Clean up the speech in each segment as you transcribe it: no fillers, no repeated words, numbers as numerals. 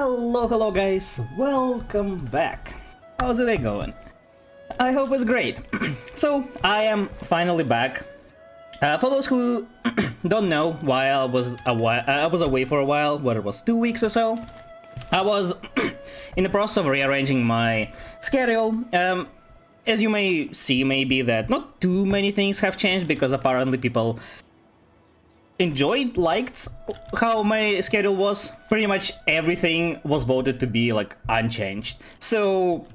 Hello guys, welcome back. How's the day going? I hope it's great. So, I am finally back. For those who don't know why I was away for a while, what it was, 2 weeks or so, I was in the process of rearranging my schedule. As you may see, maybe that not too many things have changed because apparently people liked how my schedule was. Pretty much everything was voted to be like unchanged. So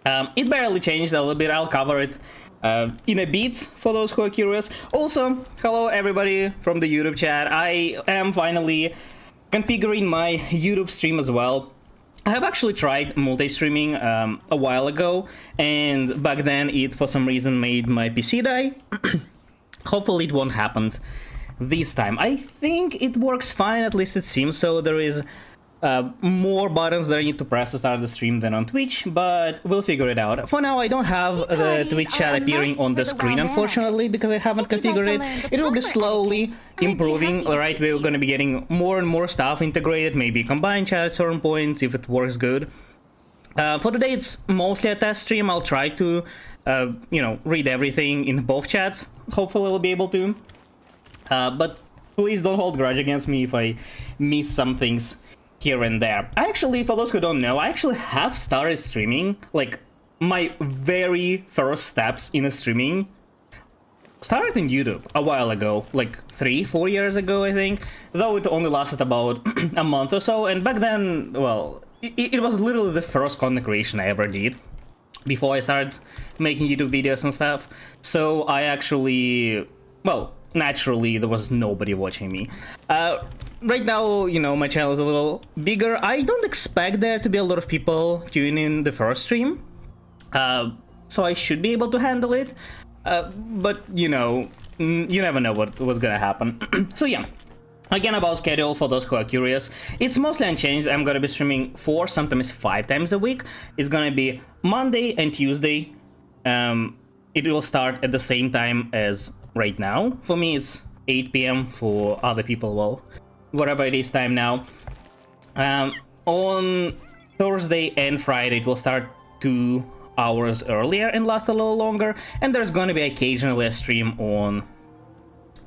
it barely changed a little bit. I'll cover it in a bit for those who are curious. Also, hello everybody from the YouTube chat. I am finally configuring my YouTube stream as well. I have actually tried multi-streaming a while ago, and back then it for some reason made my PC die. Hopefully it won't happen this time. I think it works fine, at least it seems so. There is more buttons that I need to press to start the stream than on Twitch, but we'll figure it out. For now, I don't have the Twitch chat appearing on the screen, unfortunately, because I haven't configured it. It will be slowly improving, right? We're going to be getting more and more stuff integrated, maybe combined chat at certain points if it works good. For today, it's mostly a test stream. I'll try to, read everything in both chats. Hopefully, I'll be able to. But please don't hold grudge against me if I miss some things here and there. I actually, for those who don't know, I actually have started streaming. Like, my very first steps in streaming started in YouTube a while ago, like 3-4 years ago, I think. Though it only lasted about a month or so, and back then, well, it was literally the first content creation I ever did before I started making YouTube videos and stuff. So I actually, well, naturally, there was nobody watching me. Right now, my channel is a little bigger. I don't expect there to be a lot of people tuning in the first stream. So I should be able to handle it. But, you never know what's gonna happen. So yeah, again about schedule, for those who are curious, it's mostly unchanged. I'm gonna be streaming 4, sometimes 5 times a week. It's gonna be Monday and Tuesday. It will start at the same time as right now. For me, it's 8 p.m. For other people, well, whatever it is time now. On Thursday and Friday, it will start 2 hours earlier and last a little longer. And there's going to be occasionally a stream on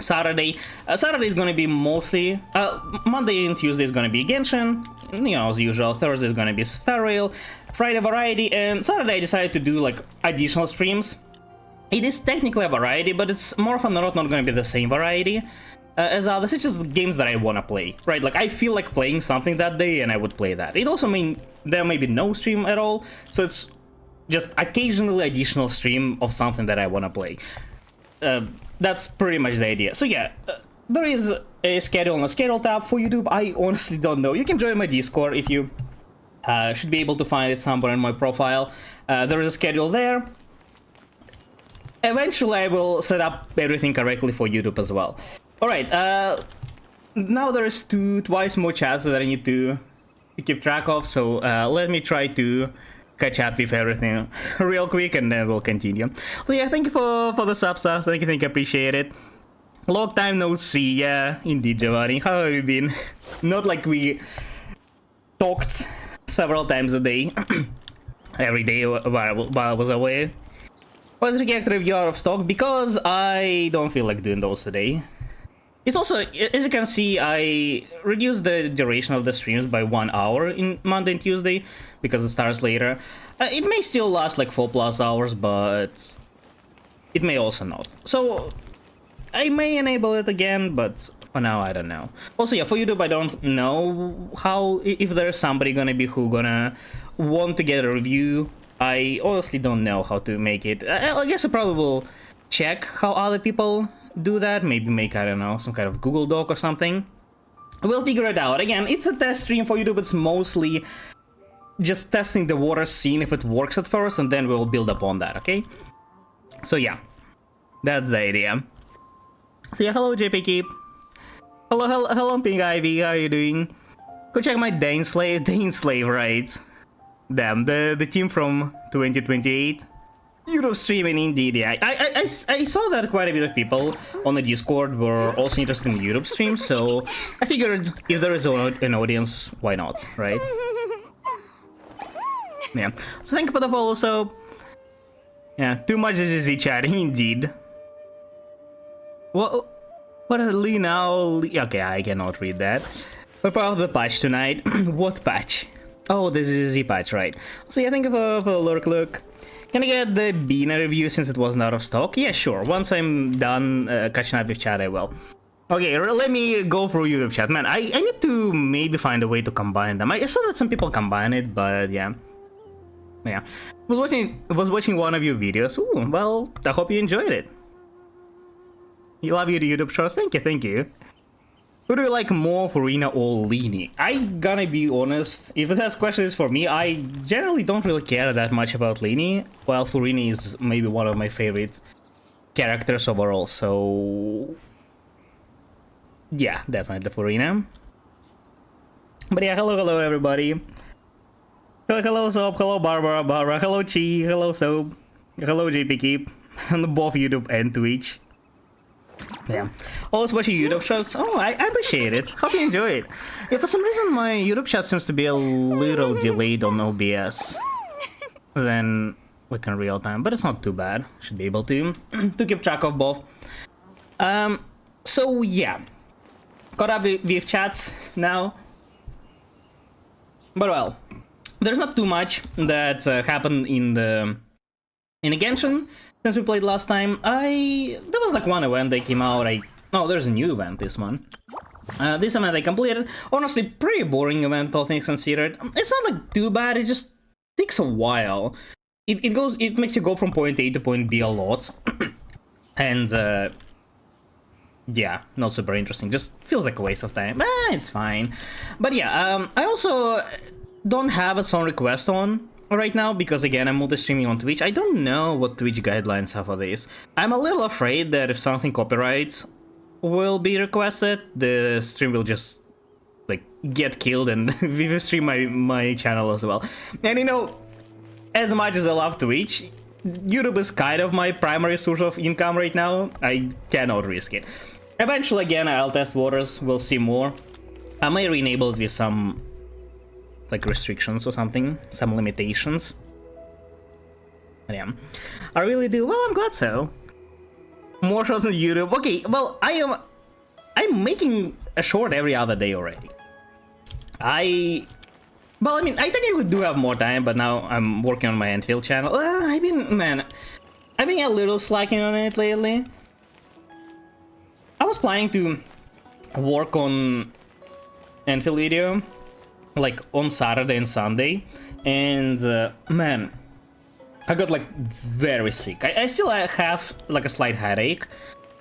Saturday. Saturday is going to be mostly... Monday and Tuesday is going to be Genshin, as usual. Thursday is going to be Star Rail, Friday Variety, and Saturday I decided to do like additional streams. It is technically a variety, but it's more often than not going to be the same variety as others. It's just games that I want to play, right? Like, I feel like playing something that day, and I would play that. It also means there may be no stream at all, so it's just occasionally additional stream of something that I want to play. That's pretty much the idea. So yeah, there is a schedule and a schedule tab for YouTube. I honestly don't know. You can join my Discord if you should be able to find it somewhere in my profile. There is a schedule there. Eventually, I will set up everything correctly for YouTube as well. Alright, now there's twice more chats that I need to keep track of, so let me try to catch up with everything real quick, and then we'll continue. So yeah, thank you for the subs, thank you, appreciate it. Long time no see, yeah, indeed, Giovanni, how have you been? Not like we talked several times a day, every day while I was away. Was reactor review out of stock? Because I don't feel like doing those today. It's also, as you can see, I reduced the duration of the streams by 1 hour in Monday and Tuesday because it starts later. It may still last like 4+ hours, but it may also not. So I may enable it again, but for now I don't know. Also, yeah, for YouTube, I don't know if there's somebody gonna be who gonna want to get a review. I honestly don't know how to make it. I guess I probably will check how other people do that. Maybe make, I don't know, some kind of Google Doc or something. We'll figure it out. Again, it's a test stream for YouTube. It's mostly just testing the waters, seeing if it works at first, and then we'll build upon that, okay? So yeah, that's the idea. So yeah, hello JP Keep. Hello Pink Ivy, how are you doing? Go check my Dane Slave, right? Damn, the team from 2028. YouTube streaming, indeed, yeah. I saw that quite a bit of people on the Discord were also interested in YouTube streams, so I figured if there is an audience, why not, right? Yeah. So thank you for the follow. So yeah, too much ZZ chatting indeed. What are Lee now? Okay, I cannot read that. We're part of the patch tonight. What patch? Oh, this is a Z patch, right? So yeah, thank you for look. Can I get the Beaner review since it wasn't out of stock? Yeah, sure. Once I'm done catching up with chat, I will. Okay, let me go through YouTube chat. Man, I need to maybe find a way to combine them. I saw that some people combine it, but yeah. Yeah. Was watching one of your videos. Ooh, well, I hope you enjoyed it. You love your YouTube shorts? Thank you. Who do you like more, Farina or Leany? I gonna be honest, if it has questions for me, I generally don't really care that much about Leany, while Farina is maybe one of my favorite characters overall, so... yeah, definitely Farina. But yeah, hello everybody. Hello Soap, hello Barbara, hello Chi, hello Soap, hello JP Keep, on both YouTube and Twitch. Yeah. Always watching YouTube shots. Oh, I appreciate it. Hope you enjoy it. Yeah, for some reason my YouTube chat seems to be a little delayed on OBS than like in real time, but it's not too bad. Should be able to keep track of both. So yeah, caught up with chats now. But well, there's not too much that happened in the Genshin. Since we played last time, there was like one event that came out. There's a new event this one. This event I completed. Honestly, pretty boring event, all things considered. It's not like too bad. It just takes a while. It makes you go from point A to point B a lot, and yeah, not super interesting. Just feels like a waste of time. It's fine. But yeah, I also don't have a song request on right now because again I'm multi-streaming on Twitch. I don't know what Twitch guidelines are for this. I'm a little afraid that if something copyright will be requested, the stream will just like get killed and we will stream my channel as well. And you know, as much as I love Twitch, YouTube is kind of my primary source of income right now. I cannot risk it. Eventually again I'll test waters, we'll see more. I may re-enable it with some like restrictions or something, some limitations. But yeah, I really do. Well, I'm glad so. More shows on YouTube. Okay, well, I'm making a short every other day already. I technically do have more time, but now I'm working on my Enfield channel. I've been a little slacking on it lately. I was planning to work on Enfield video like on Saturday and Sunday, and man, I got like very sick. I still have like a slight headache.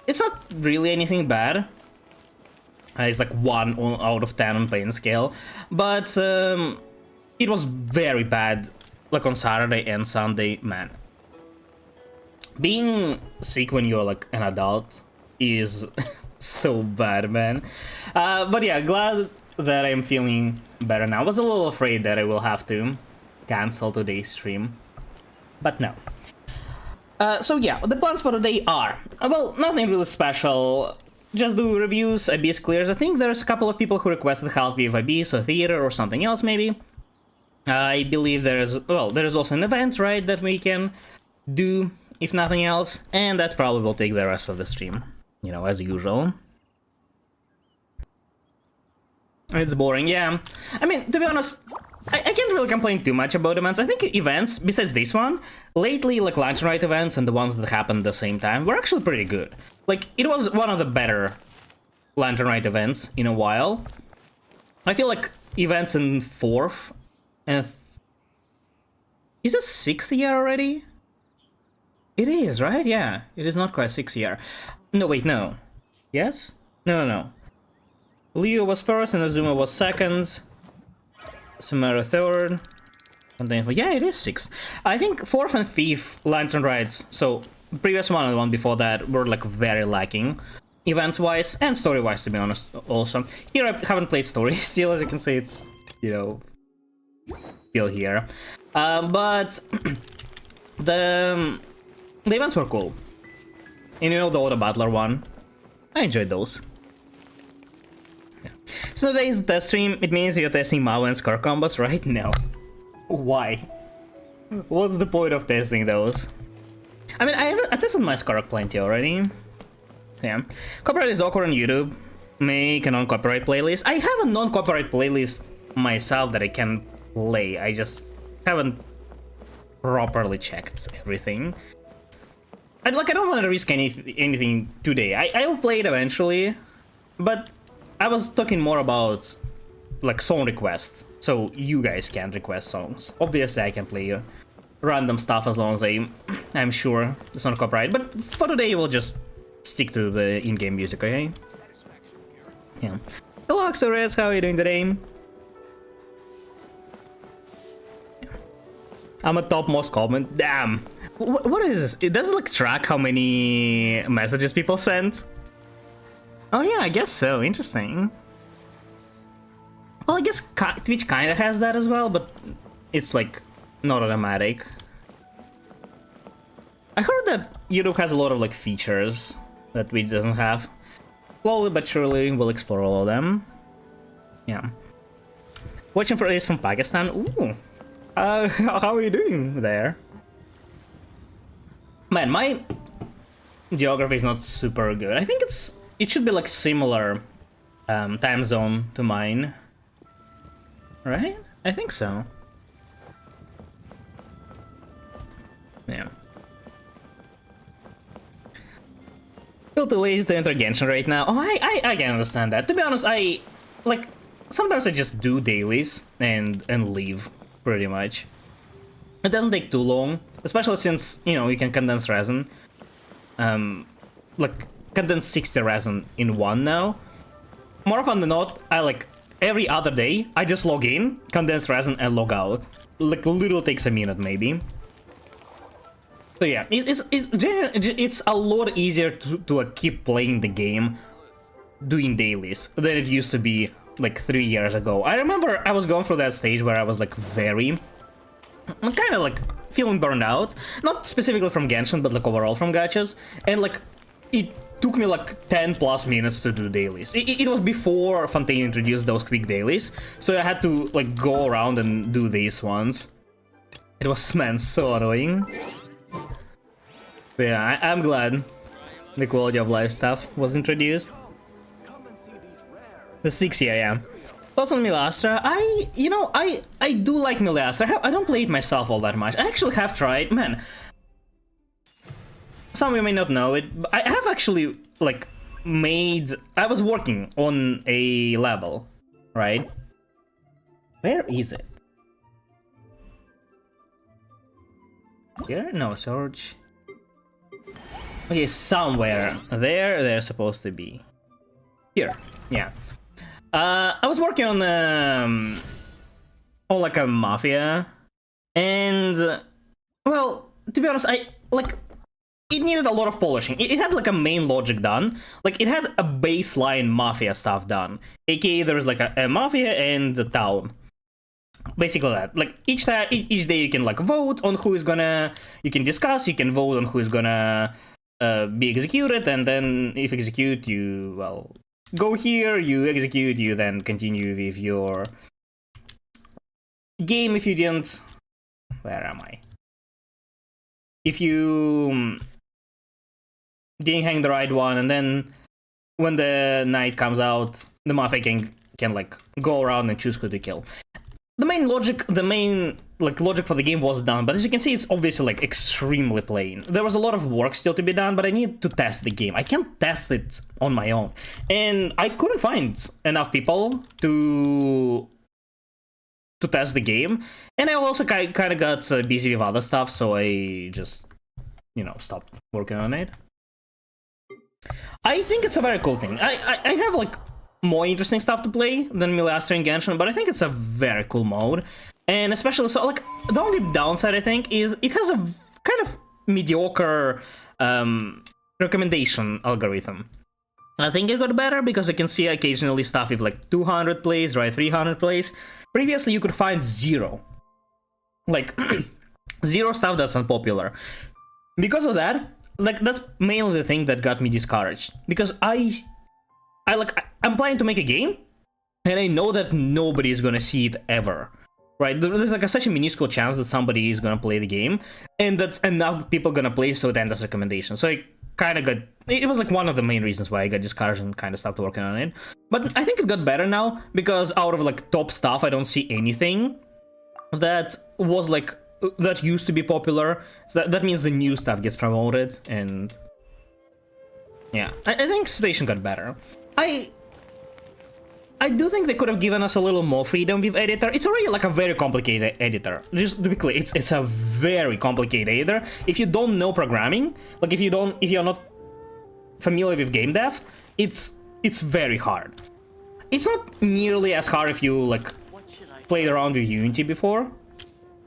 It's not really anything bad. It's like 1 out of 10 on pain scale, but it was very bad like on Saturday and Sunday. Man, being sick when you're like an adult is so bad, man. But yeah, glad that I'm feeling better now. I was a little afraid that I will have to cancel today's stream, but no. So yeah, the plans for today are, well, nothing really special. Just do reviews, Abyss clears. I think there's a couple of people who requested help with Abyss or Theater or something else maybe. I believe there's also an event, right, that we can do, if nothing else, and that probably will take the rest of the stream, you know, as usual. It's boring, yeah. I mean, to be honest, I can't really complain too much about events. I think events, besides this one, lately, like Lantern Rite events and the ones that happened at the same time, were actually pretty good. Like, it was one of the better Lantern Rite events in a while. I feel like events in 4th and... Is it 6th year already? It is, right? Yeah, it is not quite 6th year. No, wait, no. Yes? No. Leo was 1st and Azuma was 2nd. Samara 3rd. And then, yeah, it is 6th. I think 4th and 5th Lantern Rides, so previous one and the one before that, were like very lacking. Events-wise and story-wise, to be honest, also. Here I haven't played story still, as you can see, it's, you know, still here. But the events were cool. And you know, the Auto Battler one, I enjoyed those. Yeah. So today's test stream, it means you're testing Mao and Scar combos, right? No. Why? What's the point of testing those? I mean, I tested my Skark plenty already. Yeah. Copyright is awkward on YouTube. Make a non-copyright playlist. I have a non-copyright playlist myself that I can play. I just haven't properly checked everything. I don't want to risk anything today. I'll play it eventually, but I was talking more about like song requests, so you guys can request songs. Obviously, I can play random stuff as long as I'm sure it's not copyright. But for today, we'll just stick to the in-game music, okay? Yeah. Hello, Axorez, how are you doing today? I'm a topmost comment. Damn. What is this? It doesn't like track how many messages people sent. Oh yeah, I guess so. Interesting. Well, I guess Twitch kind of has that as well, but it's like not automatic. I heard that YouTube has a lot of like features that Twitch doesn't have. Slowly but surely, we'll explore all of them. Yeah. Watching for this from Pakistan. Ooh. How are you doing there? Man, my geography is not super good. I think it should be like similar time zone to mine. Right? I think so. Yeah. Feel too lazy to enter Genshin right now. Oh, I can understand that. To be honest, sometimes I just do dailies and leave, pretty much. It doesn't take too long, especially since, you know, you can condense resin. Like, condense 60 resin in one now. More often than not, every other day, I just log in, condense resin, and log out. Like, literally takes a minute, maybe. So yeah, it's a lot easier to keep playing the game doing dailies than it used to be like 3 years ago. I remember I was going through that stage where I was like kind of like feeling burned out, not specifically from Genshin, but like overall from gachas, and like it took me like 10 plus minutes to do dailies. It was before Fontaine introduced those quick dailies, so I had to like go around and do these ones. It was, man, so annoying. But yeah, I'm glad the quality of life stuff was introduced. The 6 year, yeah. Thoughts on Milastra? I do like Milastra. I don't play it myself all that much. I actually have tried, man. Some of you may not know it, but I have actually like I was working on a level, right? Where is it? Here? No, search. Okay, somewhere there they're supposed to be. Here, yeah. I was working on like a mafia, and well, to be honest, it needed a lot of polishing. It had like a main logic done, like it had a baseline mafia stuff done. AKA there was like a mafia and the town. Basically that. Like each day you can like vote on who is gonna. You can discuss. You can vote on who is gonna be executed, and then if execute, you go here. You execute. You then continue with your game. If you didn't, where am I? If you didn't hang the right one, and then when the night comes out, the mafia can like go around and choose who to kill. The main logic for the game was done, but as you can see, it's obviously like extremely plain. There was a lot of work still to be done, but I need to test the game. I can't test it on my own, and I couldn't find enough people to test the game. And I also kind of got busy with other stuff, so I just, stopped working on it. I think it's a very cool thing. I have like more interesting stuff to play than Milastra and Genshin, but I think it's a very cool mode. And especially so, like, the only downside I think is it has a kind of mediocre recommendation algorithm. I think it got better because I can see occasionally stuff with like 200 plays, right, 300 plays. Previously you could find zero. Like, zero stuff that's unpopular. Because of that, like, that's mainly the thing that got me discouraged. Because I'm planning to make a game, and I know that nobody is gonna see it ever. right? There's like such a minuscule chance that somebody is gonna play the game, and that's enough people gonna play, so it ends as a recommendation. So I kind of got, it was like one of the main reasons why I got discouraged and kind of stopped working on it. But I think it got better now, because out of like top stuff, I don't see anything that was like, that used to be popular. So that means the new stuff gets promoted, and yeah, I think situation got better. I do think they could have given us a little more freedom with editor. It's already like a very complicated editor. Just to be clear, it's a very complicated editor. If you don't know programming, like if you're not familiar with game dev, it's very hard. It's not nearly as hard if you like played around with Unity before.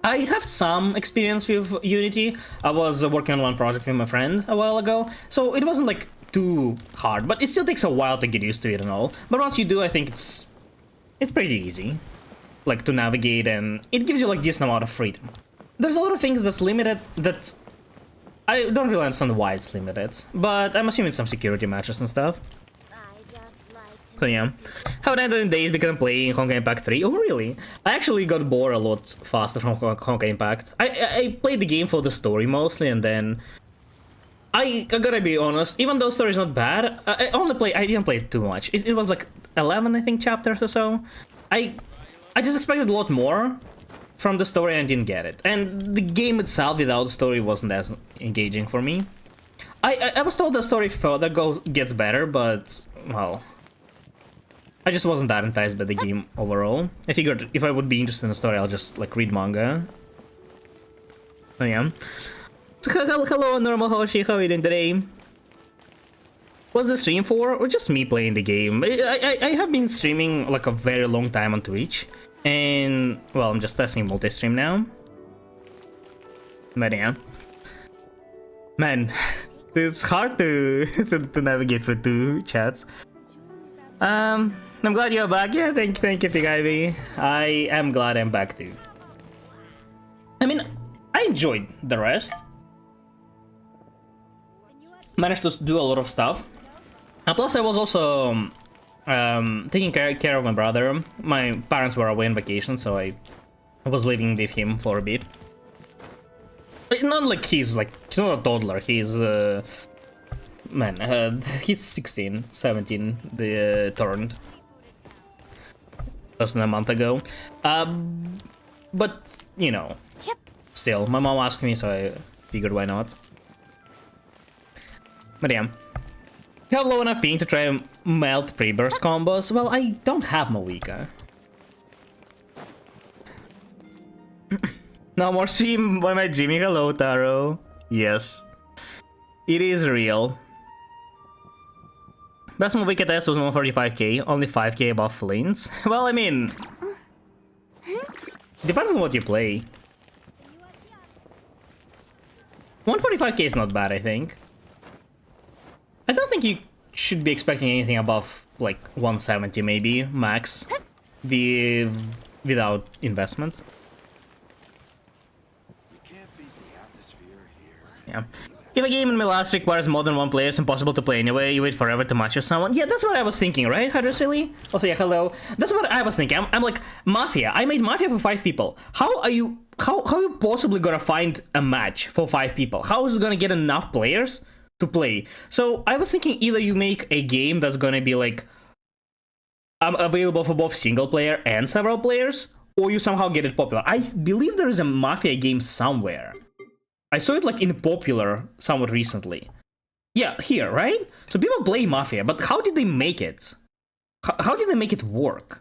I have some experience with Unity. I was working on one project with my friend a while ago, so it wasn't like too hard, but it still takes a while to get used to it and all. But once you do, I think it's pretty easy, like, to navigate, and it gives you like decent amount of freedom. There's a lot of things that's limited that I don't really understand why it's limited, but I'm assuming some security matches and stuff. So yeah, haven't ended in days because I'm playing Honkai Impact 3. Oh really? I actually got bored a lot faster from Honkai Impact. I played the game for the story mostly, and then I gotta be honest, even though the story's not bad, I didn't play it too much. It was like 11, I think, chapters or so. I just expected a lot more from the story and didn't get it. And the game itself without the story wasn't as engaging for me. I was told the story further gets better, but, well, I just wasn't that enticed by the game overall. I figured if I would be interested in the story, I'll just like read manga. So yeah. Hello, Normal Hoshi, how are you doing today? What's the stream for? Or just me playing the game? I have been streaming like a very long time on Twitch, and well, I'm just testing multi-stream now. But yeah, man, it's hard to navigate through two chats. I'm glad you're back. Yeah, thank you, Big Ivy. I am glad I'm back too. I mean, I enjoyed the rest. Managed to do a lot of stuff. And plus, I was also taking care of my brother. My parents were away on vacation, so I was living with him for a bit. It's not like he's not a toddler. He's man, he's 16, 17. Turned less than a month ago. But you know, still, my mom asked me, so I figured why not. But yeah, you have low enough ping to try melt pre-burst combos? Well, I don't have Malika. No more stream by my Jimmy. Hello, Taro. Yes, it is real. Best Malika test was 145k, only 5k above Flint's. Well, I mean, depends on what you play. 145k is not bad, I think. I don't think you should be expecting anything above like 170 maybe max, without investment. You can't beat the atmosphere here. Yeah. If a game in my last requires more than one player, it's impossible to play anyway. You wait forever to match with someone. Yeah, that's what I was thinking, right, Hydrosilly? Also, yeah, hello. That's what I was thinking. I'm like, Mafia. I made Mafia for 5 people. How are you possibly gonna find a match for 5 people? How is it gonna get enough players to play? So I was thinking either you make a game that's gonna be like available for both single player and several players, or you somehow get it popular. I believe there is a Mafia game somewhere. I saw it like in popular somewhat recently. Yeah, here, right? So people play Mafia, but how did they make it? How did they make it work?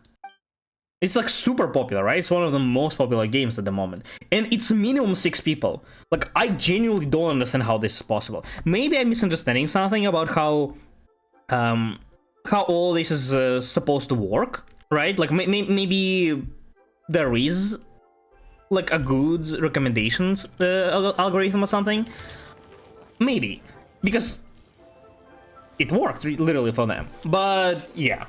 It's like super popular, right? It's one of the most popular games at the moment. And it's minimum 6 people. Like, I genuinely don't understand how this is possible. Maybe I'm misunderstanding something about how all this is supposed to work, right? Like, maybe there is like a good recommendations algorithm or something. Maybe. Because it worked literally for them. But, yeah.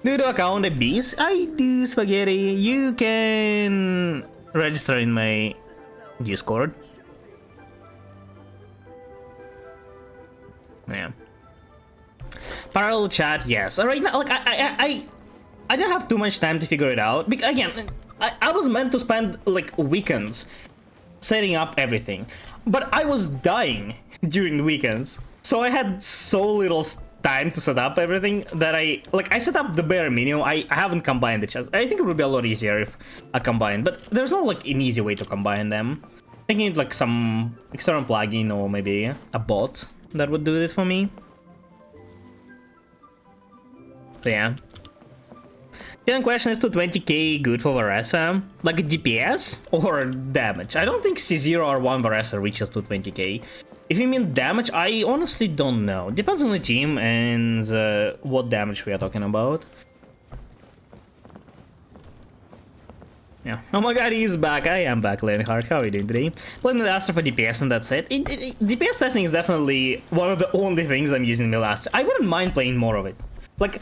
Do you account a beast? I do, Spaghetti. You can register in my Discord. Parallel chat, yes. Right now, like I didn't have too much time to figure it out. Again, I was meant to spend like weekends setting up everything, but I was dying during the weekends, so I had so little time to set up everything that I set up the bare minimum. I haven't combined the chats. I think it would be a lot easier if I combined, but there's no like an easy way to combine them. Thinking it's like some external plugin or maybe a bot that would do it for me. So yeah. The question is, to 20k good for Varesa? Like a DPS or damage? I don't think C0 or 1 Varesa reaches to 20k. If you mean damage, I honestly don't know. Depends on the team and what damage we are talking about. Yeah. Oh my god, he's back. I am back, Lenhart. How are you doing today? Playing Milastra for DPS and that's it. DPS testing is definitely one of the only things I'm using Milastra. I wouldn't mind playing more of it. Like,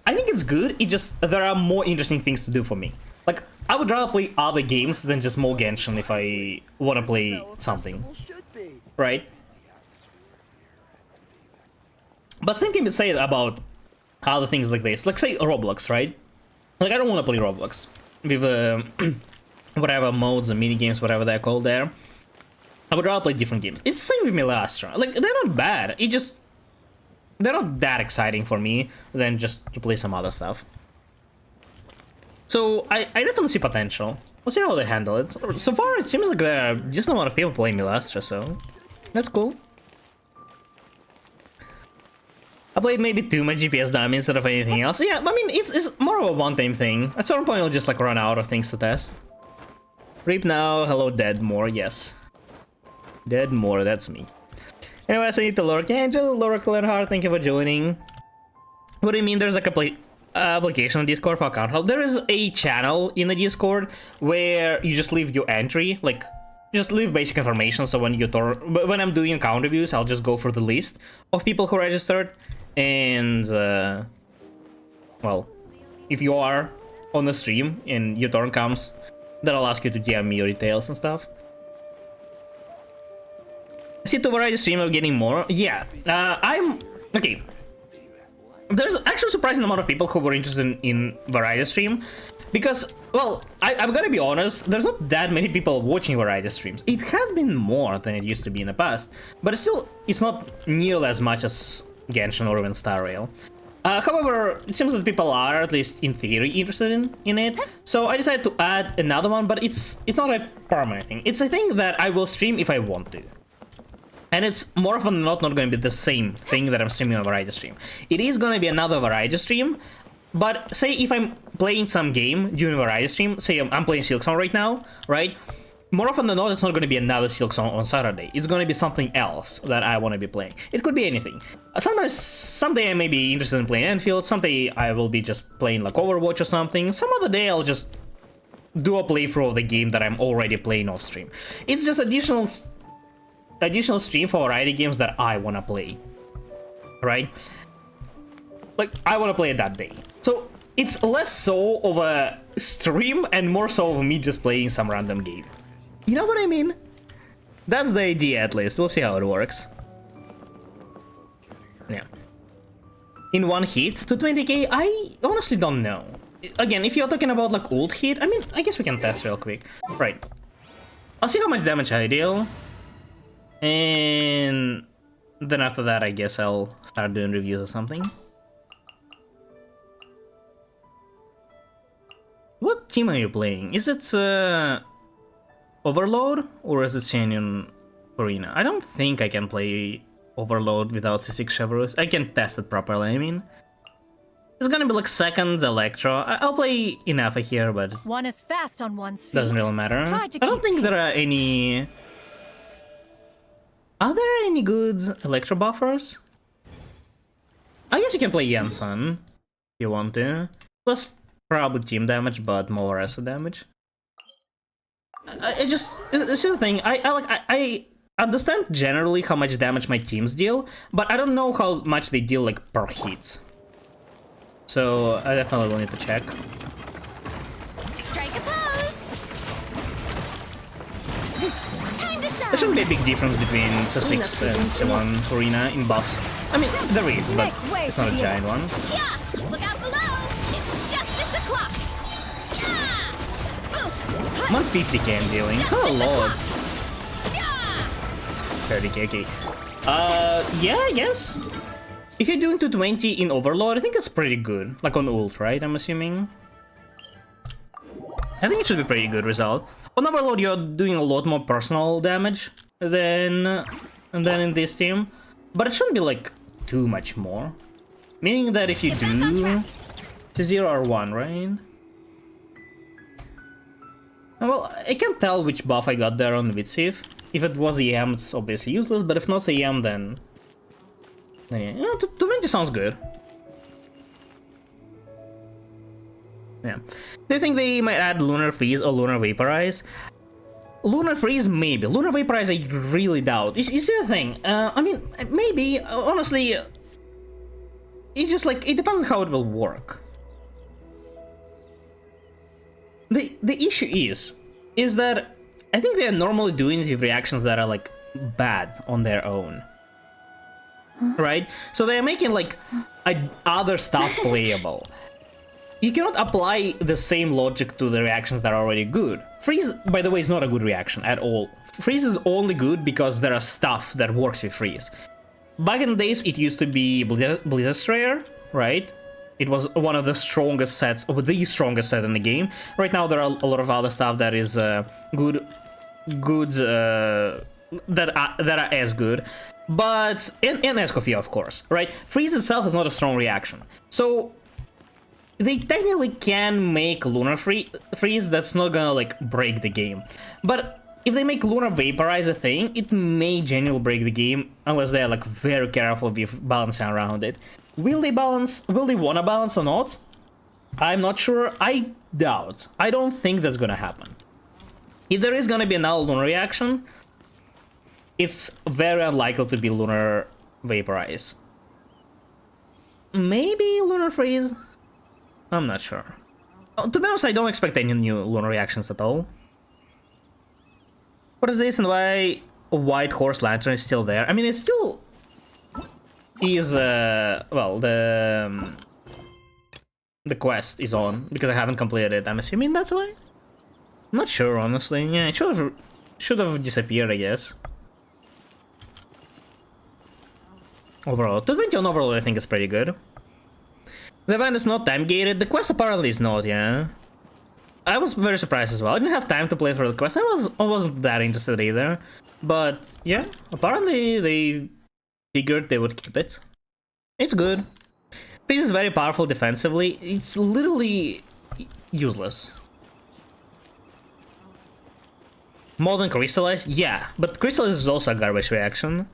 I think it's good, it just, there are more interesting things to do for me. Like, I would rather play other games than just more Genshin if I want to play something. Right? But same can be said about other things like this. Like, say, Roblox, right? Like, I don't want to play Roblox with whatever modes and mini-games, whatever they're called there. I would rather play different games. It's the same with Milastra. Like, they're not bad, it just... they're not that exciting for me than just to play some other stuff. So I definitely see potential. We'll see how they handle it. So far it seems like there are just a lot of people playing Milastra, so that's cool. I played maybe too much GPS dummy instead of anything else. Yeah, I mean, it's more of a one-time thing. At some point I'll just like run out of things to test. Reap now, hello Deadmore, yes. Deadmore, that's me. Anyways, I need to lurk. Angel, Laura Lenhart, thank you for joining. What do you mean there's like a application on Discord for account help? There is a channel in the Discord where you just leave your entry, like, just leave basic information, so when when I'm doing account reviews, I'll just go through the list of people who registered, and, well, if you are on the stream and your turn comes, then I'll ask you to DM me your details and stuff. See, to variety stream of getting more? Yeah, I'm... okay. There's actually a surprising amount of people who were interested in variety stream, because, well, I'm gonna be honest, there's not that many people watching variety streams. It has been more than it used to be in the past, but still, it's not nearly as much as Genshin or even Star Rail. However, it seems that people are, at least in theory, interested in it, so I decided to add another one, but it's not a permanent thing. It's a thing that I will stream if I want to. And it's more often than not going to be the same thing that I'm streaming on a variety stream. It is going to be another variety stream, but say if I'm playing some game during a variety stream, say I'm playing Silksong right now, right? More often than not, it's not going to be another Silksong on Saturday. It's going to be something else that I want to be playing. It could be anything. Sometimes, someday I may be interested in playing Enfield, someday I will be just playing like Overwatch or something, some other day I'll just do a playthrough of the game that I'm already playing off stream. It's just additional stream for variety games that I want to play, right? Like, I want to play it that day. So it's less so of a stream and more so of me just playing some random game. You know what I mean? That's the idea, at least. We'll see how it works. Yeah. In one hit to 20k, I honestly don't know. Again, if you're talking about like ult hit, I mean, I guess we can test real quick. Right. I'll see how much damage I deal. And then after that, I guess I'll start doing reviews or something. What team are you playing? Is it Overload or is it Canyon Arena? I don't think I can play Overload without C6 Chevreux. I can test it properly, I mean. It's gonna be like second Electro. I'll play enough here, but one is fast on one's feet. Doesn't really matter. I don't think there are any... Are there any good Electro buffers? I guess you can play Jensen if you want to. Plus probably team damage, but more acid damage. I just... This is the thing, I understand generally how much damage my teams deal, but I don't know how much they deal like per hit. So I definitely will need to check. Strike a pose. Time to shine. There shouldn't be a big difference between C6 and C1 Arena in buffs. I mean, there is, but it's not a giant one. Yeah! Look out below! It's justice o'clock! Yeah! Boost! 150k I'm dealing. Oh lord. Yeah! 30k, okay. Yeah, I guess. If you're doing 220 in Overlord, I think it's pretty good. Like on ult, right? I'm assuming. I think it should be a pretty good result. On Overlord, you're doing a lot more personal damage than in this team. But it shouldn't be like too much more. Meaning that if you do to 0 or 1, right? Well, I can't tell which buff I got there on Vitsif. If it was EM, it's obviously useless, but if not EM, then yeah, 220 sounds good. Yeah. Do you think they might add Lunar Freeze or Lunar Vaporize? Lunar Freeze, maybe. Lunar Vaporize, I really doubt. You see the thing? I mean, maybe. Honestly, it just like it depends on how it will work. The issue is that I think they are normally doing these reactions that are like bad on their own. Right? So they are making like other stuff playable. You cannot apply the same logic to the reactions that are already good. Freeze, by the way, is not a good reaction at all. Freeze is only good because there are stuff that works with Freeze. Back in the days, it used to be Blizzard Strayer, right? It was one of the strongest sets, or the strongest set in the game. Right now, there are a lot of other stuff that is good, that are as good, but and Escoffier, of course, right? Freeze itself is not a strong reaction, so they technically can make Lunar Freeze that's not gonna like break the game. But if they make Lunar Vaporize a thing, it may genuinely break the game unless they're like very careful with balancing around it. Will they balance? Will they wanna balance or not? I'm not sure. I doubt. I don't think that's gonna happen. If there is gonna be another Lunar reaction, it's very unlikely to be Lunar Vaporize. Maybe Lunar Freeze? I'm not sure. To be honest, I don't expect any new Lunar reactions at all. What is this and why White Horse Lantern is still there? I mean, it still is, well, the quest is on, because I haven't completed it. I'm assuming that's why? I'm not sure, honestly. Yeah, it should have disappeared, I guess. Overall, 220 on Overlord I think is pretty good. The event is not time gated. The quest apparently is not, yeah. I was very surprised as well. I didn't have time to play for the quest. I wasn't that interested either. But yeah, apparently they figured they would keep it. It's good. Freeze is very powerful defensively. It's literally useless. More than Crystallize? Yeah, but Crystallize is also a garbage reaction.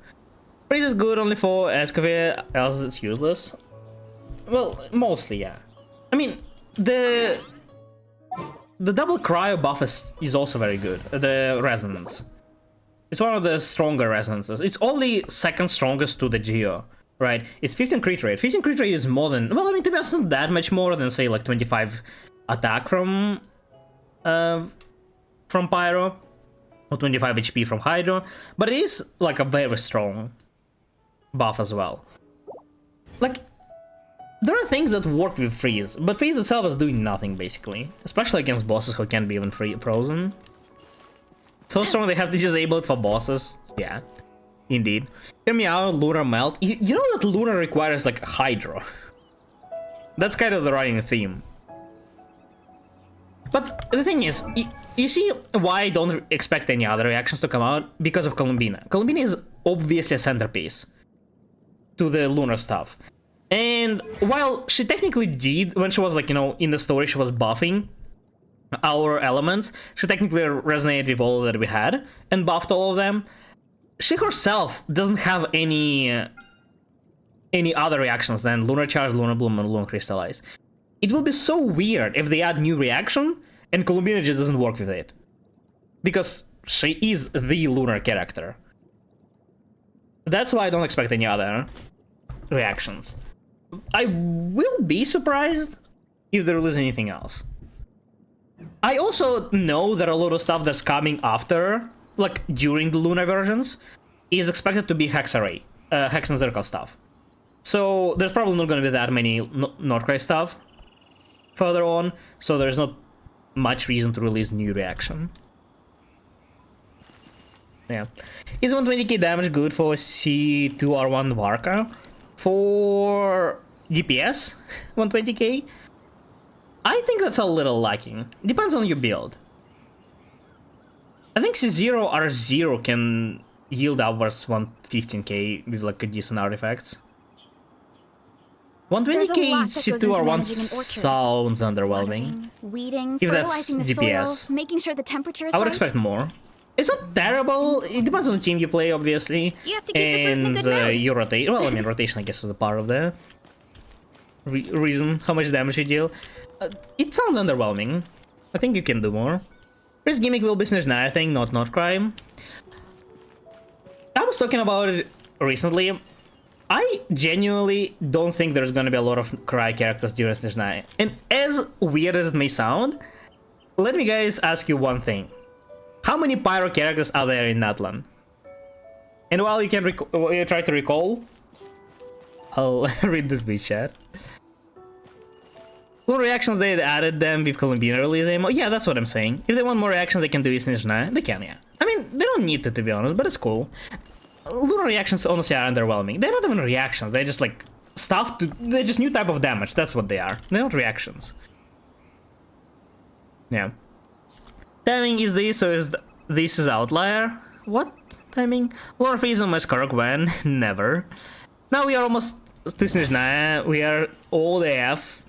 Freeze is good only for Escoffier, else it's useless. Well, mostly, yeah. I mean, the double cryo buff is also very good. The resonance. It's one of the stronger resonances. It's only second strongest to the Geo, right? It's 15 crit rate. 15 crit rate is more than, well, I mean, to be honest, not that much more than say like 25 attack from Pyro, or 25 HP from Hydro, but it is like a very strong buff as well. Like, there are things that work with Freeze, but Freeze itself is doing nothing, basically. Especially against bosses who can't be even frozen. So strong they have to disable it for bosses. Yeah, indeed. Hear me out, Lunar Melt. You know that Lunar requires, like, Hydro. That's kind of the running theme. But the thing is, you see why I don't expect any other reactions to come out? Because of Columbina. Columbina is obviously a centerpiece to the Lunar stuff. And while she technically did, when she was like, you know, in the story, she was buffing our elements, she technically resonated with all that we had and buffed all of them. She herself doesn't have any other reactions than Lunar Charge, Lunar Bloom, and Lunar Crystallize. It will be so weird if they add new reaction and Columbina just doesn't work with it. Because she is the Lunar character. That's why I don't expect any other reactions. I will be surprised if they release anything else. I also know that a lot of stuff that's coming after, like during the Lunar versions, is expected to be Hex Array, Hex and Zircle stuff. So there's probably not going to be that many Nordcry stuff further on, so there's not much reason to release new reaction. Yeah. Is 120k damage good for C2R1 Varka? For DPS, 120k? I think that's a little lacking. Depends on your build. I think C0R0 can yield upwards 115k with like a decent artifacts. 120k C2R1 sounds underwhelming. Weeding, If that's fertilizing the DPS. soil, making sure the temperature is I would right. expect more. It's not terrible. It depends on the team you play, obviously. You have to keep the fruit in a And good mood. you rotate. Well, I mean, rotation, I guess, is a part of the reason how much damage you deal. It sounds underwhelming. I think you can do more. First gimmick will be Snezhnaya, I think, not crime. I was talking about it recently. I genuinely don't think there's gonna be a lot of Cry characters during Snezhnaya. And as weird as it may sound, let me guys ask you one thing. How many Pyro characters are there in Natlan? And while you can you try to recall, I'll read the Twitch chat. More reactions, they added them with Columbine release ammo. Yeah, that's what I'm saying. If they want more reactions, they can do it in Snezhnaya. They can, yeah. I mean, they don't need to be honest, but it's cool. Lunar reactions honestly are underwhelming. They're not even reactions, they're just like stuff to... They're just new type of damage, that's what they are. They're not reactions. Yeah. Timing is this, so this is outlier. What timing? Lore freeze on my Skark when? Never. Now we are almost to Snezhnaya. We are all AF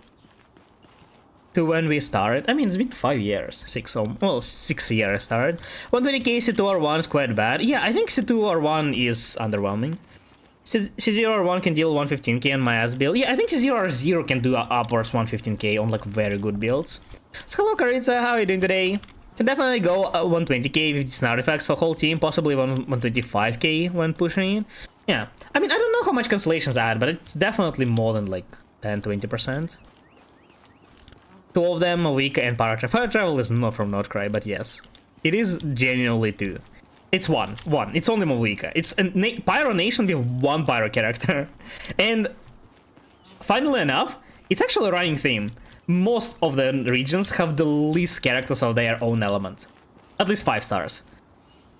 to when we started. I mean, it's been 5 years. 6 years I started. 120k C2R1 is quite bad. Yeah, I think C2R1 is underwhelming. C0R1 can deal 115k on my ass build. Yeah, I think C0R0 can do upwards 115k on like very good builds. So hello Karitsa, how are you doing today? Can definitely go 120k with decent artifacts for whole team, possibly 125k when pushing it. Yeah, I mean, I don't know how much cancellations add, but it's definitely more than like 10-20%. 2 of them a week, and Power Travel is not from Nordcry, but yes. It is genuinely 2. It's one. It's only Mavika. It's a Pyro Nation with 1 Pyro character. And funnily enough, it's actually a running theme. Most of the regions have the least characters of their own element. At least 5 stars.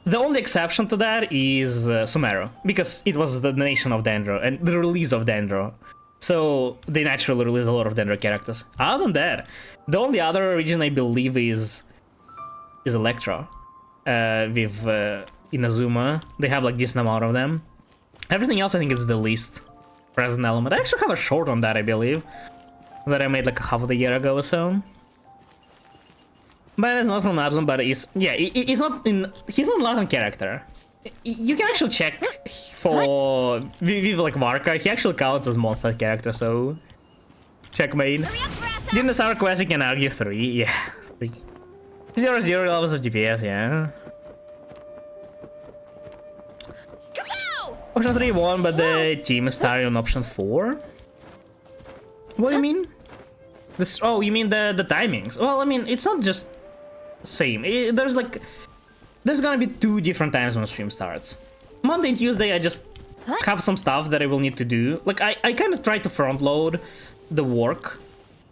The only exception to that is Sumeru, because it was the nation of Dendro and the release of Dendro. So they naturally release a lot of Dendro characters. Other than that, the only other region I believe is Electro. With Inazuma. They have like decent amount of them. Everything else I think is the least present element. I actually have a short on that, I believe. That I made like half of a year ago or so. But it's not from Natlan, but he's not Latin character. You can actually check for with like Varka. He actually counts as monster character, so checkmate. Dinosaur quest you can argue 3, yeah, 3. 0 levels of DPS, yeah. Kapow! Option 3 won, but the team is starting on option 4. What do you mean? This? Oh, you mean the timings? Well, I mean, it's not just same. There's gonna be 2 different times when stream starts. Monday and Tuesday, I just have some stuff that I will need to do. Like I kind of try to front load the work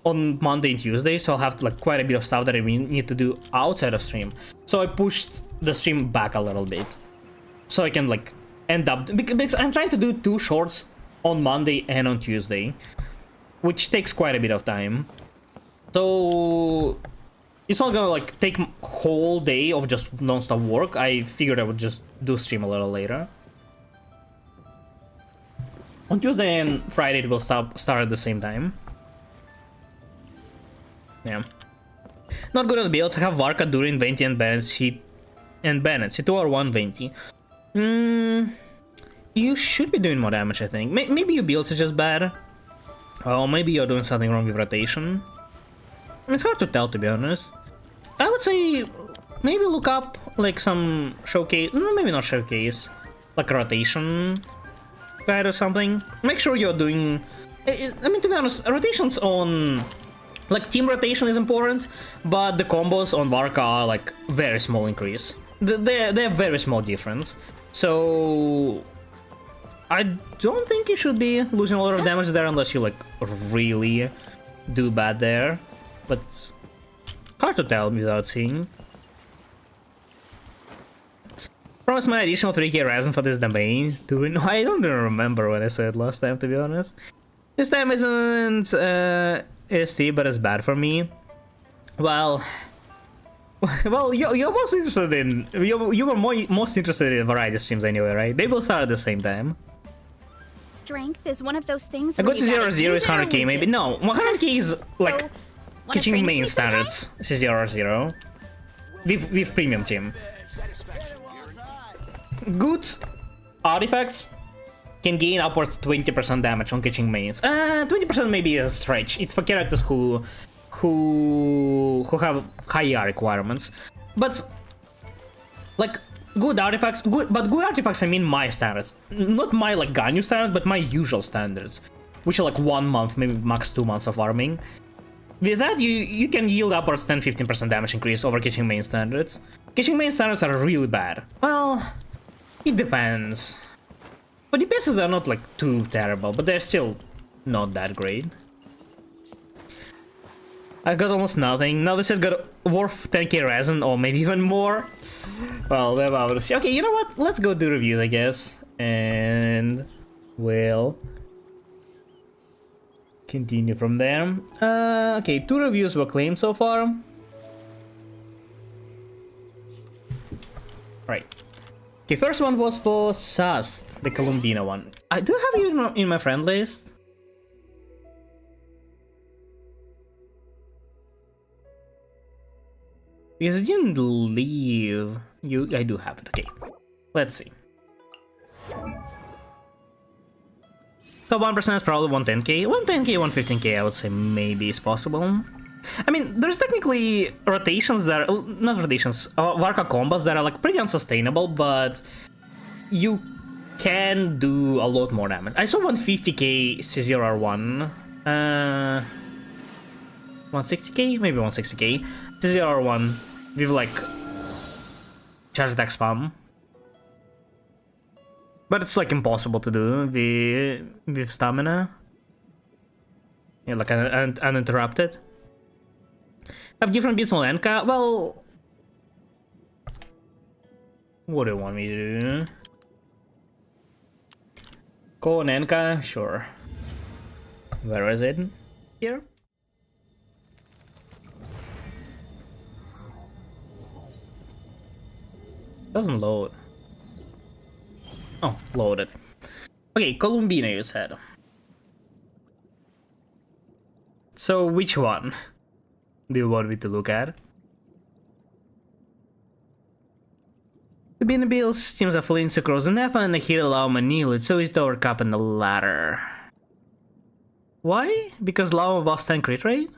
on Monday and Tuesday, so I'll have like quite a bit of stuff that I need to do outside of stream. So I pushed the stream back a little bit, so I can like end up because I'm trying to do 2 shorts on Monday and on Tuesday, which takes quite a bit of time. So it's not gonna like take whole day of just non-stop work. I figured I would just do stream a little later. On Tuesday and Friday it will start at the same time. Yeah. Not good at builds. I have Varka, Durin, Venti, and Bennett. C2R1 Venti. You should be doing more damage, I think. Maybe your builds are just bad. Or maybe you're doing something wrong with rotation. I mean, it's hard to tell, to be honest. I would say maybe look up like some showcase. No, maybe not showcase. Like a rotation guide or something. Make sure you're doing. I mean, to be honest, rotations on. Like, team rotation is important, but the combos on Varka are, like, very small increase. They're very small difference. So, I don't think you should be losing a lot of damage there unless you like really do bad there. But hard to tell without seeing. Promise my additional 3k resin for this domain. No, I don't even remember when I said it last time, to be honest. This time isn't ST, but it's bad for me. Well, you're most interested in you were most interested in variety streams anyway, right? They will start at the same time. Strength is one of those things. I where go to you gotta 0-0 is use it or 100k lose maybe. it. No, 100k is like Wanna catching train with main me sometime? standards. This is 0-0 with premium team. Good artifacts can gain upwards 20% damage on catching mains. 20% maybe is a stretch. It's for characters who have higher requirements. But like good artifacts, good artifacts I mean my standards. Not my like Ganyu standards, but my usual standards. Which are like 1 month, maybe max 2 months of farming. With that you can yield upwards 10-15% damage increase over catching main standards. Catching main standards are really bad. Well, it depends. But DPSs are not like too terrible, but they're still not that great. I got almost nothing. Now this has got worth 10k resin or maybe even more. Well, we're about to see. Okay, you know what? Let's go do reviews, I guess. And we'll continue from there. Okay, 2 reviews were claimed so far. Right. Okay, first one was for Sust, the Columbina one. I do have you in my friend list. Because I didn't leave you. I do have it. Okay, let's see. Top 1% is probably 110k. 110k, 115k, I would say maybe is possible. I mean, there's technically rotations that are, not rotations, Varka combos that are like pretty unsustainable, but you can do a lot more damage. I saw 150k C0R1, 160k, maybe 160k C0R1 with like charge attack spam. But it's like impossible to do with stamina. Yeah, like uninterrupted. Have different beats on Lenka? Well, what do you want me to do? Go on Lenka? Sure. Where is it? Here? Doesn't load. Oh, loaded. Okay, Columbina you said. So which one do you want me to look at? To be in the builds, teams are fleeing across the Nefa and the hit allow Manil, it's so easy to overcap in the ladder. Why? Because Lama boss 10 crit rate?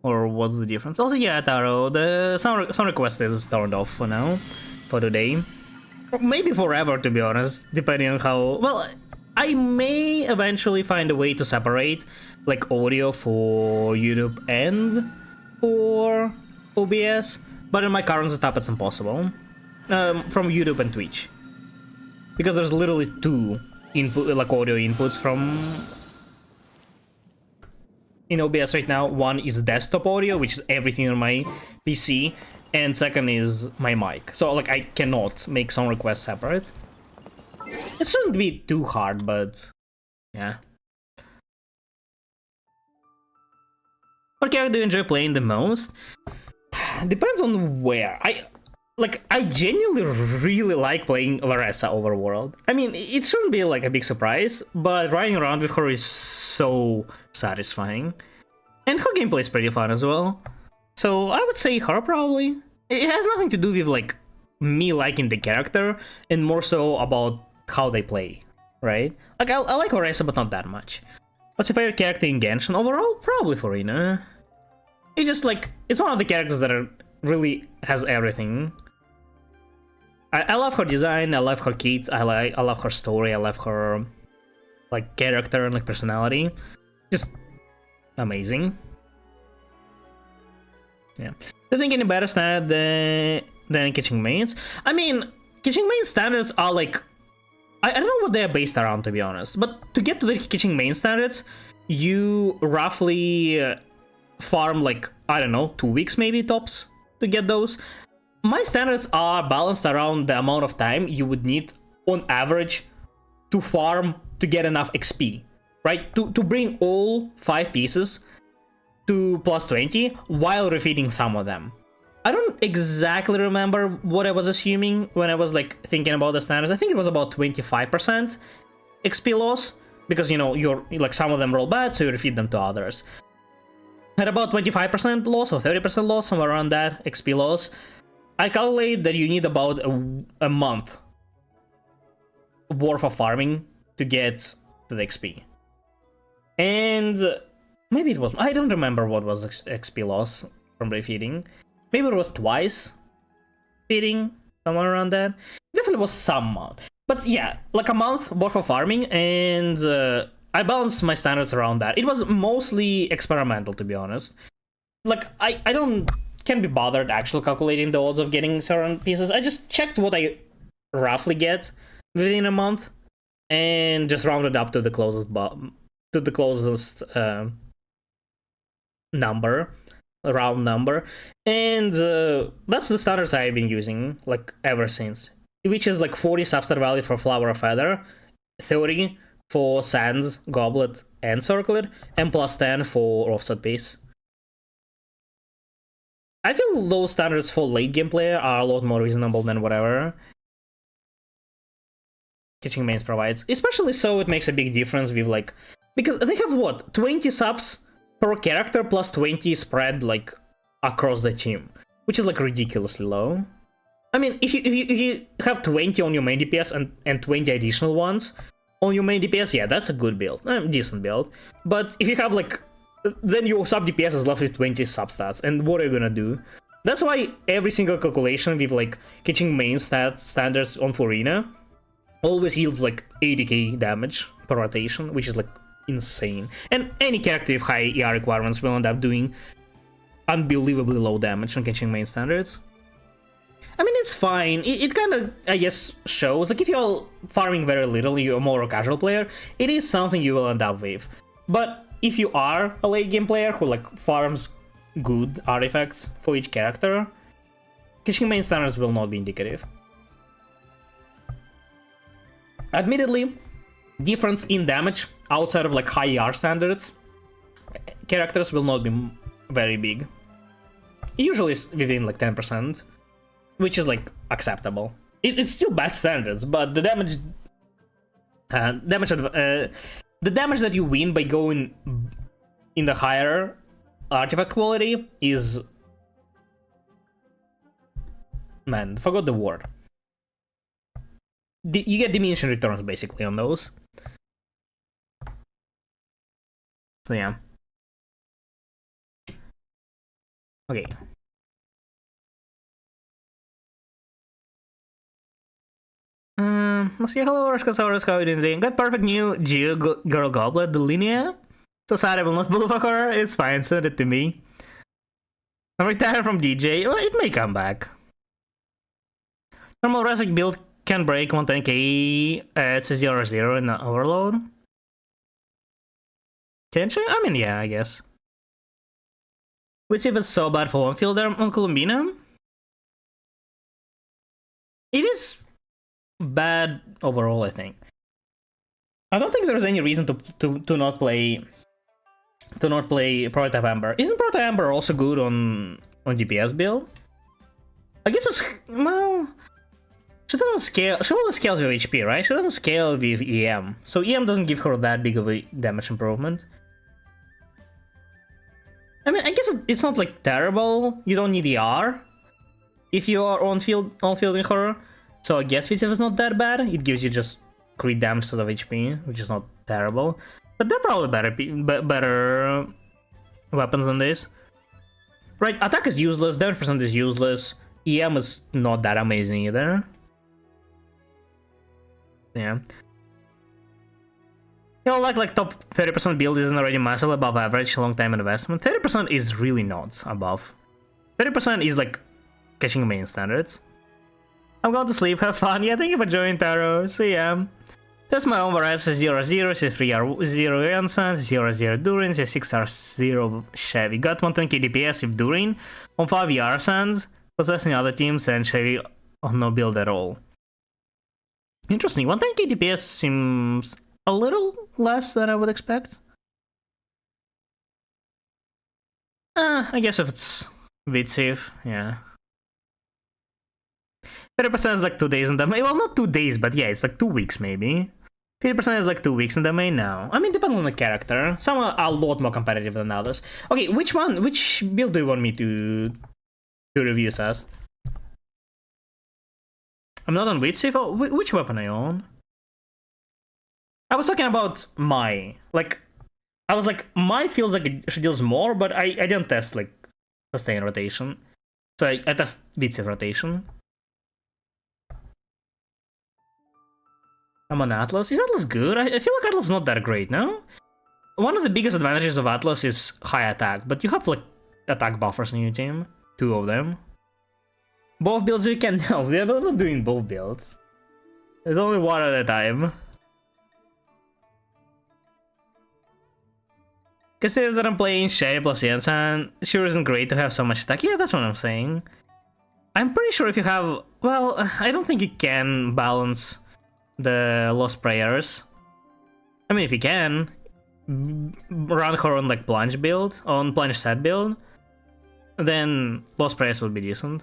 Or what's the difference? Also, yeah, Taro, the some request is turned off for now, for today. Or maybe forever, to be honest, depending on how... Well, I may eventually find a way to separate, like, audio for YouTube and for OBS, but in my current setup it's impossible. From YouTube and Twitch. Because there's literally 2 input, like, audio inputs from... in OBS right now. One is desktop audio, which is everything on my PC, and second is my mic. So like I cannot make song requests separate. It shouldn't be too hard, but yeah. What character do you enjoy playing the most? Depends on where. I genuinely really like playing Varessa Overworld. I mean, it shouldn't be like a big surprise, but running around with her is so satisfying. And her gameplay is pretty fun as well. So I would say her probably. It has nothing to do with like me liking the character, and more so about how they play, right? Like I like Varessa, but not that much. What's your favorite character in Genshin? Overall, probably Furina. It's just like, it's one of the characters that really has everything. I love her design, I love her kit, I love her story, I love her like character and like personality. Just amazing. Yeah. Do you think any better standard than catching mains? I mean, catching main standards are like I don't know what they're based around, to be honest. But to get to the catching main standards, you roughly farm like, I don't know, 2 weeks maybe tops to get those. My standards are balanced around the amount of time you would need on average to farm to get enough XP, right? To bring all 5 pieces to plus 20 while refeeding some of them. I don't exactly remember what I was assuming when I was like thinking about the standards. I think it was about 25% XP loss because, you know, you're like some of them roll bad, so you refeed them to others. At about 25% loss or 30% loss, somewhere around that XP loss, I calculate that you need about a month worth of farming to get to the XP. And maybe it was, I don't remember what was XP loss from refeeding. Maybe it was twice feeding, somewhere around that. Definitely was some month. But yeah, like a month worth of farming, and I balanced my standards around that. It was mostly experimental, to be honest. Like, I can't be bothered actually calculating the odds of getting certain pieces. I just checked what I roughly get within a month, and just rounded up to the closest round number, and that's the standards I've been using like ever since, which is like 40 substat value for Flower of Feather, 30 for Sands, Goblet, and Circlet, and plus 10 for Offset Piece. I feel those standards for late game player are a lot more reasonable than whatever Catching Mains provides, especially so it makes a big difference with like, because they have what, 20 subs per character plus 20 spread like across the team, which is like ridiculously low. I mean, if you have 20 on your main DPS and 20 additional ones on your main DPS, yeah, that's a good build, decent build. But if you have like, then your sub DPS is left with 20 substats, and what are you gonna do? That's why every single calculation with like catching main standards on Forina always yields like 80k damage per rotation, which is like insane. And any character with high ER requirements will end up doing unbelievably low damage on catching main standards. I mean, it's fine. It kind of, I guess, shows, like, if you're farming very little, you're more a casual player, it is something you will end up with. But if you are a late game player who, like, farms good artifacts for each character, catching main standards will not be indicative. Admittedly, difference in damage outside of like high ER standards characters will not be very big. Usually it's within like 10%, which is like acceptable. It's still bad standards, but the damage the damage that you win by going in the higher artifact quality is, man, forgot the word. You get diminishing returns basically on those. So yeah. Okay. Let's see. Hello, Rashkasaurus, how are you doing? Got perfect new Geo Girl Goblet, the Linea. So sad I will not pull for her. It's fine, send it to me. I'm retired from DJ. Well, it may come back. Normal Resic build can break 110k at 0-0 in Overload. Can she? I mean, yeah, I guess. Which if it's so bad for one fielder on Columbina? It is bad overall, I think. I don't think there's any reason to not play Prototype Amber. Isn't Prototype Amber also good on DPS build? I guess it's, well, she doesn't scale. She only scales with HP, right? She doesn't scale with EM, so EM doesn't give her that big of a damage improvement. I mean, I guess it's not like terrible. You don't need ER if you are on fielding her. So I guess Fitz is not that bad. It gives you just crit damage instead of HP, which is not terrible. But they're probably better weapons than this. Right, attack is useless, damage percent is useless. EM is not that amazing either. Yeah. You know, like top 30% build isn't already massively above average long time investment. 30% is really not above. 30% is like catching main standards. I'm going to sleep, have fun. Yeah, thank you for joining, Taro. See ya. That's my own variety 0 0, 3 R 0 Janssen, 0 0 Durin, 6 R 0 Chevy. Got 110k DPS with Durin on 5 Yarsans, possessing other teams, and Chevy on no build at all. Interesting, 110k DPS seems a little less than I would expect. I guess if it's bit safe, yeah. 30% is like 2 days in the main. Well, not 2 days, but yeah, it's like 2 weeks maybe. 50% is like 2 weeks in the main now. I mean, depending on the character. Some are a lot more competitive than others. Okay, which build do you want me to review, Sast? I'm not on weight safe. Oh, which weapon are you on? I was talking about my. Like, I was like, my feels like it deals more, but I didn't test like sustain rotation. So I test weight safe rotation. I'm on Atlas. Is Atlas good? I feel like Atlas is not that great, no? One of the biggest advantages of Atlas is high attack, but you have like attack buffers in your team. 2 of them. Both builds you can? No, they're not doing both builds. There's only one at a time. Consider that I'm playing Shay plus Yansan, sure isn't great to have so much attack. Yeah, that's what I'm saying. I'm pretty sure if you have... Well, I don't think you can balance the Lost Prayers. I mean, if you can, run her on like Plunge build, on Plunge set build, then Lost Prayers would be decent.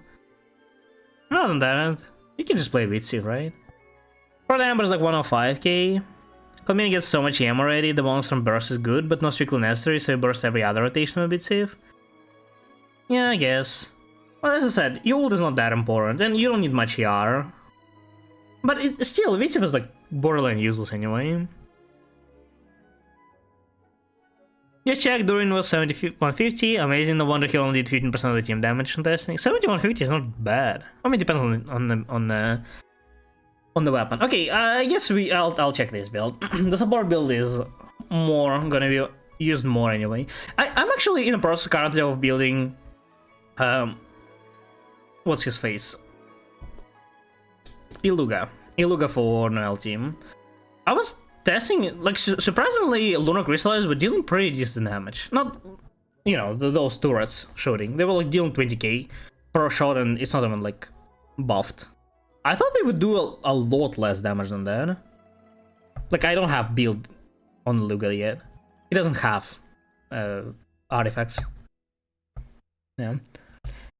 Other than that, you can just play Witsi, right? For the Amber is like 105k. Coming gets so much EM already, the bonus from Burst is good, but not strictly necessary, so you burst every other rotation would be safe. Yeah, I guess. Well, as I said, your ult is not that important, and you don't need much ER. But still, Witsi is like borderline useless anyway. Just check, Durin was 7150, amazing, no wonder he only did 15% of the team damage in testing. 7150 is not bad. I mean, it depends on the weapon. Okay, I guess I'll check this build. The support build is gonna be used more anyway. I'm actually in the process currently of building what's his face? Iluga for Noel team. I was testing, like, surprisingly, Lunar Crystallized were dealing pretty decent damage. Not, you know, those turrets shooting. They were like dealing 20k per shot, and it's not even like buffed. I thought they would do a lot less damage than that. Like, I don't have build on Luga yet. He doesn't have artifacts. Yeah.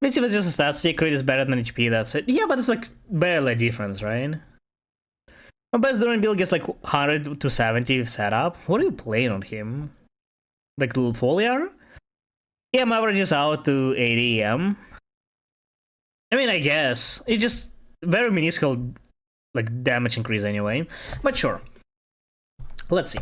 Let's see if it's just a stat stick. Crit is better than HP, that's it. Yeah, but it's like barely a difference, right? My best Durin build gets like 100 to 70 setup. What are you playing on him? Like little foliar? Yeah, my average is out to 80 EM. I mean, I guess. It's just very minuscule like damage increase anyway. But sure. Let's see.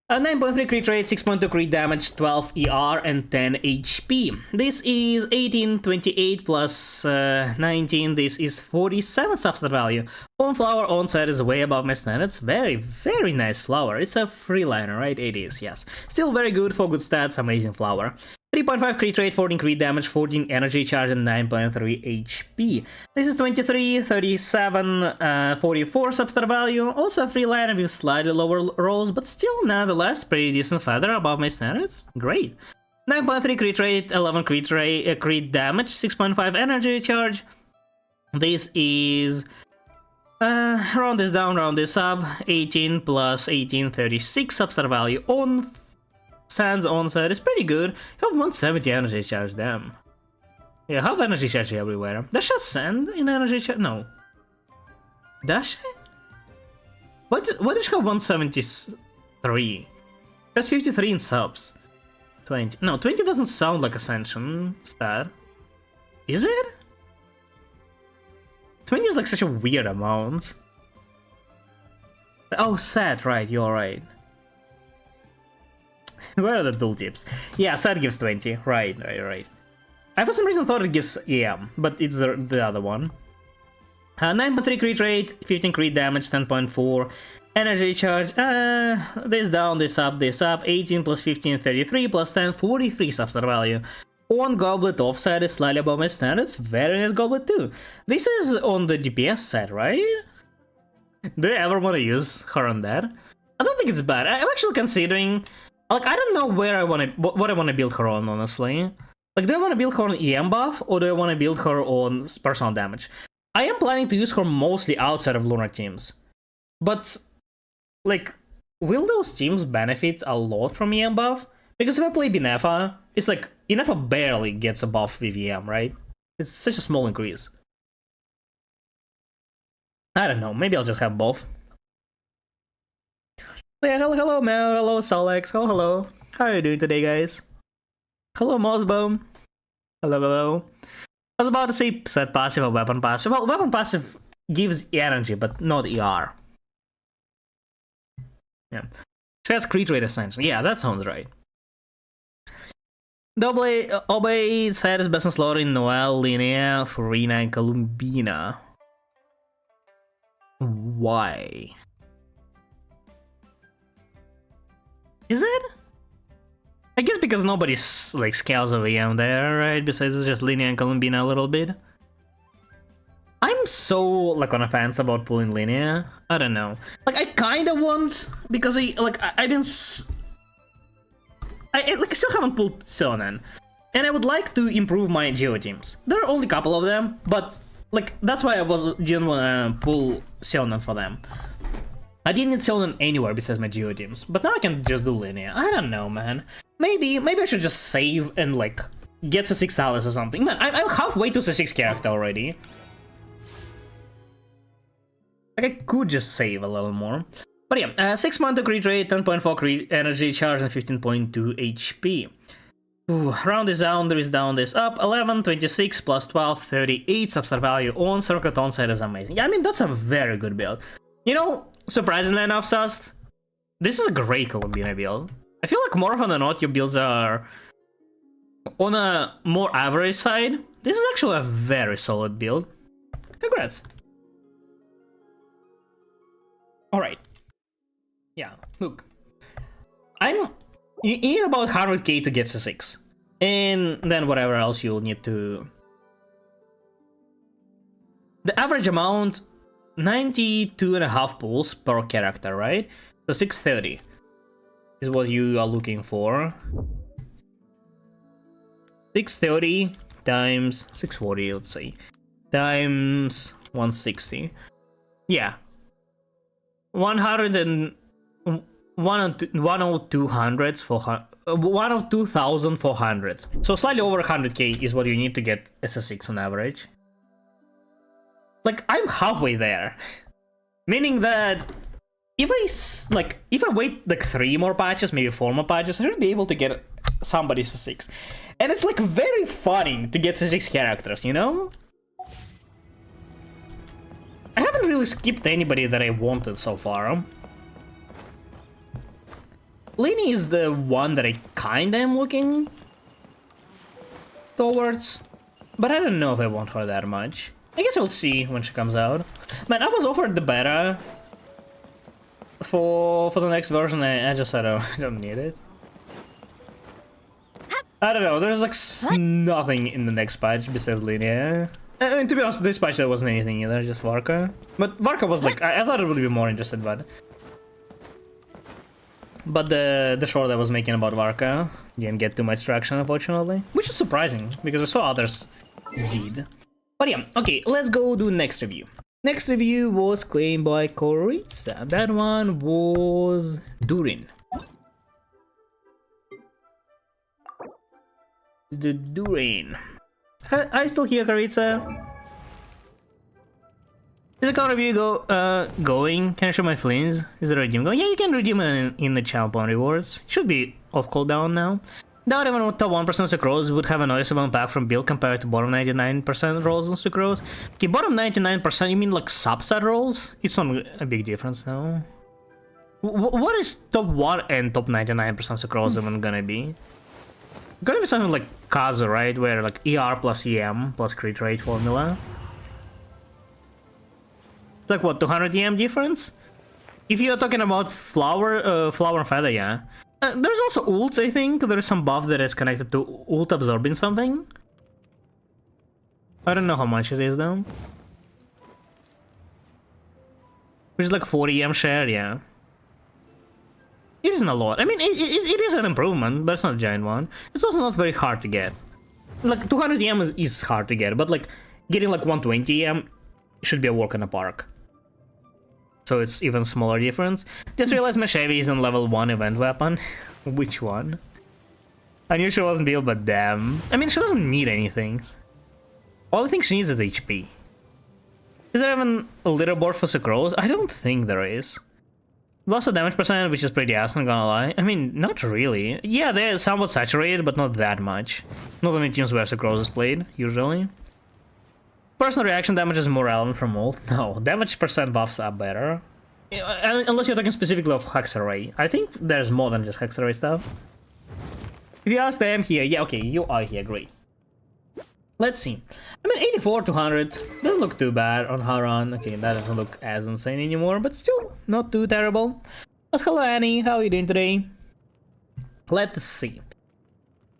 9.3 crit rate, 6.2 crit damage, 12 ER, and 10 HP. This is 18, 28 plus 19. This is 47 substat value. On flower on set is way above my standards. Very, very nice flower. It's a freeliner, right? It is, yes. Still very good for good stats. Amazing flower. 3.5 crit rate, 14 crit damage, 14 energy charge, and 9.3 HP. This is 23, 37, 44 substar value. Also a freeliner with slightly lower rolls, but still nonetheless pretty decent feather above my standards. Great. 9.3 crit rate, 11 crit damage, 6.5 energy charge. This is... round this down, round this up. 18 plus 18, 36 substar value on... Sands onset is pretty good. You have 170 energy charge, damn. Yeah, have energy charge everywhere. Does she send in energy charge? No. Does she? What does she have 173? That's 53 in subs. 20. No, 20 doesn't sound like Ascension stat. Is it? 20 is like such a weird amount. Oh, set, right, you're right. Where are the tooltips? Yeah, set gives 20. Right. I for some reason thought it gives EM, but it's the other one. 9.3 crit rate, 15 crit damage, 10.4 energy charge. This down, this up, this up. 18 plus 15, 33 plus 10, 43 substar value. On Goblet offset is slightly above my standards. Very nice Goblet too. This is on the DPS set, right? Do you ever want to use her on that? I don't think it's bad. I'm actually considering, like, I don't know where I want to, what I want to build her on, honestly. Like, do I want to build her on EM buff, or do I want to build her on personal damage? I am planning to use her mostly outside of Lunar teams. But, like, will those teams benefit a lot from EM buff? Because if I play Binefa, it's like, Binefa barely gets a buff with EM, right? It's such a small increase. I don't know, maybe I'll just have both. Yeah, hello, Mel, hello, Solex, hello. How are you doing today, guys? Hello, Mosbone. Hello. I was about to say set passive or weapon passive. Well, weapon passive gives energy, but not ER. Yeah. She has crit rate ascension. Yeah, that sounds right. Obey Cyrus, Besson, Slaughtering, Noel, Linnea, Farina, and Columbina. Why? Is it? I guess because nobody's like scales of EM there, right? Besides it's just Linnea and Columbina a little bit. I'm so like on a fence about pulling Linnea. I don't know. Like I kind of want because I've been I still haven't pulled Sionan, and I would like to improve my Geo teams. There are only a couple of them, but like that's why didn't want to pull Sionan for them. I didn't need Sionan anywhere besides my Geo teams, but now I can just do Linnea. I don't know, man. Maybe I should just save and like get to 6 Alice or something. Man, I'm halfway to the 6 character already. Like I could just save a little more. But yeah, 6 month crit rate, 10.4 crit energy charge, and 15.2 HP. Ooh, round is down, there is down, there is up. 11, 26, plus 12, 38 substar value on circuit onside is amazing. Yeah, I mean, that's a very good build. You know, surprisingly enough, Sust, this is a great Columbina build. I feel like more often than not, your builds are on a more average side. This is actually a very solid build. Congrats. Alright. Yeah, look. You need about 100k to get to 6. And then whatever else you'll need to... The average amount, 92.5 pulls per character, right? So 630 is what you are looking for. 630 times 640, let's say. Times 160. Yeah. 1,200. So slightly over 100k is what you need to get SS6 on average. Like, I'm halfway there. Meaning that if I wait like 3 more patches, maybe 4 more patches, I should be able to get somebody SS6. And it's like very funny to get SS6 characters, you know? I haven't really skipped anybody that I wanted so far. Lainey is the one that I kinda am looking towards, but I don't know if I want her that much. I guess we'll see when she comes out. Man, I was offered the beta for the next version. I just said I don't need it. I don't know. There's like nothing in the next patch besides Linnea. I mean, to be honest, this patch there wasn't anything either, just Varka. But Varka was like, I thought it would be more interested, but the short I was making about Varka didn't get too much traction, unfortunately, which is surprising because I saw others did. But yeah, okay, let's go do next review. Next review was claimed by Koritsa. That one was Durin. The Durin. I still hear Koritsa. Is the card review going? Can I show my flames? Is the redeem going? Yeah, you can redeem it in the champion rewards. Should be off cooldown now. Doubt even top 1% sucrose would have a noticeable impact from build compared to bottom 99% rolls on sucrose. Okay, bottom 99%, you mean like substat rolls? It's not a big difference now. What is top 1 and top 99% sucrose even gonna be? Gonna be something like Kazu, right? Where like ER plus EM plus crit rate formula. Like what, 200 EM difference? If you're talking about flower and feather, yeah. There's also ult, I think. There's some buff that is connected to ult absorbing something. I don't know how much it is though. which is like 40 EM share, yeah. It isn't a lot. I mean, it is an improvement, but it's not a giant one. It's also not very hard to get. Like, 200 EM is hard to get, but like, getting like 120 EM should be a walk in the park. So it's even smaller difference. Just realized my Chevy is on level 1 event weapon. Which one? I knew she wasn't built, but damn. I mean, she doesn't need anything. All I think she needs is HP. Is there even a leaderboard for Sucrose? I don't think there is. Also damage percent, which is pretty ass, not gonna lie. I mean, not really. Yeah, they're somewhat saturated, but not that much. Not only teams where Sucrose is played, usually. Personal reaction damage is more relevant from ult. No, damage percent buffs are better. Unless you're talking specifically of Hexarray. I think there's more than just Hexarray stuff. If you ask them here, yeah, okay, you are here, great. Let's see. I mean, 84 to 100 doesn't look too bad on Haran. Okay, that doesn't look as insane anymore, but still not too terrible. But hello, Annie. How are you doing today? Let's see.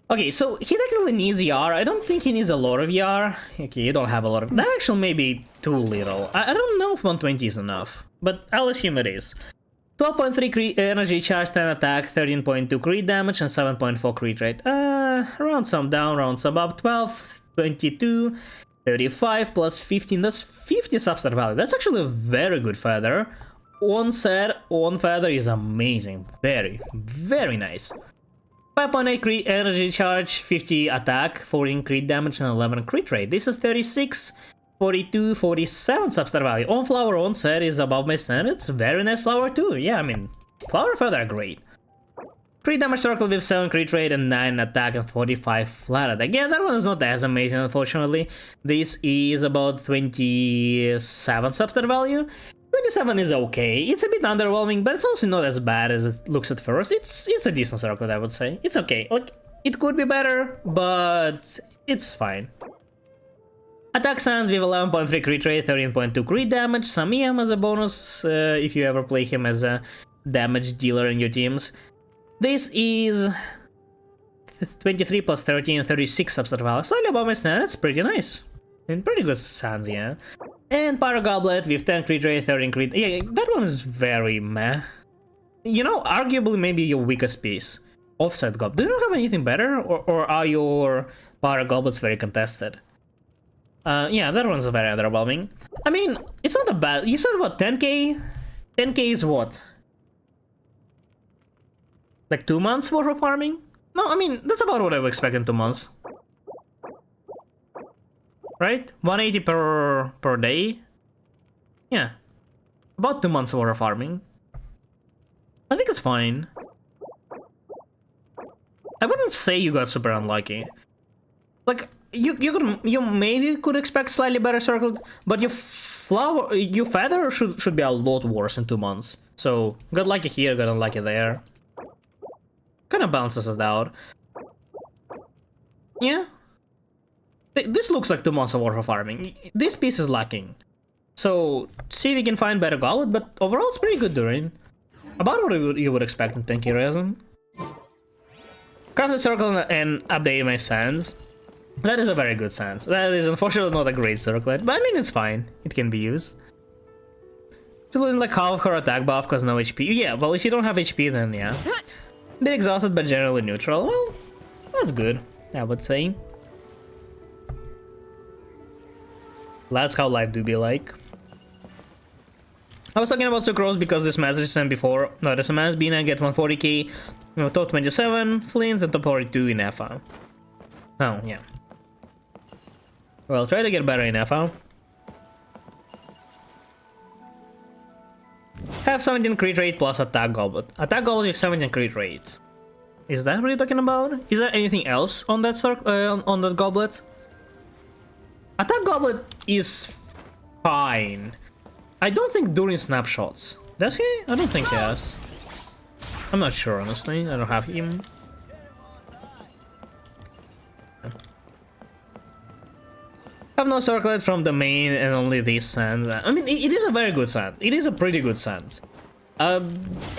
Okay, so he technically needs ER. I don't think he needs a lot of ER. Okay, you don't have a lot of... That actually may be too little. I don't know if 120 is enough, but I'll assume it is. 12.3 energy charge, 10 attack, 13.2 crit damage, and 7.4 crit rate. Round some down, round some up. 12, 22, 35 plus 15. That's 50 substat value. That's actually a very good feather. On set, on feather is amazing. Very, very nice. 5.8 crit energy charge, 50 attack, 14 crit damage, and 11 crit rate. This is 36, 42, 47 substat value. On flower on set is above my standards. Very nice flower too. Yeah, I mean, flower feather are great. Crit damage circle with 7 crit rate and 9 attack and 45 flat attack. Again, that one is not as amazing, unfortunately. This is about 27 substat value. 27 is okay. It's a bit underwhelming, but it's also not as bad as it looks at first. It's a decent circlet, I would say. It's okay. Like, it could be better, but it's fine. Attack Sands with 11.3 crit rate, 13.2 crit damage, some EM as a bonus if you ever play him as a damage dealer in your teams. This is 23 plus 13, 36 substat value. Slightly above my standard, that's pretty nice. And pretty good Sands, yeah. And Pyro Goblet with 10 crit rate, 13 crit. Yeah, that one is very meh. You know, arguably maybe your weakest piece. Offset Goblet. Do you not have anything better? Or are your Pyro Goblets very contested? Yeah, that one's very underwhelming. I mean, it's not a bad... You said what, 10k? 10k is what? Like 2 months worth of farming? No, I mean, that's about what I would expect in 2 months. Right? 180 per day? Yeah. About 2 months worth of farming. I think it's fine. I wouldn't say you got super unlucky. Like, you maybe could expect slightly better circle, but your feather should be a lot worse in 2 months. So, got lucky here, got unlucky there. Kind of balances it out. Yeah. This looks like 2 months of worth of farming. This piece is lacking. So, see if we can find better goblet, but overall it's pretty good during. About what you would expect in 10k resin. Crafted circle and updated my sands. That is a very good sands. That is unfortunately not a great circlet, but I mean it's fine. It can be used. She's losing like half of her attack buff because no HP. Yeah, well if you don't have HP then yeah. Bit exhausted but generally neutral. Well, that's good, I would say. That's how life do be like. I was talking about Sucrose because this message sent before. No, there's a message being I get 140k, top 27 flints and top 42 in FA. Oh, yeah. Well, try to get better in FA. Have 17 crit rate plus attack goblet. Attack goblet with 17 crit rate. Is that what you're talking about? Is there anything else on that on that goblet? Attack goblet is fine. I don't think during snapshots. Does he? I don't think he has. I'm not sure, honestly. I don't have him. I have no circlet from the main and only these sands. I mean, it is a very good sand. It is a pretty good sand.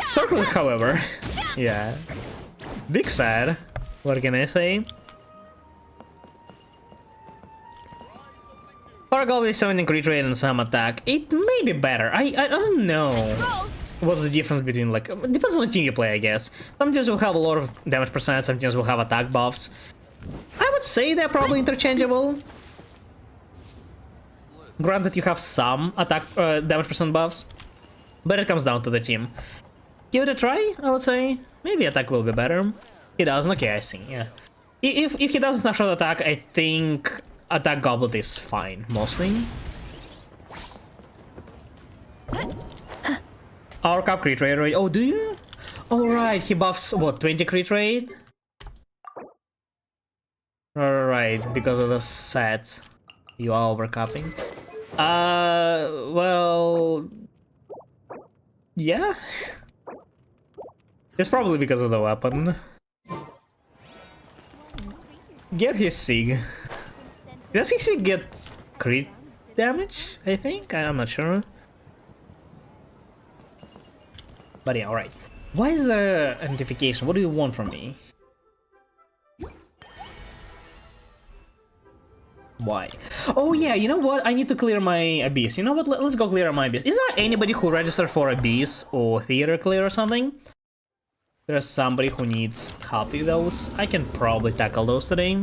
Circlet, however. Yeah. Big sad. What can I say? Power Goblin is 17 crit rate and some attack. It may be better. I don't know. Roll. What's the difference between, like, it depends on the team you play, I guess. Some teams will have a lot of damage percent, some teams will have attack buffs. I would say they're probably interchangeable. Granted, you have some attack damage percent buffs, but it comes down to the team. Give it a try, I would say. Maybe attack will be better. He doesn't. Okay, I see. Yeah. If he doesn't snapshot attack, I think attack goblet is fine mostly. Our cap crit rate, right? Oh, do you? Oh, right. He buffs what? 20 crit rate. Right, because of the set. You are overcapping. Well, yeah. It's probably because of the weapon. Get his Sig. Does his Sig get crit damage? I think? I'm not sure. But yeah, alright. Why is there identification? What do you want from me? Why? Oh yeah, you know what? I need to clear my Abyss. You know what? Let's go clear my Abyss. Is there anybody who registered for Abyss or Theater Clear or something? There's somebody who needs help with those. I can probably tackle those today.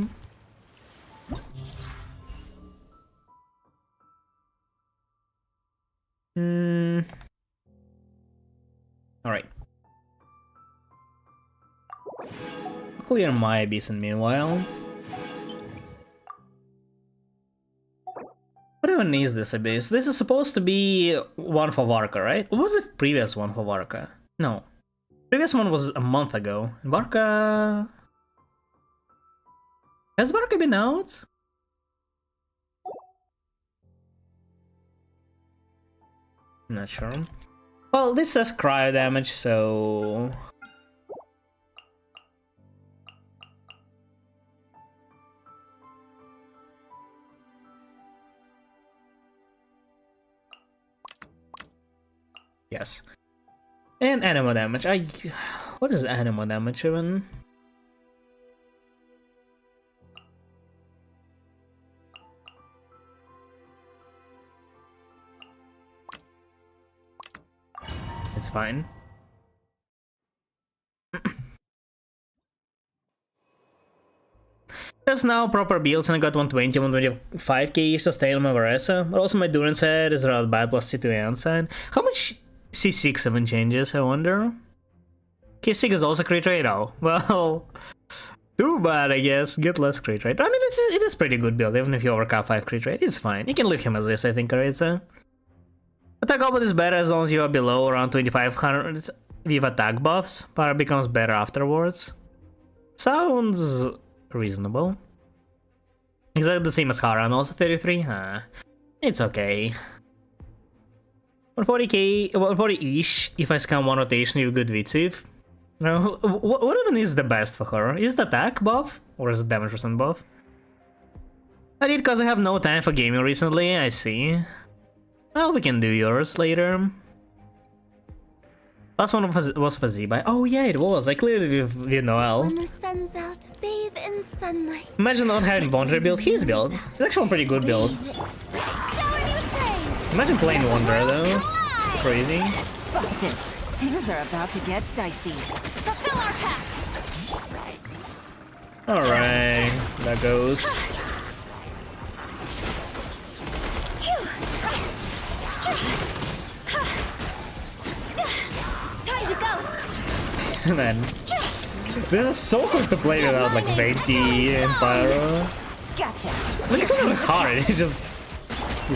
Alright. Clear my Abyss in meanwhile. What even is this Abyss? This is supposed to be one for Varka, right? What was the previous one for Varka? No. Previous one was a month ago. Varka... Has Varka been out? I'm not sure. Well, this says cryo damage, so... Yes. And animal damage. What is animal damage even? It's fine. Just now proper builds and I got 120, 125k sustain on my Varesa, but also my Durance head is rather bad plus C2 Ensign. How much C6 even changes, I wonder? K6 is also crit rate. Oh, well, too bad, I guess. Get less crit rate. I mean, it is pretty good build, even if you overcap 5 crit rate, it's fine. You can leave him as this, I think, Aritza. Attack goblet is better as long as you are below around 2500 with attack buffs. Power becomes better afterwards. Sounds reasonable. Exactly the same as Haran, also 33? It's okay. 140k, 140-ish if I scam one rotation with good Vitziv. No, what even is the best for her? Is it attack buff? Or is it damage percent buff? I did because I have no time for gaming recently, I see. Well, we can do yours later. Last one was for Z-Buy. Oh yeah, it was. I cleared it with Noel. When the sun's out, bathe in sunlight. Imagine not having Bondra build his build. It's actually a pretty good build. Shower you with praise. Imagine playing Wanderer though. Crazy. Busted. Things are about to get dicey. Fulfill our pact. Alright, that goes. Time to go. Man, this is so hard to play without like Venti and Pyro. Gotcha. Like it's not even hard, it's just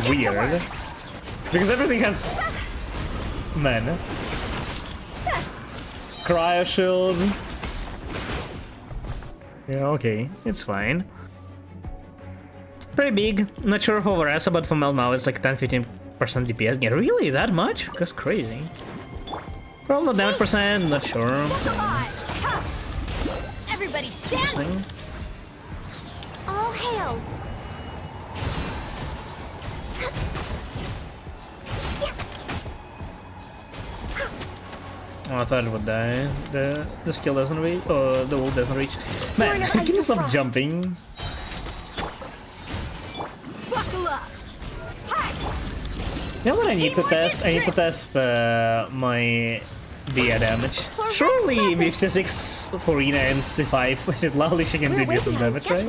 weird. Because everything has... Man. Cryo shield. Yeah, okay, it's fine. Pretty big. Not sure for Varesa, but for Mel now it's like 10-15% DPS. Yeah, really? That much? That's crazy. Probably not damage percent, not sure. Everybody stand. All hail. Oh, I thought it would die. The skill doesn't reach. Oh, the ult doesn't reach. Man, can you stop jumping? Buckle up. You know what I need to test? I need to test my Dia damage. Surely with C6 for Ina and C5 is it lovely she can do decent damage, right?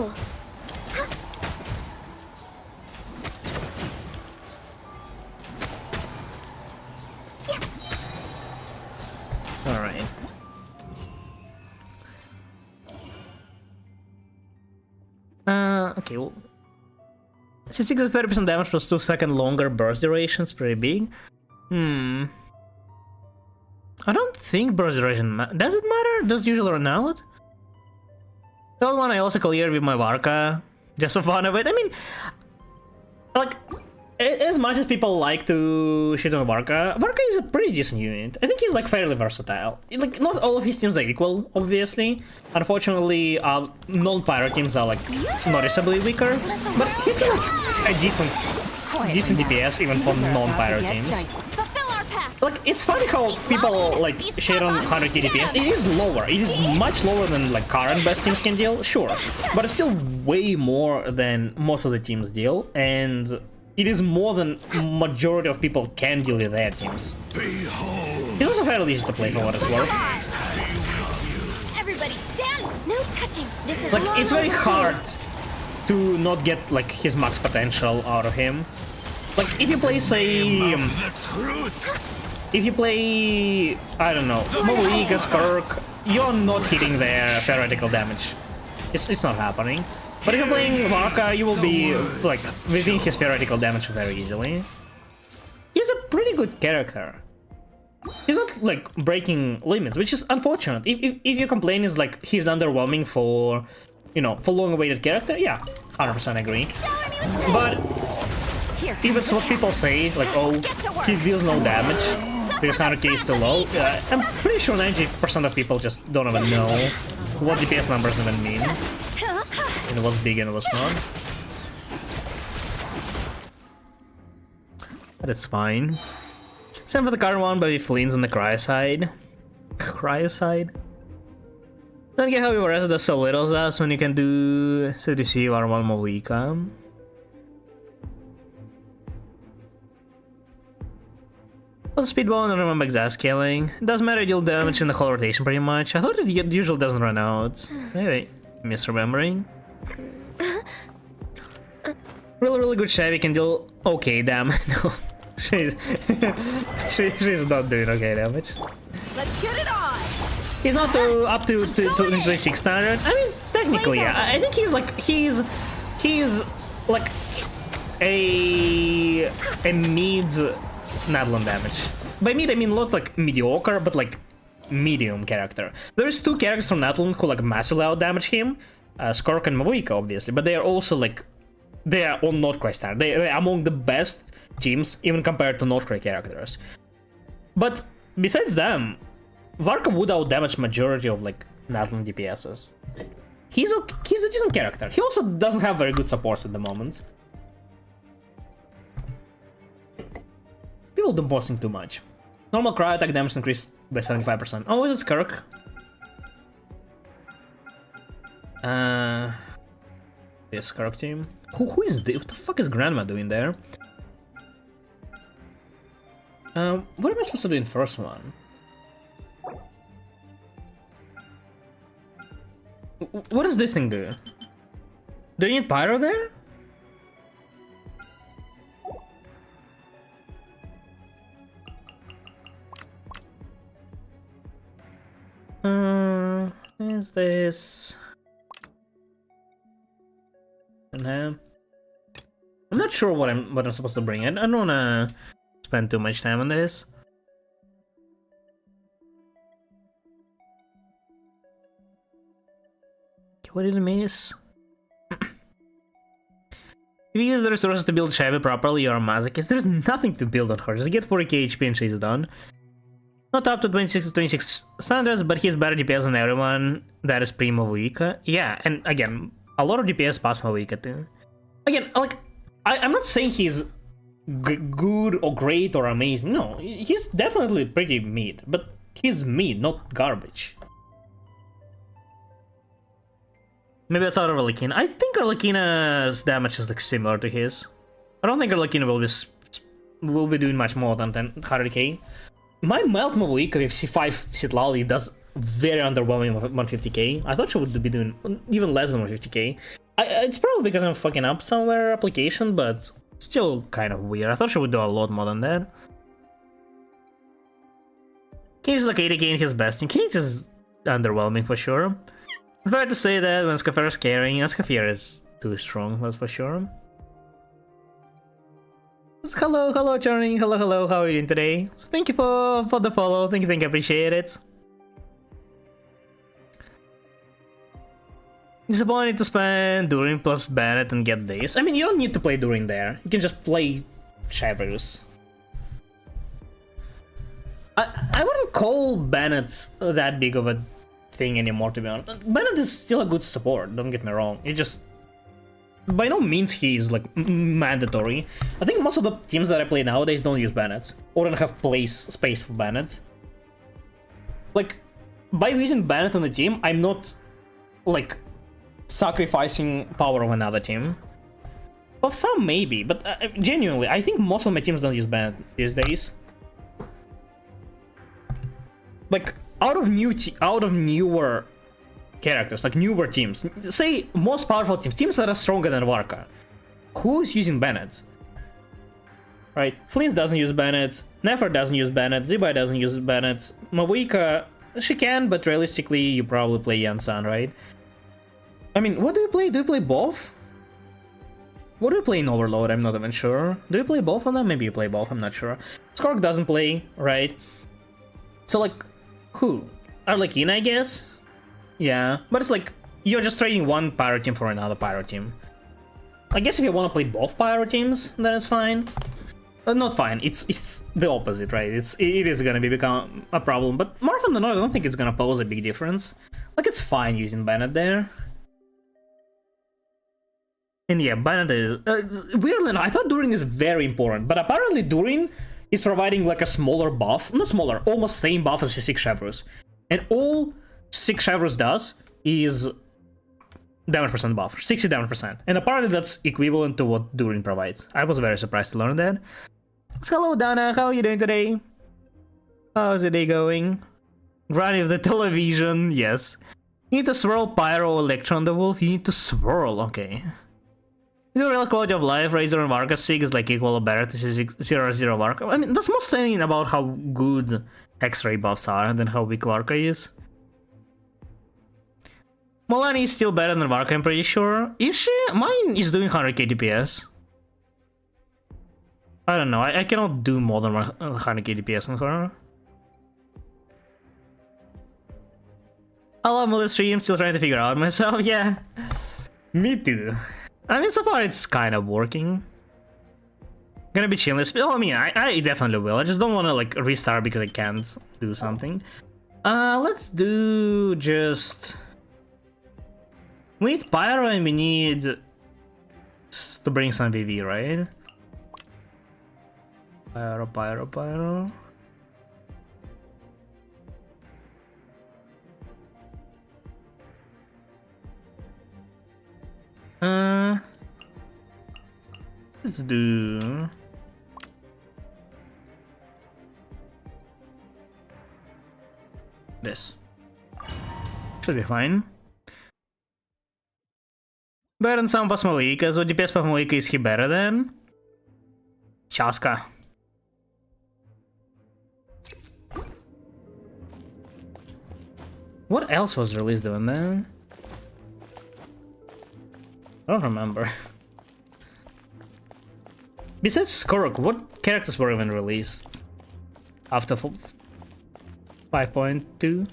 Alright. Okay, well, C6 is 30% damage plus 2-second longer burst durations, pretty big. I don't think burst duration does it matter? Does it usually run out? The other one I also cleared with my Varka, just for fun of it. I mean, like, as much as people like to shit on Varka, Varka is a pretty decent unit. I think he's like fairly versatile. Like, not all of his teams are equal, obviously. Unfortunately, non-pyro teams are like noticeably weaker, but he's still like a decent DPS even for non-pyro teams. Like, it's funny how people like shit on 100k DPS. It is lower. It is much lower than like current best teams can deal, sure, but it's still way more than most of the teams deal, and it is more than majority of people can deal with their teams. It's also fairly easy to play for what it's worth. Everybody stand! No touching! This is Like, it's very hard to not get like his max potential out of him. Like, if you play, say, if you play, I don't know, Malik, Skirk, you're not hitting their theoretical damage. It's not happening. But if you're playing Varka, you will be, like, within his theoretical damage very easily. He's a pretty good character. He's not, like, breaking limits, which is unfortunate. If your complaint is, like, he's underwhelming for, you know, for long-awaited character, yeah, 100% agree. But if it's what people say, like, oh, he deals no damage, because 100k is too low, I'm pretty sure 90% of people just don't even know what DPS numbers even mean. And what's big and what's not. But it's fine. Same for the current one, but he flees on the cryo side. Cryo side? Don't get how you rest does so little as when you can do CDC or one more week. Speedball, I don't remember exact scaling. It doesn't matter, deal damage in the whole rotation pretty much. I thought it usually doesn't run out. Maybe misremembering. Really good Chevy can deal okay damage. No, she's not doing okay damage. Let's get it on! He's not up to 26 standard. I mean, technically, yeah. I think he's like a mid Nadlan damage. By mid, I mean not like mediocre, but like medium character. There's two characters from Nadlan who like massively out damage him, Skork and Mavika, obviously, but they are also like they are on Nordcry standard. They're among the best teams, even compared to Nordcry characters. But besides them, Varka would out damage majority of like Nadlan DPSs. He's a decent character. He also doesn't have very good supports at the moment. People don't posting too much. Normal cryo attack damage increased by 75%. Oh, it's Kirk. This Kirk team. Who is this? What the fuck is Grandma doing there? What am I supposed to do in first one? What does this thing do? Do you need Pyro there? Is this? I'm not sure what I'm supposed to bring. I don't wanna spend too much time on this. What did I miss? If you use the resources to build Chevy properly, you're a masochist. There's nothing to build on her. Just get 40k HP and she's done. Not up to 26 standards, but he's better DPS than everyone. That is pre Mavika. Yeah, and again, a lot of DPS past Mavika too. Again, like, I'm not saying he's good or great or amazing. No, he's definitely pretty mid, but he's mid, not garbage. Maybe that's out of Arlecchina. I think Arlecchina's damage is like similar to his. I don't think Arlecchina will be will be doing much more than 100k. My Melt Mavuika with C5 Sitlali does very underwhelming 150k. I thought she would be doing even less than 150k. It's probably because I'm fucking up somewhere application, but still kind of weird. I thought she would do a lot more than that. Cage is like 80k in his best, and Cage is underwhelming for sure. It's bad to say that when Scafair is carrying, Scafair is too strong, that's for sure. Hello, Journey. Hello, how are you doing today? So thank you for the follow, thank you, appreciate it. Disappointed to spend Durin plus Bennett and get this. I mean, you don't need to play Durin there. You can just play Chevrus. I wouldn't call Bennett that big of a thing anymore, to be honest. Bennett is still a good support, don't get me wrong. It just... by no means he's like mandatory. I think most of the teams that I play nowadays don't use Bennett. Or don't have space for Bennett. Like, by using Bennett on the team, I'm not, like, sacrificing power of another team. Of some, maybe, but genuinely, I think most of my teams don't use Bennett these days. Like, out of newer characters, like newer teams, say most powerful teams that are stronger than Varka, who's using Bennett? Right? Flint doesn't use Bennett, Nefer doesn't use Bennett, Zibai doesn't use Bennett, Mavuika, she can, but realistically, you probably play Yansan, right? I mean, what do you play? Do you play both? What do you play in Overload? I'm not even sure. Do you play both of them? Maybe you play both, I'm not sure. Skork doesn't play, right? So, like, who? Arlequina, I guess? Yeah, but it's like, you're just trading one Pyro team for another Pyro team. I guess if you want to play both Pyro teams, then it's fine. Not fine, it's the opposite, right? It is gonna become a problem, but more often than not, I don't think it's gonna pose a big difference. Like, it's fine using Bennett there. And yeah, Bennett is... weirdly enough, I thought Durin is very important, but apparently Durin is providing like a smaller buff, not smaller, almost same buff as C6 Chevrus. And all 6 Chevrus does is damage percent buff, 60 damage percent. And apparently that's equivalent to what Durin provides. I was very surprised to learn that. So hello Dana, how are you doing today? How's the day going? Granny of the television, yes. You need to swirl Pyro, Electron the Wolf, you need to swirl, okay. The real quality of life, Razor and Varka Sig is like equal or better to 0 0 Varka. I mean, that's more saying about how good X-ray buffs are than how weak Varka is. Molani is still better than Varka, I'm pretty sure. Is she? Mine is doing 100k DPS. I don't know, I cannot do more than 100k DPS on her. I love multi-stream, still trying to figure out myself, yeah. Me too. I mean, so far it's kind of working. Gonna be chilling. Oh, I mean, I definitely will. I just don't want to like restart because I can't do something. Let's do just... we need Pyro and we need to bring some VV, right? Pyro. Let's do this. Should be fine. Better than some Pasmawikas. What DPS Pasmawika is he better than? Chaska. What else was released doing that? I don't remember. Besides Skorok, what characters were even released after 5.2?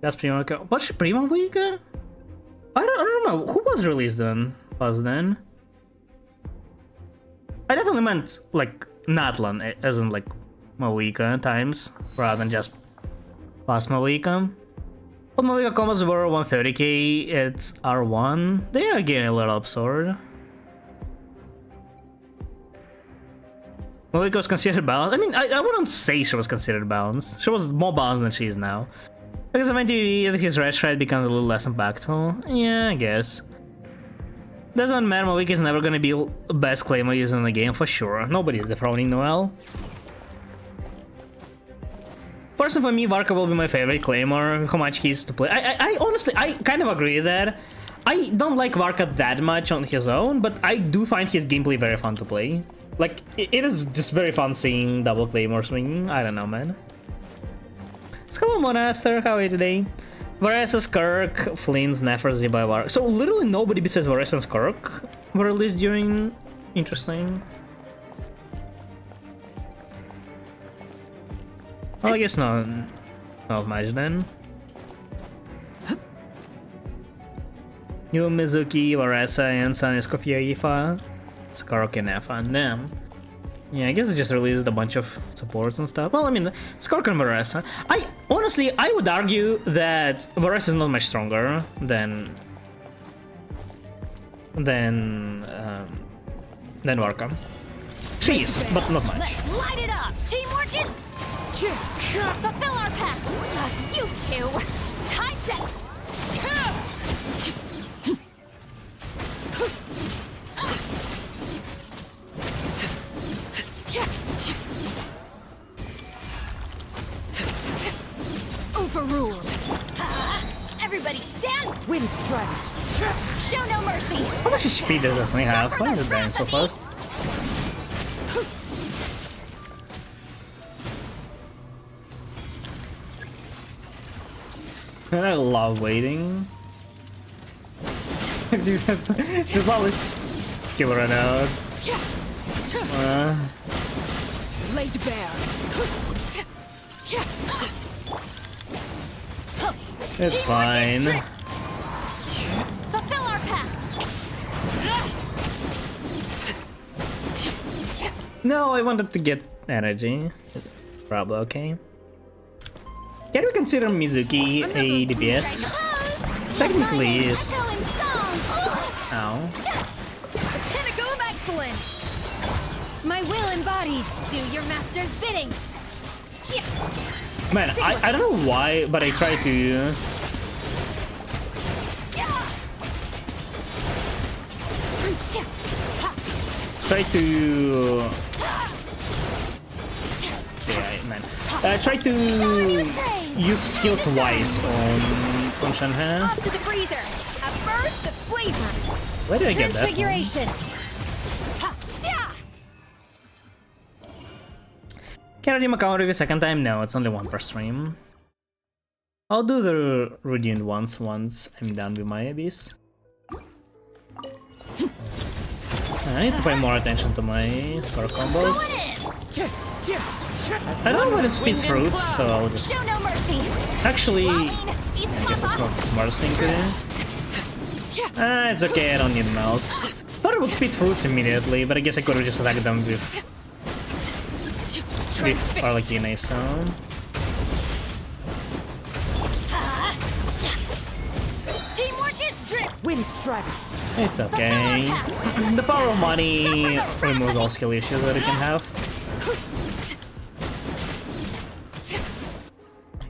That's Prima Week. What's Prima Week? I don't know. Who was released then? Then? I definitely meant like Natlan, as in like Mawika times, rather than just past Mawika. But Mawika combos were 130k at R1. They are getting a little absurd. Mawika was considered balanced. I mean, I wouldn't say she was considered balanced. She was more balanced than she is now. Because eventually his red shred becomes a little less impactful. Yeah, I guess. Doesn't matter, Mavik is never gonna be best claymore user in the game for sure. Nobody is dethroning Noel. Personally, for me, Varka will be my favorite claymore. How much he is to play. I honestly, I kind of agree that I don't like Varka that much on his own, but I do find his gameplay very fun to play. Like, it is just very fun seeing double claymore swinging. I don't know, man. Hello, Monaster. How are you today? Varese, Skirk, Flint, Nefer, Ziba, Varka. So literally nobody besides Varese and Skirk were released during. Interesting. Well, I guess not much then. Yu, Mizuki, Varese, Ensan, Escoffier, Ifa, Skirk, and Nefa, and them. Yeah, I guess they just released a bunch of supports and stuff. Well, I mean, Skirk and Varese. Honestly, I would argue that Varese is not much stronger than Varka. She is, but not much. Let's light it up! Teamwork is... Fulfill our pact! You two! Time to... Overruled! Everybody stand! Wind strike. Show no mercy! How much speed does this thing have? Why is it dying so fast? I love waiting. Dude, there's all this skill right now. Laid bare. It's fine. Fulfill our pact! No, I wanted to get energy. Probably okay. Can we consider Mizuki a DPS? Technically is. Echoing song! Ow. Pinnacle of excellence! My will embodied. Do your master's bidding. Man, I don't know why, but I try to. Try to. Yeah, man. Try to use skill twice on Shenhe. Up to the freezer. A burst of flavor. Where did I get that from? Transfiguration. Can I redeem a counter review second time? No, it's only one per stream. I'll do the redeemed once I'm done with my Abyss. I need to pay more attention to my score combos. I don't know when it speeds fruits, so I'll just... Show no mercy. Actually, I Eat guess it's not the smartest thing to do. It's okay, I don't need melt. Thought it would speed fruits immediately, but I guess I could have just attacked them with Arlecchino, so... Teamwork is drip. Wind strike. It's okay. The power of money removes all skill issues that it can have.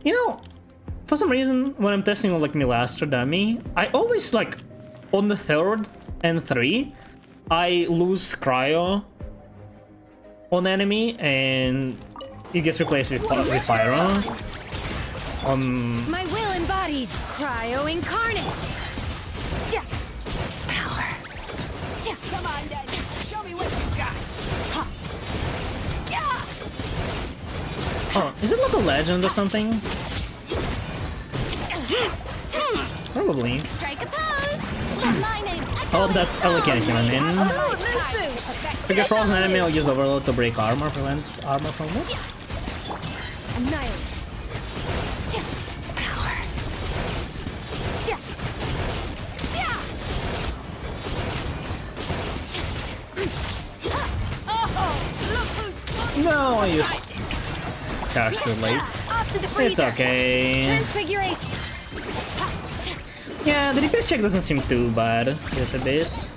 You know, for some reason, when I'm testing on like Milastra dummy, I always like on the 3rd and 3, I lose cryo on enemy and it gets replaced with Pyro. My will embodied. Cryo incarnate. Power. Come on, Dad. Show me what you got. Oh, is it like a legend or something? Probably. Strike a pose. Let my name echo Oh, that's Elegant coming in. Move, boosh. If I get frozen enemy, I'll use Overload to break armor, prevent armor from it. Annihilate. Power. No, I used Cash too late. Up to the It's freezer. okay. Transfiguration. Yeah, the DPS check doesn't seem too bad. Here's a base.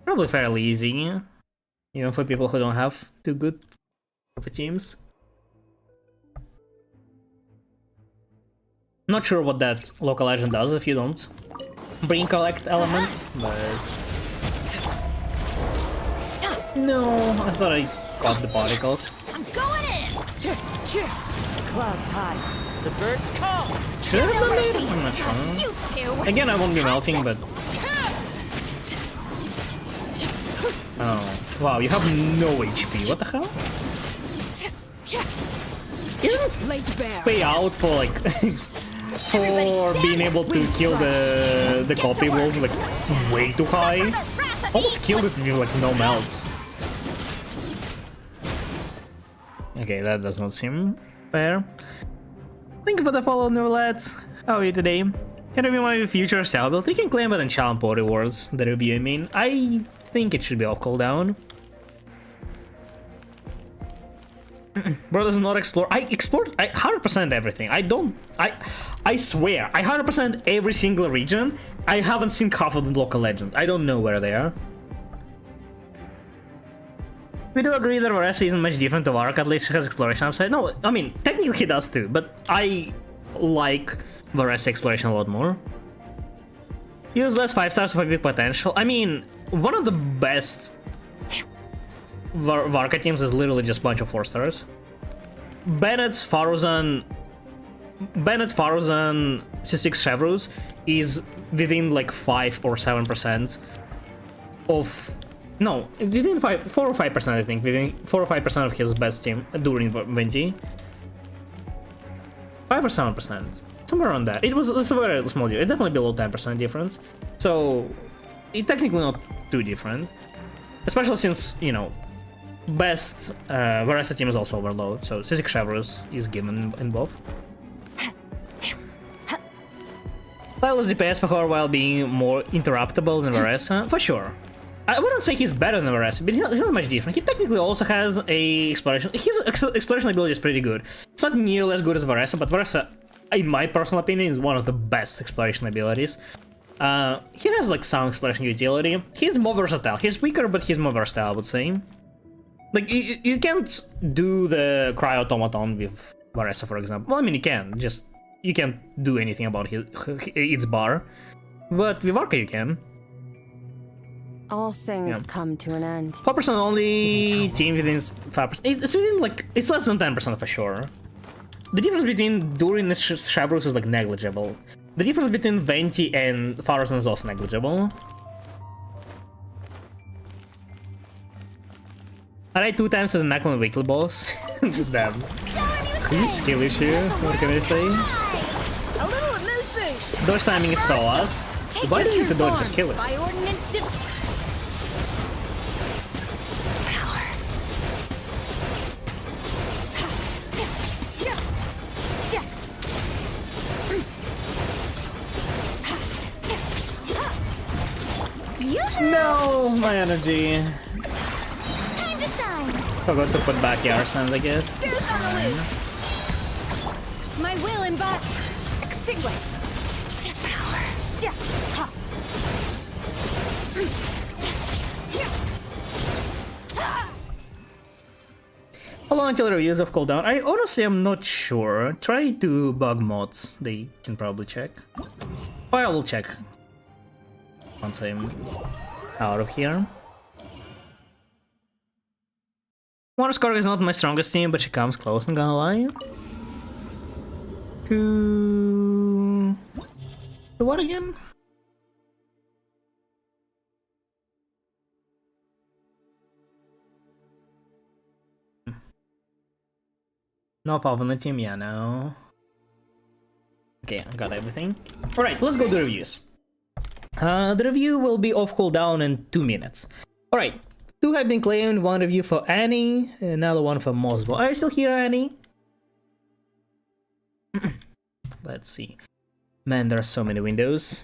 Probably fairly easy, even for people who don't have too good of a teams. Not sure what that local legend does if you don't bring collect elements, but no, I thought I got the particles. I'm going in. Clouds high. The birds call. Should I have done it? I'm not sure. You two. Again, I won't be melting, but oh wow, you have no HP. What the hell? Isn't Laid bare. payout for like for being able to kill the copy wolf like way too high? Almost killed it with like no melts. Okay, that does not seem fair. Thank you for the follow, Nurlet. How are you today? Can review my future style build. You can claim it in Challenge Pot rewards. The review, I mean. I think it should be off cooldown. Bro does not explore. I explored 100% everything. I swear, I 100% every single region. I haven't seen half of the local legends. I don't know where they are. We do agree that Varese isn't much different to Varrock, at least it has exploration upside. No, I mean, technically he does too, but I like Varese exploration a lot more. Use less 5 stars for big potential. I mean, one of the best Varka teams is literally just a bunch of 4 stars. Bennett, Faruzan, C6 Chevrus is within like 5 or 7% of... No, within 4 or 5%, I think. Within 4 or 5% of his best team during Venti. 5 or 7%. Somewhere around that. It's a very small difference. It's definitely below 10% difference. So, it's technically not too different. Especially since, you know, best Varese team is also overload. So, C6 Chevrus is given in both. Silas DPS for her while being more interruptible than Varese, for sure. I wouldn't say he's better than Varese, but he's not much different. He technically also has a exploration. His exploration ability is pretty good. It's not nearly as good as Varese, but Varese, in my personal opinion, is one of the best exploration abilities. He has like some exploration utility. He's more versatile. He's weaker, but he's more versatile, I would say. Like, you can't do the Cry Automaton with Varese, for example. Well, I mean, you can. Just, you can't do anything about its bar. But with Varka, you can. All things come to an end. 4% only team within 5%. It's within like, it's less than 10% for sure. The difference between Durin and Chevrus is like negligible. The difference between Venti and Faruzan is also negligible. I died 2 times to the Knuckle and Weekly boss. Damn. Huge skill issue, what can I say? A little moose boosh. Dodge timing is so ass. Why do you need to dodge, just kill it? By ordinance No, my energy. time to shine. Forgot to put back Yarsan, I guess. Spirit on the loose. My will embodied. Extinguished. Power. Ha. How long until reviews of cooldown? I honestly am not sure. Try to bug mods. They can probably check. Or I will check once I'm out of here. Waterscorg is not my strongest team, but she comes close, I'm gonna lie. To what again? No pop on the team, yeah, no. Okay, I got everything. Alright, let's go to reviews. The review will be off cooldown in 2 minutes. Alright, 2 have been claimed, 1 review for Annie, another one for Mosbo. Are you still here, Annie? Let's see. Man, there are so many windows.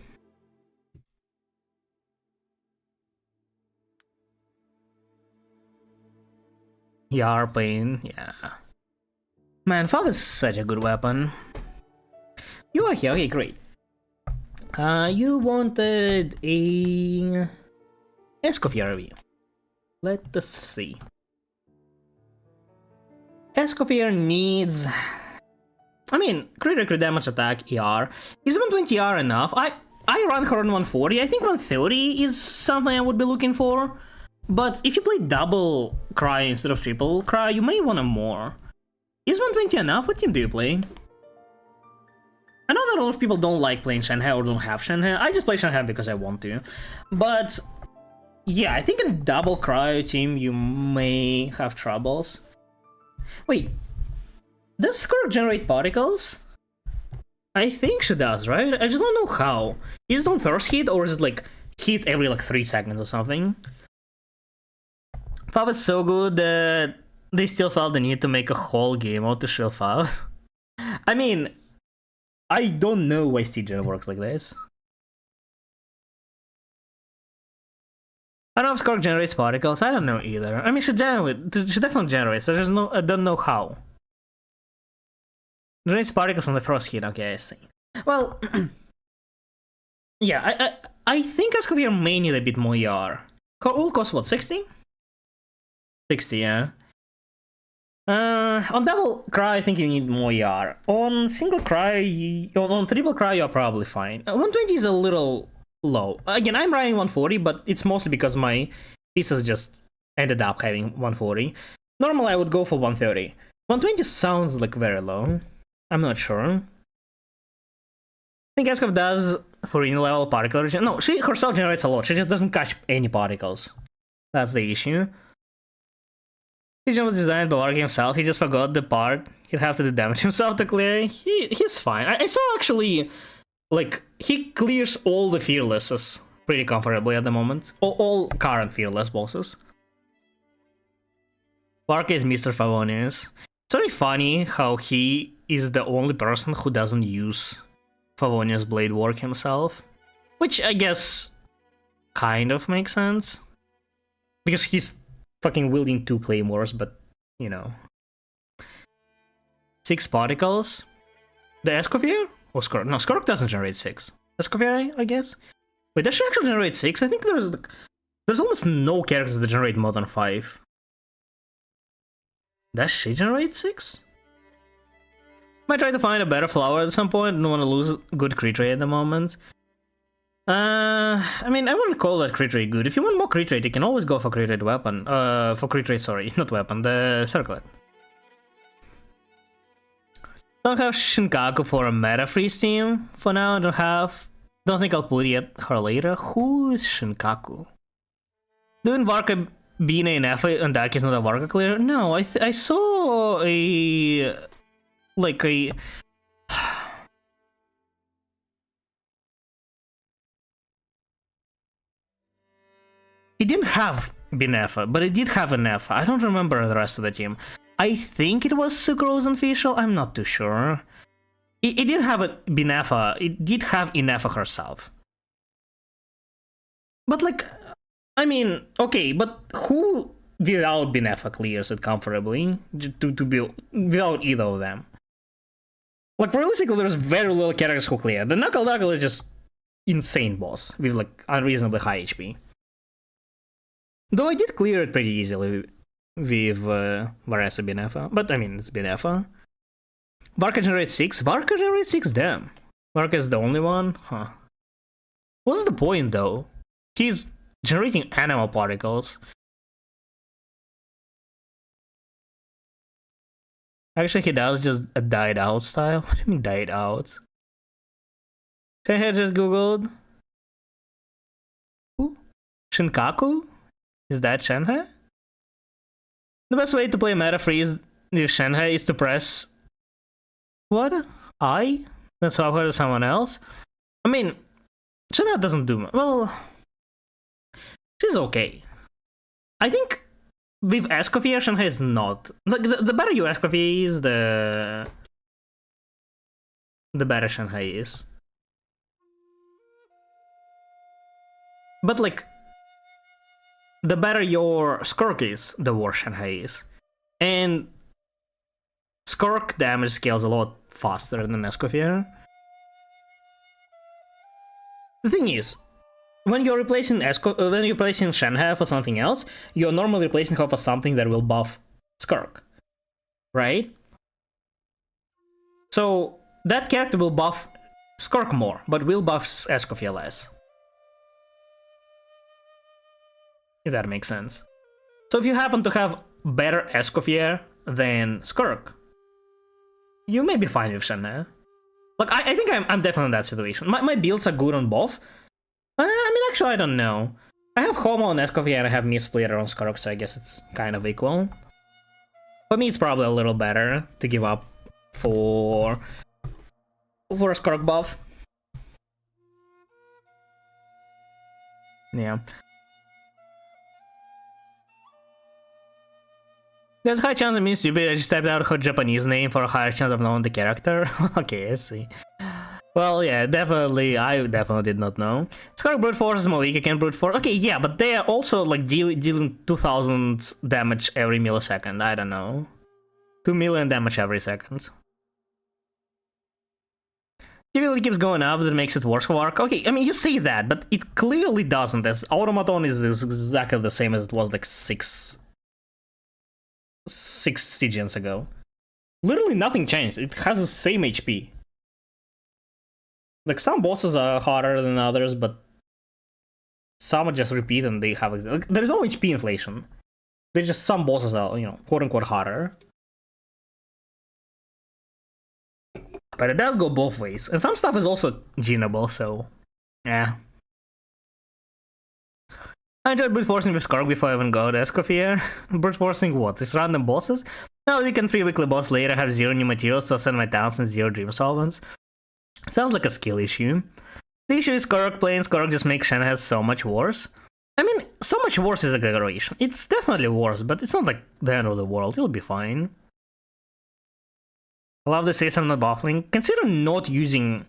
Yarpain, yeah. Man, Fog is such a good weapon. You are here, okay, great. You wanted a Escoffier review. Let us see. Escoffier needs... I mean, critical damage attack ER. Is 120 ER enough? I run her on 140. I think 130 is something I would be looking for. But if you play double Cry instead of triple Cry, you may want a more. Is 120 enough? What team do you play? I know that a lot of people don't like playing Shanghai or don't have Shanghai. I just play Shanghai because I want to. But yeah, I think in double Cryo team you may have troubles. Wait, does Squirrel generate particles? I think she does, right? I just don't know how. Is it on first hit or is it like hit every like 3 seconds or something? Fav is so good that they still felt the need to make a whole game out to shill Fav. I mean, I don't know why Stygian works like this. I don't know if Scork generates particles. I don't know either. I mean, she definitely generates. I don't know how. Generates particles on the first hit. Okay, I see. Well, yeah, I think Escovier may need a bit more ER. Will cost what, 60? 60, yeah. On double Cry, I think you need more ER. On single Cry, on triple Cry, you're probably fine. 120 is a little low. Again, I'm running 140, but it's mostly because my pieces just ended up having 140. Normally, I would go for 130. 120 sounds like very low. I'm not sure. I think Eskov does for in-level particle. No, she herself generates a lot. She just doesn't catch any particles. That's the issue. He was designed by Warg himself. He just forgot the part. He'd have to do damage himself to clear. He's fine. I saw actually, like, he clears all the fearlesses pretty comfortably at the moment. All current fearless bosses. Warg is Mr. Favonius. It's very funny how he is the only person who doesn't use Favonius blade work himself. Which I guess kind of makes sense. Because he's fucking wielding 2 claymores, but, you know. 6 particles. The Escovier? Or Skork? No, Skork doesn't generate 6. Escovier, I guess? Wait, does she actually generate 6? I think there's almost no characters that generate more than 5. Does she generate 6? Might try to find a better flower at some point. Don't want to lose good crit rate at the moment. I mean, I wouldn't call that crit rate good. If you want more crit rate, you can always go for crit rate weapon. For crit rate, sorry, not weapon, the circlet. Don't have Shinkaku for a meta freeze team for now. Don't think I'll put her later. Who is Shinkaku? Doing Varka Bina in F and Dak is not a Varka clear? No, I saw a like a. It didn't have Binefa, but it did have a Nefa. I don't remember the rest of the team. I think it was Sucrose and Fischl, I'm not too sure. It did have a Binefa, it did have Inefa herself. But like, I mean, okay, but who without Binefa clears it comfortably to be without either of them? Like, realistically, there's very little characters who clear. The Knuckle Knuckle is just insane boss with like unreasonably high HP. Though I did clear it pretty easily with Varesa Binefa, but I mean, it's Binefa. Varka generates 6? Varka generates 6, damn. Varka is the only one? Huh. What's the point though? He's generating animal particles. Actually, he does just a died out style. What do you mean died out? I just googled. Who? Shinkaku? Is that Shanghai? The best way to play meta freeze with Shanghai is to press. What? I? That's how I heard of someone else? I mean, Shanghai doesn't do much. Well, she's okay. I think with Escoffier, Shanghai is not. Like, the better you Escoffier is, the better Shanghai is. But, like, the better your Skork is, the worse Shanghai is. And Skork damage scales a lot faster than Escoffier. The thing is, when you're replacing Shanghai for something else, you're normally replacing her for something that will buff Skork, right? So that character will buff Skork more, but will buff Escoffier less. If that makes sense. So if you happen to have better Escoffier than Skork, you may be fine with Shenhe. Like, I think I'm definitely in that situation. My builds are good on both. I mean, actually, I don't know. I have Homo on Escoffier and I have Mist-Splitter on Skork, so I guess it's kind of equal. For me, it's probably a little better to give up for a Skork buff. Yeah. There's a high chance it means stupid. I just typed out her Japanese name for a higher chance of knowing the character. Okay, I see. Well, yeah, definitely. I definitely did not know. Skork brute force is Moika can brute force. Okay, yeah, but they are also like dealing 2000 damage every millisecond. I don't know. 2 million damage every second. Difficulty keeps going up, that makes it worse for Arc. Okay, I mean, you say that, but it clearly doesn't, as Automaton is exactly the same as it was like six Stygians ago. Literally nothing changed, it has the same HP. Like, some bosses are harder than others, but some are just repeat and they have... Like, there is no HP inflation. There's just some bosses are, you know, quote-unquote harder. But it does go both ways. And some stuff is also genable, so... yeah. I enjoyed brute forcing with Skork before I even got Escoffier. Brute forcing what? It's random bosses? Now we can 3 weekly boss later, have 0 new materials to ascend my talents and 0 dream solvents. Sounds like a skill issue. The issue is Skork playing Skork just makes Shenhe so much worse. I mean, so much worse is exaggeration. It's definitely worse, but it's not like the end of the world. It'll be fine. I love the say I'm not buffling. Consider not using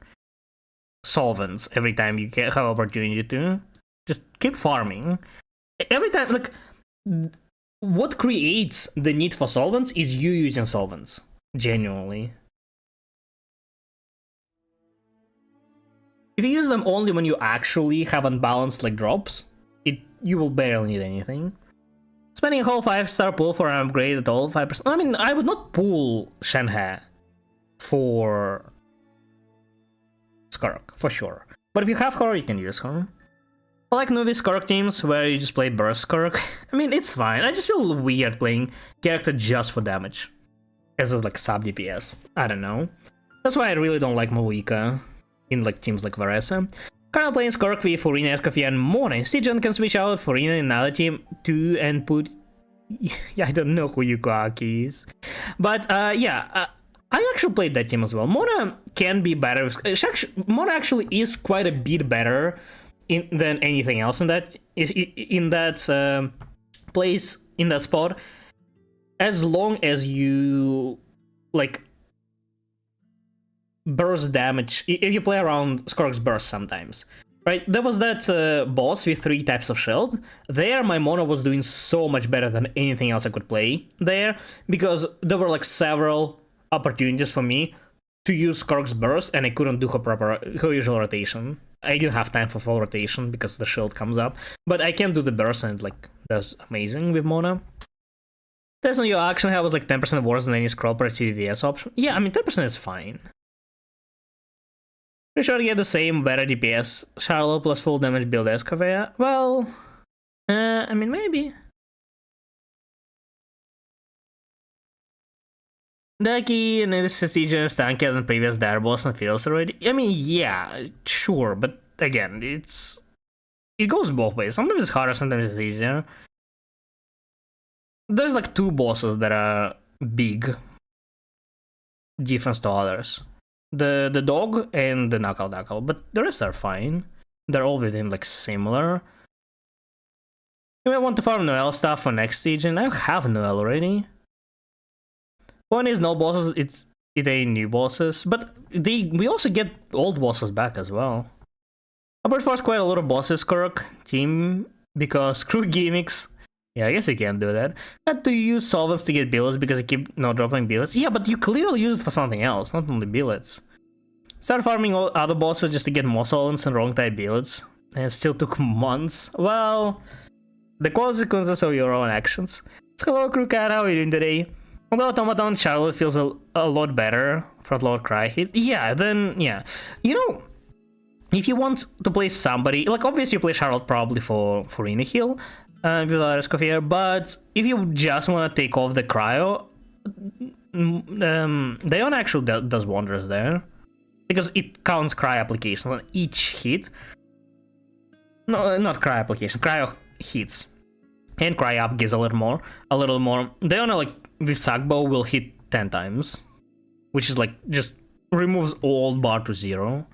solvents every time you have opportunity to. Just keep farming. Every time, like, what creates the need for solvents is you using solvents. Genuinely. If you use them only when you actually have unbalanced like drops, you will barely need anything. Spending a whole 5-star pool for an upgrade at all, 5%. I mean, I would not pull Shenhe for Skork, for sure. But if you have her, you can use her. I like Nuvi Skork teams where you just play Burst Skork. I mean, it's fine. I just feel weird playing character just for damage. As a like sub DPS. I don't know. That's why I really don't like Moika in like teams like Varese. Currently playing Skork with Furina, Escoffier, and Mona. Stygian can switch out Furina in another team too and put... yeah, I don't know who Yukaki is. But yeah, I actually played that team as well. Mona can be better. Mona actually is quite a bit better than anything else in that place, in that spot, as long as you like burst damage. If you play around Skork's burst sometimes, right? There was that boss with 3 types of shield. There, my Mona was doing so much better than anything else I could play there, because there were like several opportunities for me to use Skork's burst, and I couldn't do her usual rotation. I didn't have time for full rotation because the shield comes up, but I can do the burst, and like that's amazing with Mona. There's no your action I was like 10% worse than any scroll per TDS option. Yeah, I mean 10% is fine. Pretty sure to get the same better DPS Charlotte plus full damage build Escoffier. Well, I mean maybe. Daki and this Stygian is tankier than previous Dire boss and feels already. I mean, yeah, sure, but again, it goes both ways. Sometimes it's harder, sometimes it's easier. There's like 2 bosses that are big difference to others. The dog and the knuckle, but the rest are fine. They're all within like similar. You might want to farm Noelle stuff for next Stygian. I have Noelle already. One is no bosses, it ain't new bosses, but we also get old bosses back as well. I would force quite a lot of bosses Skork team, because screw gimmicks. Yeah, I guess you can do that. Had to use solvents to get billets because I keep not dropping billets. Yeah, but you clearly use it for something else, not only billets. Started farming all other bosses just to get more solvents and wrong type billets, and it still took months. Well, the consequences of your own actions. So hello crew cat, how are you doing today? Although Automaton Charlotte feels a lot better for lower cry hit. Yeah, then, yeah. You know, if you want to play somebody, like obviously you play Charlotte probably for inner heal with Escoffier, but if you just want to take off the cryo, Diona actually does wonders there. Because it counts cryo application on each hit. No, not cryo application, cryo hits. And cryo up gives a little more. Diona, like, with Sagbo will hit 10 times. Which is like, just removes all bar to 0.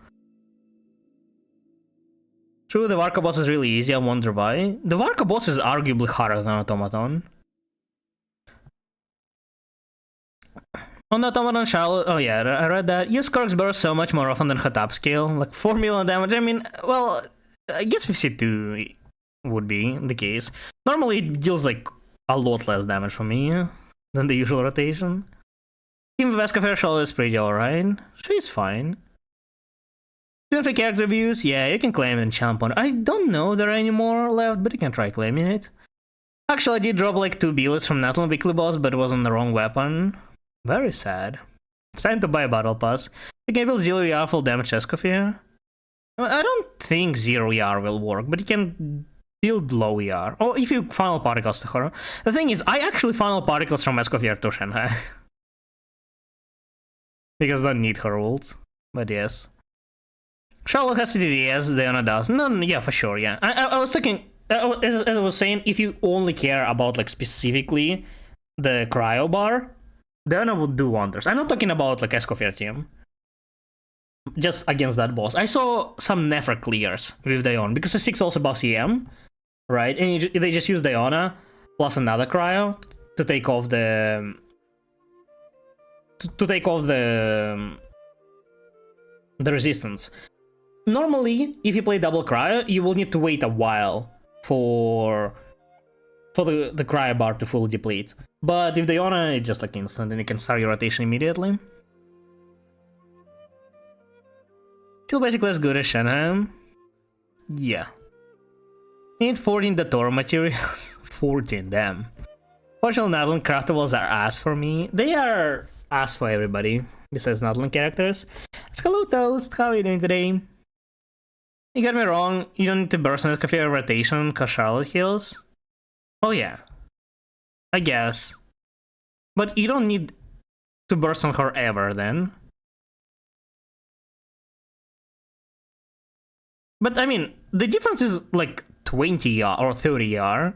True, the Varka boss is really easy, I wonder why. The Varka boss is arguably harder than Automaton. On the Automaton Charlotte, oh yeah, I read that. Use Cork's burst so much more often than her top scale. Like 4 million damage, I mean, well, I guess 52 would be the case. Normally it deals like a lot less damage for me than the usual rotation. Team Vescafair Charlotte is pretty alright. She's fine. Doing for character views, yeah, you can claim it in Champ Point. I don't know there are any more left, but you can try claiming it. Actually, I did drop like 2 billets from Natlin Weekly Boss, but it was on the wrong weapon. Very sad. Trying to buy a battle pass. You can build 0 ER full damage Escoffier. I don't think 0 ER will work, but you can build low ER. Or if you final particles to her. The thing is, I actually final particles from Escoffier to Shanghai. Because I don't need her ult. But yes. Charlotte has CDDS, Diana does. No, yeah, for sure, yeah. I was thinking, as I was saying, if you only care about like specifically the cryo bar, Diana would do wonders. I'm not talking about like Escoffier team. Just against that boss. I saw some Nephra clears with Diona because the 6 also buffs EM, right? And they just use Diona plus another cryo to take off the resistance. Normally, if you play double cryo, you will need to wait a while for the cryo bar to fully deplete. But if Diona, it's just like instant and you can start your rotation immediately. Still basically as good as Shenheim. Yeah. Need 14 Dator materials. 14, damn. Fortunately, Natlin craftables are ass for me. They are ass for everybody, besides Natlin characters. Hello Toast, how are you doing today? You got me wrong, you don't need to burst on Escoffier rotation cause Charlotte heals. Well, yeah. I guess. But you don't need to burst on her ever then. But I mean, the difference is like 20 ER or 30 ER.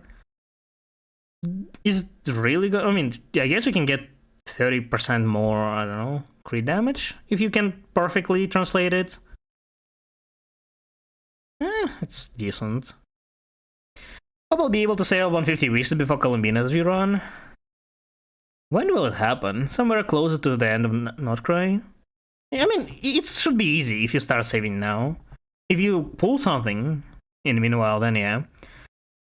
Is it really good? I mean, I guess you can get 30% more, I don't know, crit damage if you can perfectly translate it. It's decent. Hope I'll be able to save 150 wishes before Columbina's rerun. When will it happen? Somewhere closer to the end of Notcry? I mean, it should be easy if you start saving now. If you pull something in the meanwhile, then yeah.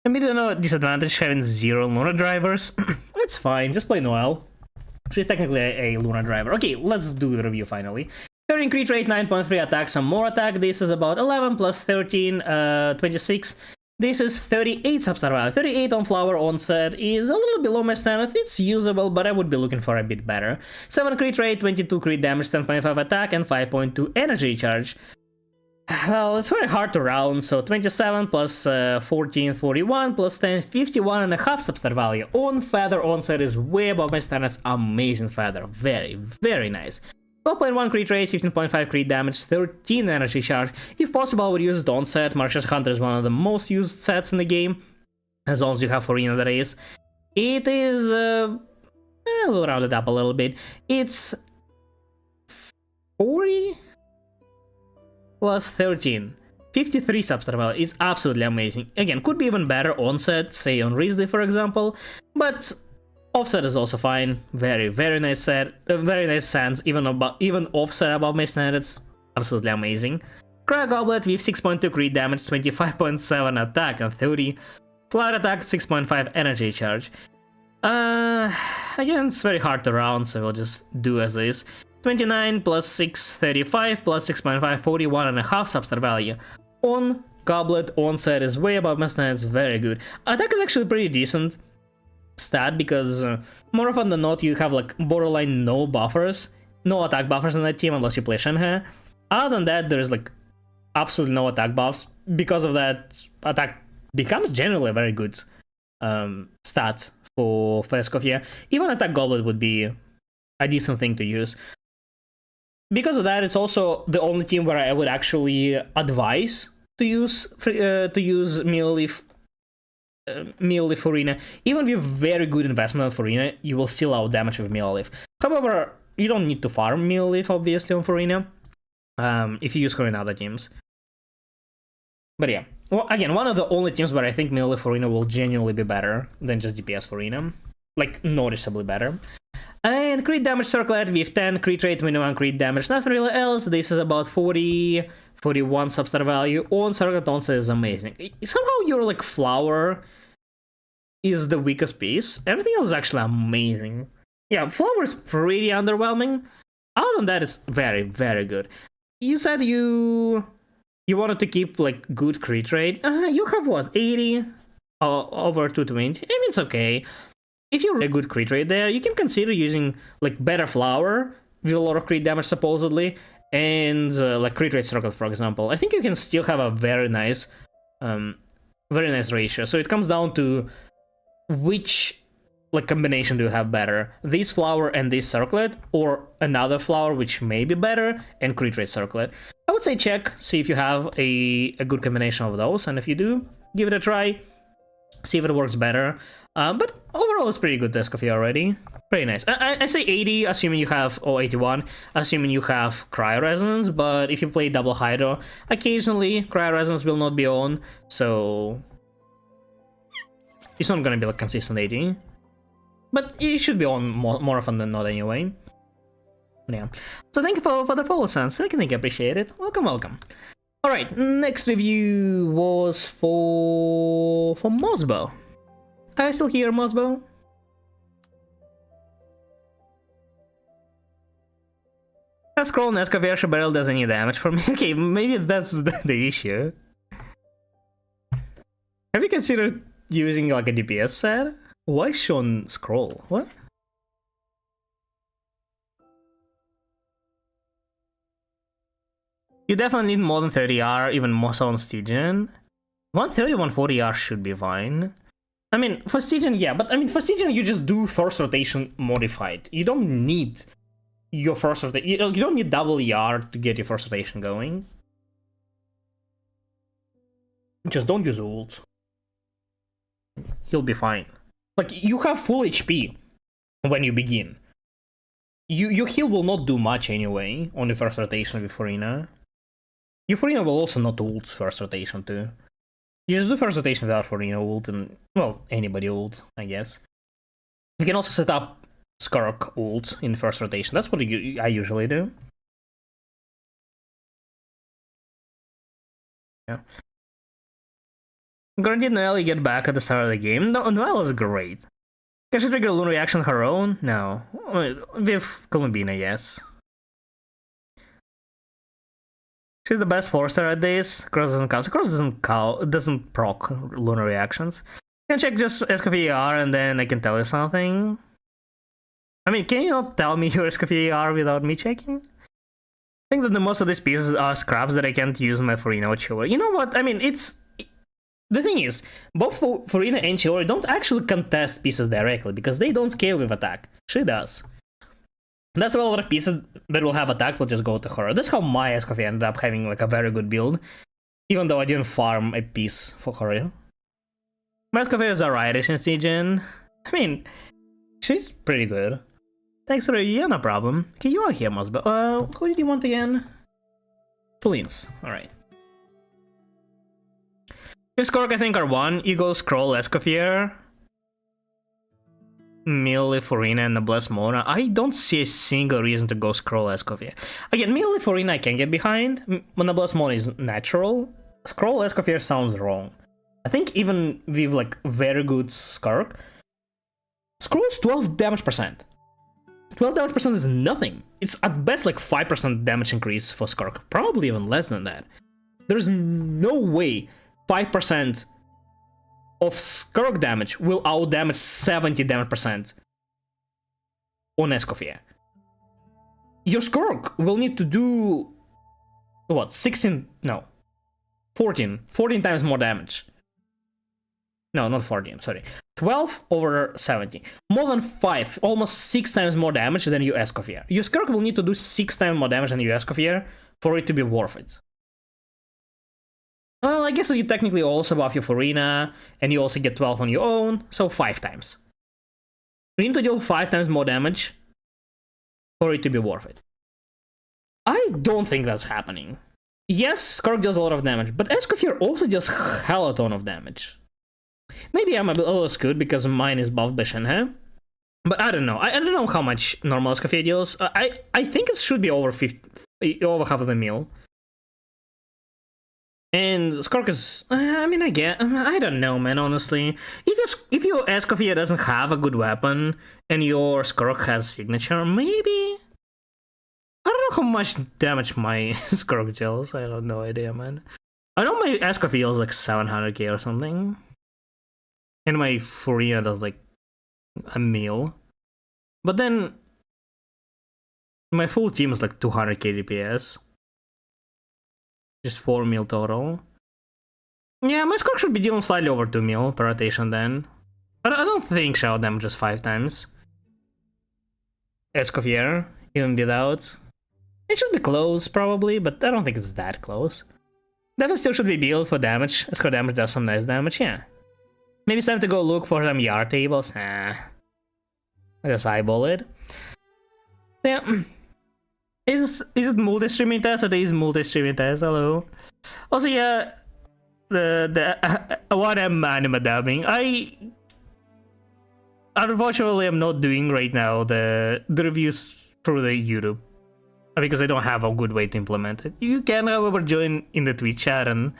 I mean, no disadvantage having 0 Luna drivers. It's fine, just play Noelle. She's technically a Luna driver. Okay, let's do the review finally. 13 crit rate, 9.3 attack, some more attack. This is about 11 plus 13, 26. This is 38 substar value. 38 on flower onset is a little below my standards. It's usable, but I would be looking for a bit better. 7 crit rate, 22 crit damage, 10.5 attack, and 5.2 energy charge. Well, it's very hard to round, so 27 plus 14, 41, plus 10, 51 and a half substar value. On feather onset is way above my standards. Amazing feather. Very, very nice. 12.1 crit rate, 15.5 crit damage, 13 energy charge. If possible, I would use it on set. Martius Hunter is one of the most used sets in the game, as long as you have Farina that is. It is, we'll round it up a little bit. It's 40 plus 13. 53 substar value is absolutely amazing. Again, could be even better on set, say on Risley for example, but offset is also fine. Very, very nice set. Very nice sense. Even offset above my standards. Absolutely amazing. Cryo Goblet with 6.2 crit damage, 25.7 attack, and 30 flat attack, 6.5 energy charge. Again, it's very hard to round, so we'll just do as is. 29 plus 6, 35 plus 6.5, 41 and a half substar value. On Goblet, onset is way above my standards. Very good. Attack is actually pretty decent. stat because more often than not you have like borderline no buffers, no attack buffers in that team unless you play Shenhe. Other than that, there's like absolutely no attack buffs. Because of that, attack becomes generally a very good stat for Escoffier. Even attack goblet would be a decent thing to use. Because of that, it's also the only team where I would actually advise to use Meal Leaf Furina. Even with very good investment on Furina, you will still out damage with Meal Leaf. However, you don't need to farm Meal Leaf obviously on Furina if you use her in other teams. But yeah, well, again, one of the only teams where I think Meal Leaf Furina will genuinely be better than just DPS Furina, like noticeably better. And crit damage circlet with 10 crit rate, minimum crit damage, nothing really else. This is about 40, 41 substar value. On circlet onset is amazing. Somehow your like flower is the weakest piece. Everything else is actually amazing. Yeah, flower is pretty underwhelming. Other than that, it's very, very good. You said you wanted to keep like good crit rate. You have what, 80 over 220? I mean, it's okay. If you're a good crit rate there, you can consider using like better flower with a lot of crit damage supposedly, and like crit rate circle, for example. I think you can still have a very nice ratio. So it comes down to which like combination do you have better, this flower and this circlet, or another flower which may be better and crit rate circlet. I would say check, see if you have a good combination of those, and if you do, give it a try. See if it works better. But overall, it's pretty good Escoffier already. Pretty nice. I say 80, assuming you have, or 81, assuming you have Cryo Resonance, but if you play double Hydro, occasionally Cryo Resonance will not be on, so it's not gonna be like consistent 80. But it should be on more often than not anyway. Yeah. So thank you for the follow, Sans. I can appreciate it. Welcome, welcome. Alright, next review was for Mosbo. Are you still here, Mosbo? A scroll and Escoffier barrel does any damage for me. Okay, maybe that's the issue. Have you considered using like a DPS set? Why Sean scroll? What? You definitely need more than 30R, even more so on Stygian. 130, 140R should be fine. I mean, for Stygian, yeah, but I mean, for Stygian, you just do first rotation modified. You don't need your first rotation. You don't need double ER to get your first rotation going. Just don't use ult. He'll be fine. Like, you have full HP when you begin. Your heal will not do much anyway on the first rotation with Furina. Your Furina will also not ult first rotation too. You just do first rotation without Furina ult, and, well, anybody ult, I guess. You can also set up Skirk ult in first rotation. That's what I usually do. Yeah. Guaranteed Noelle you get back at the start of the game. No, Noelle is great. Can she trigger Loon reaction on her own? No. With Columbina, yes. She's the best 4-star at this. Cross doesn't count. So Cross doesn't proc lunar reactions. You can check just Escoffier and then I can tell you something. I mean, can you not tell me your Escoffier without me checking? I think that the most of these pieces are scraps that I can't use my Furina or Chivalry. You know what? I mean, it's... The thing is, both Furina and Chivalry don't actually contest pieces directly because they don't scale with attack. She does. That's why a lot of pieces that will have attack will just go to her. That's how my Escoffier ended up having like a very good build, even though I didn't farm a piece for her. My Escoffier is alright-ish in Stygian. I mean, she's pretty good. Thanks for yeah, no problem. Okay, you are here, Mosbo. Who did you want again? Polines. Alright. If Skork, I think, are one, you go scroll Escoffier, Melee Furina, and the Blessed Mona. I don't see a single reason to go scroll Escoffier. Again, Melee Furina I can get behind, when the Blessed Mona is natural. Scroll Escoffier sounds wrong. I think even with like very good Skork, scrolls 12 damage percent. 12 damage percent is nothing. It's at best like 5% damage increase for Skork, probably even less than that. There's no way 5% of Skurk damage will outdamage 70 damage percent on Escoffier. Your Skurk will need to do what? 16? No, 14 times more damage. No, not 14, sorry. 12 over 70. More than 5, almost 6 times more damage than your Escoffier. Your Skurk will need to do 6 times more damage than your Escoffier for it to be worth it. Well, I guess you technically also buff your Farina, and you also get 12 on your own, so 5 times. You need to deal 5 times more damage for it to be worth it. I don't think that's happening. Yes, Skurk does a lot of damage, but Escoffier also does hella ton of damage. Maybe I'm a little skewed because mine is buffed by Shenhe. But I don't know. I don't know how much normal Escoffier deals. I think it should be over 50, over half of the mil. And Skurk is... I mean, I don't know, man, honestly. If your Escoffier doesn't have a good weapon and your Skurk has signature, maybe... I don't know how much damage my Skurk deals. I have no idea, man. I know my Escoffier is like 700k or something. And my Farina does like a mil. But then my full team is like 200k DPS. Just 4 mil total. Yeah, my Skurk should be dealing slightly over 2 mil per rotation then. I don't think Shadow damages 5 times. Escoffier, even without. It should be close probably, but I don't think it's that close. That still should be built for damage. Escort damage does some nice damage, yeah. Maybe it's time to go look for some yard tables. Nah. I just eyeball it. Yeah. Is it multi-streaming test? It is multi-streaming test. Hello. Also, yeah. The what am anime dubbing? Unfortunately I'm not doing right now the reviews through the YouTube because I don't have a good way to implement it. You can, however, join in the Twitch chat and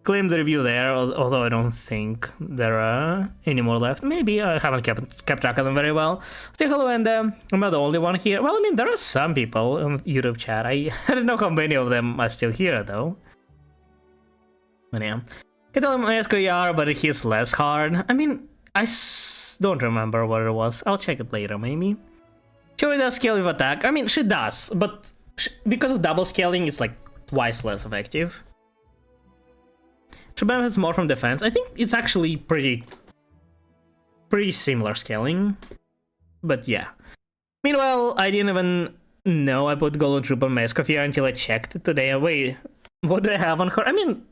claim the review there, although I don't think there are any more left. Maybe I haven't kept track of them very well. Say hello, and I'm not the only one here. Well, I mean, there are some people on YouTube chat. I don't know how many of them are still here, though. But yeah. I tell him SKR, but he's less hard. I mean, don't remember what it was. I'll check it later, maybe. She does scale with attack. I mean, she does, but because of double scaling, it's like twice less effective. She benefits more from defense. I think it's actually pretty similar scaling. But yeah. Meanwhile, I didn't even know I put Golden Troop on my Escoffier until I checked it today. Wait, what do I have on her? I mean,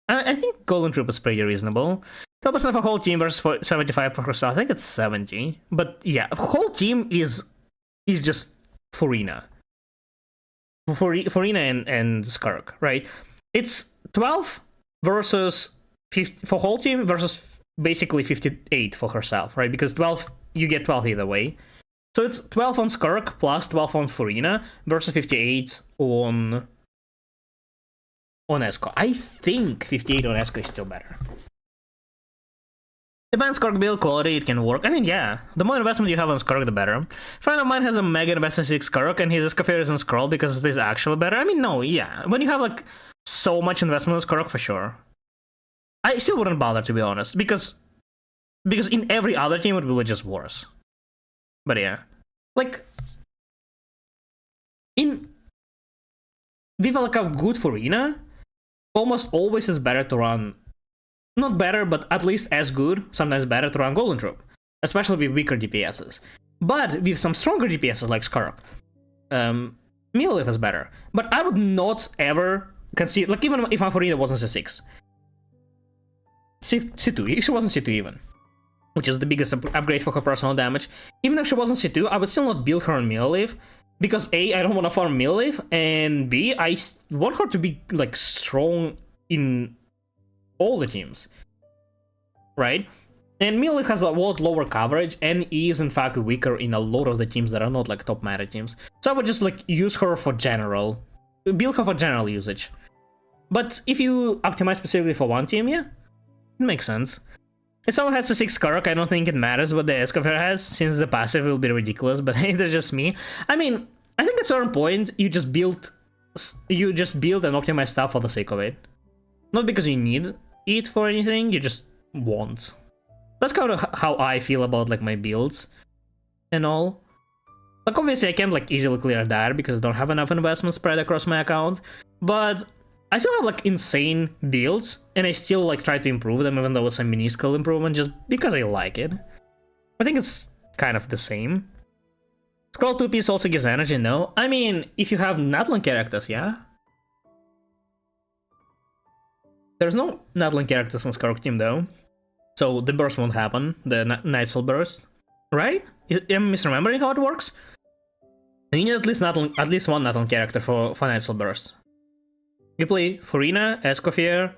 I think Golden Troop is pretty reasonable. 12% of a whole team versus 75 per herself. I think it's 70. But yeah, a whole team is just Farina. Farina and Skurk, right? It's 12 versus 50 for whole team versus basically 58 for herself, right? Because 12, you get 12 either way. So it's 12 on Skurk plus 12 on Farina versus 58 on Esco. I think 58 on Esco is still better. Depends Skurk build quality, it can work. I mean, yeah, the more investment you have on Skurk, the better. A friend of mine has a mega investment in Skurk and his Escoffier isn't Scroll because it is actually better. I mean, no, yeah. When you have like so much investment in Skurk, for sure. I still wouldn't bother, to be honest, because in every other team it will be just worse. But yeah. Like, with like a good Farina, almost always is better to run, not better, but at least as good, sometimes better to run Golden Troop, especially with weaker DPSs. But with some stronger DPSs like Skurk, Melee is better. But I would not ever consider, like, even if my Farina wasn't C6, C2, if she wasn't C2 even, which is the biggest upgrade for her personal damage, even if she wasn't C2, I would still not build her on Melee, because A, I don't want to farm Melee, and B, I want her to be like strong in all the teams, right? And Melee has a lot lower coverage and is in fact weaker in a lot of the teams that are not like top meta teams. So I would just like use her for general, build her for general usage. But if you optimize specifically for one team, yeah, it makes sense. If someone has a 6 Skurk, I don't think it matters what the Escoffier has, since the passive will be ridiculous, but hey, that's just me. I mean, I think at a certain point, you just build and optimize stuff for the sake of it. Not because you need it for anything, you just want. That's kind of how I feel about like my builds and all. Like obviously I can't like easily clear that because I don't have enough investment spread across my account, but I still have like insane builds and I still like try to improve them even though it's a minuscule improvement just because I like it. I think it's kind of the same. Scroll 2-piece also gives energy, no? I mean, if you have Natlan characters, yeah? There's no Natlan characters on Skark team though, so the burst won't happen, the Nightsoul burst, right? Am I misremembering how it works? You need at least one Natlan character for Nightsoul burst. You play Furina, Escoffier.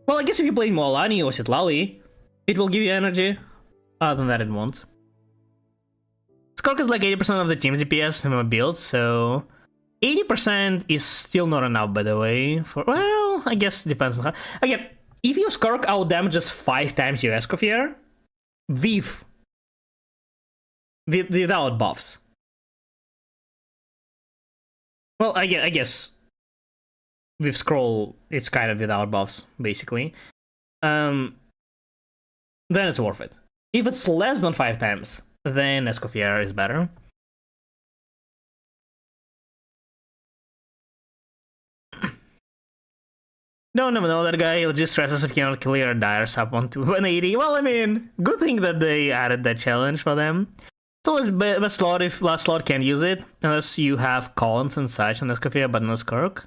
Well, I guess if you play Moalani or Sitlali, it will give you energy. Other than that, it won't. Skark is like 80% of the team's DPS in my build, so 80% is still not enough, by the way. For well, I guess it depends on how. Again, if your Skark out damages 5 times your Escoffier, without buffs. Well, I guess with Scroll, it's kind of without buffs, basically. Then it's worth it. If it's less than 5 times, then Escoffier is better. No, that guy will just stresses if he cannot clear Dyer's up on 180. Well, I mean, good thing that they added that challenge for them. It's always best slot if last slot can't use it, unless you have Collins and such on Escoffier, but not Skirk.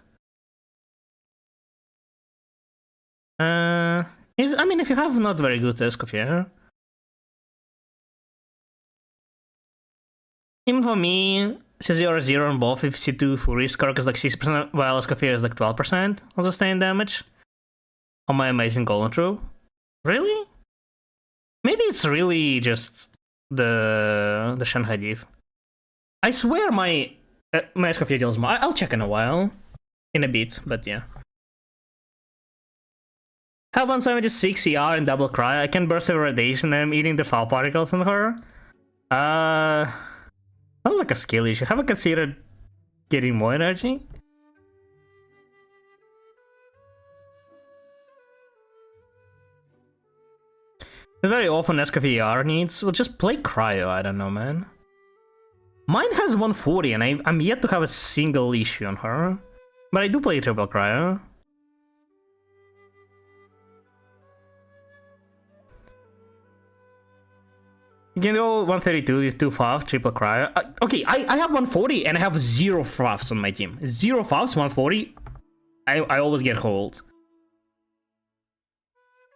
I mean, if you have not very good Escoffier. Even for me, C0 on both, if C2 Fury, Skirk is like 60%, while Escoffier is like 12% of sustained damage. On my amazing Golden Troop. Really? Maybe it's really just the Shen Hadith. I swear my Escoffier deals more. I'll check in a while. In a bit, but yeah. How about 76 CR and double cry? I can burst over radiation and I'm eating the foul particles on her. Sounds like a skill issue. Have I considered getting more energy? Very often Escoffier needs. Well, just play Cryo, I don't know, man. Mine has 140 and I'm yet to have a single issue on her. But I do play triple Cryo. You can go 132 with 2 FAFs, triple Cryo. Okay, I have 140 and I have 0 FAFs on my team. 0 FAFs, 140. I always get hold.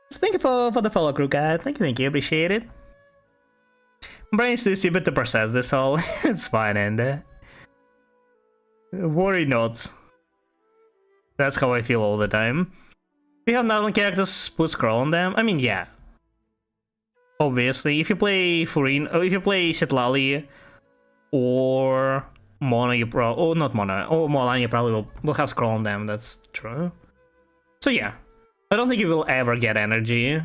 So thank you for the follow, crew cat. Thank you, appreciate it. Brain's too stupid to process this all. It's fine, and worry not. That's how I feel all the time. We have Natlan characters, put scroll on them. I mean, yeah. Obviously, if you play Furin, or if you play Sitlali or Mona, not Mona, or Molan, you probably will have scroll on them. That's true. So yeah. I don't think you will ever get energy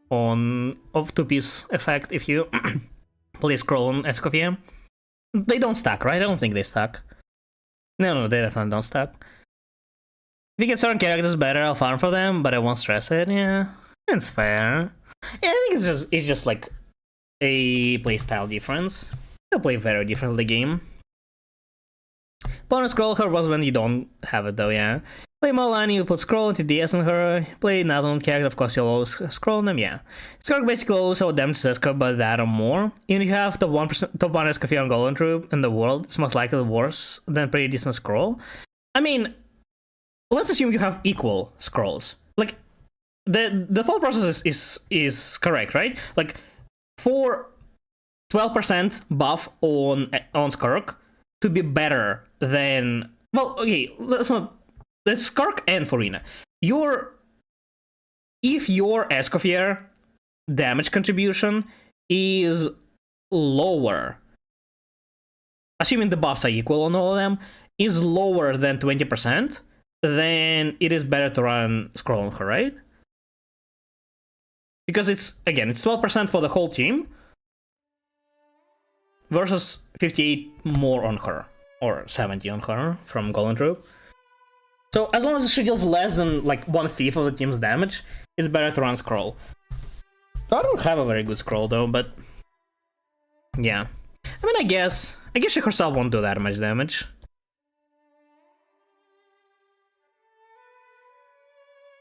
of 2-piece effect if you play scroll on Escoffier. They don't stack, right? I don't think they stack. No, they definitely don't stack. If you get certain characters better, I'll farm for them, but I won't stress it. Yeah, it's fair. Yeah, I think it's just like a playstyle difference. You'll play very differently the game. Bonus scroll her was when you don't have it though, yeah. Play Malani, you put scroll into DS on her. Play Natlan character, of course you'll always scroll on them, yeah. Skark basically always out damage to Esco, but that or more. Even if you have the top 1 Escoffier on Golden Troop in the world, it's most likely worse than pretty decent scroll. I mean, let's assume you have equal scrolls. Like, the thought process is correct, right? Like, for 12% buff on Skark to be better than... Well, okay, let's Skark and Furina. If your Escoffier damage contribution is lower, assuming the buffs are equal on all of them, is lower than 20%, then it is better to run scroll on her, right? Because it's 12% for the whole team versus 58 more on her, or 70 on her from Golden Troop. So as long as she deals less than like 1/5 of the team's damage, it's better to run scroll. I don't have a very good scroll though, but yeah. I mean, I guess she herself won't do that much damage.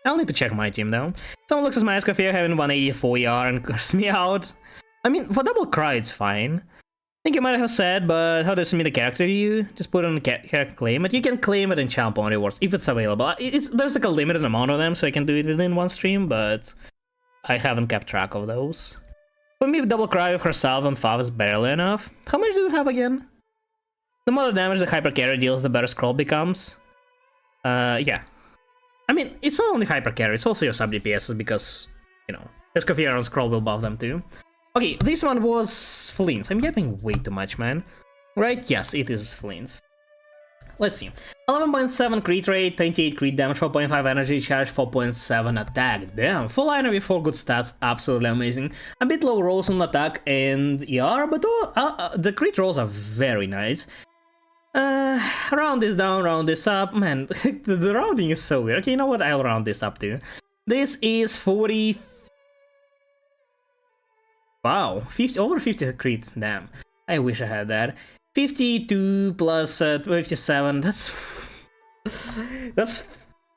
I'll need to check my team though. Someone looks at my Escoffier having 184 ER and curse me out. I mean, for double cry, it's fine. I think you might have said, but how does it mean a character view? Just put on the character claim it. You can claim it in champ on rewards if it's available. There's like a limited amount of them, so I can do it within one stream, but I haven't kept track of those. For me, double cry with herself and Fav is barely enough. How much do you have again? The more damage the hyper carry deals, the better scroll becomes. Yeah. I mean, it's not only hyper carry, it's also your sub DPSs because, you know, Escoffier and scroll will buff them too. Okay, this one was Fleens. I'm getting way too much, man. Right? Yes, it is Fleens. Let's see. 11.7 crit rate, 28 crit damage, 4.5 energy charge, 4.7 attack. Damn, full liner with 4 good stats, absolutely amazing. A bit low rolls on attack and ER, but the crit rolls are very nice. Round this down, round this up. Man, the rounding is so weird. Okay, you know what? I'll round this up too. This is 40... Wow, 50, over 50 crit, damn. I wish I had that. 52 plus 57, that's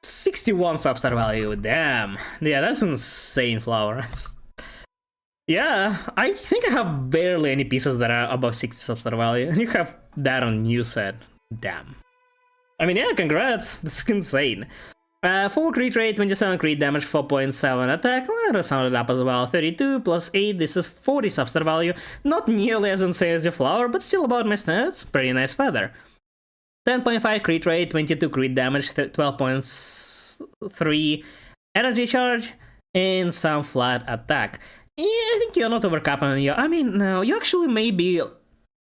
61 substar value, damn. Yeah, that's insane flower. Yeah, I think I have barely any pieces that are above 60 substar value. You have that on new set, damn. I mean, yeah, congrats, that's insane. 4 crit rate, 27 crit damage, 4.7 attack, that sounded up as well. 32 plus 8, this is 40 substar value. Not nearly as insane as your flower, but still about my standards. Pretty nice feather. 10.5 crit rate, 22 crit damage, 12.3 energy charge, and some flat attack. Yeah, I think you're not overcapping on your... I mean, no, you actually may be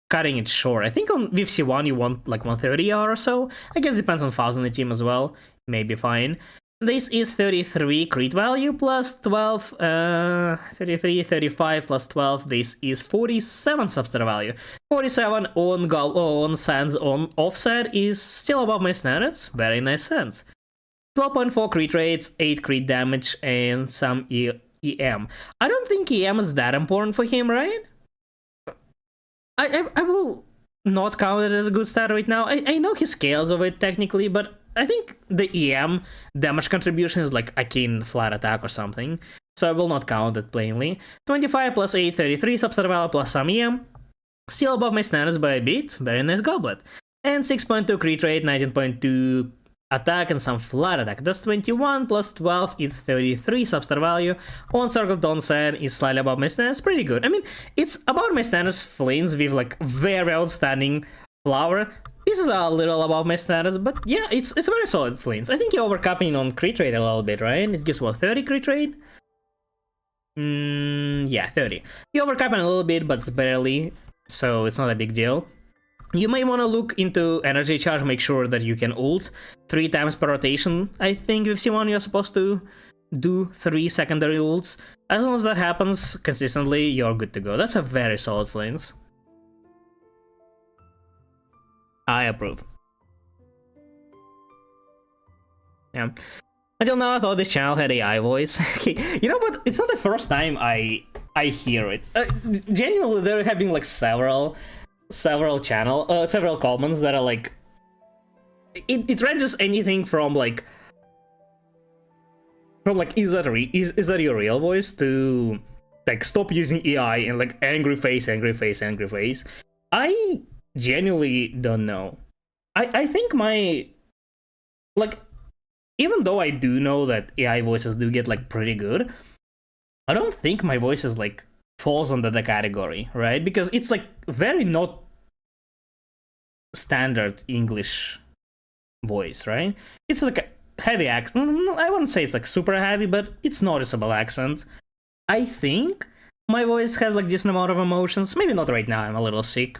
cutting it short. I think on with C1 you want like 130 or so. I guess it depends on files on the team as well. Maybe fine. This is 33 crit value plus 12, 33, 35 plus 12. This is 47 substar value. 47 on Sands on offset is still above my standards. Very nice sense. 12.4 crit rates, 8 crit damage, and some EM. I don't think EM is that important for him, right? I will not count it as a good stat right now. I know he scales of it technically, but I think the EM damage contribution is like akin flat attack or something, so I will not count it plainly. 25 plus 8, 33 substar value plus some EM. Still above my standards by a bit. Very nice goblet. And 6.2 crit rate, 19.2 attack and some flat attack. That's 21 plus 12 is 33 substar value. On Circle Dawn side is slightly above my standards. Pretty good. I mean, it's about my standards Flames with like very outstanding flower. This is a little above my status, but yeah, it's very solid Flames. I think you're overcapping on crit rate a little bit, right? It gives what, 30 crit rate? Yeah, 30. You're overcapping a little bit, but it's barely, so it's not a big deal. You may want to look into energy charge, make sure that you can ult 3 times per rotation. I think with C1 you're supposed to do 3 secondary ults. As long as that happens consistently, you're good to go. That's a very solid Flames. I approve. Yeah. Until now, I thought this channel had AI voice. Okay, you know what? It's not the first time I hear it. Genuinely, there have been like several comments that are like, it ranges anything from like is that your real voice to like stop using AI and like angry face. I genuinely don't know. I think my, like, even though I do know that AI voices do get like pretty good, I don't think my voice is like falls under the category, right? Because it's like very not standard English voice, right? It's like a heavy accent. I wouldn't say it's like super heavy, but it's noticeable accent. I think my voice has like decent amount of emotions. Maybe not right now, I'm a little sick.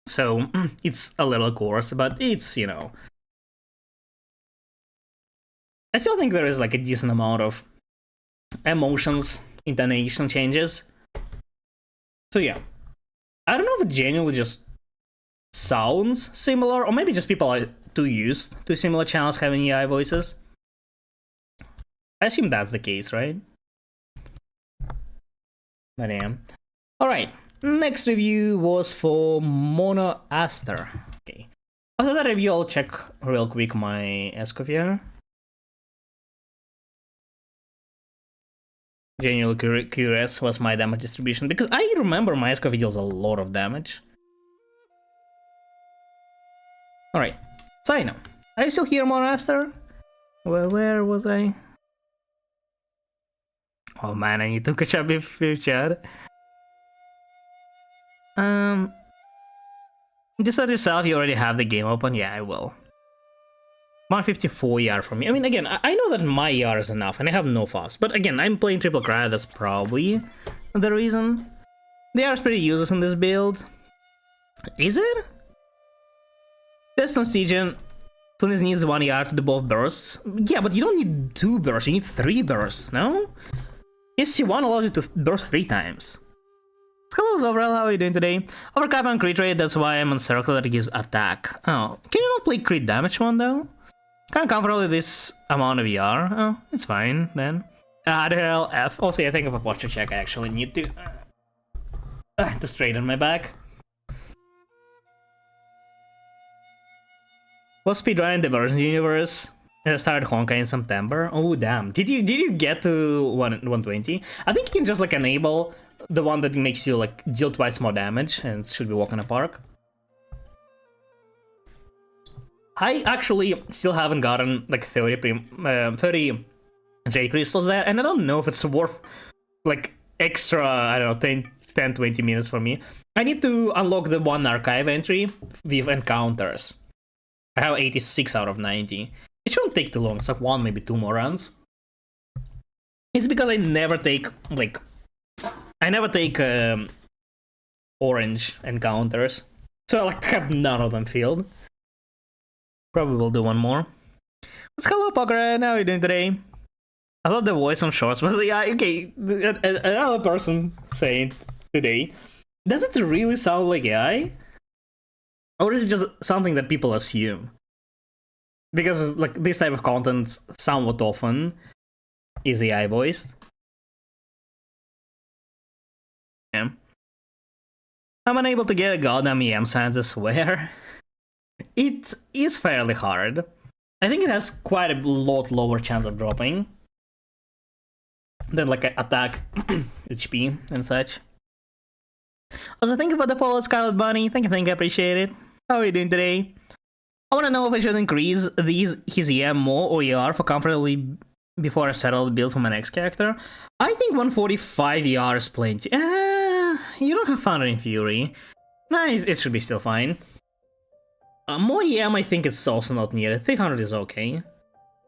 So it's a little coarse, but it's, you know, I still think there is like a decent amount of emotions, intonation changes. So yeah, I don't know if it genuinely just sounds similar, or maybe just people are too used to similar channels having AI voices. I assume that's the case, right? But yeah. Alright, next review was for Mono Aster. Okay. After that review, I'll check real quick my Escoffier. Genuinely curious was my damage distribution, because I remember my Escoffier deals a lot of damage. Alright, so I know. Are you still here, Mono Aster? Where was I? Oh man, I need to catch up with chat. Just let yourself, you already have the game open? Yeah, I will. 154 ER for me. I mean, again, I know that my ER is enough, and I have no fast. But again, I'm playing triple cryo, that's probably the reason. The ER is pretty useless in this build. Is it? Test on Stygian. Flynn needs 1 ER to do both bursts. Yeah, but you don't need 2 bursts, you need 3 bursts, no? SC1 allows you to burst 3 times. Hello, overall, how are you doing today? Overcap on crit rate, that's why I'm on circle that gives attack. Oh, can you not play crit damage one though? Can't comfortable with this amount of ER. Oh, it's fine then. The hell F. Also, I think of a posture check, I actually need to straighten my back. Was speedrunning the version universe? I started Honkai in September. Oh damn! Did you get to 120? I think you can just like enable the one that makes you like deal twice more damage, and it should be walk in a park. I actually still haven't gotten like 30 J crystals there, and I don't know if it's worth like extra, I don't know, 10-20 minutes for me. I need to unlock the one archive entry with encounters. I have 86 out of 90. It shouldn't take too long, it's like 1, maybe 2 more rounds. It's because I never take like orange encounters, so like I have none of them filled. Probably will do one more. Hello, Poker, how are you doing today? I thought the voice on shorts was, yeah, okay, another person saying today. Does it really sound like AI? Or is it just something that people assume? Because like this type of content somewhat often is AI voiced. Yeah. I'm unable to get a goddamn EM science, I swear. It is fairly hard. I think it has quite a lot lower chance of dropping than like attack HP and such. Also, think about the Paul Scarlet Bunny. Thank you, I appreciate it. How are you doing today? I want to know if I should increase his EM more or ER for comfortably before I settle the build for my next character. I think 145 ER is plenty. You don't have Thunder in Fury. Nah, it should be still fine. More EM, I think it's also not needed. 300 is okay.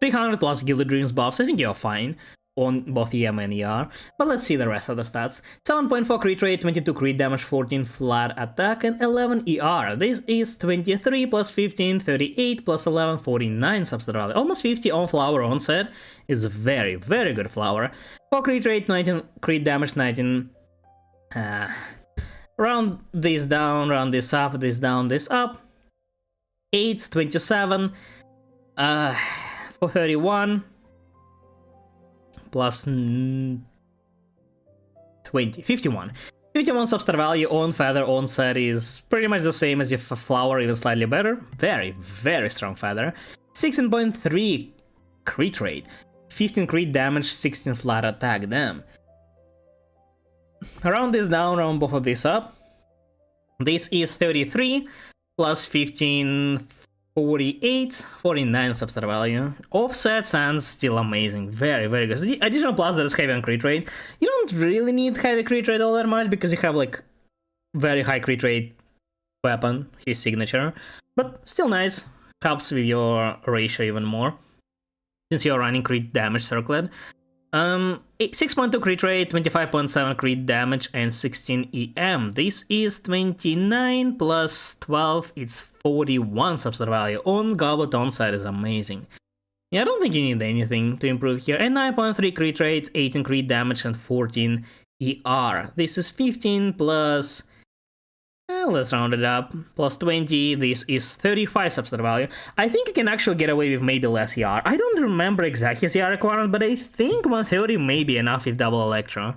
300 plus Gilded Dreams buffs, I think you're fine on both EM and ER. But let's see the rest of the stats. 7.4 crit rate, 22 crit damage, 14 flat attack, and 11 ER. This is 23 plus 15, 38 plus 11, 49 substat value. Almost 50 on flower onset. It's very, very good flower. 4 crit rate, 19 crit damage, 19... round this down, round this up, this down, this up. 8, 27, for 31, plus 20, 51. 51 substar value on feather onset is pretty much the same as your flower, even slightly better. Very, very strong feather. 16.3 crit rate, 15 crit damage, 16 flat attack, damn. Round this down, round both of these up. This is 33. Plus 15, 48, 49 substar value. Offsets and still amazing. Very, very good. The additional plus that is heavy on crit rate. You don't really need heavy crit rate all that much because you have like very high crit rate weapon, his signature. But still nice. Helps with your ratio even more. Since you're running crit damage circlet. 6.2 crit rate, 25.7 crit damage, and 16 EM. This is 29 plus 12, it's 41 substat value. On Goblet onset is amazing. Yeah, I don't think you need anything to improve here. And 9.3 crit rate, 18 crit damage, and 14 ER. This is 15 plus... let's round it up. Plus 20, this is 35 substat value. I think you can actually get away with maybe less ER. I don't remember exactly his ER requirement, but I think 130 may be enough with double Electro.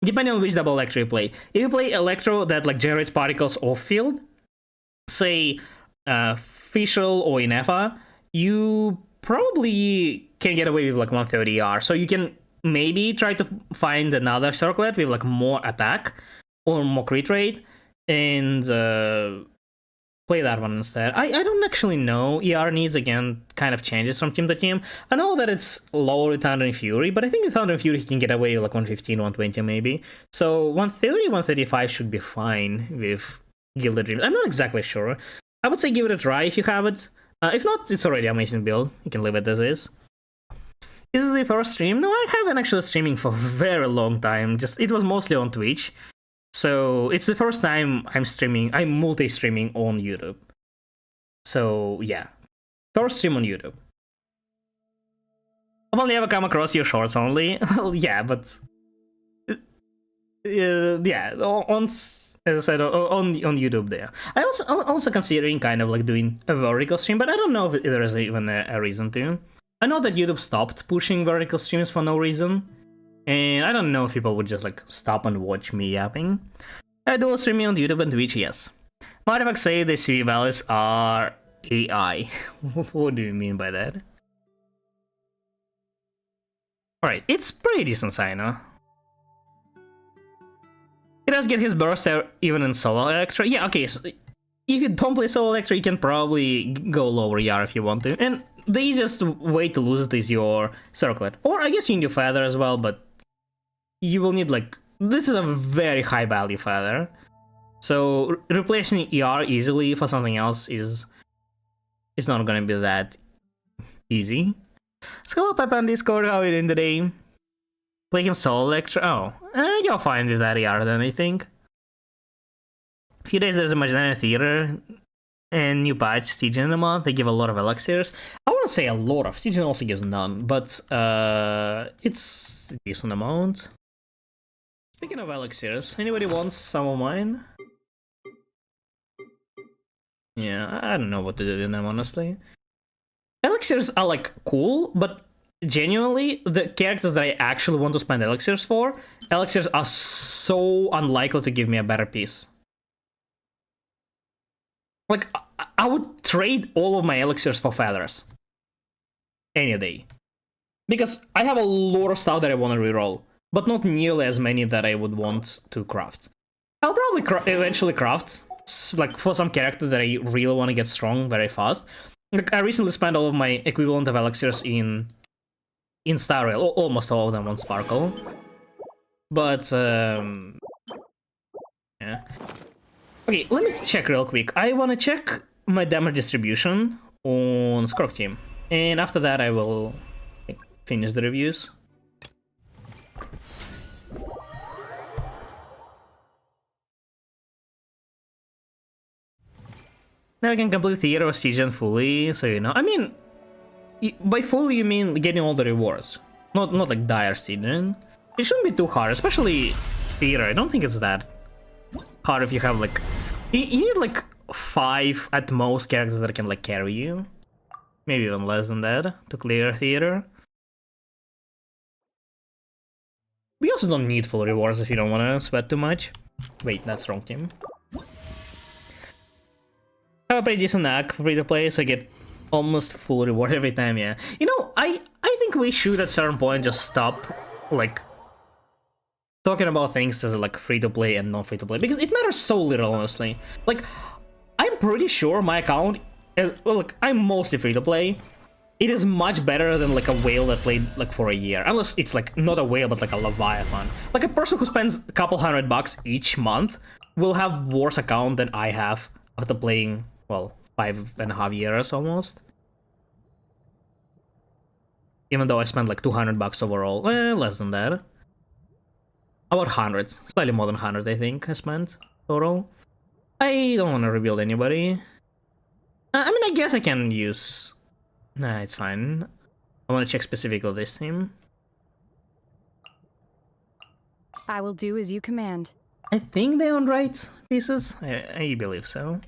depending on which double electro you play. If you play electro that like generates particles off field, say Fischl or Inefa, you probably can get away with like 130 ER. So you can maybe try to find another circlet with like more attack or more crit rate and play that one instead. I don't actually know. ER needs, again, kind of changes from team to team. I know that it's lower with Thunder and Fury, but I think with Thunder and Fury he can get away with like 115, 120 maybe. So 130, 135 should be fine with Gilded Dreams. I'm not exactly sure. I would say give it a try if you have it. If not, it's already an amazing build. You can leave it as is. Is this the first stream? No, I haven't actually streaming for a very long time. It was mostly on Twitch. So it's the first time I'm streaming. I'm multi-streaming on YouTube. So yeah, first stream on YouTube. I've only ever come across your shorts only. Well, yeah, but yeah, on as I said, on YouTube there. I'm also considering kind of like doing a vertical stream, but I don't know if there is even a reason to. I know that YouTube stopped pushing vertical streams for no reason. And I don't know if people would just like stop and watch me yapping. I do streaming on YouTube and Twitch, yes. Modifax say the CV values are AI. What do you mean by that? Alright, it's pretty decent, Sino. He does get his burst there even in solo Electro. Yeah, okay, so if you don't play solo Electro, you can probably go lower ER if you want to. And the easiest way to lose it is your circlet. Or I guess you need your feather as well, but you will need like, this is a very high value feather. So replacing ER easily for something else is not gonna be that easy. Hello Pep on Discord, how are you doing today? Play him solo Electro. Oh, you're fine with that ER then, I think. A few days there's a Imaginary Theater and new patch, Stygian in a month. They give a lot of elixirs. I wouldn't say a lot of, Stygian also gives none, but it's a decent amount. Speaking of elixirs, anybody wants some of mine? Yeah, I don't know what to do with them, honestly. Elixirs are like cool, but genuinely, the characters that I actually want to spend elixirs for, elixirs are so unlikely to give me a better piece. Like, I would trade all of my elixirs for feathers. Any day. Because I have a lot of stuff that I want to reroll, but not nearly as many that I would want to craft. I'll probably eventually craft, like, for some character that I really want to get strong very fast. Like, I recently spent all of my equivalent of elixirs in Star Rail, almost all of them on Sparkle. But, yeah. Okay, let me check real quick. I want to check my damage distribution on Skrog team. And after that I will finish the reviews. Now I can complete Theater of Stygian fully, so you know. I mean, by fully you mean getting all the rewards. Not like Dire Stygian. It shouldn't be too hard, especially Theater. I don't think it's that hard if you have like... You need like 5 at most characters that can like carry you. Maybe even less than that to clear Theater. We also don't need full rewards if you don't want to sweat too much. Wait, that's wrong team. I have a pretty decent knack for free to play, so I get almost full reward every time, yeah. You know, I think we should at a certain point just stop, like, talking about things as like free to play and non free to play, because it matters so little, honestly. Like, I'm pretty sure my account, well, like, I'm mostly free to play. It is much better than like a whale that played like for a year, unless it's like not a whale but like a Leviathan. Like a person who spends a couple $100 each month will have worse account than I have after playing, well, 5.5 years almost. Even though I spent like $200 overall, less than that. About 100, slightly more than 100 I think I spent total. I don't want to rebuild anybody. I mean, I guess I can use... Nah, it's fine. I want to check specifically this team. I will do as you command. I think they own right pieces. I believe so.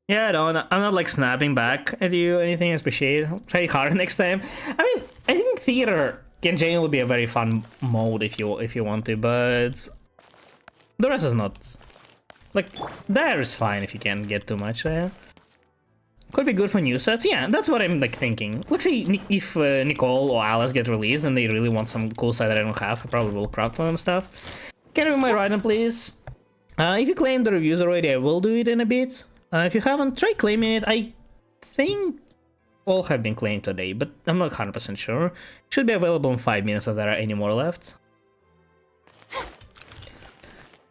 Yeah, I'm not like snapping back at you or anything. I appreciate it. I'll try harder next time. I mean, I think Theater can genuinely be a very fun mode if you want to, but the rest is not. Like, there is fine if you can't get too much there. Could be good for new sets. Yeah, that's what I'm like thinking. Let's say if Nicole or Alice get released and they really want some cool set that I don't have, I probably will craft for them stuff. Can you read my writing, please? If you claim the reviews already, I will do it in a bit. If you haven't, try claiming it. I think all have been claimed today, but I'm not 100% sure. Should be available in 5 minutes if there are any more left.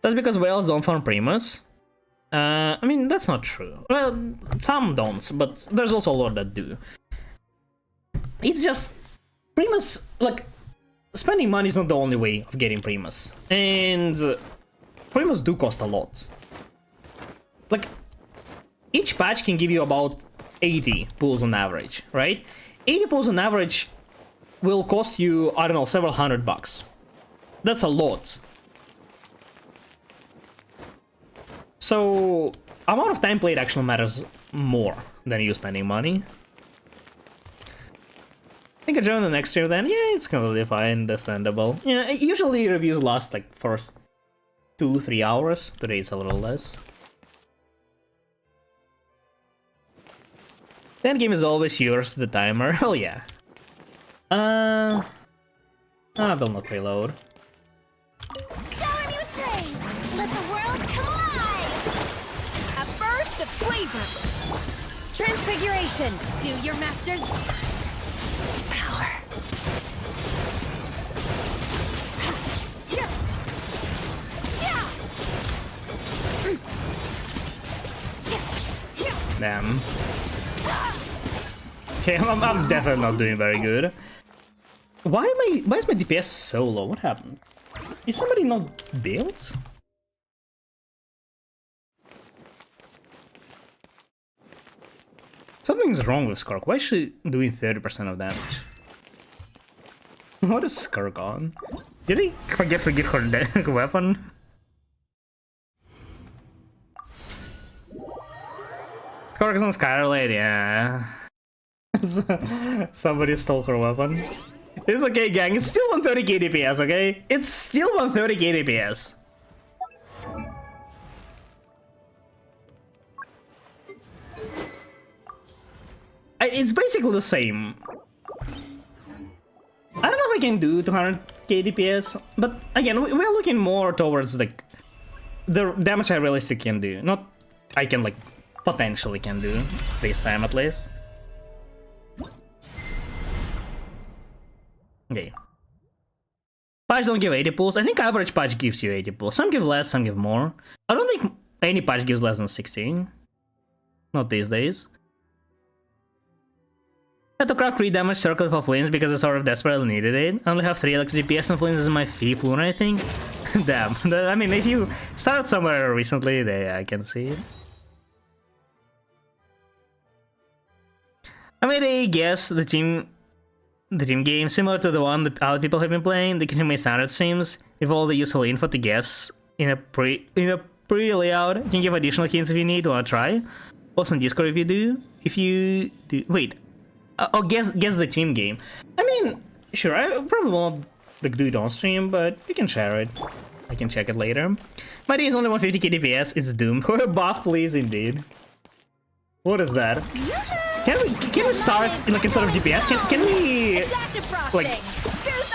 That's because whales don't farm Primus. I mean, that's not true. Well, some don't, but there's also a lot that do. It's just... Primus, like, spending money is not the only way of getting Primus. And Primus do cost a lot. Like, each patch can give you about 80 pulls on average, right? 80 pulls on average will cost you, I don't know, several $100. That's a lot. So, amount of time played actually matters more than you spending money. I think I join the next year then. Yeah, it's completely fine, understandable. Yeah, usually reviews last like first 2-3 hours. Today it's a little less. The end game is always yours, the timer. Oh yeah. I will not preload. Shower me with praise! Let the world come alive! A burst of flavor! Transfiguration! Do your master's power! Damn. Okay, I'm definitely not doing very good. Why is my DPS so low? What happened? Is somebody not built? Something's wrong with Skurk. Why is she doing 30% of damage? What is Skurk on? Did he forget to give her weapon? Skurk is on Skyrblade, yeah. Somebody stole her weapon. It's okay, gang. It's still 130k DPS, okay? It's still 130k DPS. It's basically the same. I don't know if I can do 200k DPS, but again, we're looking more towards like the damage I realistically can do, not I can like potentially can do this time at least. Okay. Patch don't give 80 pulls. I think average patch gives you 80 pulls. Some give less, some give more. I don't think any patch gives less than 16. Not these days. I had to craft 3 damage circle for Flames because I sort of desperately needed it. I only have 3 electric DPS and Flames is my 5th one, I think. Damn. I mean, if you started somewhere recently, I can see it. I made a guess the team game, similar to the one that other people have been playing. They can make standard sims with all the useful info to guess in a pre-layout. You can give additional hints if you need. Wanna try? Post on Discord if you do. If you do, wait. Oh, guess the team game. I mean, sure. I probably won't like do it on stream, but you can share it. I can check it later. My day is only 150k DPS. It's doomed. Buff, please, indeed. What is that? Can we start like instead of DPS? Can we like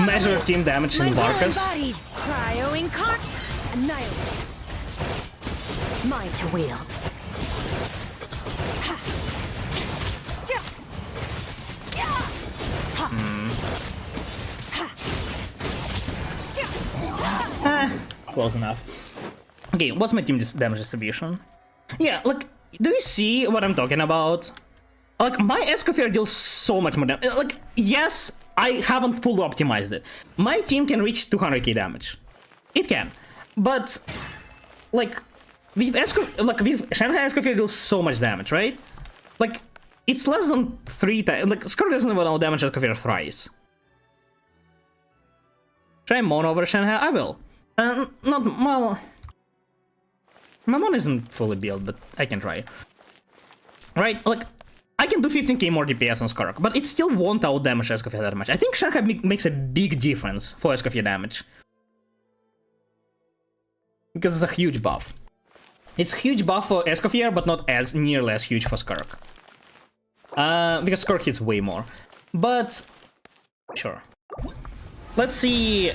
measure team damage in Varkas? Mine to wield. Close enough. Okay, what's my team damage distribution? Yeah, like, do you see what I'm talking about? Like, my Escoffier deals so much more damage. Like, yes, I haven't fully optimized it. My team can reach 200k damage. It can. But, like, with Shanghai Escoffier deals so much damage, right? Like, it's less than 3 times. Like, Skurk doesn't even know damage Escoffier thrice. Try mono over Shanghai? I will. Not, well... My mono isn't fully built, but I can try. Right, like, I can do 15k more DPS on Skark, but it still won't out damage Escoffier that much. I think Shanghai makes a big difference for Escoffier damage. Because it's a huge buff. It's huge buff for Escoffier, but not as nearly as huge for Skark. Because Skark hits way more. But sure. Let's see.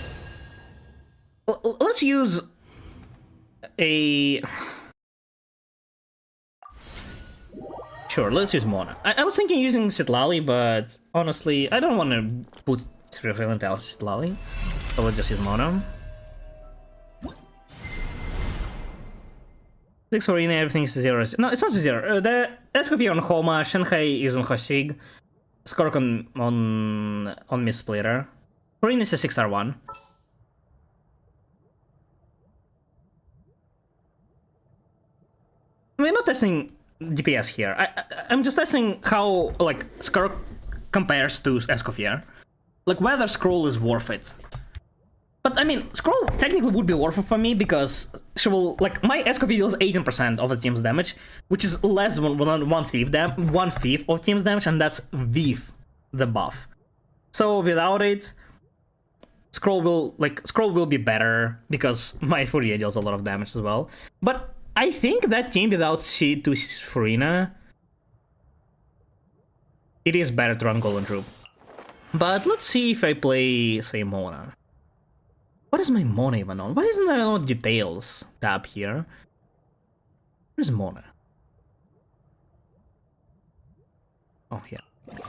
Let's use a. Sure, let's use Mona. I was thinking using Citlali, but honestly, I don't want to put Freeland else Citlali. So we'll just use Mona. 6 Arena, everything's 0. No, it's not 0. The Escoffier on Homa, Shanghai is on Hosig, Skark on Miss Splitter. Arena is a 6R1. We're not testing DPS here. I'm just testing how like Skark compares to Escoffier. Like whether Scroll is worth it. But I mean, Scroll technically would be worth it for me because she will like my Escoffier deals 18% of the team's damage, which is less than one fifth of team's damage, and that's with the buff. So without it, Scroll will be better because my Fourier deals a lot of damage as well. But I think that team without C2 Furina, it is better to run Golden Troop. But let's see if I play, say, Mona. What is my Mona even on? Why isn't there no details tab here? Where's Mona? Oh, yeah.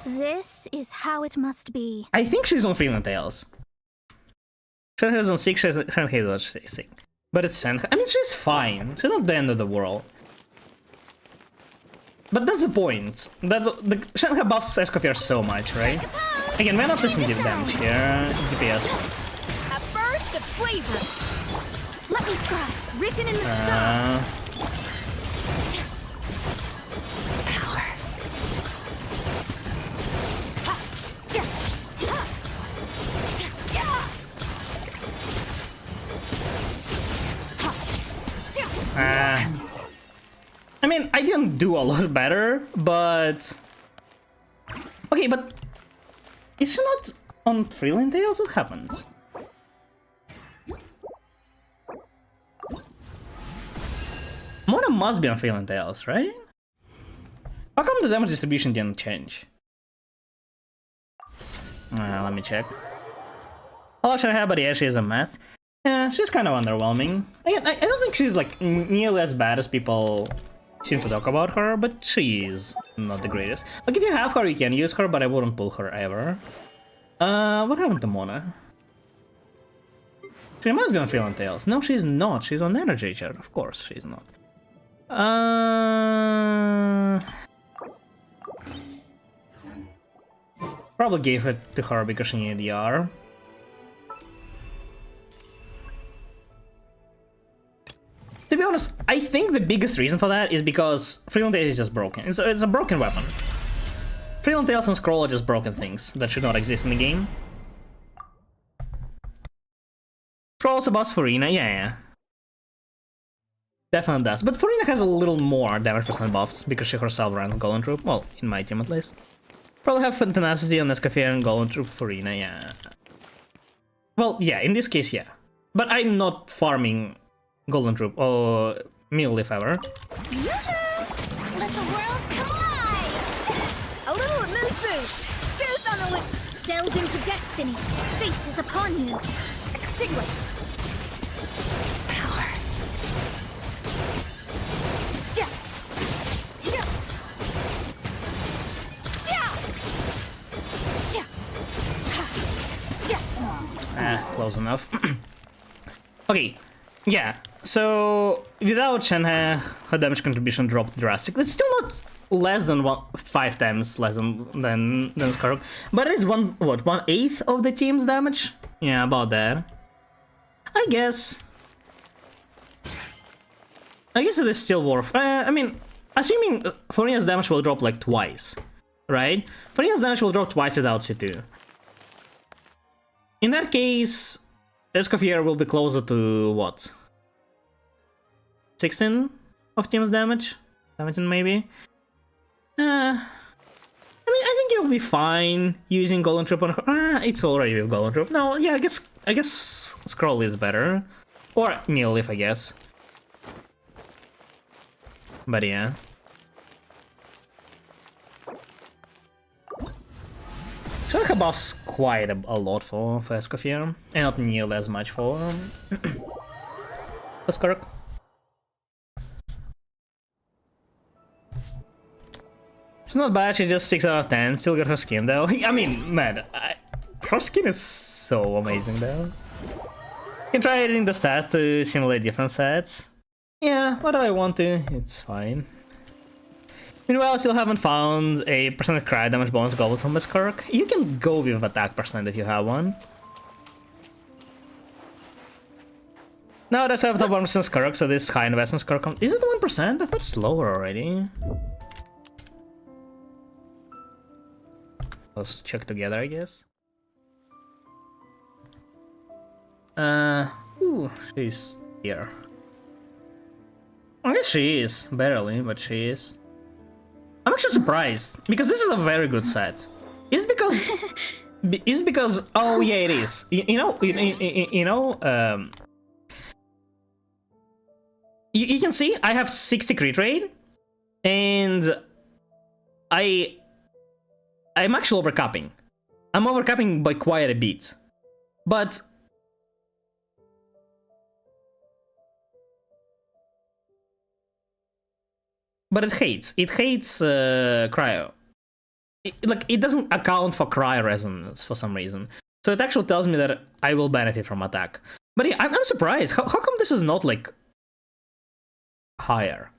This is how it must be. I think she's on Freeland Tails. Shanghai's on 6, Shanghai's on 6. But it's Shanghai. I mean, she's fine. She's not the end of the world. But that's the point. That the Shanghai buffs Escoffier so much, right? Again, we're not listening to this damage here. DPS. A burst of flavor. Let me scribe. Written in the stars. Power. I mean, I didn't do a lot better, but... Okay, but... Is she not on Freeland Tales? What happens? Mona must be on Freeland Tales, right? How come the damage distribution didn't change? Let me check. Hello, Shanghai, but yeah, she is a mess. Yeah, she's kind of underwhelming. Again, I don't think she's like nearly as bad as people seem to talk about her, but she is not the greatest. Like if you have her, you can use her, but I wouldn't pull her ever. What happened to Mona? She must be on Freeland Tales. No, she's not. She's on Energy Chair. Of course, she's not. Probably gave it to her because she needed the R. To be honest, I think the biggest reason for that is because Freeland Tales is just broken. It's a broken weapon. Freeland Tales and Scroll are just broken things that should not exist in the game. Scroll's a boss Furina, yeah. Definitely does. But Furina has a little more damage percent buffs because she herself runs Golden Troop. Well, in my team at least. Probably have Tenacity on Escoffier and Golden Troop Furina, yeah. Well, yeah, in this case, yeah. But I'm not farming Golden Troop or Meal if ever. Let the world come alive! A little amuse-bouche! Boost on the loop! Delve into destiny! Fate is upon you! Extinguished! Power! Yeah! Yeah! Yeah! Yeah! Close enough. Okay, yeah. So without Shanghai, her damage contribution dropped drastically. It's still not less than 5 times less than Skark, but it is 1/8 of the team's damage. Yeah, about that. I guess it is still worth. I mean, assuming Furina's damage will drop like twice, right? Furina's damage will drop twice without C2. In that case, Escoffier will be closer to what? 16 of team's damage? 17 maybe? I'll be fine using Golden Troop on her. It's already with Golden Troop. No, yeah, I guess Scroll is better. Or Neolith, I guess. But yeah. So like buffs quite a lot for Escoffier, and not nearly as much for Skirk. She's not bad, she's just 6 out of 10, still got her skin though. I mean, man, her skin is so amazing though. You can try editing the stats to simulate different sets. Yeah, what do I want to? It's fine. Meanwhile, I still haven't found a percentage cry damage bonus goblet from Skirk. You can go with attack percent if you have one. No, that's 1% Skirk, so this high investment Skirk. Is it 1%? I thought it's lower already. Let's check together, I guess. Ooh, she's here. I guess she is, barely, but she is. I'm actually surprised because this is a very good set. Is it because oh yeah, it is. You can see I have 60 crit rate, and I'm actually overcapping. I'm overcapping by quite a bit, but it hates cryo. It doesn't account for cryo resonance for some reason. So it actually tells me that I will benefit from attack. But yeah, I'm surprised. How come this is not like higher?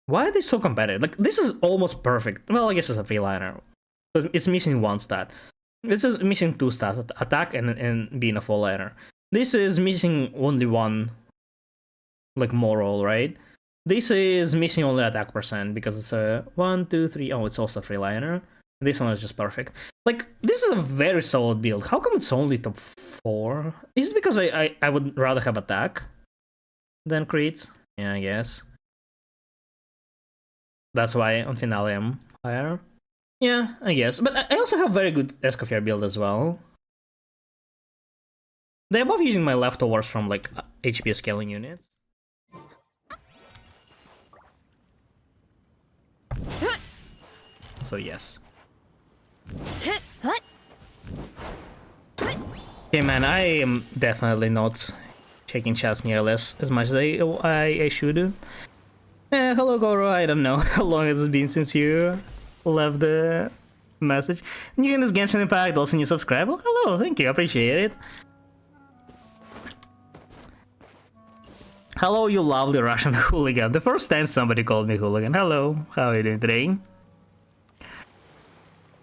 Why are they so competitive? Like, this is almost perfect. Well, I guess it's a 3-liner. But it's missing 1 stat. This is missing 2 stats, attack and being a 4-liner. This is missing only 1, like, moral, right? This is missing only attack percent because it's a 1, 2, 3. Oh, it's also a 3-liner. This one is just perfect. Like, this is a very solid build. How come it's only top 4? Is it because I would rather have attack than crit? Yeah, I guess. That's why on Finale I'm higher. Yeah, I guess. But I also have very good Escoffier build as well. They're both using my leftovers from like HP scaling units. So yes. Okay, man, I am definitely not checking chats nearly as much as I should. Hello, Goro. I don't know how long it has been since you left the message. New in this Genshin Impact, also new subscriber. Hello, thank you, appreciate it. Hello, you lovely Russian hooligan. The first time somebody called me hooligan. Hello, how are you doing today?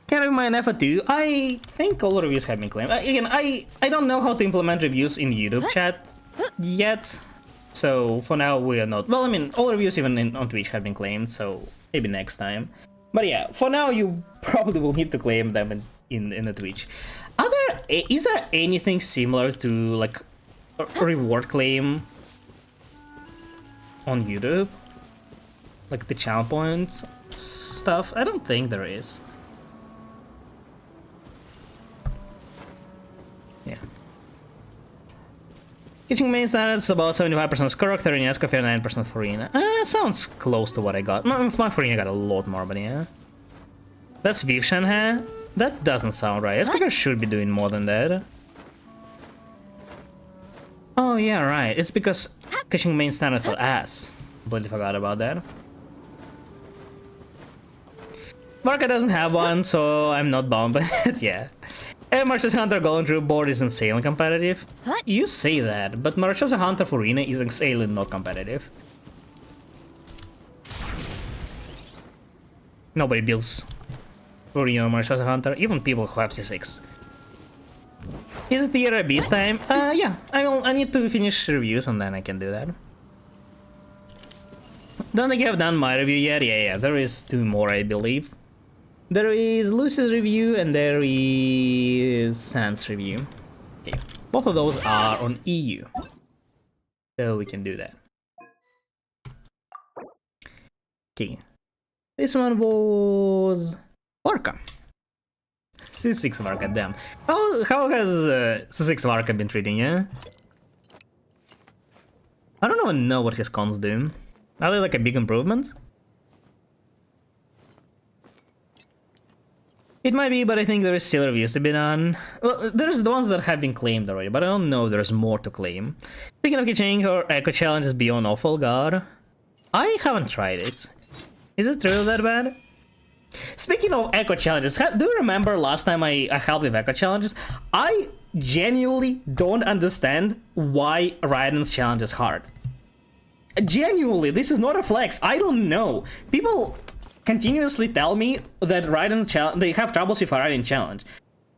Can I remind FA2? I think all reviews have been claimed. Again, I don't know how to implement reviews in YouTube chat yet. So for now we are not. Well, I mean, all reviews even on Twitch have been claimed, so maybe next time. But yeah, for now you probably will need to claim them in the Twitch. Is there anything similar to like a reward claim on YouTube? Like the channel points stuff? I don't think there is. Yeah. Kitchen main standards about 75% Skirk, 30 Escoffier, 9% Farina. Sounds close to what I got. My Farina got a lot more, but yeah. That's Vivshan, huh? That doesn't sound right. Escoffier should be doing more than that. Oh yeah, right. It's because kitchen main standards are ass. Completely forgot about that. Marka doesn't have one, so I'm not bound by it, yeah. Marchesa Hunter Golden Troop board is insanely competitive. You say that, but Marchesa Hunter Farina is insanely not competitive. Nobody builds Farina or Marchesa Hunter, even people who have C6. Is it tier beast time? Yeah, I need to finish reviews and then I can do that. Don't think I've done my review yet? Yeah, there is 2 more, I believe. There is Lucy's review and there is Sans review. Okay, both of those are on EU, so we can do that. Okay, This one was Orca. C6 Varka, damn. How has C6 Varka been treating you? I don't even know what his cons do. Are they like a big improvement? It might be, but I think there is still reviews to be done. Well, there's the ones that have been claimed already, but I don't know if there's more to claim. Speaking of keychain or echo challenges beyond awful god, I haven't tried it. Is it really that bad? Speaking of echo challenges, do you remember last time I helped with echo challenges? I genuinely don't understand why Raiden's challenge is hard. Genuinely, this is not a flex. I don't know. People continuously tell me that they have troubles with Raiden challenge,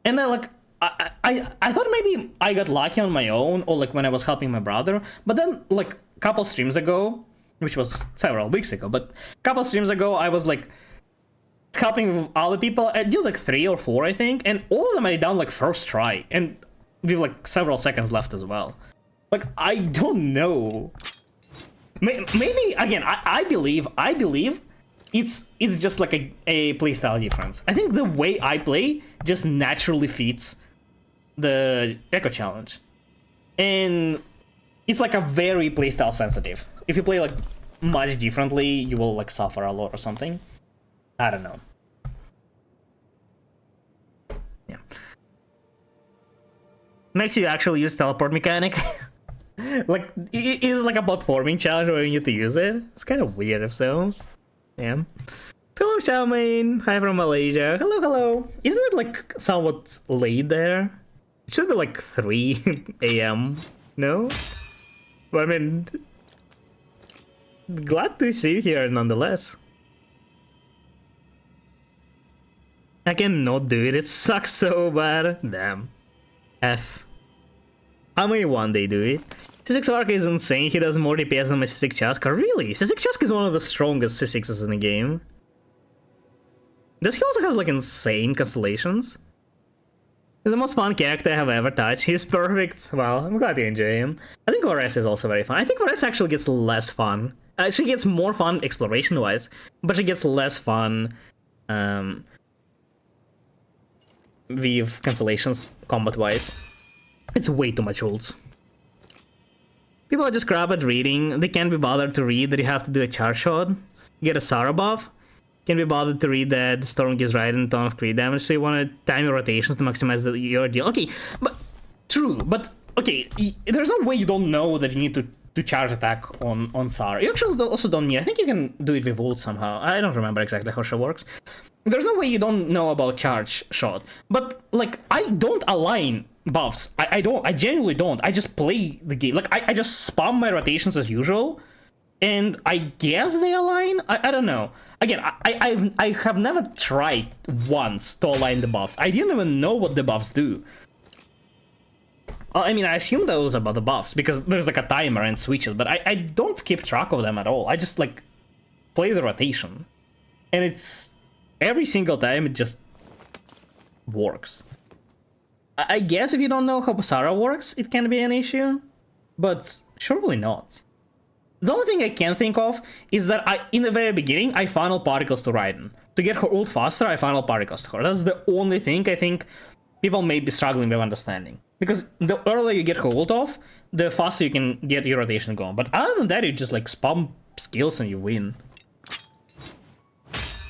and they're like, I thought maybe I got lucky on my own, or like when I was helping my brother. But then, like a couple streams ago, which was several weeks ago, but a couple streams ago, I was like helping other people. I did like 3 or 4, I think, and all of them I done like first try, and with like several seconds left as well. Like, I don't know. Maybe again, I believe it's just like a playstyle difference. I think the way I play just naturally fits the Echo challenge, and it's like a very playstyle sensitive. If you play like much differently, you will like suffer a lot or something. I don't know. Yeah. Makes you actually use teleport mechanic. Like, it is like a platforming challenge where you need to use it. It's kind of weird if so. Yeah. Hello, Xiaomain. Hi from Malaysia. Hello, hello. Isn't it like somewhat late there? It should be like 3 a.m. No? But I mean, glad to see you here nonetheless. I cannot do it. It sucks so bad. Damn. F. I may one day do it. C6 Arc is insane. He does more DPS than my C6 Chaska. Really? C6 Chaska is one of the strongest C6s in the game. Does he also have like insane constellations? He's the most fun character I have ever touched. He's perfect. Well, I'm glad you enjoy him. I think Ores is also very fun. I think Ores actually gets less fun. She gets more fun exploration-wise, but she gets less fun with constellations combat-wise. It's way too much rules. People are just crap at reading. They can't be bothered to read that you have to do a charge shot, get a Sara buff. Can't be bothered to read that Storm gives Raiden a ton of crit damage, so you want to time your rotations to maximize your deal. Okay, but true, but okay, there's no way you don't know that you need to charge attack on Sara. You actually also don't need. I think you can do it with ult somehow. I don't remember exactly how she works. There's no way you don't know about charge shot. But like, I don't align buffs. I genuinely don't. I just play the game. Like, I just spam my rotations as usual, and I guess they align. I don't know. Again, I have never tried once to align the buffs. I didn't even know what the buffs do. I mean, I assume that was about the buffs because there's like a timer and switches, but I don't keep track of them at all. I just like play the rotation, and it's every single time it just works. I guess if you don't know how Sara works, it can be an issue, but surely not. The only thing I can think of is that in the very beginning, I funnel particles to Raiden. To get her ult faster, I funnel particles to her. That's the only thing I think people may be struggling with understanding. Because the earlier you get her ult off, the faster you can get your rotation going. But other than that, you just like spam skills and you win.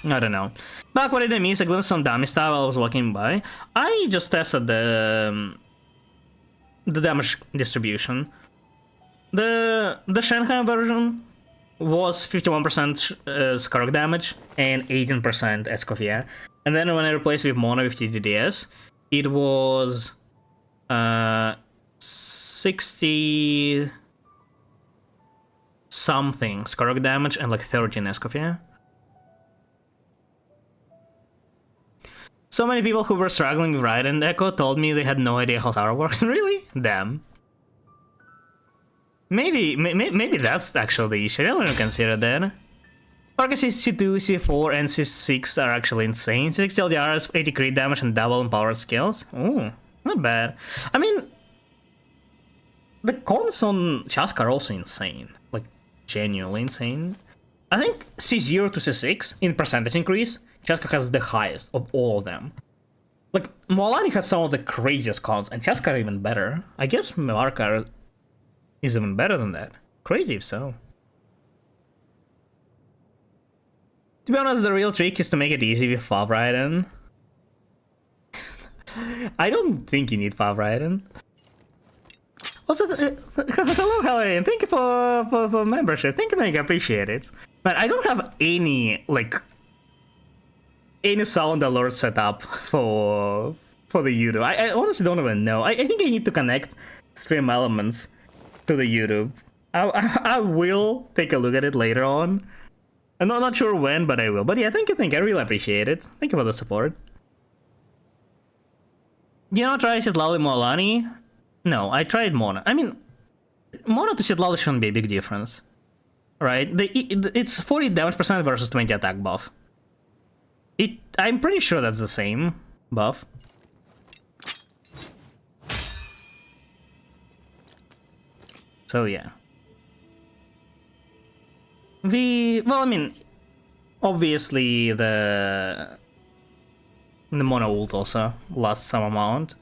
I don't know. Back what it means, I glimpsed some dummy stuff while I was walking by. I just tested the damage distribution. The Shanghai version was 51% Skark damage and 18% Escoffier. And then when I replaced with Mono with TDDS, it was 60 something Skark damage and like 13 Escoffier. So many people who were struggling with Raiden Echo told me they had no idea how Sara works. Really? Damn. Maybe that's actually the issue. I don't even consider that. Sparkus C2, C4, and C6 are actually insane. C6 LDR has 80 crit damage and double empowered skills. Ooh, not bad. I mean, the cons on Chaska are also insane. Like, genuinely insane. I think C0 to C6 in percentage increase, Cheska has the highest of all of them. Like, Moalani has some of the craziest cons, and Cheska are even better. I guess Mevarka is even better than that. Crazy if so. To be honest, the real trick is to make it easy with Fav Raiden. I don't think you need Fav Raiden. Also, hello, Helen. Thank you for membership. Thank you, I appreciate it. But I don't have any, like, any sound alert set up for the YouTube. I honestly don't even know. I think I need to connect stream elements to the YouTube. I will take a look at it later on. I'm not sure when, but I will. But yeah, thank you. I really appreciate it. Thank you for the support. You know, try Sitlali Moalani? No, I tried Mona. I mean, Mona to Sitlali shouldn't be a big difference. Right? It's 40 damage percent versus 20 attack buff. I'm pretty sure that's the same buff. So yeah. Well, I mean, obviously the mono ult also lost some amount.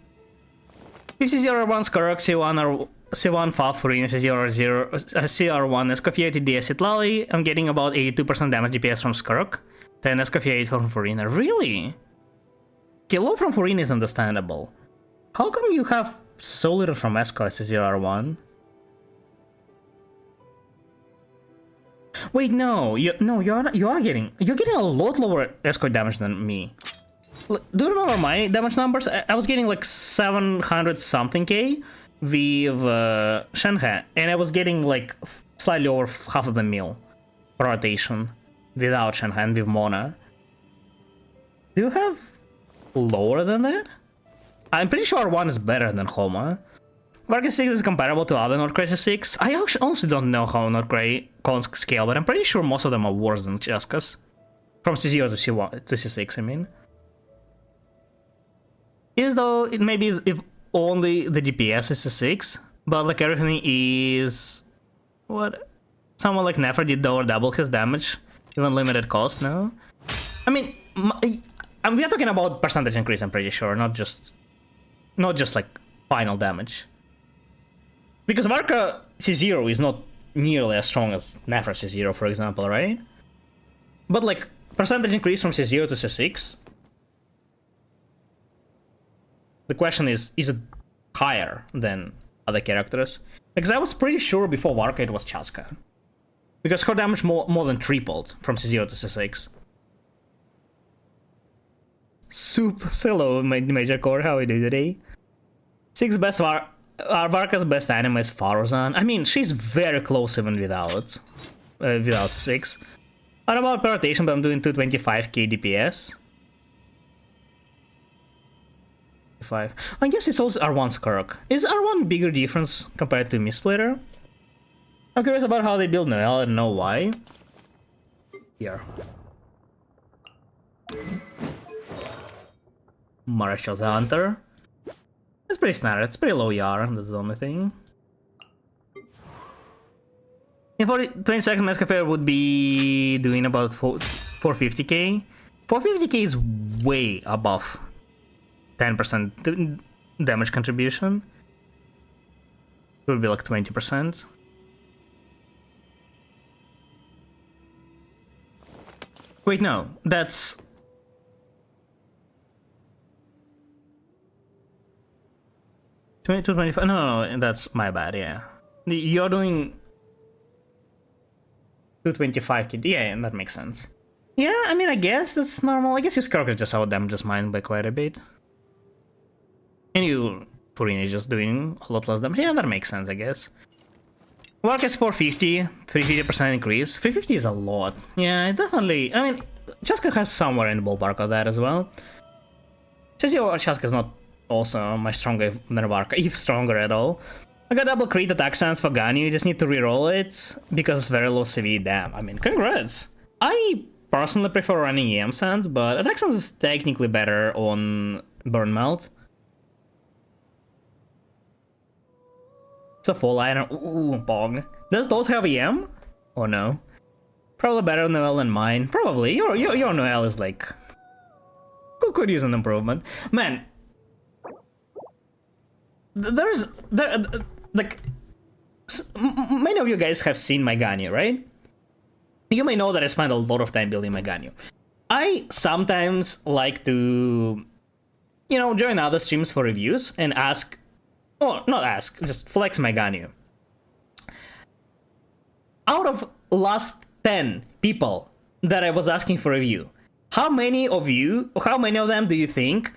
If C01 Skarok, C1 Fav Furina, CR1 Escoffier, DS Sitlali, I'm getting about 82% damage DPS from Skarok, 10 Escoffier from Furina. Really? Okay, low from Furina is understandable. How come you have so little from Esco as CR1? Wait, no, you're getting a lot lower escort damage than me. Do you remember my damage numbers? I was getting like 700 something K with Shenhe, and I was getting like slightly over half of the mil rotation without Shenhe and with Mona. Do you have lower than that? I'm pretty sure one is better than Homa. Vargas 6 is comparable to other Not Crazy 6. I honestly don't know how Not Crazy cons scale, but I'm pretty sure most of them are worse than Cheskas. From C0 to C1 to C6, I mean. Is though, it maybe if only the DPS is C6, but like everything is... What? Someone like Nefer did double his damage, even limited cost, no? I mean, we are talking about percentage increase, I'm pretty sure, not just like final damage. Because Varka C0 is not nearly as strong as Nefer C0, for example, right? But like, percentage increase from C0 to C6? The question is it higher than other characters? Because I was pretty sure before Varka it was Chaska. Because her damage more than tripled from C0 to C6. Hello, Major Core, how are you doing today? 6 best Varka's best anime is Faruzan. I mean, she's very close even without 6. What about per rotation, but I'm doing 225k DPS. 5. I guess it's also R1 Skark. Is R1 bigger difference compared to Mistsplitter? I'm curious about how they build Noelle and know why. Here. Marshal's Hunter. It's pretty standard, it's pretty low YAR, that's the only thing. In 20 seconds, Mescafair would be doing about 450k. 450k is way above 10% damage contribution. It would be like 20%. Wait, no, that's... No, that's my bad, yeah. You're doing 225k, yeah, that makes sense. Yeah, I mean, I guess that's normal. I guess his character just out-damages mine by quite a bit. And you, Furina is just doing a lot less damage. Yeah, that makes sense, I guess. Wark is 450, 350% increase. 350 is a lot. Yeah, definitely. I mean, Chaska has somewhere in the ballpark of that as well. Chaska is not also much stronger than Varka, if stronger at all. I got double crit attack stance for Ganyu, you just need to reroll it because it's very low CV. Damn, I mean, congrats! I personally prefer running EM stance, but attack stance is technically better on Burn Melt. It's a full iron. Ooh, Pog. Does those have EM? Or no? Probably better Noel than mine. Probably. Your Noel is like... Could use an improvement. Man. Like... Many of you guys have seen my Ganyu, right? You may know that I spend a lot of time building my Ganyu. I sometimes like to, you know, join other streams for reviews and ask, or not ask, just flex my Ganyu. Out of last 10 people that I was asking for review, how many of them do you think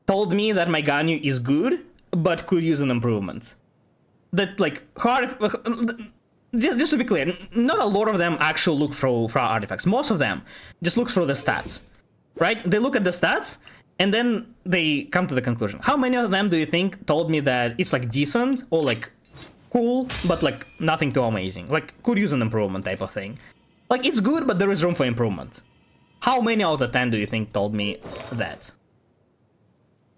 told me that my Ganyu is good but could use an improvement? That like hard. Just to be clear, not a lot of them actually look for artifacts. Most of them just look for the stats, right? They look at the stats and then they come to the conclusion. How many of them do you think told me that it's like decent or like cool, but like nothing too amazing? Like could use an improvement type of thing. Like it's good, but there is room for improvement. How many out of the 10 do you think told me that?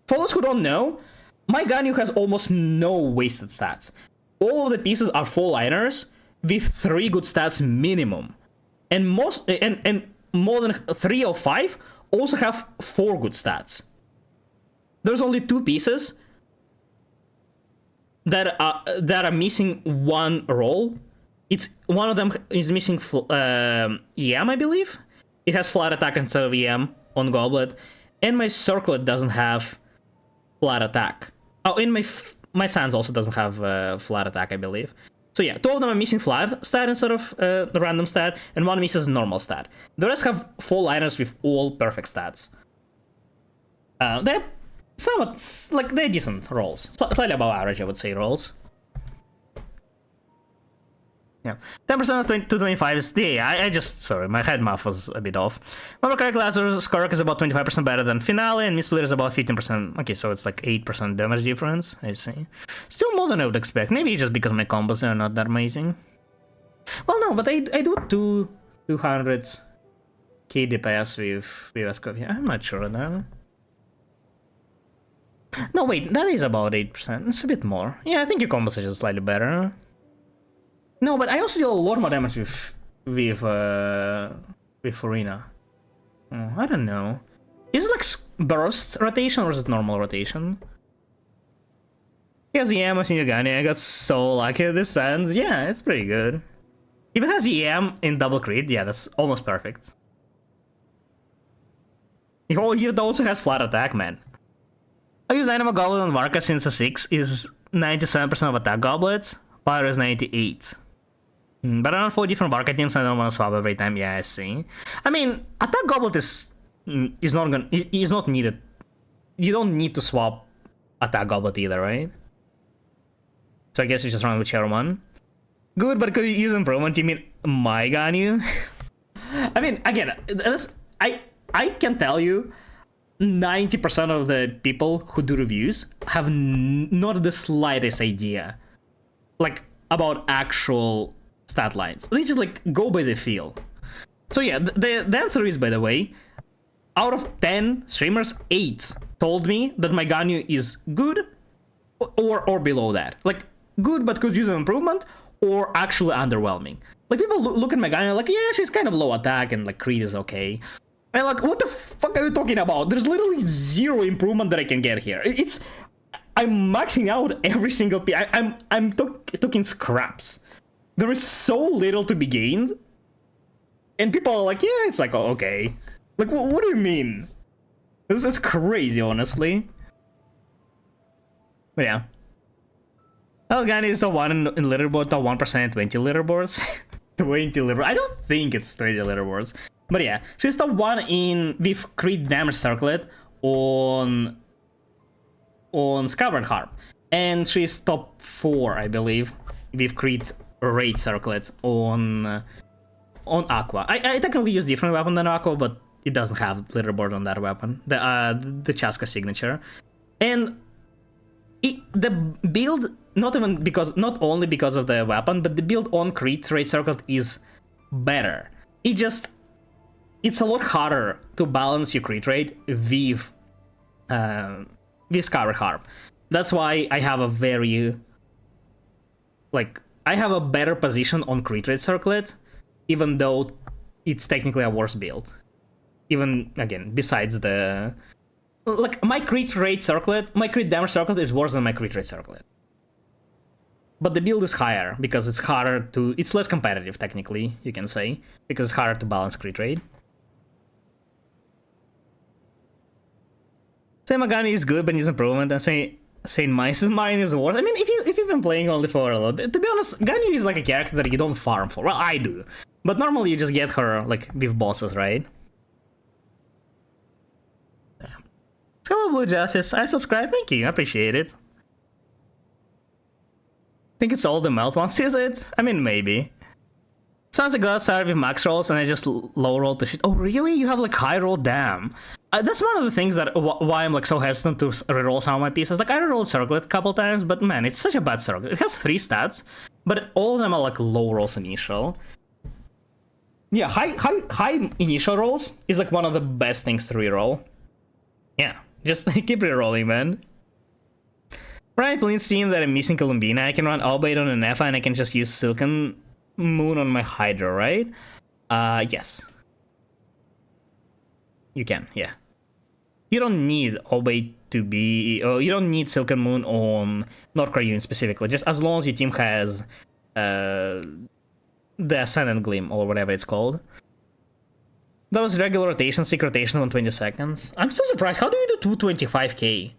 For those who don't know, my Ganyu has almost no wasted stats. All of the pieces are 4-liners with 3 good stats minimum, and more than 3 or 5 also have 4 good stats. There's only 2 pieces that are missing 1 role. It's one of them is missing EM, I believe. It has flat attack instead of EM on Goblet, and my Circlet doesn't have flat attack. Oh, and my Sands also doesn't have flat attack, I believe. So yeah, 2 of them are missing flat stat instead of the random stat, and 1 misses normal stat. The rest have 4-liners with all perfect stats. They're somewhat, like, they're decent rolls. Slightly above average, I would say, rolls. Yeah, 10% of 20 to 25 is... Yeah, I just... Sorry, my head math was a bit off. Remember correctly, Lazarus Skorok is about 25% better than Finale, and Mistsplit is about 15%. Okay, so it's like 8% damage difference, I see. Still more than I would expect. Maybe just because my combos are not that amazing. Well, no, but I do 200k DPS with Escovia. I'm not sure though. No, wait, that is about 8%. It's a bit more. Yeah, I think your combos are just slightly better. No, but I also deal a lot more damage with Arena. Oh, I don't know. Is it like burst rotation or is it normal rotation? He has EM of Shinigami. I got so lucky at this ends. Yeah, it's pretty good. If it has EM in double crit, yeah, that's almost perfect. If it also has flat attack, man. I use Anima Goblet on Varka since the 6 is 97% of attack goblets. Fire is 98. But around 4 different Varka teams, I don't want to swap every time. Yeah, I see. I mean, attack goblet is not needed. You don't need to swap attack goblet either, right? So I guess you just run whichever one. Good, but could you use improvement? You mean my Ganyu? I mean, again, I can tell you 90% of the people who do reviews have not the slightest idea, like, about actual stat lines. They just, like, go by the feel. So yeah, the answer is, by the way, out of 10 streamers, 8 told me that my Ganyu is good or below that. Like, good but could use an improvement, or actually underwhelming. Like, people look at my Ganyu like, yeah, she's kind of low attack and, like, crit is okay. I'm like, what the fuck are you talking about? There's literally 0 improvement that I can get here. I'm maxing out every single piece. I'm talking scraps. There is so little to be gained, and people are like, yeah, it's like, oh, okay. Like, what do you mean? This is crazy, honestly. But yeah. Elgani is the one in leaderboard, the 1% 20 leaderboards. 20 leaderboards. I don't think it's 20 leaderboards. But yeah, she's the one in with crit damage circlet on Scabbard Harp. And she's top 4, I believe, with crit rate circlet on Aqua. I technically use different weapon than Aqua, but it doesn't have leaderboard on that weapon. The Chaska signature. And the build, not only because of the weapon, but the build on crit rate circlet is better. It's a lot harder to balance your crit rate with Scabbard Harp. That's why I have a very, like, I have a better position on crit rate circlet even though it's technically a worse build. Even, again, besides the... Like, my crit rate circlet, my crit damage circlet is worse than my crit rate circlet. But the build is higher, because it's harder to... It's less competitive, technically, you can say. Because it's harder to balance crit rate. Say Magani is good, but needs improvement, and Saint Marine is worse. I mean, if you've been playing only for a little bit, to be honest, Ganyu is like a character that you don't farm for. Well, I do. But normally you just get her, like, with bosses, right? Hello, Blue Justice. I subscribe. Thank you. I appreciate it. Think it's all the melt ones, is it? I mean, maybe. Sounds like I got started with max rolls and I just low roll to shit. Oh, really? You have like high roll? Damn. That's one of the things that why I'm like so hesitant to reroll some of my pieces. Like I rerolled Circlet a couple times, but man, it's such a bad Circlet. It has 3 stats, but all of them are like low rolls initial. Yeah, high initial rolls is like one of the best things to reroll. Yeah, just keep rerolling, man. Right, Flint's seeing that I'm missing Columbina. I can run Albeit on an Efa and I can just use Silken Moon on my Hydra, right? Yes. You can, yeah. You don't need Albeit to be... you don't need Silken Moon on North Korean specifically, just as long as your team has the Ascendant Gleam, or whatever it's called. That was regular rotation, secret rotation on 20 seconds. I'm so surprised. How do you do 225k?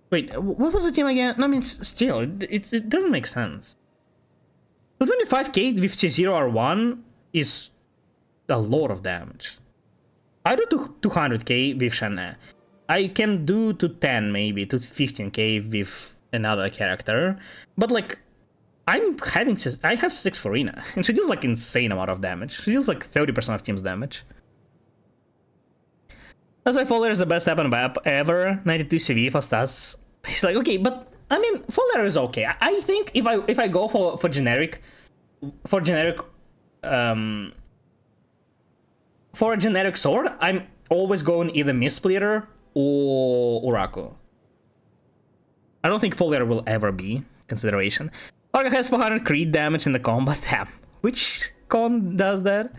Wait, what was the team again? No, I mean, still, it doesn't make sense. So 25k with C0R1 is a lot of damage. I do 200k with Shanna. I can do to 10 maybe, to 15k with another character. But like, I have 6 Farina, and she deals like insane amount of damage. She deals like 30% of team's damage. That's why Fowler is the best weapon map ever. 92 CV for stats. He's like, okay, but I mean, Fowler is okay. I think if I go for generic, for a generic sword, I'm always going either Mistsplitter or Uraku. I don't think Fowler will ever be consideration. Orga has 400 crit damage in the combat tab. Which con does that?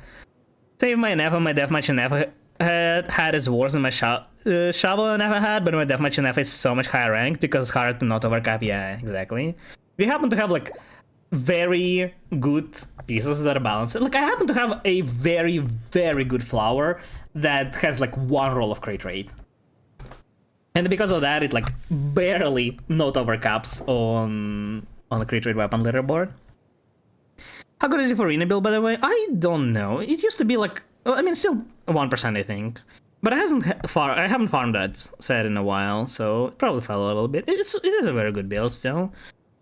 Save my Nefa, my deathmatch in Nefa had is worse than my shovel I never had, but my deathmatch in Nefa is so much higher ranked because it's harder to not overcap. Yeah, exactly. We happen to have like very good pieces that are balanced. Like I happen to have a very, very good flower that has like 1 roll of crit rate. And because of that, it like barely not overcaps on the crit rate weapon leaderboard. How good is it for arena build, by the way? I don't know. It used to be like, I mean, still 1%, I think. But I haven't farmed that set in a while, so it probably fell a little bit. It is a very good build still.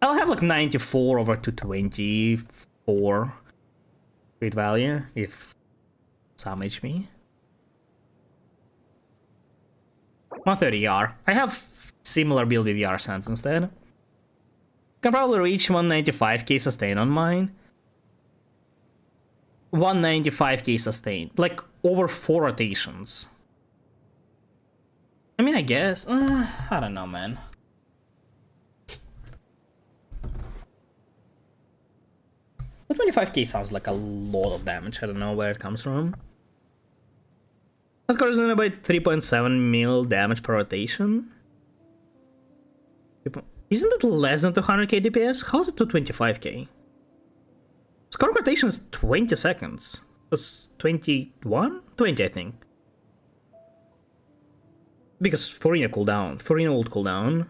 I'll have like 94 over 224 crit value if some HP. 130 YAR. I have similar build with YAR Sands instead. Can probably reach 195k sustain on mine. 195k sustain. Like over 4 rotations. I mean, I guess. I don't know, man. The 25k sounds like a lot of damage. I don't know where it comes from. Of course, doing about 3.7 mil damage per rotation. Isn't it less than 200k DPS? How's it to 25k? Score rotation is 20 seconds. It's 21? 20, I think. Because Farina cooldown. Farina old cooldown.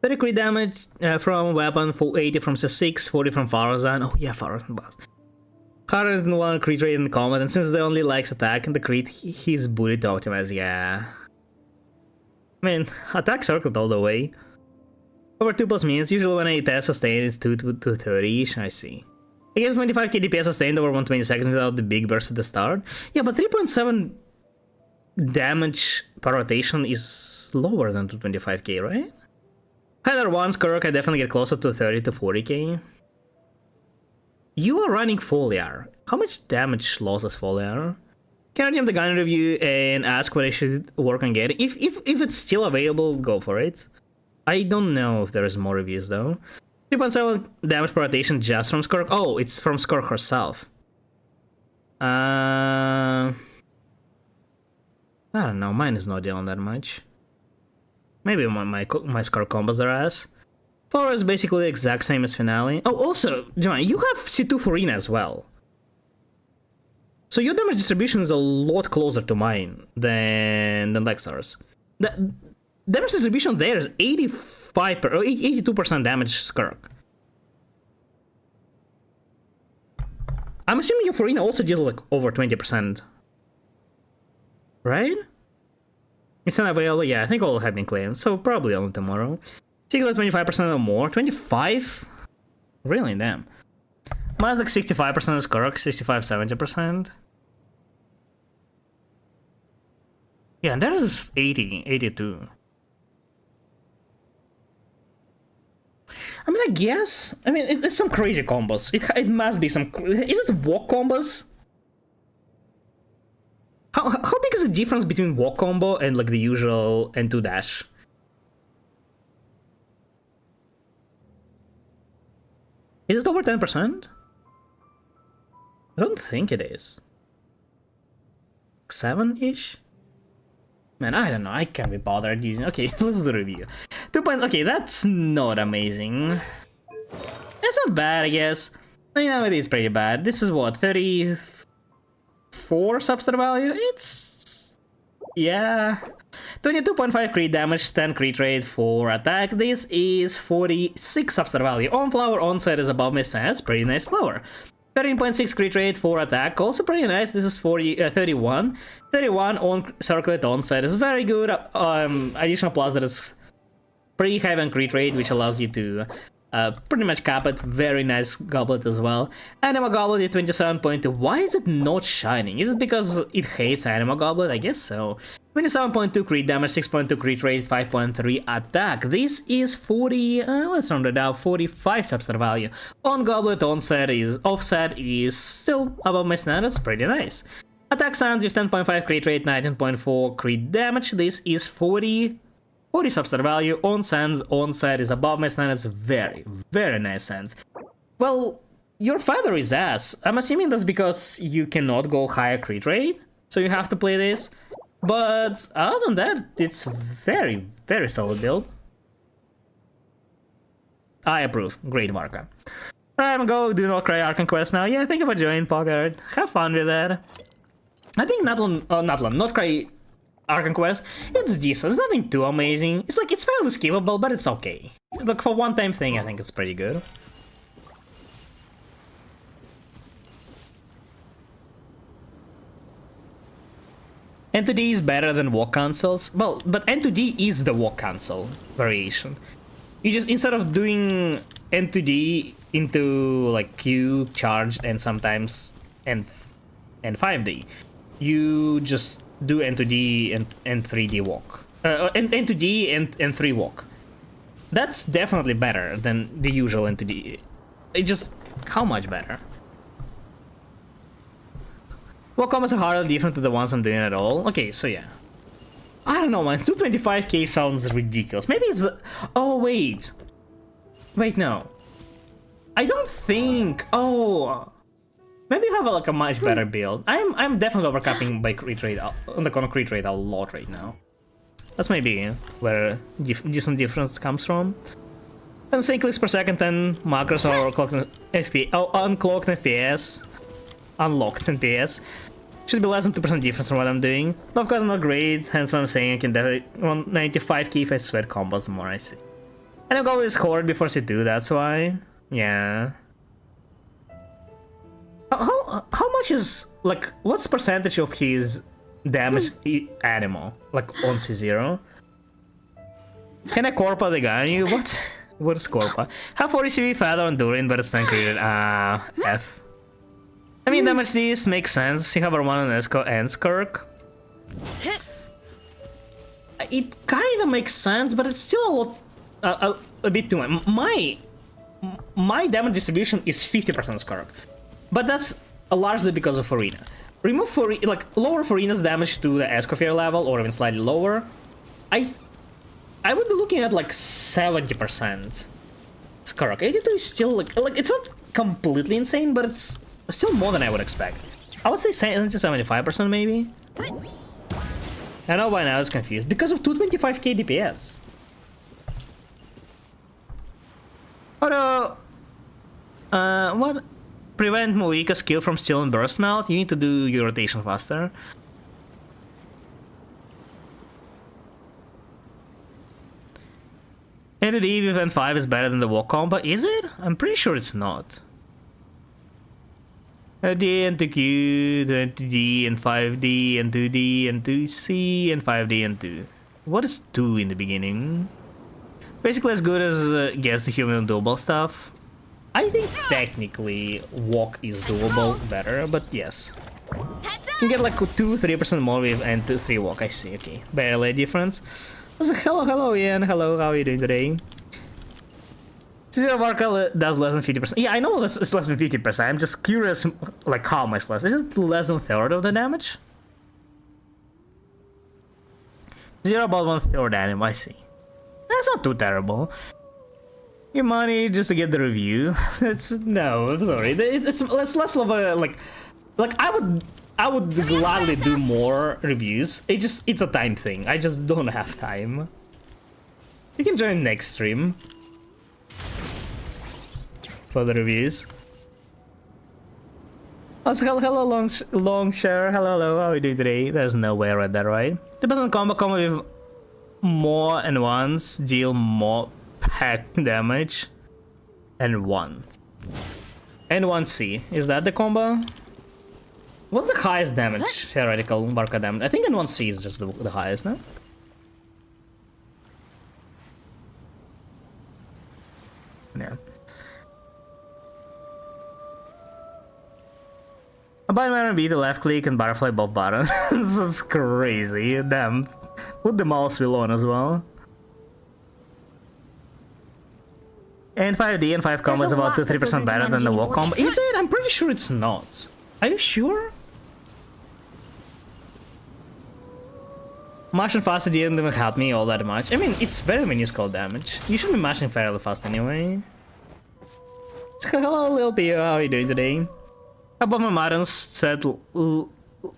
30 crit damage from weapon, 80 from C6, 40 from Farazan. Oh yeah, Farazan boss. 101 crit rate in combat, and since they only likes attack and the crit, he's booted to optimize, yeah. I mean, attack circled all the way. Over 2+ minutes, usually when I test sustain it's 2 to 30-ish, I see. I get 25k DPS sustained over 120 seconds without the big burst at the start. Yeah, but 3.7 damage per rotation is lower than 225k, right? Either one, Skurk, I definitely get closer to 30 to 40k. You are running Foliar. How much damage losses Foliar? Can I DM the gun review and ask what I should work on getting? If it's still available, go for it. I don't know if there's more reviews though. 3.7 damage per rotation just from Skirk. Oh, it's from Skirk herself. I don't know. Mine is not dealing that much. Maybe my Skirk combos are ass. Flower is basically the exact same as Finale. Oh, also, John, you have C2 Farina as well. So your damage distribution is a lot closer to mine than Lexar's. The damage distribution there is 82% damage Skirk. I'm assuming your Farina also deals like over 20%. Right? It's not available. Yeah, I think all have been claimed. So probably only tomorrow. Sigla 25% or more. 25? Really? Damn. Mine's like 65% is Skirk, 65-70%. Yeah, and that is 80, 82. I mean, I guess. I mean, it's some crazy combos. It must be some. Is it walk combos? How big is the difference between walk combo and like the usual N2 dash? Is it over 10%? I don't think it is. 7-ish? Man, I don't know. I can't be bothered using. Okay, let's do the review. 2 points. Okay, that's not amazing. It's not bad, I guess. You know, it is pretty bad. This is what, 34 substar value? It's. Yeah. 22.5 crit damage, 10 crit rate, 4 attack. This is 46 substar value. On flower, onset is above my stats. Pretty nice flower. 13.6 crit rate, 4 attack, also pretty nice. This is 31. 31 on circlet onset is very good. Additional plus that is pretty high on crit rate, which allows you to pretty much cap it. Very nice goblet as well. Anima Goblet at 27.2. Why is it not shining? Is it because it hates Anima Goblet? I guess so. 27.2 crit damage, 6.2 crit rate, 5.3 attack. This is 40, let's round it out, 45 substar value. On Goblet, offset is still above my standards, pretty nice. Attack Sands with 10.5 crit rate, 19.4 crit damage. This is 40 substar value. On Sands, onset is above my standards, very, very nice Sands. Well, your father is ass. I'm assuming that's because you cannot go higher crit rate, so you have to play this. But other than that, it's very, very solid build. I approve. Great Marka. I'm go do not cry Archon Quest now. Yeah, think about joining Pocket. Have fun with that. I think not cry Archon Quest. It's decent. It's nothing too amazing. It's like it's fairly skippable, but it's okay. Look, for one-time thing, I think it's pretty good. N2D is better than walk cancels. Well, but N2D is the walk cancel variation. You just, instead of doing N2D into like Q, charged, and sometimes and 5D, you just do N2D and 3D walk. N2D and 3 walk. That's definitely better than the usual N2D. It just, how much better? What combos are hardly different to the ones I'm doing at all? Okay, so yeah. I don't know, man. 225k sounds ridiculous. Maybe it's... Oh, wait. Wait, no. I don't think... Oh... Maybe you have like a much better build. I'm definitely overcapping by crit rate, on the crit rate a lot right now. That's maybe where decent difference comes from. 10 clicks per second, 10 macros or unclocked FPS. Oh, unclocked FPS. Unlocked FPS. Should be less than 2% difference from what I'm doing. Love cards are not great, hence what I'm saying I can definitely 95k if I sweat combos more, I see. And I'll go with Horde before C2, that's why. Yeah. How much is, like, what's percentage of his damage animal? Like, on C0? Can I Corpa the guy on you? What? What is Corpa? Have 40 CV Feather on Durin, but it's 10 created. F. I mean, damage these makes sense. You have a 1 on Esco and Skirk. It kind of makes sense, but it's still a lot, a bit too much. My damage distribution is 50% Skirk, but that's largely because of Arena. remove for like lower Farina's damage to the Escoffier level, or even slightly lower. I would be looking at like 70%. It's correct. 82 is still like it's not completely insane, but it's still more than I would expect. I would say 75% maybe. I know by now it's confused because of 225k DPS. Although, what? Prevent Moika's skill from stealing burst melt. You need to do your rotation faster. And the event 5 is better than the walk combo. Is it? I'm pretty sure it's not. D and 2Q, 20D and 5D and 2D and 2C and 5D and 2. What is 2 in the beginning? Basically as good as gets the human doable stuff. I think technically walk is doable better, but yes. You can get like 2-3% more with and 2-3 walk, I see, okay. Barely a difference. So, hello Ian, hello, how are you doing today? Zero Varka does less than 50%. Yeah, I know it's less than 50%, I'm just curious like how much less. Is it less than a third of the damage? Zero about 1/3 anime, I see. That's not too terrible. Your money just to get the review. No, I'm sorry. It's less of a like I would gladly do more reviews. It's a time thing. I just don't have time. You can join next stream for the reviews. Also, hello long share. Hello, how are you doing today? There's no way I read that right. Depends on combo with more and once deal more pack damage and one. And 1C. Is that the combo? What's the highest damage theoretical Barca damage? I think in 1C is just the highest, no? Yeah. A button be the left click and butterfly both buttons. That's crazy. Damn. Put the mouse wheel on as well. And 5D and 5 combo is about 2-3% better than the walk combo. Is it? I'm pretty sure it's not. Are you sure? Mashing fast at the end didn't help me all that much. I mean, it's very minuscule damage. You should be mashing fairly fast anyway. Hello, Lil Pio, how are you doing today? How about my buttons set to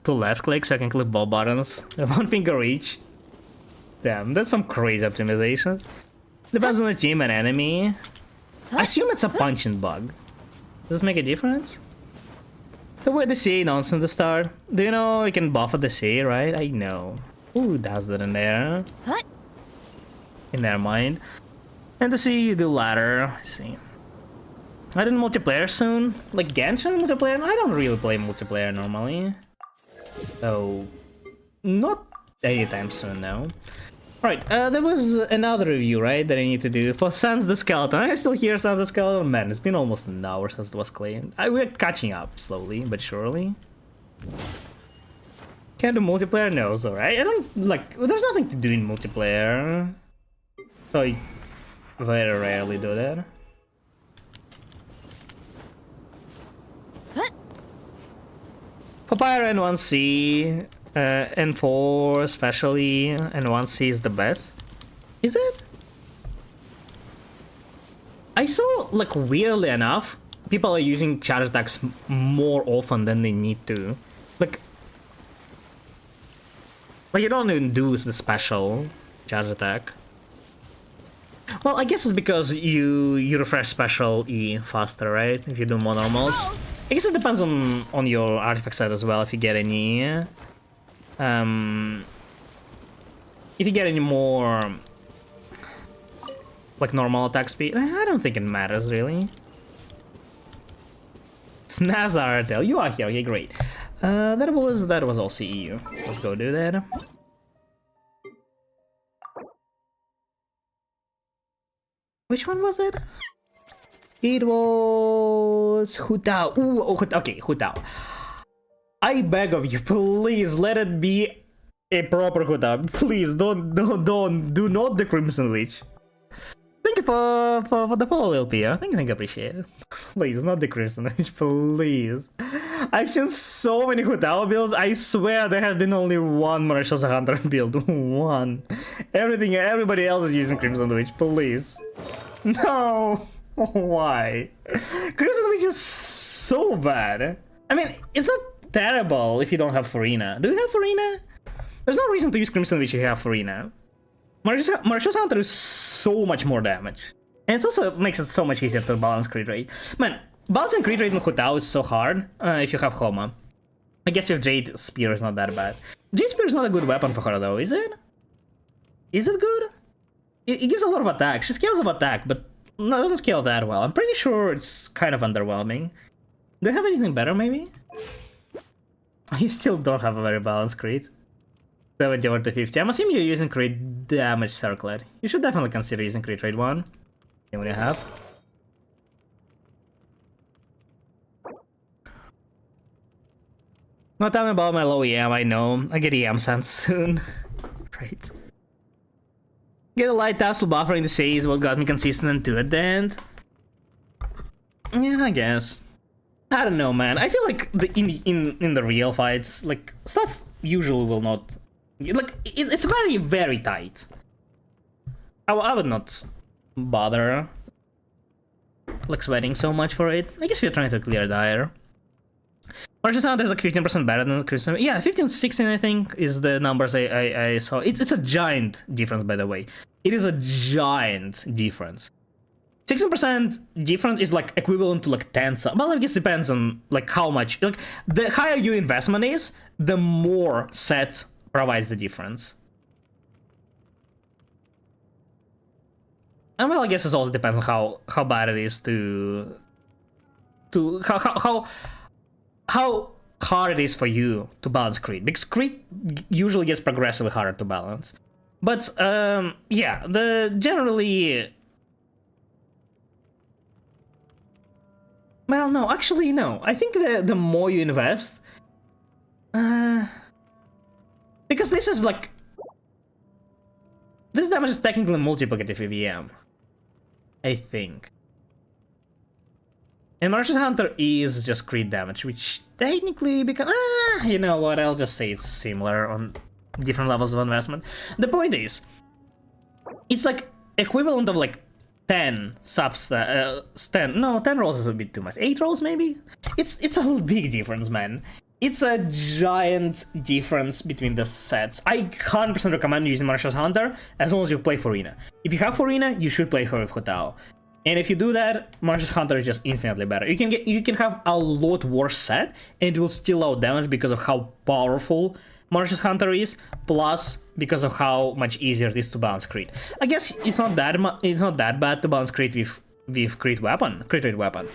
left click so I can click both buttons? One finger each. Damn, that's some crazy optimizations. Depends on the team and enemy. I assume it's a punching bug. Does this make a difference? The way the CA nonsense at the start. Do you know you can buff at the CA, right? I know. Who does that in there? In their mind. And to see you do ladder. I see. I did multiplayer soon. Like Genshin multiplayer? I don't really play multiplayer normally. So, not anytime soon now. Right, there was another review, right, that I need to do for Sans the Skeleton. I still hear Sans the Skeleton. Man, it's been almost an hour since it was claimed. We're catching up slowly, but surely. Can't do multiplayer? No, it's alright. I don't, like, there's nothing to do in multiplayer. So I very rarely do that. Papyrus and 1C, N4 especially, and 1C is the best. Is it? I saw, like, weirdly enough, people are using charge attacks more often than they need to. Like you don't even do the special charge attack. Well, I guess it's because you refresh special E faster, right? If you do more normals. I guess it depends on your artifact set as well. If you get any, more like normal attack speed, I don't think it matters really. Snazartel, you are here. Okay, great. That was also EU. Let's go do that. Which one was it? It was Hutao. Ooh, okay, Hutao. I beg of you, please let it be a proper Hutao. Please do not the Crimson Witch. Thank you for the follow, LP. Thank you, appreciate it. Please, not the Crimson Witch, please. I've seen so many Hutao builds. I swear there has been only one Martial Hunter build. One. Everybody else is using Crimson Witch, please. No! Why? Crimson Witch is so bad. I mean, it's not terrible if you don't have Farina. Do you have Farina? There's no reason to use Crimson Witch if you have Farina. Martial Hunter is so much more damage. And it also makes it so much easier to balance crit rate. Man, balancing crit rate in Hutao is so hard if you have Homa. I guess your Jade Spear is not that bad. Jade Spear is not a good weapon for her though, is it? Is it good? It gives a lot of attack. She scales of attack, but no, it doesn't scale that well. I'm pretty sure it's kind of underwhelming. Do you have anything better, maybe? You still don't have a very balanced crit. 70 over to 50. I'm assuming you're using crit damage circlet. You should definitely consider using crit rate 1. See what you have. Not tell me about my low EM, I know. I get EM sent soon. Right. Get a light tassel buffer in the sea is what got me consistent and to at the end. Yeah, I guess. I don't know, man. I feel like in the real fights, like, stuff usually will not... Like, it's very, very tight. I would not bother, like, sweating so much for it. I guess we're trying to clear Dire. Martial Hunter is like 15% better than Crimson. Yeah, 15, 16 I think is the numbers I saw. It's a giant difference, by the way. It is a giant difference. 16% difference is like equivalent to like 10. Well, I guess it depends on like how much. Like the higher your investment is, the more set provides the difference. And well, I guess it also depends on how bad it is to how hard it is for you to balance crit, because crit usually gets progressively harder to balance. But yeah, generally, well, no, actually no. I think the more you invest, because this is like, this damage is technically multiplicative EVM, I think. And Martial Hunter is just crit damage, which technically becomes... you know what, I'll just say it's similar on different levels of investment. The point is, it's like equivalent of like 10 subs... 10 rolls is a bit too much. 8 rolls maybe? It's a big difference, man. It's a giant difference between the sets. I 100% recommend using Martial Hunter as long as you play Farina. If you have Farina, you should play her with Hutao. And if you do that, Martial Hunter is just infinitely better. You can have a lot worse set, and it will still out damage because of how powerful Martial Hunter is, plus because of how much easier it is to balance crit. I guess it's not that bad to balance crit with crit rate weapon.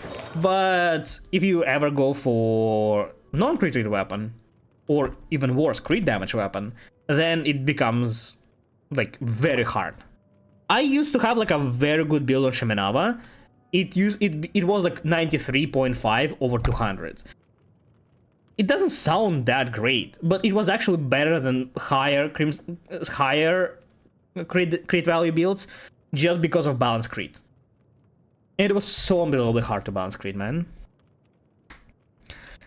But if you ever go for non-crit rate weapon, or even worse, crit damage weapon, then it becomes like very hard. I used to have like a very good build on Shimenava. It was like 93.5 over 200. It doesn't sound that great, but it was actually better than higher crit value builds just because of balance crit. And it was so unbelievably hard to balance crit, man.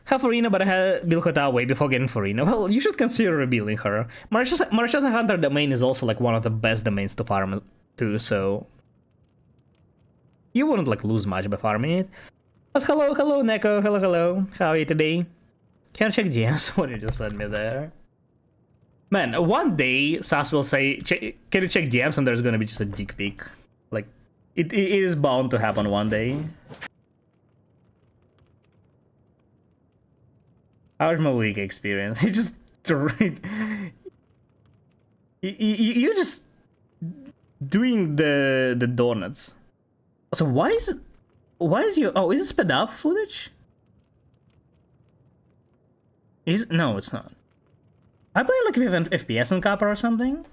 Have Farina, but I had built Hutao way before getting Farina. Well, you should consider rebuilding her. Martial Hunter domain is also like one of the best domains to farm too, so you wouldn't like lose much by farming it. But hello Neko, hello, how are you today? Can I check GMs? What you just sent me there? Man, one day Sas will say, can you check GMs, and there's gonna be just a dick pic. Like, it is bound to happen one day. How's my week experience? You just you just doing the donuts. So why is you... Oh, is it sped up footage? No, it's not. I play like with an FPS on Kappa or something.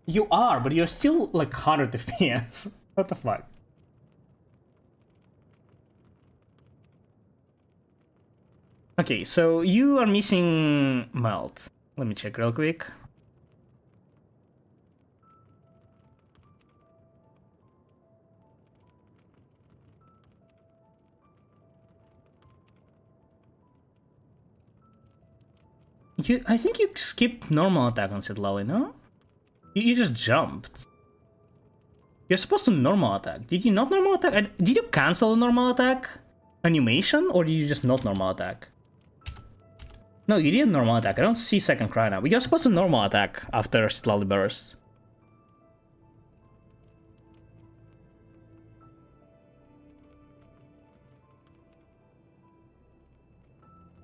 You are, but you're still like 100 FPS. What the fuck? Okay, so you are missing melt. Let me check real quick. I think you skipped normal attack on Citlali, no? You just jumped. You're supposed to normal attack. Did you not normal attack? Did you cancel the normal attack animation, or did you just not normal attack? No, you didn't normal attack. I don't see second cry now. But you're supposed to normal attack after Citlali burst.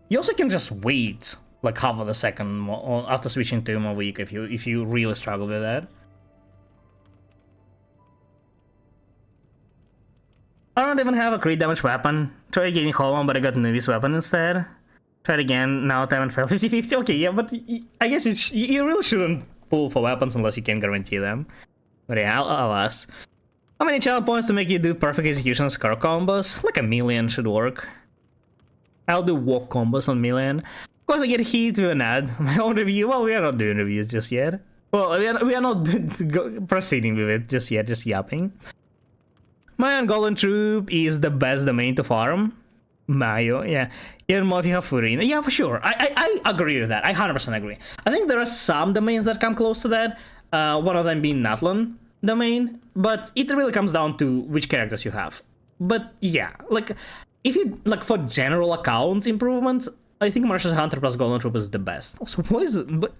You also can just wait like half of a second after switching to more weak if you really struggle with that. I don't even have a crit damage weapon. Tried getting Hollow, but I got Nuvi's weapon instead. Tried again, now time and failed 50-50. Okay, yeah, but I guess you really shouldn't pull for weapons unless you can guarantee them. But yeah, I'll ask. How many channel points to make you do perfect execution scar combos? Like 1,000,000 should work. I'll do walk combos on 1,000,000. Of course I get hit with an ad. My own review, well, we are not doing reviews just yet. Well, we are not proceeding with it just yet, just yapping. Mayo and Golden Troop is the best domain to farm. Mayo, yeah. Even more if you have Furina. Yeah, for sure. I agree with that. I 100% agree. I think there are some domains that come close to that. One of them being Natlan domain. But it really comes down to which characters you have. But yeah, like, if you, like, for general account improvements, I think Martial Hunter plus Golden Troop is the best. Also, what is it? But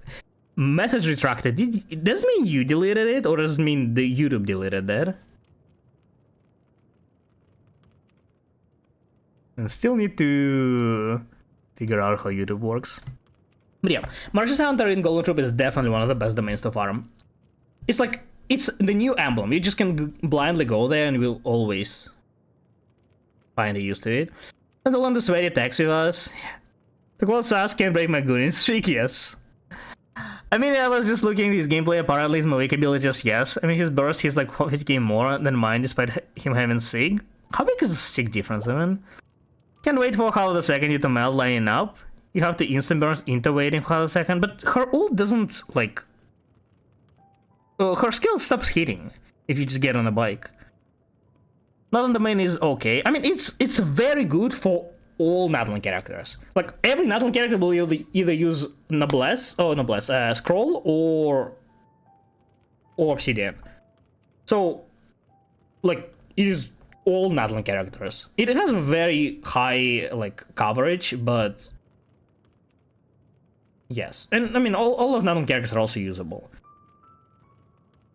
message retracted. Does it mean you deleted it, or does it mean the YouTube deleted that? And still need to figure out how YouTube works. But yeah, Martial Hunter in Golden Troop is definitely one of the best domains to farm. It's like, it's the new emblem. You just can blindly go there and you'll always find a use to it. And the one that's very attacks with us. The quote Sas can break my Gunin streak, yes. I mean, I was just looking at his gameplay, apparently his Mavik ability just yes. I mean, his burst, he's like 50k more than mine despite him having Sig. How big is the Sig difference, even? Can't wait for half a second you to melt lining up. You have to instant burst into waiting for half a second, but her ult doesn't, like... her skill stops hitting if you just get on a bike. Not on the main is okay. I mean, it's very good for all Natlan characters. Like, every Natlan character will either use Scroll or Obsidian. So, like, it is all Natlan characters. It has very high, like, coverage, but... yes. And, I mean, all of Natlan characters are also usable.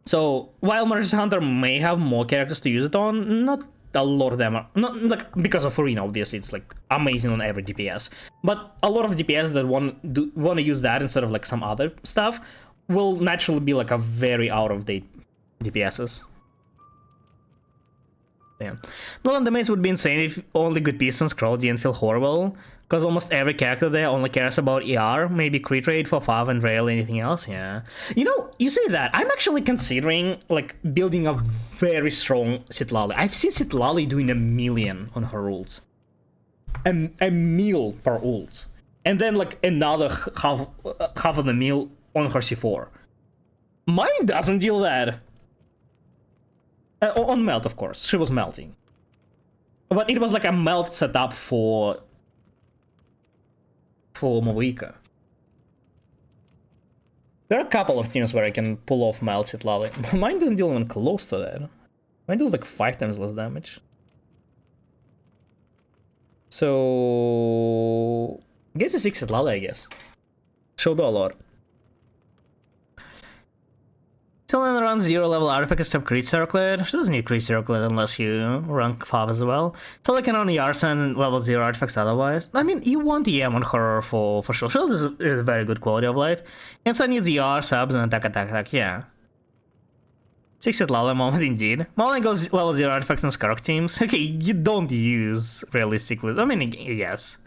So, while Martial Hunter may have more characters to use it on, not a lot of them are... not, like, because of Furina, obviously, it's, like, amazing on every DPS. But a lot of DPS that want to use that instead of, like, some other stuff will naturally be, like, a very out-of-date DPSs. Yeah. Nolan domains would be insane if only good pieces scroll didn't feel horrible, because almost every character there only cares about ER, maybe crit rate for Fav and rarely anything else, yeah. You know, you say that, I'm actually considering, like, building a very strong Citlali. I've seen Citlali doing 1,000,000 on her ults. A mil per ult. And then, like, another half of the mil on her C4. Mine doesn't deal that. On melt, of course. She was melting. But it was like a melt setup for Movica. There are a couple of teams where I can pull off melt Citlali. Mine doesn't deal even close to that. Mine deals like 5 times less damage. So... gets a 6 Citlali, I guess. She'll do a lot. Still runs 0 level artifact except crit circlet. She doesn't need crit circlet unless you rank 5 as well. So I can only Yarsan level 0 artifacts otherwise. I mean, you want EM on her for sure. She is very good quality of life. And so needs ER, subs, and attack, yeah. 6 at Lala moment indeed. Malin goes level 0 artifacts and Skark teams. Okay, you don't use realistically. I mean, yes.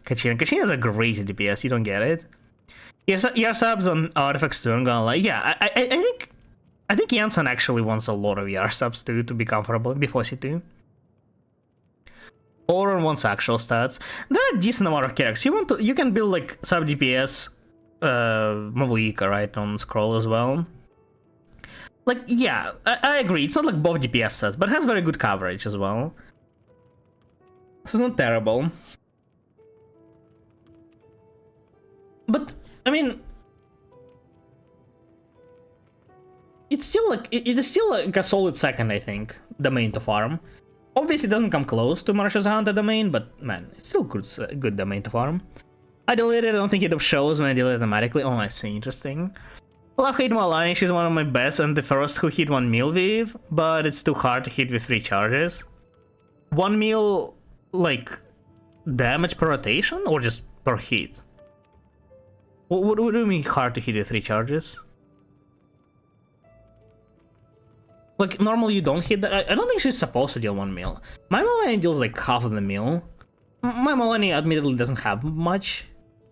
Kachin is a crazy DPS, you don't get it. ER subs on artifacts too, I'm gonna lie. Yeah, I think Janssen actually wants a lot of ER subs too to be comfortable before C2. Or wants actual stats. There are a decent amount of characters. You can build like sub DPS Mavuika, right, on scroll as well. Like, yeah, I agree. It's not like both DPS sets, but it has very good coverage as well. This is not terrible. But I mean, it's still like it is still like a solid second, I think, domain to farm. Obviously, it doesn't come close to Marsha's Hunter domain, but man, it's still good domain to farm. I deleted it. I don't think it shows when I delete it automatically. Oh, I see. Interesting. Love hit Malani. She's one of my best and the first who hit 1 mil with, but it's too hard to hit with 3 charges. 1 mil, like, damage per rotation or just per hit? What do you mean hard to hit with 3 charges? Like, normally you don't hit that. I don't think she's supposed to deal 1 mil. My Malani deals like half of the mil. My Malani admittedly doesn't have much,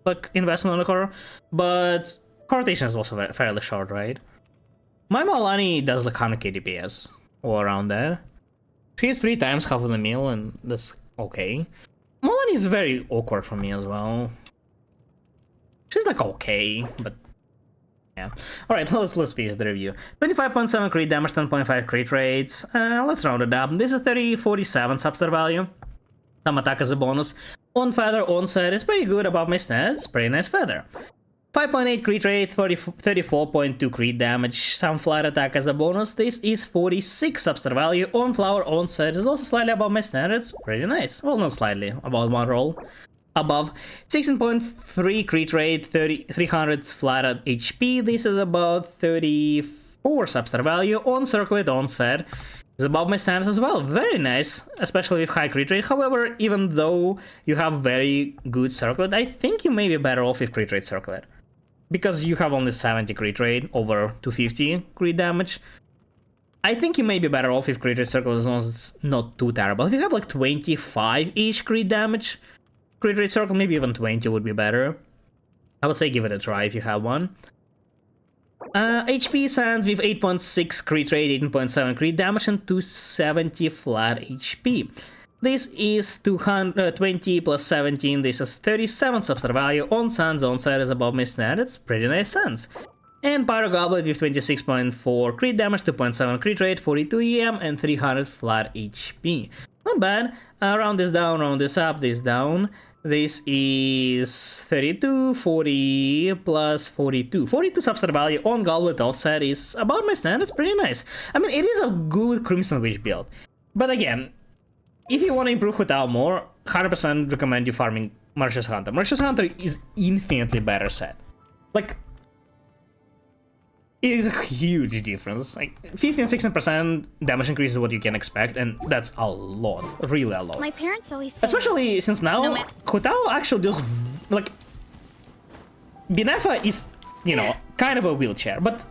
like, investment on her, but her rotation is also fairly short, right? My Malani does like 100k DPS, or around there. She hits 3 times half of the mil, and that's okay. Malani is very awkward for me as well. She's like okay, but yeah. Alright, let's finish the review. 25.7 crit damage, 10.5 crit rates. Let's round it up. This is 3047 substar value. Some attack as a bonus. On feather, on set is pretty good above my stats. Pretty nice feather. 5.8 crit rate, 34.2 crit damage, some flat attack as a bonus. This is 46 substar value. On flower, on set is also slightly above my standards. Pretty nice. Well, not slightly, about 1 roll above. 16.3 crit rate, 300 flat at HP. This is about 34 substar value. On circlet, on set is above my standards as well. Very nice, especially with high crit rate. However, even though you have very good circlet, I think you may be better off with crit rate circlet. Because you have only 70 crit rate over 250 crit damage. I think you may be better off if crit rate circlet as long as it's not too terrible. If you have like 25 each crit damage, crit rate circle, maybe even 20 would be better. I would say give it a try if you have one. HP Sands with 8.6 crit rate, 18.7 crit damage, and 270 flat HP. This is 220 plus 17, this is 37 substar value. On Sands, on side is above my standards, pretty nice Sands. And Pyro Goblet with 26.4 crit damage, 2.7 crit rate, 42 EM, and 300 flat HP. Not bad. Round this down, round this up, this down. This is 32, 40 plus 42. 42 substar value on Goblet offset is about my standards, pretty nice. I mean, it is a good Crimson Witch build. But again, if you want to improve Hutao more, 100% recommend you farming Marsha's Hunter. Marsha's Hunter is infinitely better set. Like, it is a huge difference. Like, 50 and 16% damage increase is what you can expect, and that's a lot. Really a lot. My parents always say, especially since now, Hutao actually does, like, Binefa is, you know, kind of a wheelchair, but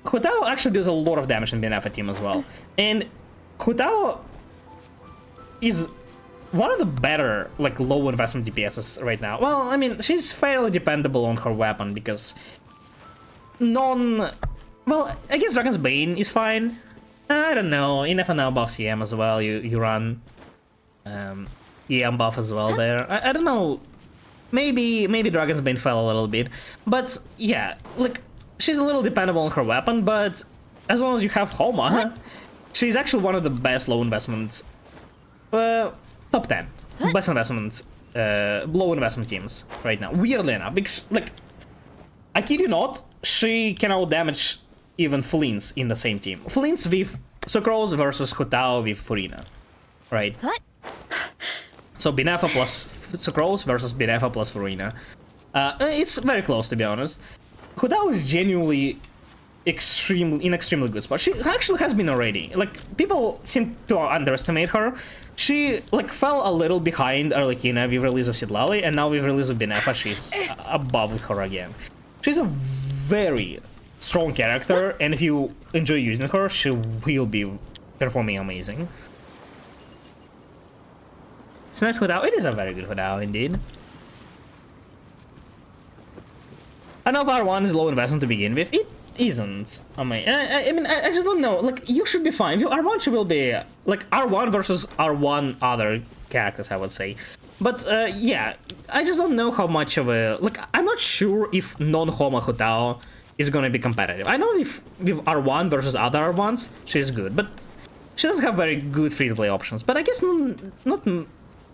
Hutao actually does a lot of damage in Binefa team as well. And Hutao is one of the better, like, low investment DPSs right now. Well, I mean, she's fairly dependable on her weapon because well, I guess Dragon's Bane is fine. I don't know. Inefa now buffs EM as well. You run EM buff as well there. I don't know. Maybe Dragon's Bane fell a little bit, but yeah, like, she's a little dependable on her weapon. But as long as you have Homa, she's actually one of the best low investment, top 10 best investment, low investment teams right now. Weirdly enough, because, like, I kid you not, she can outdamage even Flints in the same team. Flints with Sucrose versus Hutao with Furina, right? What? So Binefa plus Sucrose versus Binefa plus Furina. It's very close, to be honest. Hutao is genuinely in extremely good spot. She actually has been already. Like, people seem to underestimate her. She, like, fell a little behind Arlecchina with release of Sidlali, and now with release of Binefa, she's above her again. She's a very strong character, and if you enjoy using her, she will be performing amazing. It's a nice Hutao. It is a very good Hutao, indeed. I know if R1 is low investment to begin with. It isn't. I mean, I just don't know. Like, you should be fine. R1 should will be, like, R1 versus R1 other characters, I would say. But, yeah, I just don't know how much of a... Like, I'm not sure if non-Homa Hutao is gonna be competitive. I know if with R1 versus other R1s, she's good, but she doesn't have very good free-to-play options. But I guess not...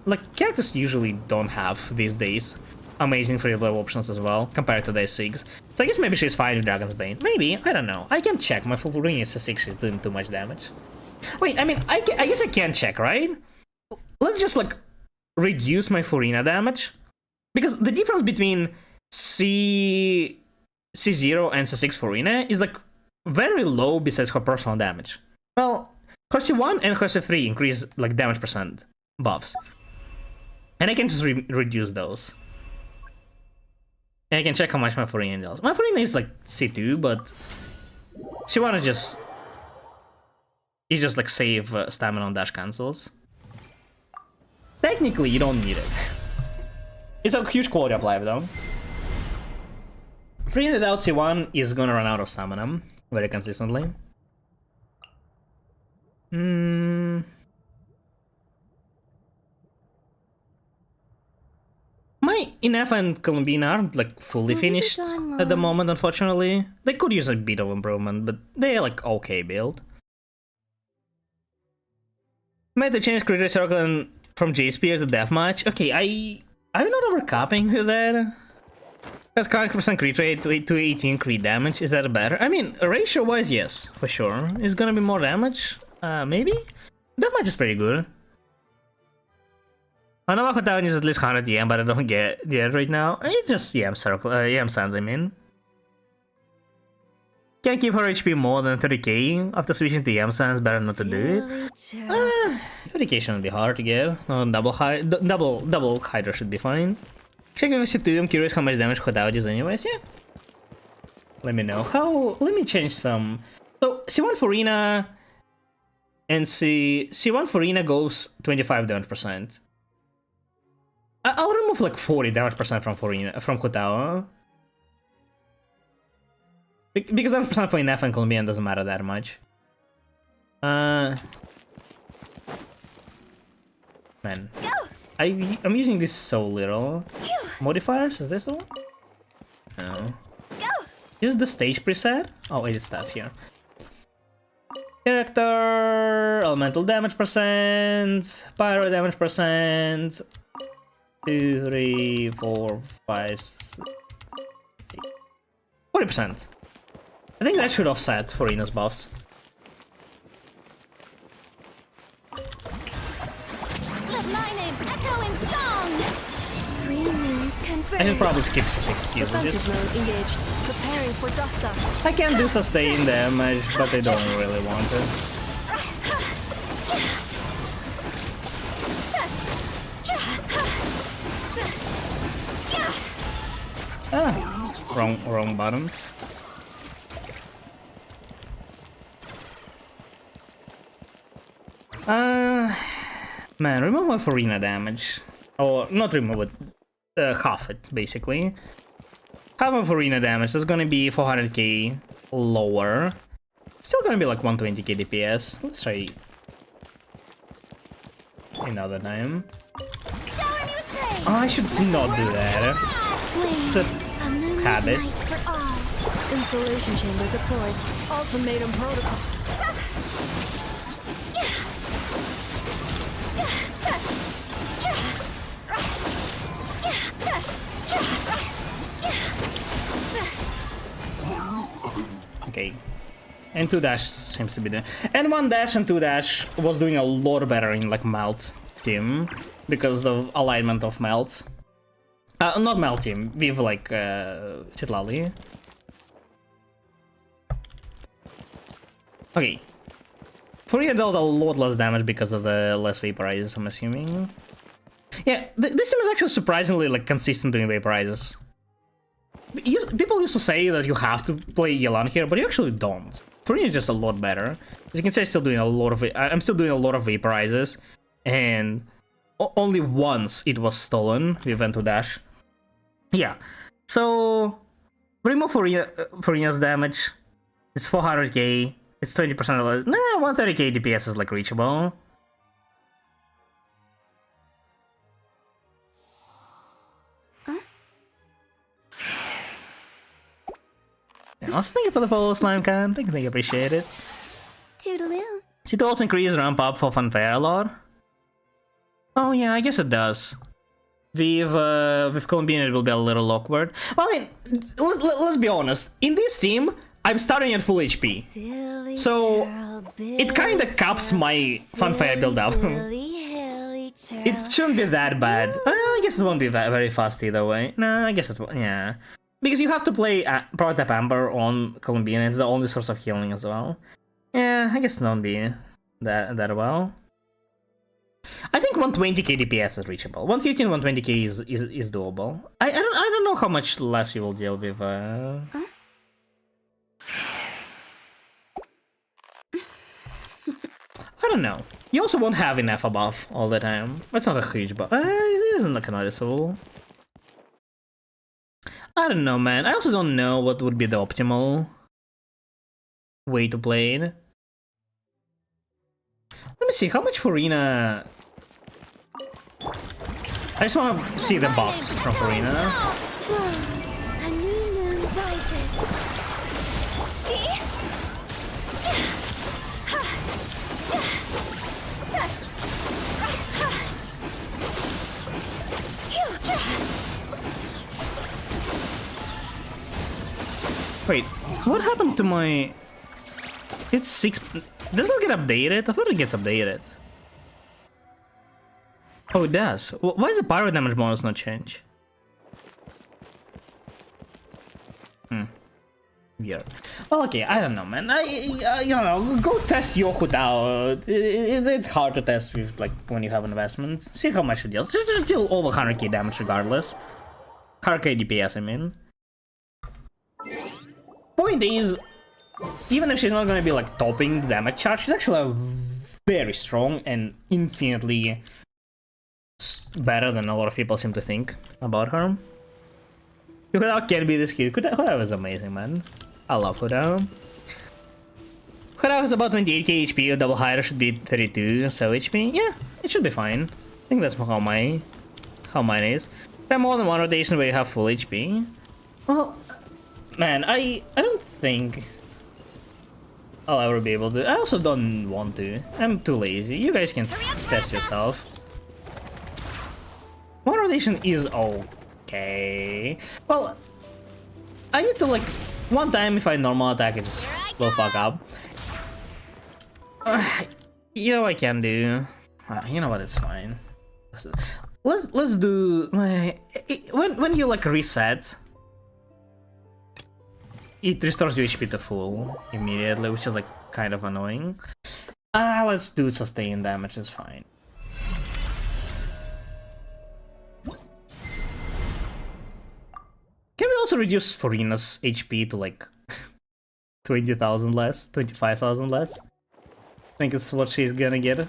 Like, characters usually don't have these days. amazing free play options as well compared to the S6. So I guess maybe she's fine with Dragon's Bane. Maybe, I don't know. I can check. My Furina S6 is doing too much damage. Wait, I mean, I guess I can check, right? Let's just like reduce my Furina damage, because the difference between C0 and C6 Furina is like very low besides her personal damage. Well, her C1 and her C3 increase like damage percent buffs, and I can just reduce those. And I can check how much my Furina does. My Furina is like C2, but C1 is just like save stamina on dash cancels. Technically, you don't need it. It's a huge quality of life though. Furina without C1 is gonna run out of stamina very consistently. My Inef and Columbina aren't like fully finished at the moment, unfortunately. They could use a bit of improvement, but they're like okay build. Made the change creator circle and from J-Spear to Deathmatch. Okay, I'm not overcapping with that. That's current percent crit rate to 18 crit damage. Is that better? I mean, ratio wise, yes, for sure. It's gonna be more damage. Maybe? Deathmatch is pretty good. I know Makotown is at least 100 EM, but I don't get it right now. It's just EM circle, EM sands, I mean. Can't keep her HP more than 30k after switching to EM sands. Better not to do it. 30k shouldn't be hard to get. No, double Hydra should be fine. Check if C2. I'm curious how much damage Makotown is, anyways. Yeah. Let me know how. Let me change some. So C1 Furina and C1 Furina goes 25 damage percent. I'll remove like 40 damage percent from Kotao. Because damage percent for Inef and Colombian doesn't matter that much. Man. I'm using this so little. Modifiers? Is this the one? No. Is the stage preset? Oh, it stats here. Character, elemental damage percent, pyro damage percent. 2, 3, 4, 5, 6, 40%. I think that should offset Furina's buffs. Let my name echo in song. I should probably skip C6 usages. Engaged. Preparing for dust up. I can do sustain damage, but I don't really want it. Wrong button. Man, remove my Furina damage. Or not remove it, half it, basically. Half of Furina damage, that's gonna be 400k lower. Still gonna be like 120k DPS. Let's try another time. Shower me with praise. Oh, I should not do that. It's a habit. Installation chamber deployed. Ultimatum protocol. Okay. And 2 dash seems to be there. And 1 dash and 2 dash was doing a lot better in like Melt team because of alignment of melts. Not Melt team, with like Chitlali. Okay. Furina dealt a lot less damage because of the less vaporizes, I'm assuming. Yeah, this team is actually surprisingly like consistent doing vaporizes. People used to say that you have to play Yelan here, but you actually don't. Furina is just a lot better. As you can see, I'm still doing a lot of vaporizes, and only once it was stolen with N2 dash. Yeah, so remove Furina's damage. It's 400k. It's 20% less. Nah, 130k DPS is like reachable. I was thinking for the follow slime can. Thank you, appreciate it. Toodaloo. It also increase ramp up for fanfare a lot. Oh yeah, I guess it does. With Colombian it will be a little awkward. Well, I mean, let's be honest. In this team, I'm starting at full HP, Silly so churl, it kind of caps my fanfare build up. It shouldn't be that bad. Well, I guess it won't be very fast either way. Nah, I guess it will. Yeah, because you have to play Prototype Amber on Colombian. It's the only source of healing as well. Yeah, I guess it won't be that well. I think 120k DPS is reachable. 115, 120k is doable. I don't know how much less you will deal with. I don't know. You also won't have enough buff all the time. That's not a huge buff. It isn't like noticeable. I don't know, man. I also don't know what would be the optimal way to play it. Let me see, how much Farina... I just want to see the buffs from Farina. A new moon rises. See? Wait, what happened to my... It's 6... Does it get updated? I thought it gets updated. Oh, it does. Why does the pyro damage bonus not change? Weird. Well, okay, I don't know, man. You know, go test Yohut out. It's hard to test with, like, when you have investments. See how much it deals. Just deal over 100k damage regardless. 100k DPS, I mean. Point is, even if she's not gonna be, like, topping the damage charge, she's actually very strong and infinitely better than a lot of people seem to think about her. Huda can be this cute. Huda was amazing, man. I love Huda. Huda has about 28k HP, a double hider should be 32, so HP, yeah, it should be fine. I think that's how mine is. If I'm more than one rotation where you have full HP, well, man, I don't think I'll ever be able to. I also don't want to. I'm too lazy. You guys can test yourself. One rotation is okay. Well, I need to, like, one time if I normal attack it just will fuck up. You know what I can do? You know what, it's fine. Let's do my... When you, like, reset, it restores your HP to full immediately, which is, like, kind of annoying. Let's do sustain damage, it's fine. Can we also reduce Farina's HP to, like, 20,000 less? 25,000 less? I think it's what she's gonna get.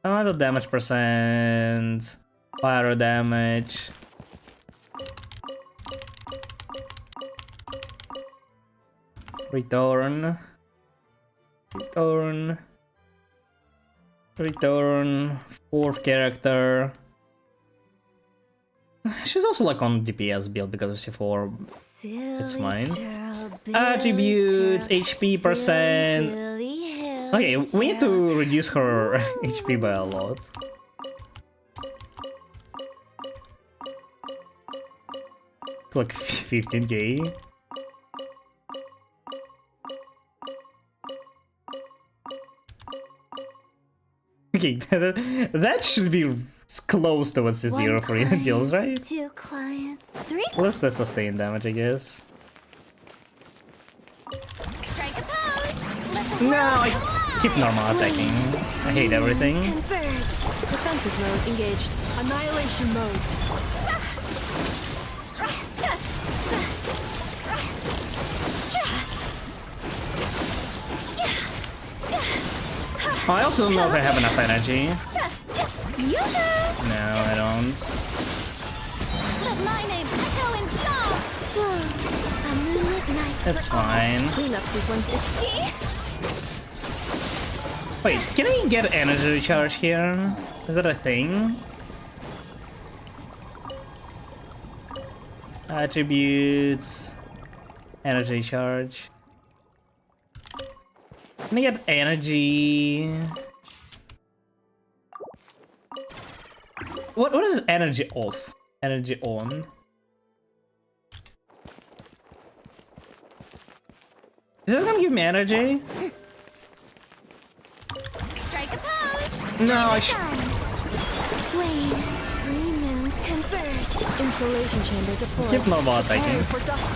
Amount of damage percent, pyro damage. Return. Fourth character. She's also, like, on DPS build because of C4. It's fine. Attributes, HP percent. Okay, we need to reduce her HP by a lot. To, like, 15k. Okay, that should be close to what zero for Farina deals, right? 2 clients, 3. Plus the sustain damage, I guess. Strike a pose. Let the No, world I come keep normal attacking. I hate everything. converge. Defensive mode engaged. Annihilation mode. Oh, I also don't know if I have enough energy. Yoo-hoo! No, I don't. Let my name echo in song. A moonlit night. It's fine. Cleanup sequence is See? Wait, can I get energy recharge here? Is that a thing? Attributes. Energy charge. Can I get energy? what is energy off? Energy on? Is that gonna give me energy? Strike a pose. No, Time I to sh- shine. Wave. 3 moons converge. Installation chamber deployed. Keep normal attacking. For dust.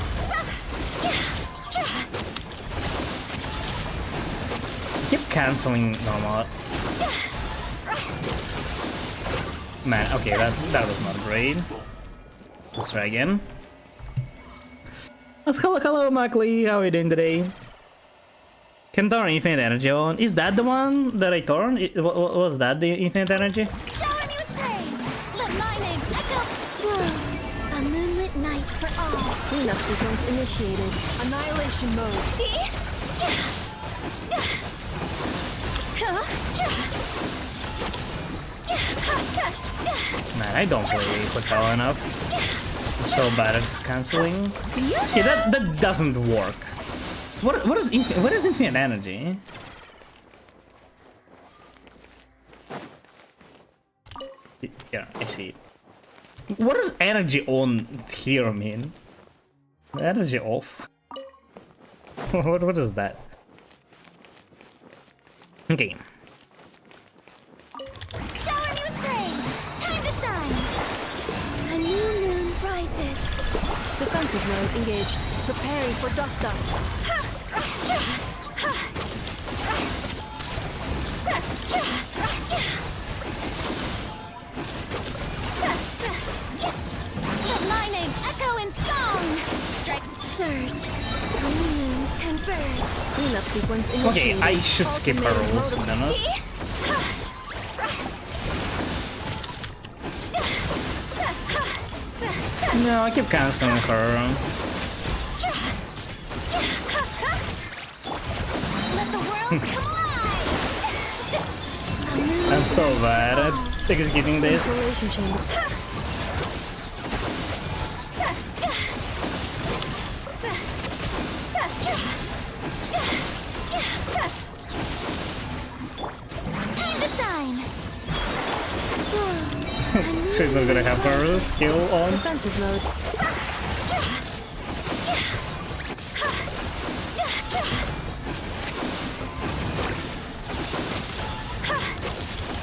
Keep canceling normal. Man, okay, that was not great. Let's try again. Hello, Mackley. How are you doing today? Can turn infinite energy on. Is that the one that I turned? Was that the infinite energy? Shower me with praise. Let my name echo. A moonlit night for all. Cleanup sequence initiated. Annihilation mode. See? Man, I don't play Hotel enough. I'm so bad at canceling. Yeah, that doesn't work. What is infinite energy? Yeah, I see. What does energy on here mean? Energy off? what is that? Okay. Shower me with praise. Time to shine. A new moon rises. Defensive mode engaged. Preparing for dust up. Let my name echo in song. Strike. Surge. 3 moons converge. Cleanup sequence Okay, initiated. I should skip her Alternating rules, mode. don't know. See? No, I keep canceling her. Let the world come alive. I'm so bad at executing this. Installation chamber. Time to shine. She's not gonna have her skill on. Defensive mode.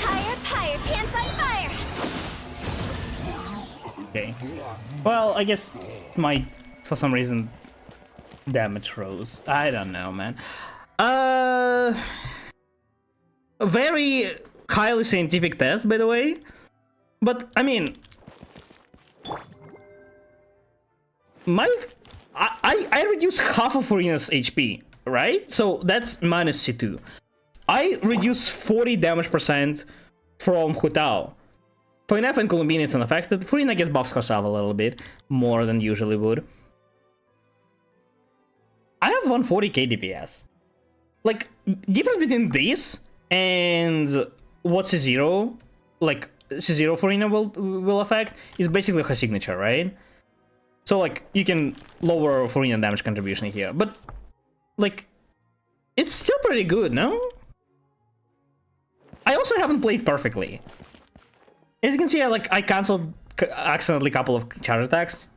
Higher, higher, pants on fire. Okay. Well, I guess my, for some reason, damage rose. I don't know, man. A very highly scientific test, by the way. But I mean, I reduced half of Arena's HP, right? So that's minus C2. I reduced 40 damage percent from Hutao. For Inef and Columbine it's unaffected. Furina gets buffs herself a little bit, more than usually would. I have 140k DPS. Like, difference between this and what C0, like, C0 Furina will affect, is basically her signature, right? So, like, you can lower Furina damage contribution here, but, like, it's still pretty good, no? I also haven't played perfectly. As you can see, I cancelled accidentally a couple of charge attacks,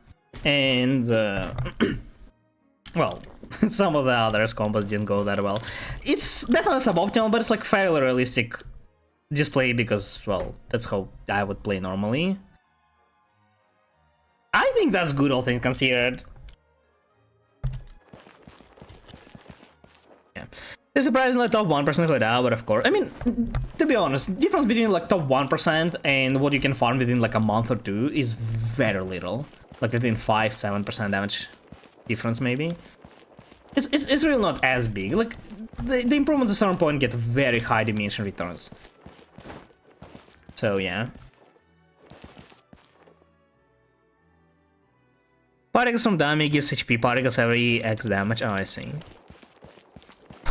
and well, some of the others combos didn't go that well. It's definitely suboptimal, but it's like fairly realistic display because, well, that's how I would play normally. I think that's good, all things considered. Yeah. It's surprisingly top 1% like that, but of course, I mean, to be honest, difference between like top 1% and what you can farm within like a month or two is very little. Like within 5-7% damage difference, maybe. It's really not as big. Like the improvements at a certain point get very high diminishing returns. So yeah. Particles from damage gives HP particles every X damage. Oh, I see.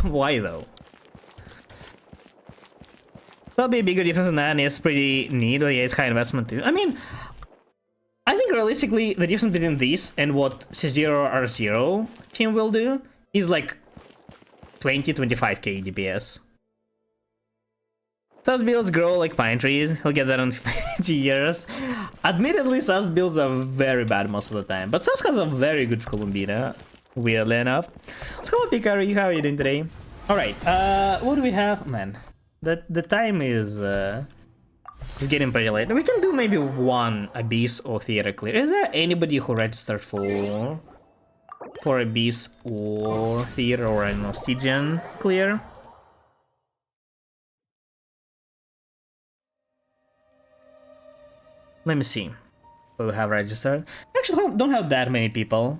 Why though? That'll be a bigger difference than that, and it's pretty neat, but yeah, it's high investment too. I mean, I think realistically, the difference between this and what C0 R0 team will do is like 20-25k DPS. Sus builds grow like pine trees. He'll get that in 50 years. Admittedly, Sus builds are very bad most of the time, but Sus has a very good Columbina, weirdly enough. Let's call Picari. How are you doing today? Alright, what do we have? Man, the time is getting pretty late. We can do maybe one Abyss or Theater clear. Is there anybody who registered for Abyss or Theater or I don't know, Stygian clear? Let me see what we have registered. Actually, don't have that many people.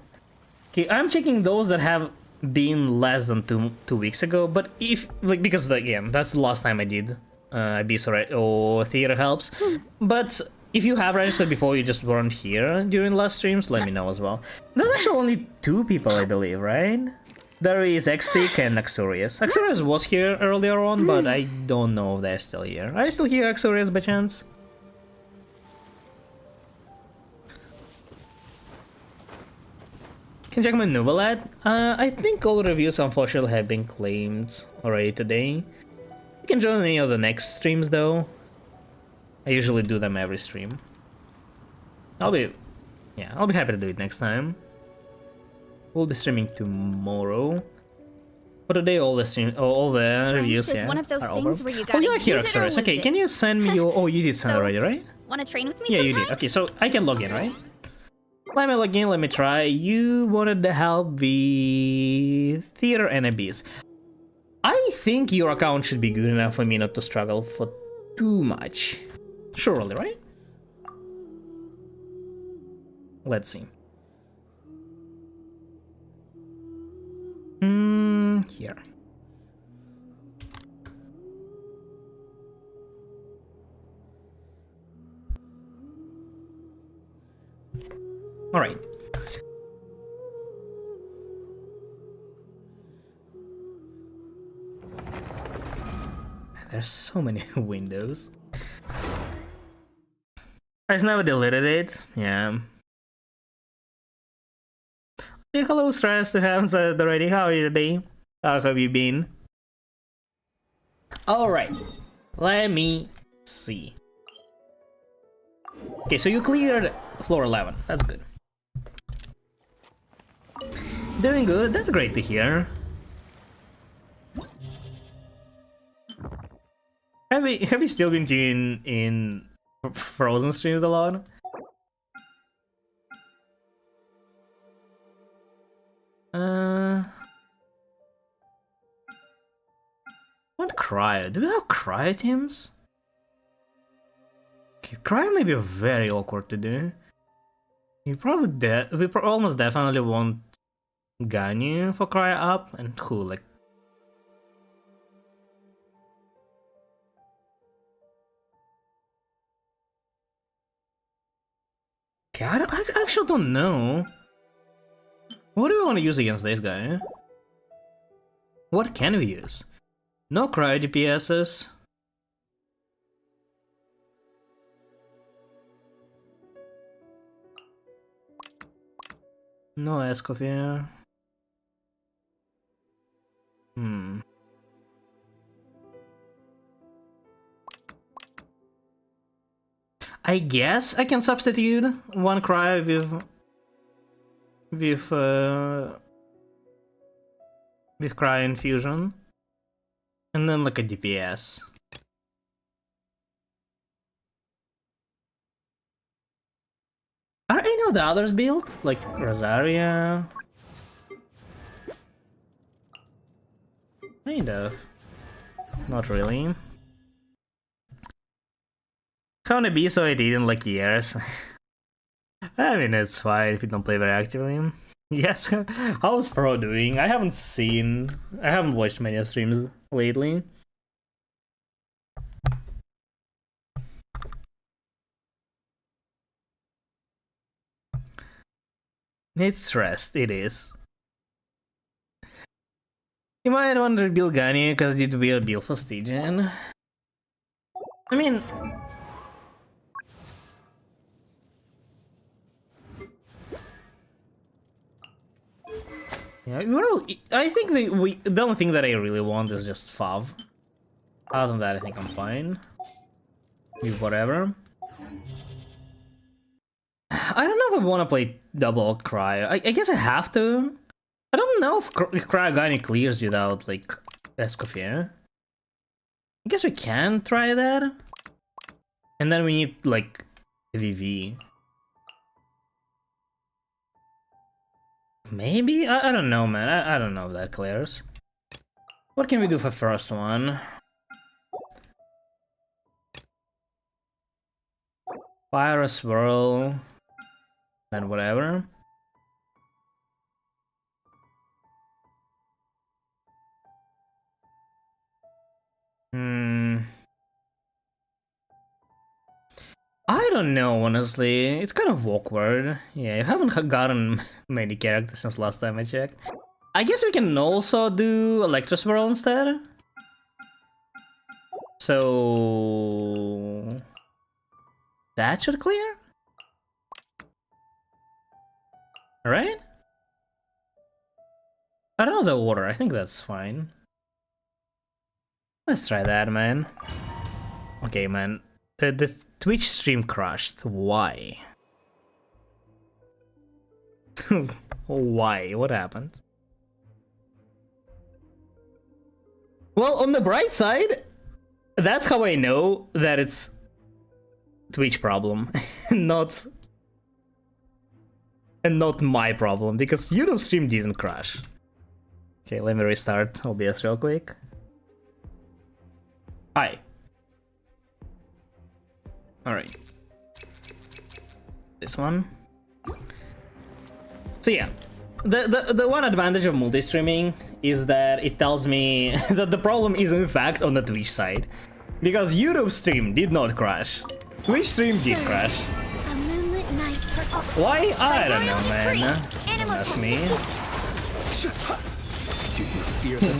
Okay, I'm checking those that have been less than two weeks ago. But if like because again, that's the last time I did Abyss or Theater helps. But if you have registered before, you just weren't here during last streams, let me know as well. There's actually only 2 people, I believe, right? There is Xstick and Axurius. Axurius was here earlier on, but I don't know if they're still here. Are you still here, Axurius, by chance? Can check my Nuvalet. I think all reviews unfortunately have been claimed already today. You can join any of the next streams though. I usually do them every stream. I'll be happy to do it next time. We'll be streaming tomorrow. But today all the reviews is one of those are things over. where you Oh, gotta you're here, use it or Axurius. Okay, lose can it. you send me your? Oh, you did send So- already, right? Wanna train with me Yeah, you sometime? did. Okay, so I can log in, right? Let me log in, let me try. You wanted to help with Theater and Abyss. I think your account should be good enough for me not to struggle for too much. Surely, right? Let's see. Here. All right. There's so many windows. I just never deleted it. Yeah. Say hello, Stress, to haven't said already. How are you today? How have you been? All right. Let me see. Okay, so you cleared floor 11. That's good. Doing good. That's great to hear. Have you still been doing in Frozen streams a lot? What cryo? Do we have cryo teams? Okay, cryo may be very awkward to do. We almost definitely want Ganyu for cryo up, and who like. Okay, I actually don't know. What do we want to use against this guy? What can we use? No cryo DPSs. No Escoffier. I guess I can substitute one cryo with cryo infusion, and then like a DPS. Are any of the others built? Like Rosaria? Kind of. Not really. Found a beast so I did in like years. I mean, it's fine if you don't play very actively. Yes, how's Pro doing? I haven't watched many streams lately. It's rest, it is. You might want to build Ganyu because it would be a build for Stygian. I mean... Yeah, I think the only thing that I really want is just Fav. Other than that, I think I'm fine. With whatever. I don't know if I want to play double Cry. I guess I have to. I don't know if Cryogony clears without, like, Escoffier. I guess we can try that. And then we need, like, VV. Maybe? I don't know, man. I don't know if that clears. What can we do for first one? Fire a swirl. Then whatever. I don't know, honestly. It's kind of awkward. Yeah, you haven't gotten many characters since last time I checked. I guess we can also do Electroswirl instead. So... that should clear? Alright? I don't know the order, I think that's fine. Let's try that, man. Okay, man. The Twitch stream crashed. Why? Why? What happened? Well, on the bright side, that's how I know that it's Twitch problem, not my problem, because YouTube stream didn't crash. Okay, let me restart OBS real quick. Hi. Alright. This one. So yeah. The one advantage of multi-streaming is that it tells me that the problem is in fact on the Twitch side. Because YouTube stream did not crash. Twitch stream did crash. A moonlit night for Why? I don't know, man. Don't ask me.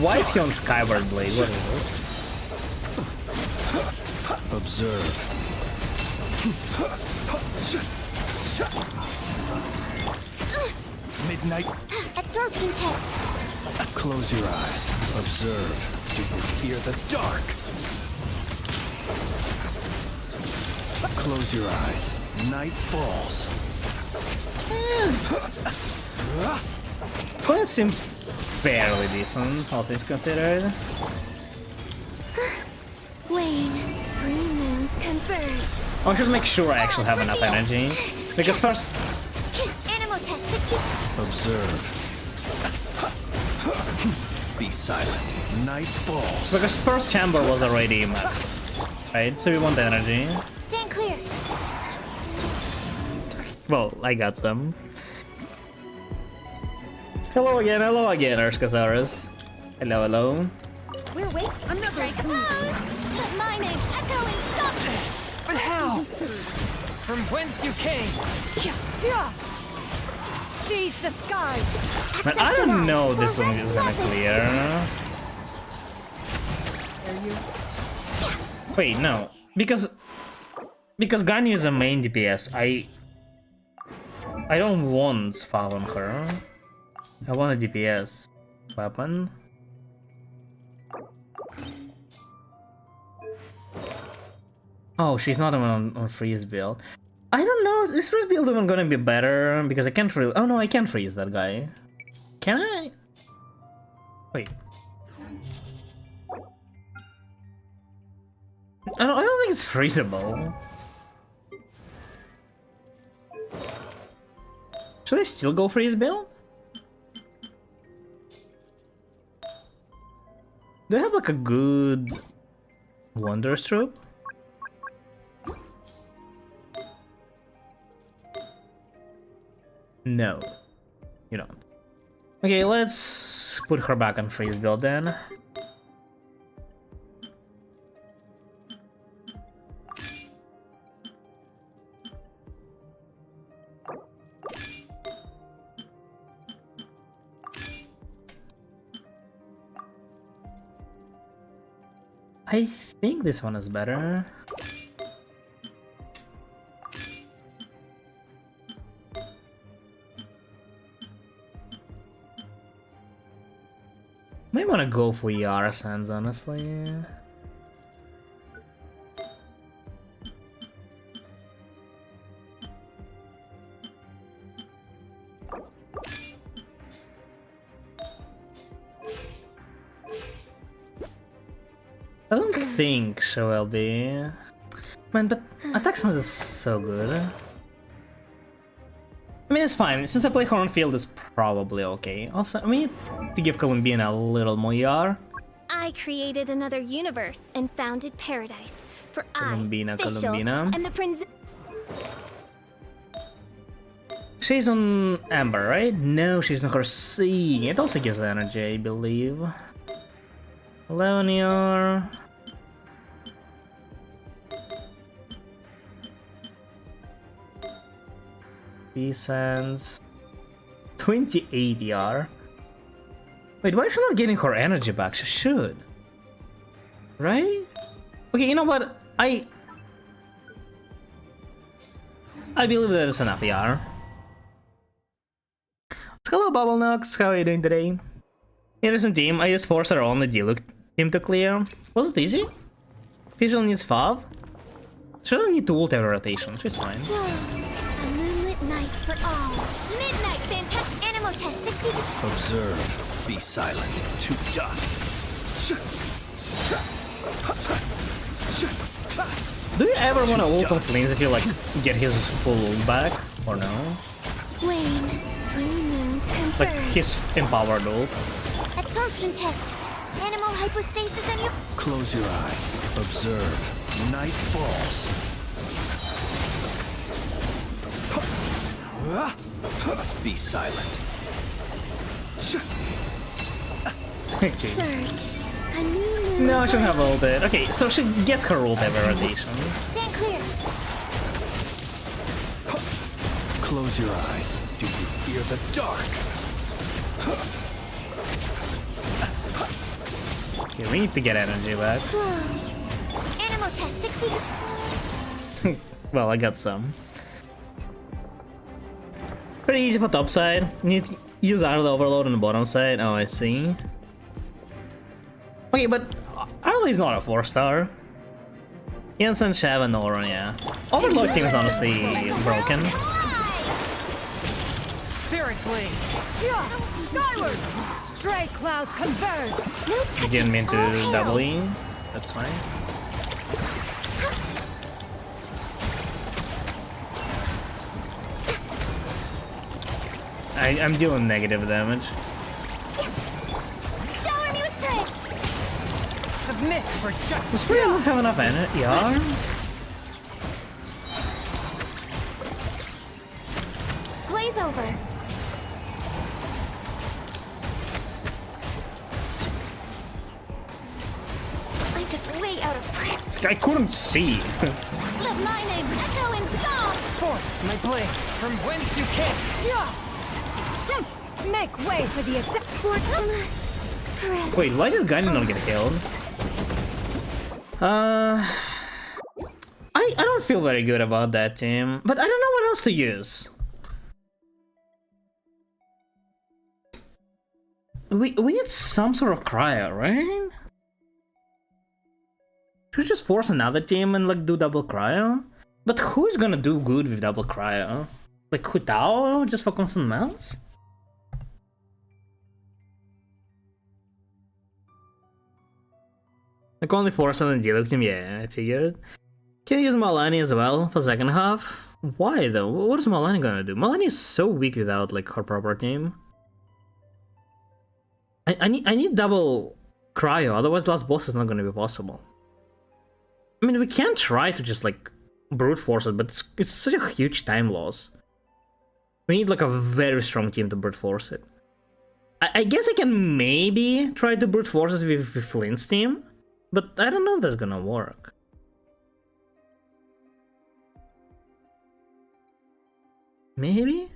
Why is he on Skyward Blade? What is this? Observe. Midnight. absorption test. Close your eyes. Observe. Do you fear the dark? Close your eyes. Night falls. Well, that seems fairly decent, all things considered. Wayne, three moons converge. I should make sure I actually have enough energy. Because first... Animal test 60. Observe. Be silent. Night falls. Because first chamber was already maxed. Right, so we want energy. Stand clear. Well, I got some. Hello again, Erskasaurus. Hello, hello. We're waiting. Another close. Let my name echo in something. But how? From whence you came? Yeah. Seize the skies. Man, I don't know this one is gonna clear. Wait, no. Because Gani is a main DPS, I don't want Foul on her. I want a DPS weapon. Oh, she's not even on freeze build. I don't know, is freeze build even gonna be better? Because I can't really... Oh no, I can freeze that guy. Can I? Wait. I don't think it's freezable. Should I still go freeze build? Do I have like a good Wonder Stroke? No, you don't. Okay, let's put her back on freeze build then. I think this one is better. Might want to go for Yara Sands, honestly. I don't think so, LB. Man, but attack sound is so good. I mean, it's fine. Since I play Hornfield, it's probably okay. Also, we need to give Columbian a little more ER. I created another universe and founded paradise for Columbina, Fischl, Columbina. and the prince. She's on Amber, right? No, she's on her C. It also gives energy, I believe. Leonior. Descends. 28 ER. Wait, why is she not getting her energy back? She should. Right? Okay, you know what? I believe that is enough ER. Hello, Bubble Nox. How are you doing today? Innocent team. I just forced our only Diluc team to clear. Was it easy? Fischl needs 5. She doesn't need to ult every rotation. She's fine. A moonlit night for all. Midnight fantastic animal test 60. Observe. Be silent. To dust. Do you ever want to ult on Flames if you like get his full ult back? Or no? Wane. 3 moons confirmed. Like his empowered ult. Absorption test. Animal hypostasis and you. Close your eyes. Observe. Night falls. Be silent. Okay. Surge. A new moon. No, she doesn't have ulted. Okay, so she gets her ult every rotation. Stand clear. Close your eyes. Do you fear the dark? Okay, we need to get energy back. Animal test 60. Well, I got some. Pretty easy for top side. You need to use Arlo Overload on the bottom side. Oh, I see. Okay, but Arlo is not a 4-star. Jensen, Shav, and Noron, yeah. Overload team is honestly broken. Spirit blade. Yeah. Skyward. Stray clouds converge. No You touching. didn't mean to All hail. double E. That's fine. I'm dealing negative damage. Shower me with praise. Submit for Does justice. Freya not have enough energy? Yeah. Glaze over. I'm just way out of breath. I couldn't see. Let my name echo in song. Forth my blade from whence you came. Yeah. Make way for the attack. What must press. Wait, why did Guardian not get killed? I don't feel very good about that team, but I don't know what else to use. We need some sort of cryo, right? Should we just force another team and like do double cryo? But who's gonna do good with double cryo? Like Hutao just for constant mounts? Like only force on the Diluc team, yeah, I figured. Can use Malani as well for second half. Why though? What is Malani gonna do? Malani is so weak without like her proper team. I need double cryo, otherwise last boss is not gonna be possible. I mean, we can try to just like brute force it, but it's such a huge time loss. We need like a very strong team to brute force it. I guess I can maybe try to brute force it with Flint's team, but I don't know if that's gonna work. Maybe?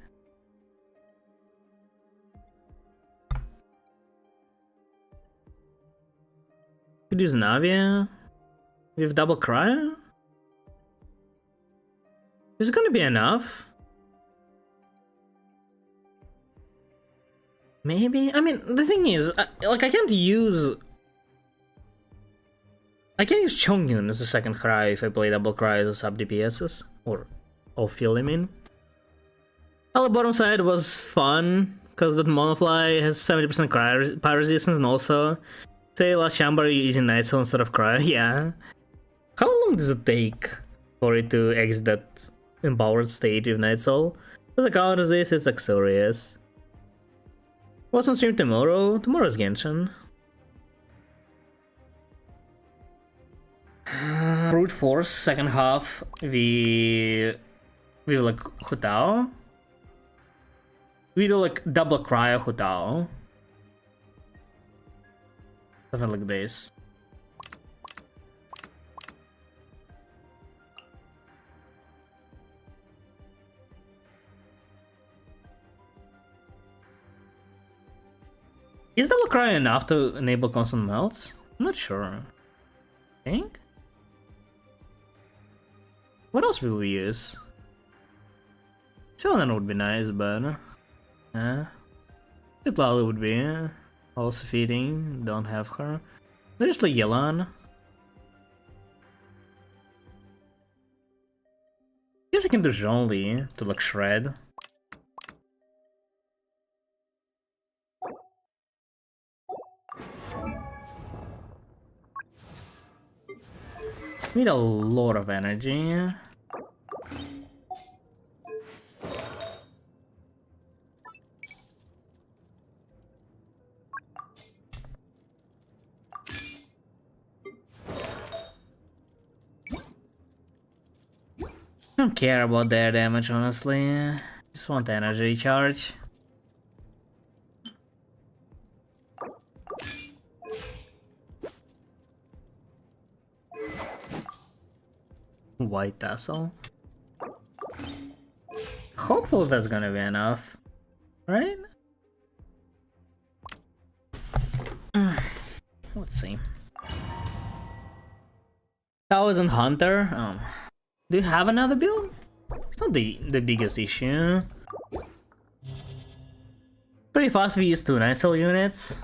Could use Navia with double cryo? Is it gonna be enough? Maybe? I mean, the thing is, like, I can't use Chongyun as a second cry if I play double cry as a sub DPSs. Or off-field, I mean. Well, the bottom side was fun, because that Monofly has 70% cry resistance, and also Say last chamber using Night Soul instead of Cryo. Yeah. How long does it take for it to exit that empowered state with Night Soul? Does it count as this? It's Luxurious. What's on stream tomorrow? Tomorrow's Genshin. Brute Force, second half, we like Hutao. We do like double Cryo Hutao. Something like this. Is double Cryo enough to enable constant melts? I'm not sure. I think? What else will we use? Selena would be nice, but Itlali would be also feeding. Don't have her. Let's just play Yelan. Guess I can do Zhongli to like shred. Need a lot of energy. Don't care about their damage, honestly. Just want energy charge. White tassel. Hopefully that's gonna be enough, right? Let's see. Thousand Hunter. Do you have another build? It's not the biggest issue. Pretty fast. We use 2 Night Soul units.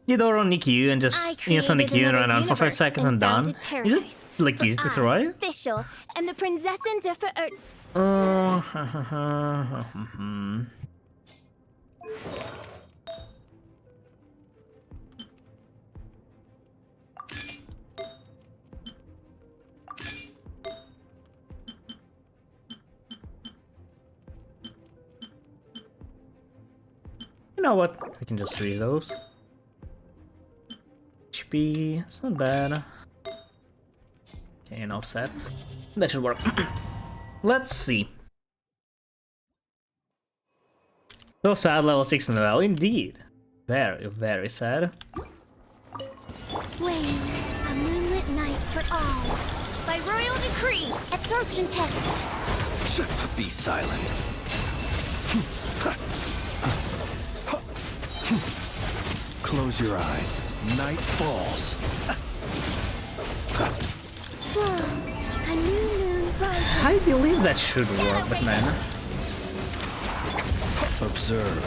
You don't run Nikyu and just Sonic Q and run around for 5 seconds and done. Is it like is this right? Official, and the Prinzessin You know what? I can just read those. HP, it's not bad. Okay, and offset. That should work. Let's see. So sad, level 6 in the well, indeed. Very, very sad. Flame, a moonlit night for all. By royal decree, absorption test. Be silent. Close your eyes. Night falls. A new moon rises. I believe that should work, but man. Observe.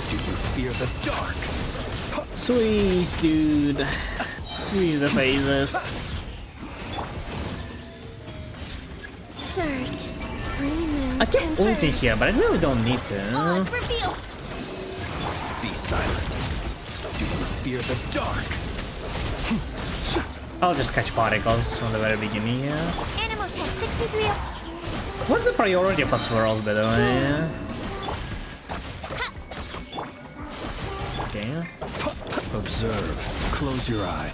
Do you fear the dark? Sweet dude. Sweet the phases. Surge. I can ulti here, but I really don't need All to. is revealed. Be silent. Do you fear the dark? I'll just catch particles from the very beginning, yeah. Animal test 63. What's the priority of a swirls, by the way? Okay. Observe. Close your eye.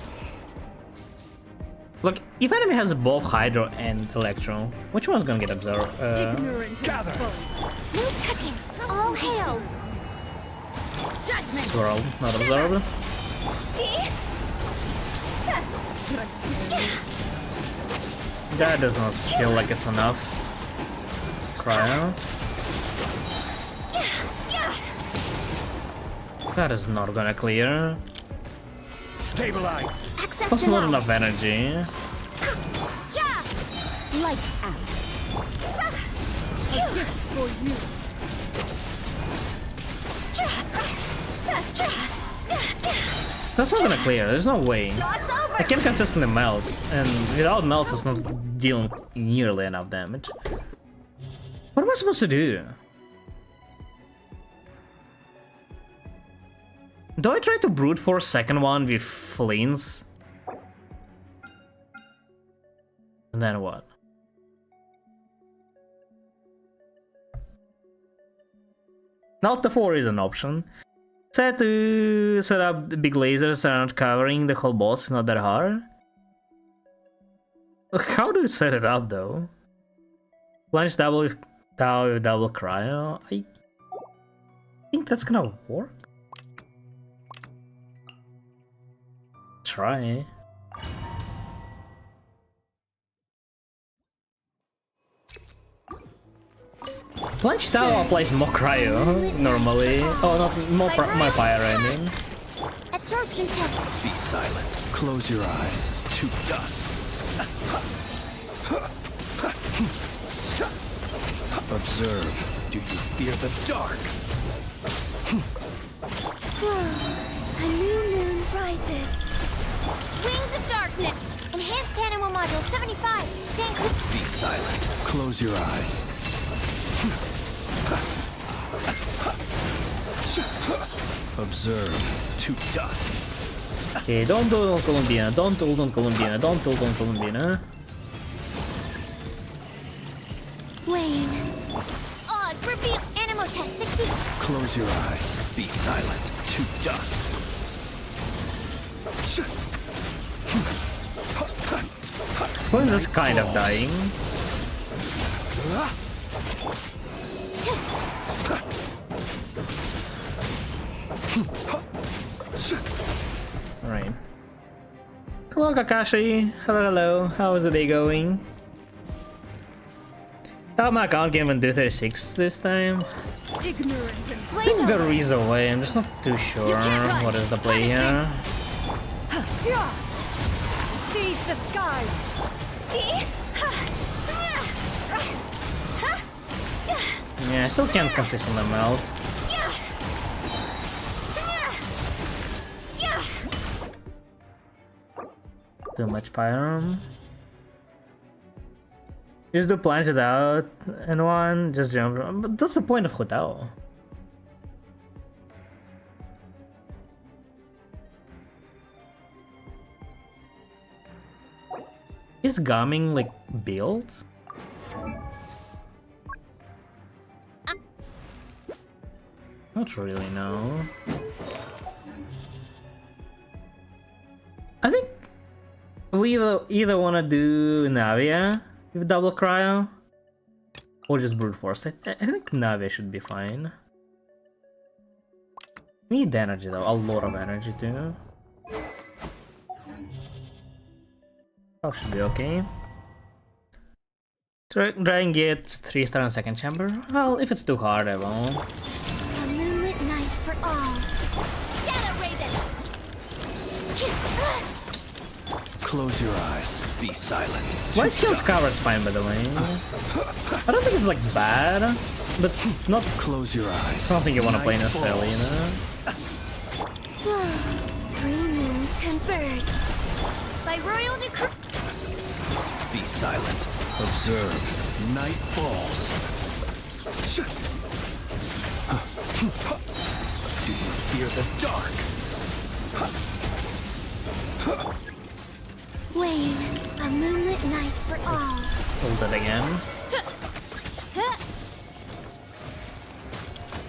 Look, if enemy has both Hydro and Electro, which one's gonna get absorbed? Gather. No touching. All hail. Judgment. Swirl, not absorbed. That does not feel like it's enough. Cryo. That is not gonna clear. Stabilize. Access That's not denied. enough energy. Yeah. Lights out. A gift for you. That's not gonna clear, there's no way. I can consistently melt, and without melts it's not dealing nearly enough damage. What am I supposed to do? Do I try to brute force second one with fleens? And then what? Not the 4 is an option. Set to set up the big lasers that aren't covering the whole boss, not that hard. How do you set it up though? Plunge double with double cryo? I think that's gonna work. Try. Plunge tower applies more cryo normally. Oh, not more fire, I mean. Absorption test. Be silent. Close your eyes to dust. Observe. Do you fear the dark? A new moon rises. Wings of darkness. Enhanced animal module 75. Stand clear. Be silent. Close your eyes. Observe to dust. Okay, don't ult on Columbiana, don't ult on Columbiana, don't ult on Columbiana. Wayne. Odds reveal. Animal test 60. Close your eyes. Be silent to dust. Flynn is kind of dying. Alright. Hello Kakashi. Hello. How is the day going? Oh, my account can't even do 36 this time. Ignorant and I think there is a way, I'm just not too sure what is the play here. seize the skies. See? Yeah, I still can't consistently melt. Too much pyrum. Just do plunge it out and one, just jump. But that's the point of Hotao. Is Gaming like built? Not really, no. I think we either want to do Navia with double cryo or just brute force. I think Navia should be fine. Need energy though, a lot of energy too. That should be okay. Try and get 3-star in second chamber. Well, if it's too hard, I won't. A moonlit night for all. Shadow Raven! Close your eyes. Be silent. Why is Heal's covered fine, by the way? I don't think it's like bad, but not Close your eyes. something you want to play Night necessarily, you falls. know? Three moons converge. By royal decree. Be silent. Observe. Night falls. Do you fear the dark? Wayne, a moonlit night for all. Hold it again.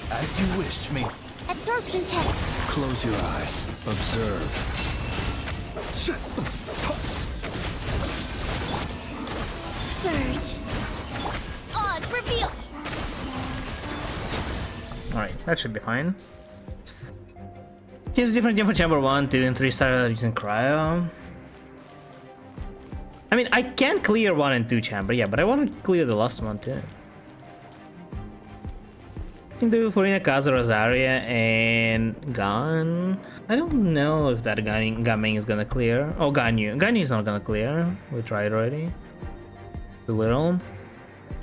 As you wish me. Absorption test. Close your eyes. Observe. Surge. Odds reveal. Alright, that should be fine. Here's different game for chamber 1, 2, and 3 star using cryo. I mean, I can clear 1 and 2 chamber, yeah, but I want to clear the last one too. I can do Furina, Kaza, Rosaria, and Gan. I don't know if that Gaming is gonna clear. Oh, Ganyu. Ganyu is not gonna clear. We tried already. Too little.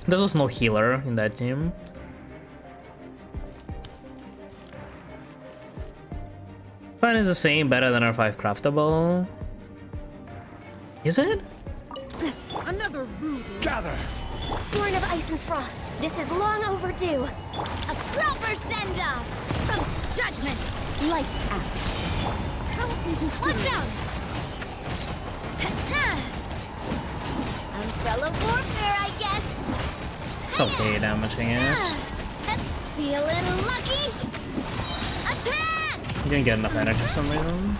There was no healer in that team. Fine is the same, better than our 5 craftable. Is it? I'm not Another ruby. Gather! Born of ice and frost, this is long overdue. A proper send-off from judgment. Lights out. Watch out! Umbrella warfare, I guess. It's okay damaging it. Feeling lucky? Attack! You didn't get enough energy for some reason.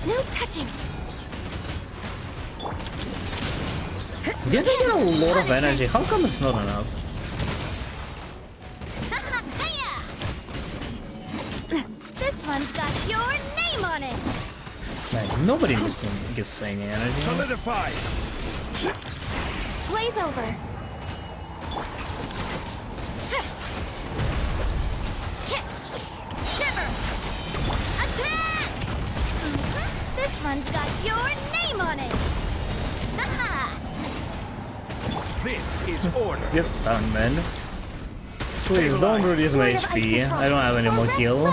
No touching. Yeah, they get a lot of energy. How come it's not enough? This one's got your name on it. Man, nobody gets any energy. Solidify! Blaze over. Shiver. Attack! This one's got your name on it. This is order. Get stunned, man. Please don't reduce my HP. I don't have any more heal.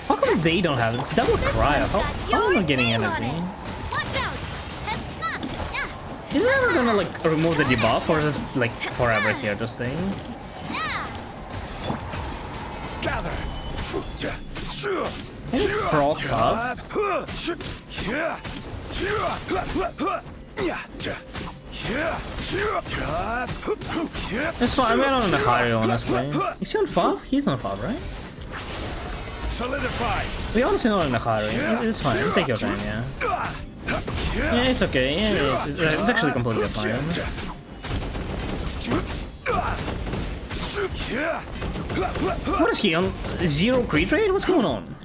How come they don't have it? It's double cryo. How am I getting energy? Watch out! Is it ever gonna like remove the debuff, or is it like forever here, this thing? Gather! Can it proc up? It's fine, I'm not on the higher, honestly. Is he on 5? He's on 5, right? Solidify! We honestly not in the higher. It's fine, take your time, yeah. Yeah, it's okay. Yeah, it's actually completely fine. What is he on? 0 crit rate? What's going on?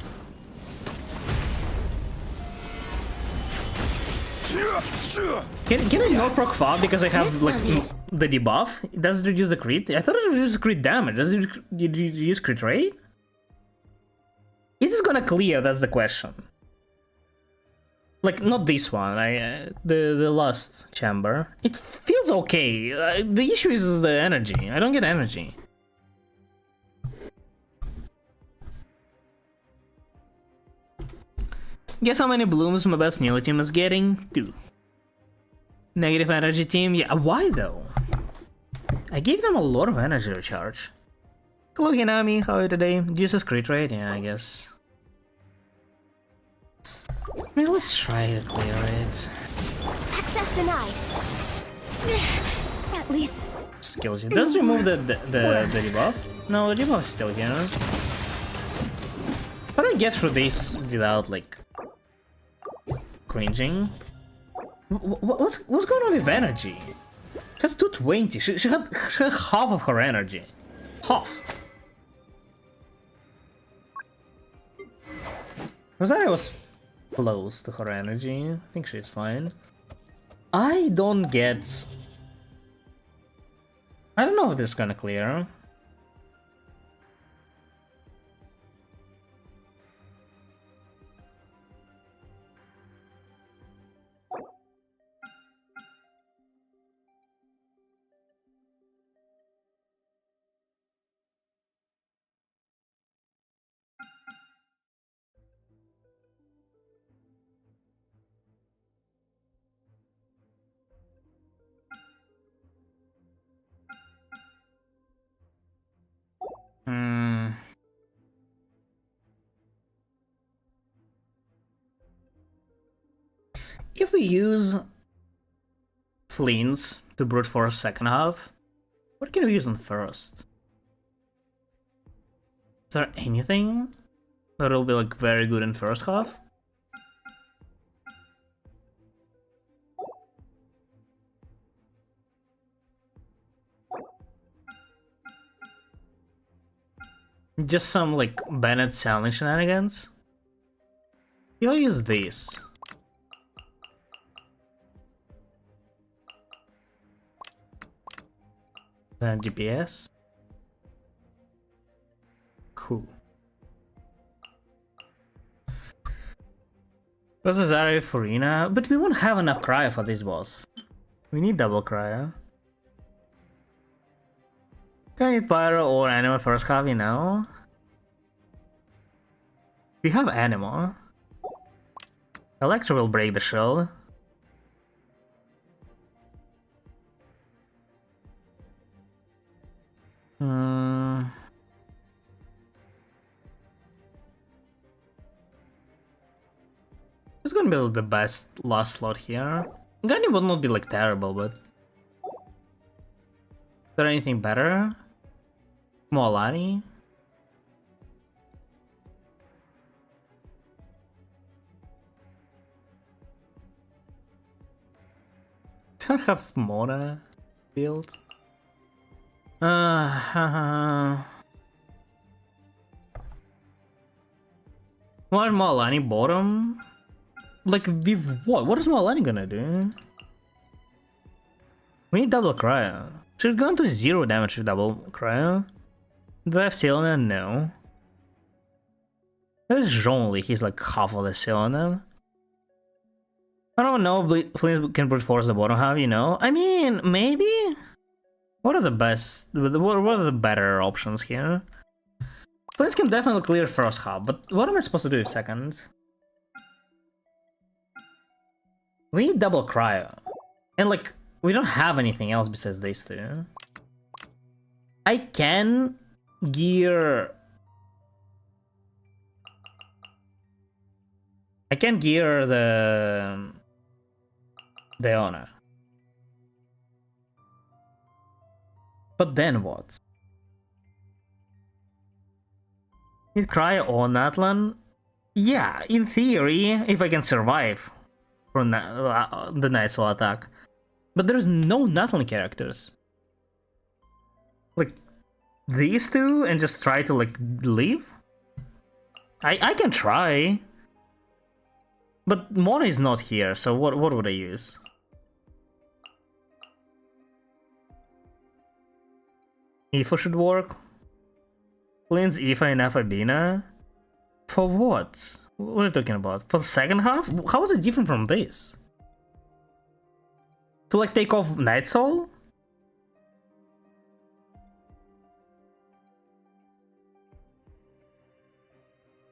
Can I not proc 5 because I have like the debuff? Does it reduce the crit? I thought it reduces crit damage. Does it reduce crit rate? Is this gonna clear? That's the question. Like, not this one, the last chamber. It feels okay. The issue is the energy. I don't get energy. Guess how many blooms my best Neo team is getting? 2. Negative energy team? Yeah, why though? I gave them a lot of energy recharge. Hello Hinami, how are you today? Reduces crit rate? Yeah, I guess. I mean, let's try to clear it. Access denied. At least. Skills. Does remove the debuff? No, the debuff is still here. How do I get through this without like cringing? What's going on with energy? She has 220. She had half of her energy. Half. Rosario was close to her energy. I think she's fine. I don't know if this is gonna clear. If we use Fleens to brute force second half, what can we use on first? Is there anything that will be like very good in first half? Just some like Bennett challenge shenanigans. You'll use these. Then DPS. Cool. This is Ari Furina, but we won't have enough cryo for this boss. We need double cryo. Can I need Pyro or Animal first half, you know? We have Animal. Electro will break the shield. It's gonna be the best last slot here. Gunny would not be like terrible, but is there anything better? Moalani? Don't have Mona build. What Moalani bottom? Like with what? What is Moalani gonna do? We need double cryo. She's going to 0 damage with double cryo. Do I have Selena? No. There's Zhongli, he's like half of the Selena. I don't know if Flint can brute force the bottom half, you know? I mean, maybe? What are the best, what are the better options here? Flint can definitely clear first half, but what am I supposed to do second? We need double cryo. And like, we don't have anything else besides these two. I can gear... I can gear the honor. But then what? Need cryo on Atlan? Yeah, in theory, if I can survive from the Nightsoul attack. But there's no Natlan characters. Like, these two and just try to, like, leave? I can try. But Mona is not here, so what would I use? Aoife should work. Flint's Aoife and Afabina? For what? What are you talking about? For the second half? How is it different from this? To like take off Nightsoul?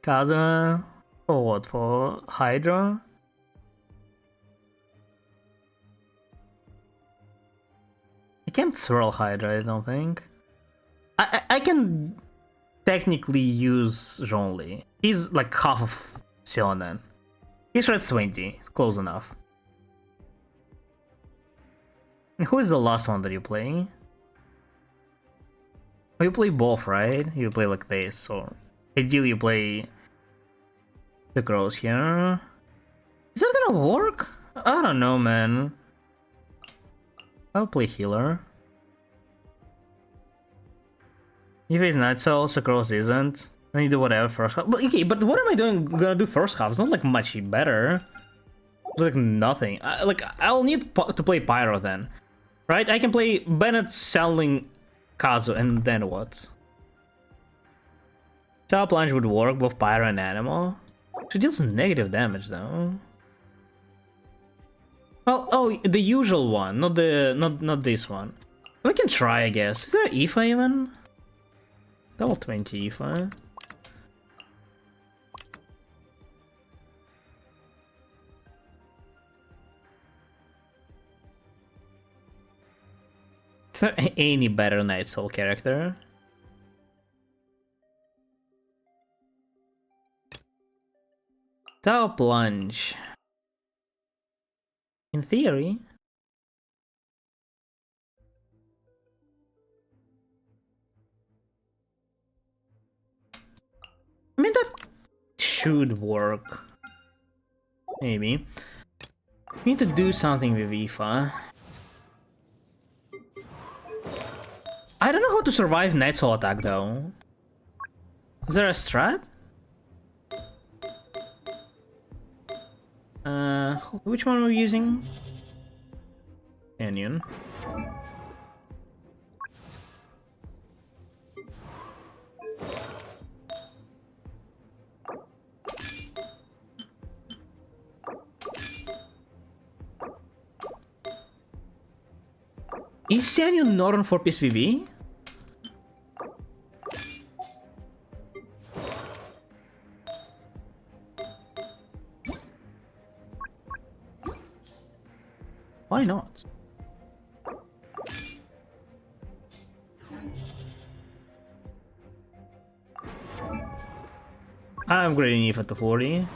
Kazuma? For what? For Hydra? I can't swirl Hydra, I don't think. I can technically use Zhongli. He's like half of Sionan. He's at 20, close enough. And who is the last one that you play? Oh, you play both, right? You play like this, or ideally you play the girls here. Is that gonna work? I don't know, man. I'll play healer. If it's not so, Sakros isn't. Then you do whatever first half. But okay, but what am I gonna do first half? It's not like much better. It's like nothing. I'll need to play Pyro then, right? I can play Bennett, Selling, Kazu, and then what? Top Plunge would work, both Pyro and Animal. She deals negative damage though. Well, oh, the usual one, not this one. We can try, I guess. Is there Aoife even? Double 20 Aoife. Is there any better Nightsoul character? Tau Plunge. In theory. I mean, that should work. Maybe. We need to do something with Aoife. I don't know how to survive Nightsoul attack though. Is there a strat? Which one are we using? Canyon. Is Canyon not on for PSVB? Why not? I'm upgrading Aoife to 40.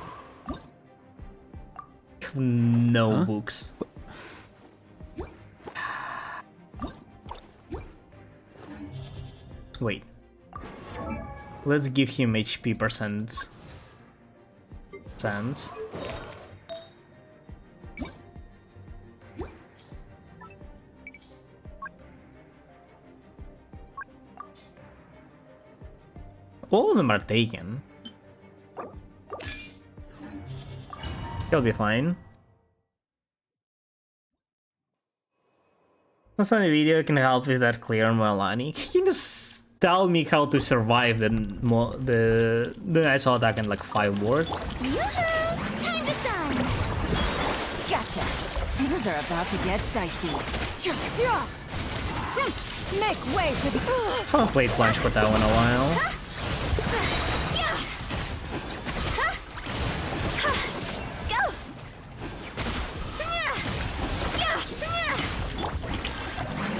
No books. Wait. Let's give him HP percent. Sense. All of them are taken. He'll be fine. That's on a video can help with that clear Malani. Can you just tell me how to survive the Night's attack in like 5 words? Yoo-hoo! Time to shine! Gotcha. Things are about to get dicey. Make way for the. I haven't played Plunge for that one in a while. Go!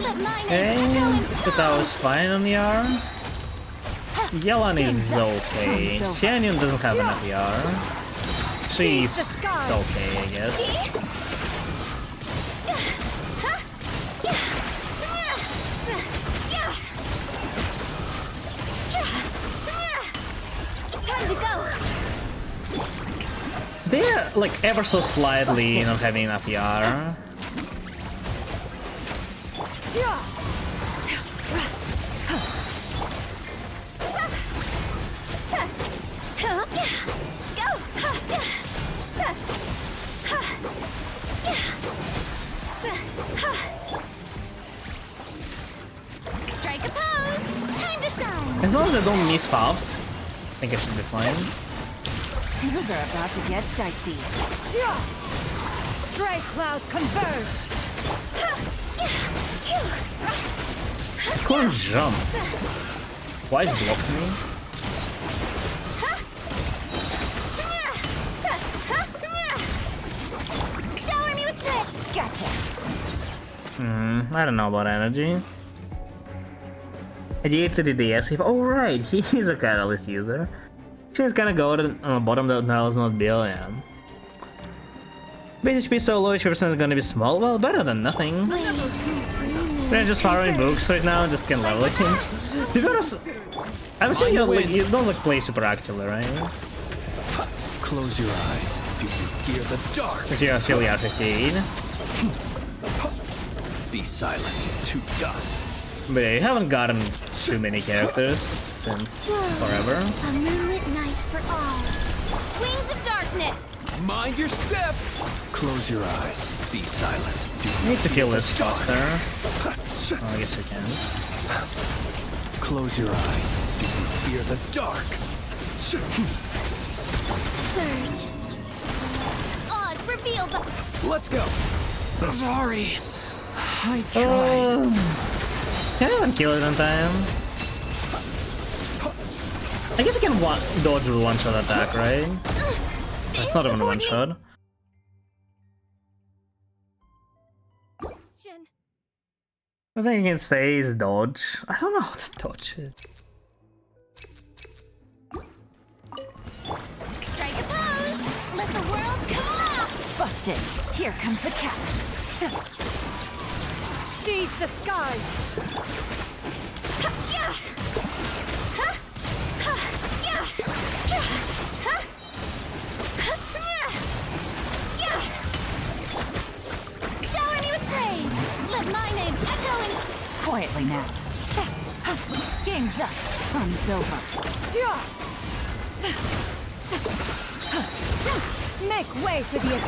Let my name echo Okay, in but that was fine on the R. Yelan is okay. Xianyun doesn't have enough ER. She's okay, I guess. Time to go! They're like ever so slightly not having enough ER. Strike a pose! Time to shine! As long as I don't miss falls, I think I should be fine. Things are about to get dicey. Stray clouds converge. Couldn't jump. Why is it blocking me? Shower me with this! Gotcha. I don't know about energy. I gave to the DS. Oh right, he's a catalyst user. She's gonna go on the bottom that now is not Bill, yeah. Base HP so low, HP percent is gonna be small. Well, better than nothing. We're just following books right now and just can level him. To be honest, I'm sure you don't like play super actively, right? Close your eyes. Do you fear the dark? Because you're still at 15. Be silent to dust. But yeah, you haven't gotten too many characters since forever. A moonlit night for all. Wings of darkness! Mind your step. Close your eyes. Be silent. Do You need to kill this dark? faster. Oh, I guess you can. Close your eyes. Do you fear the dark? Surge. Oz revealed the... Let's go. Sorry. I tried. Can anyone kill it on time? I guess you can dodge the one-shot attack, right? It's not even a one-shot. I think you can say is dodge. I don't know how to dodge it. Strike a pose! Let the world come alive! Busted. Here comes the catch. Seize the skies. Shower me with praise! Let my name echo in... Quietly now. Game's up. Fun's over. Make way for the.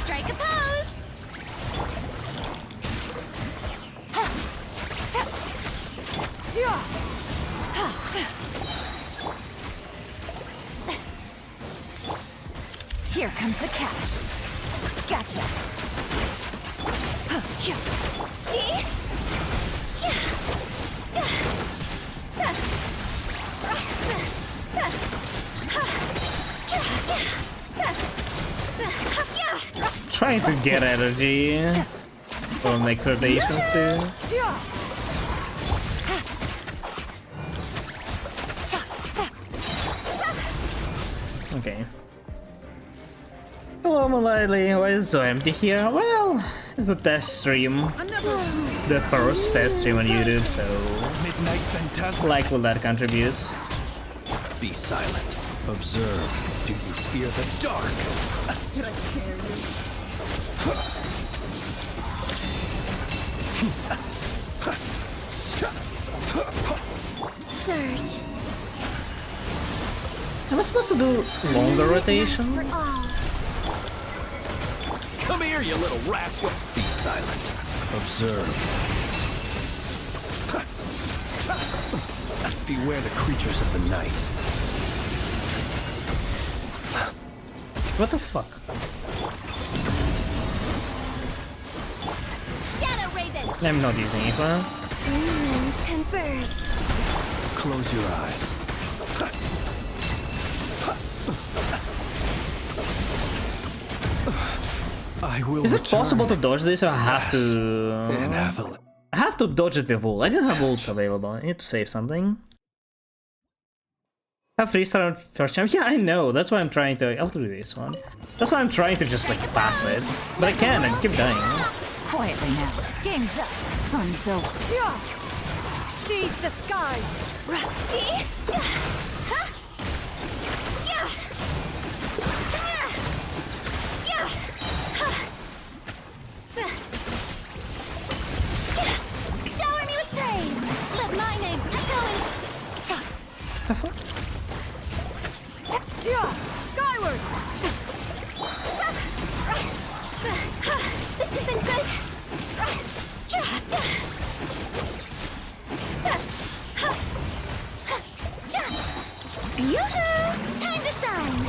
Strike a pose! Here comes the catch. Gotcha. See? trying to get energy from next rotations too. Okay. Hello, Malili. Why is it so empty here? Well, it's a test stream. The first test stream on YouTube, so Midnight Phantasm. like will that contribute? Be silent. Observe. Do you fear the dark? Did I scare you? Surge. Am I supposed to do longer rotation? For all. Come here, you little rascal. Be silent. Observe. Beware the creatures of the night. What the fuck? Shadow Raven. I'm not using it, huh? Humans converge. Close your eyes. I will Is it return possible to dodge this or I have to... and have a... I have to dodge it with ult. I didn't have ults available. I need to save something. Have 3-star first champ? Yeah, I know. That's why I'm trying to... I'll do this one. That's why I'm trying to just, like, pass it. But I can't. I keep dying. Quietly now. Game's up. Fun's over. Yeah. Seize the skies. See? Huh? Yeah. Yeah. Yeah. Huh. Shower me with praise. Let my name echo in. The fuck? Yeah. Skyward. This isn't good. Yoo-hoo! Time to shine!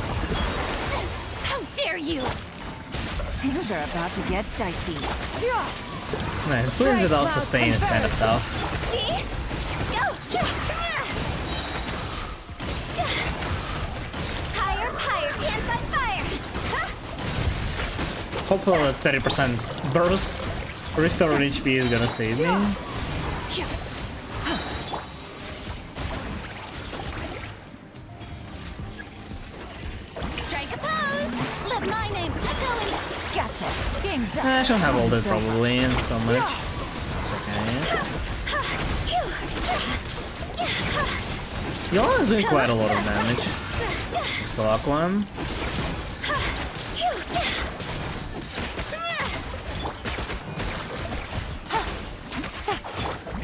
How dare you! Things are about to get dicey. Yeah. Nice. Playing without sustain is kind of tough. See? Go! Higher, higher, pants on fire! Huh? Hopefully that 30% burst restore on HP is gonna save me. Strike a pose! Let my name echo in. Gotcha. Game's up. I shouldn't have ulted probably so much. Okay. Yola is doing quite a lot of damage. It's the lock one.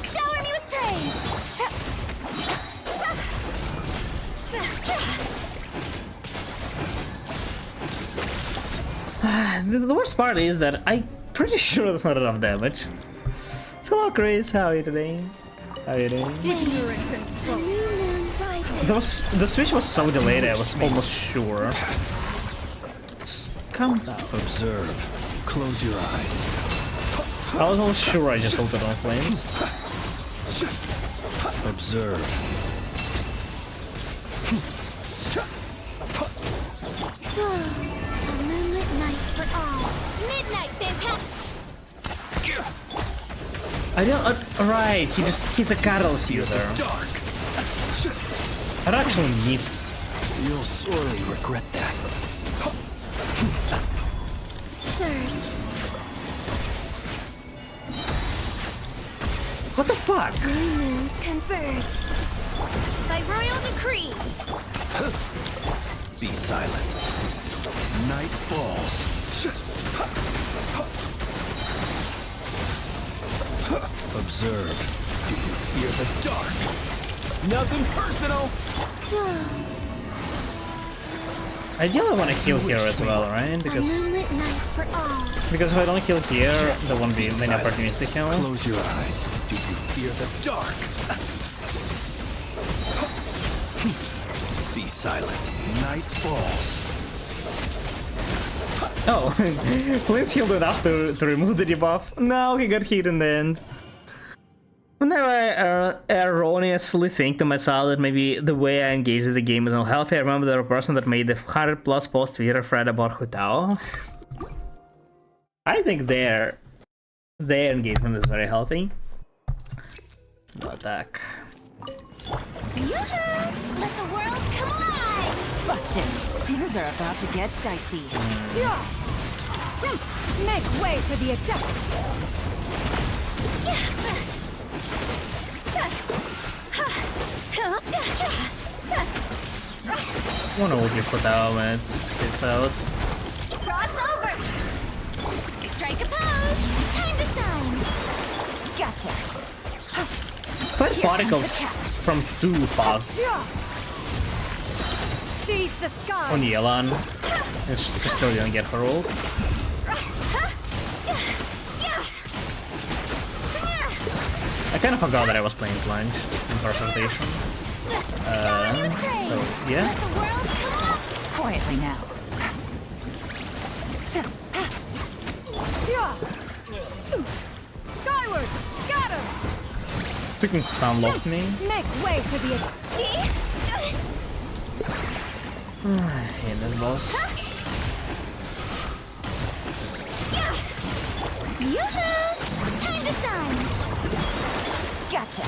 Shower me with praise! The worst part is that I'm pretty sure that's not enough damage. So hello Chris, how are you today? How are you doing? Ignorant and The new moon rises. The switch was so delayed I was almost sure. Calm down. Observe. Close your eyes. I was almost sure I just ulted on flames. Observe. A moonlit night for all. Midnight fantastic. I don't. Right, he's a catalyst user. Dark. I don't actually need. You'll sorely regret that. Surge. What the fuck? New moons converge. By royal decree. Be silent. Night falls. Observe. Do you fear the dark? Nothing personal. Ideally I want to kill here as well, right? A Because moonlit night for all. if I don't kill here, there won't be many opportunities to kill. Close your eyes. Do you fear the dark? Be silent. Night falls. Oh, Flint's healed enough to remove the debuff. No, he got hit in the end. Whenever I erroneously think to myself that maybe the way I engage in the game is unhealthy, I remember there was a person that made the 100+ post Twitter thread about Hutao. I think their engagement is very healthy. No attack. Yoo-hoo! Let the world come alive! Busted. Things are about to get dicey. Yeah. Make way for the attack. Wanna ulti for that when it gets out. Cross over! Strike a pose! Time to shine! Gotcha. Five Here particles comes the catch. from 2 paths Yeah. Seize the sky. on Yelan. She's still gonna get her ult. I kind of forgot that I was playing plunge in first rotation. Shower me with praise! So yeah. Let the world come alive! Quietly now. Yeah. Skyward. Scatter. Freaking stun locked me. Make way for the attack. In this boss. Yoo-hoo! Time to shine! Gotcha.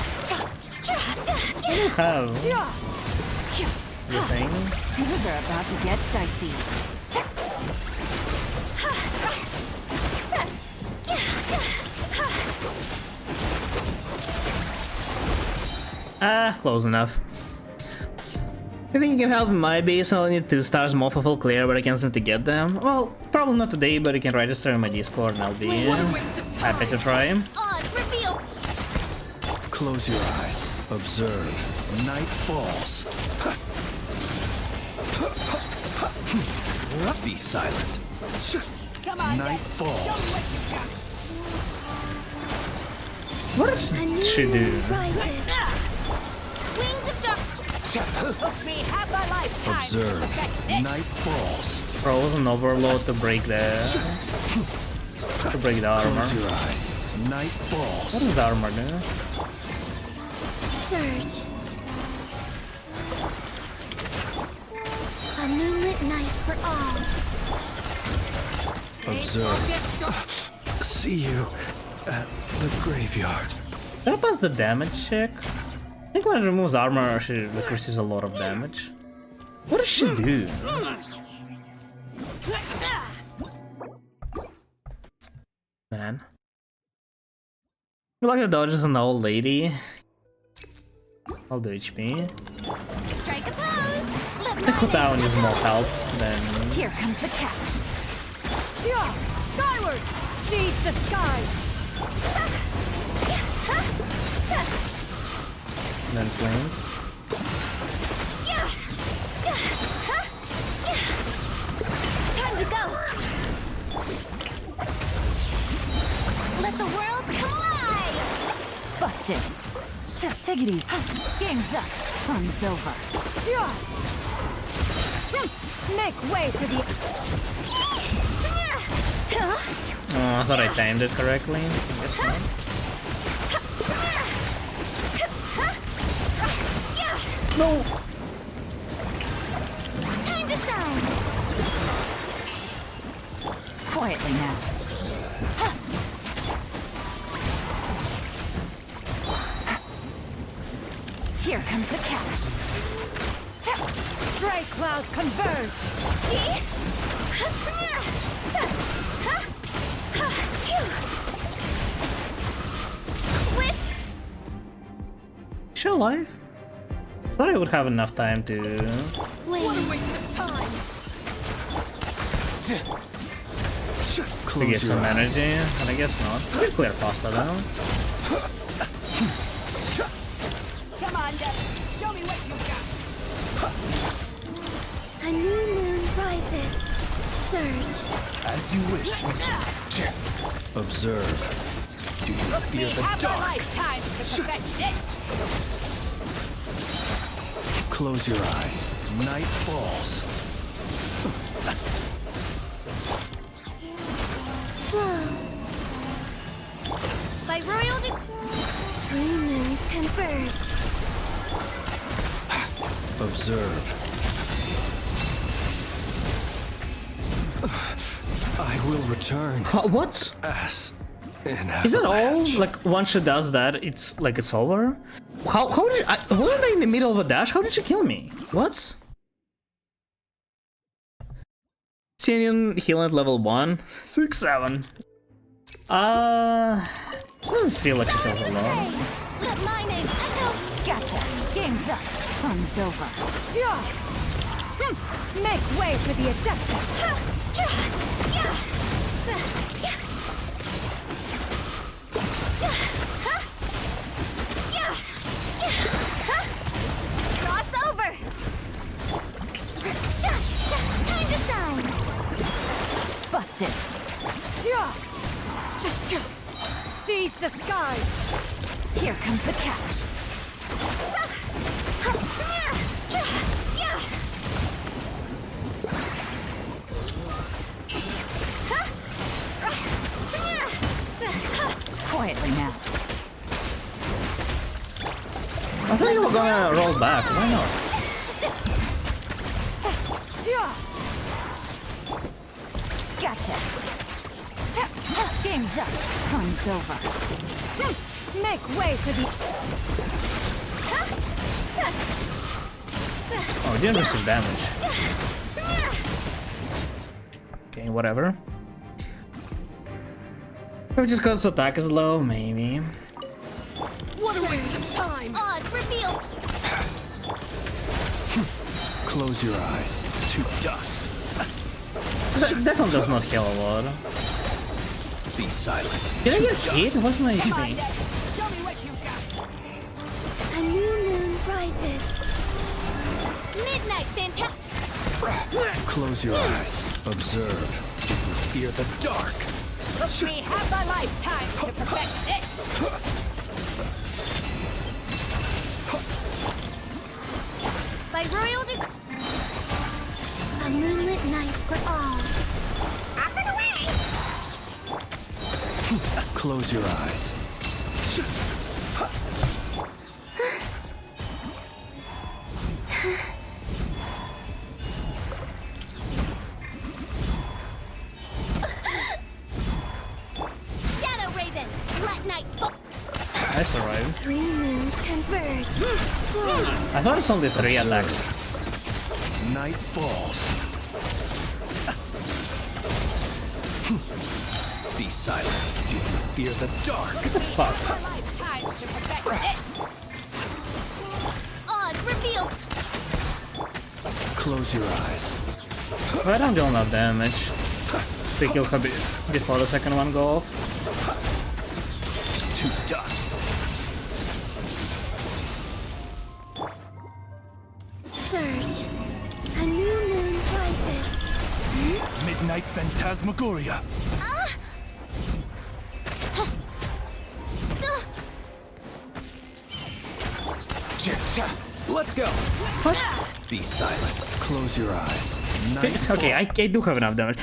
You have Yeah. the thing. Things are about to get dicey. Ah, close enough. I think you can help in my base. I'll need 2 stars more for full clear, but I can't seem to get them. Well, probably not today, but you can register in my Discord and I'll be happy to try. Oz, reveal! Close your eyes. Observe. Night falls. Be silent. Night falls. What does she do? Rises. Wings of dark... Me have my lifetime. Observe. Night falls. Frozen overload to break the armor. Close your eyes. Night What falls. does the armor do? Surge. A moonlit night for all. Observe. See you at the graveyard. That was the damage check. I think when it removes armor, she receives a lot of damage. What does she do? Man. You like the dodges an old lady? I'll do HP. Strike a pose! Let The my cooldown is more help than Here comes the catch. Yeah. Skyward. Seize the skies. flames. Time to go! Let the world come alive! Busted. Tiggity. Game's up. Fun's over. Yeah. Make way for the... Oh, I thought I timed it correctly. I guess not. No! Time to shine! Quietly now. Here comes the catch. Stray clouds converge. Whip! Is she alive? Thought I would have enough time to What a waste of time. get Close some your eyes. energy, and I guess not. We can clear faster though. Come on, Deb. Show me what you got. A new moon rises. Surge. As you wish. Observe. Do you fear the Have a dark? lifetime to perfect this. Close your eyes. Night falls. By royal Three moons converge. Observe. I will return What? as an Is that all? avalanche. Like, once she does that, it's like it's over? How did wasn't I in the middle of a dash? How did she kill me? What? Senior healing at level 1. 6-7. Doesn't feel like she kills a lot. Let my name echo. Gotcha. Game's up. Fun's over. Yeah. Make way for the Adepta. Cross over. Time to shine. Busted. Yeah. Seize the skies. Here comes the catch. Quietly now. I thought you were gonna roll back. Why not? Yeah. Gotcha. Game's up. Fun's over. Make way for the... Oh, didn't receive damage. Okay, whatever. Maybe just because attack is low, maybe. What a waste of time. Odds reveal. Close your eyes to dust. That one does not heal a lot. Be silent. Did I get hit? What's my HP? Show me what you got. A new moon rises. Midnight fantastic. Close your eyes. Observe. Do you fear the dark? We have a lifetime to perfect this. By royal decree. A moonlit night for all. Up and away! Close your eyes. Shadow Raven, let night fall. I survived. 3 moons converge. I thought it's only 3 attacks. Night falls. Be silent. Do you fear the dark? Fuck. A lifetime to perfect this. Odds reveal. Close your eyes. But I don't do enough damage to kill her before the second one go off. To dust. Surge. A new moon rises. Midnight phantasmagoria. Let's go. Be silent. Close your eyes. Night Okay, I do have enough damage.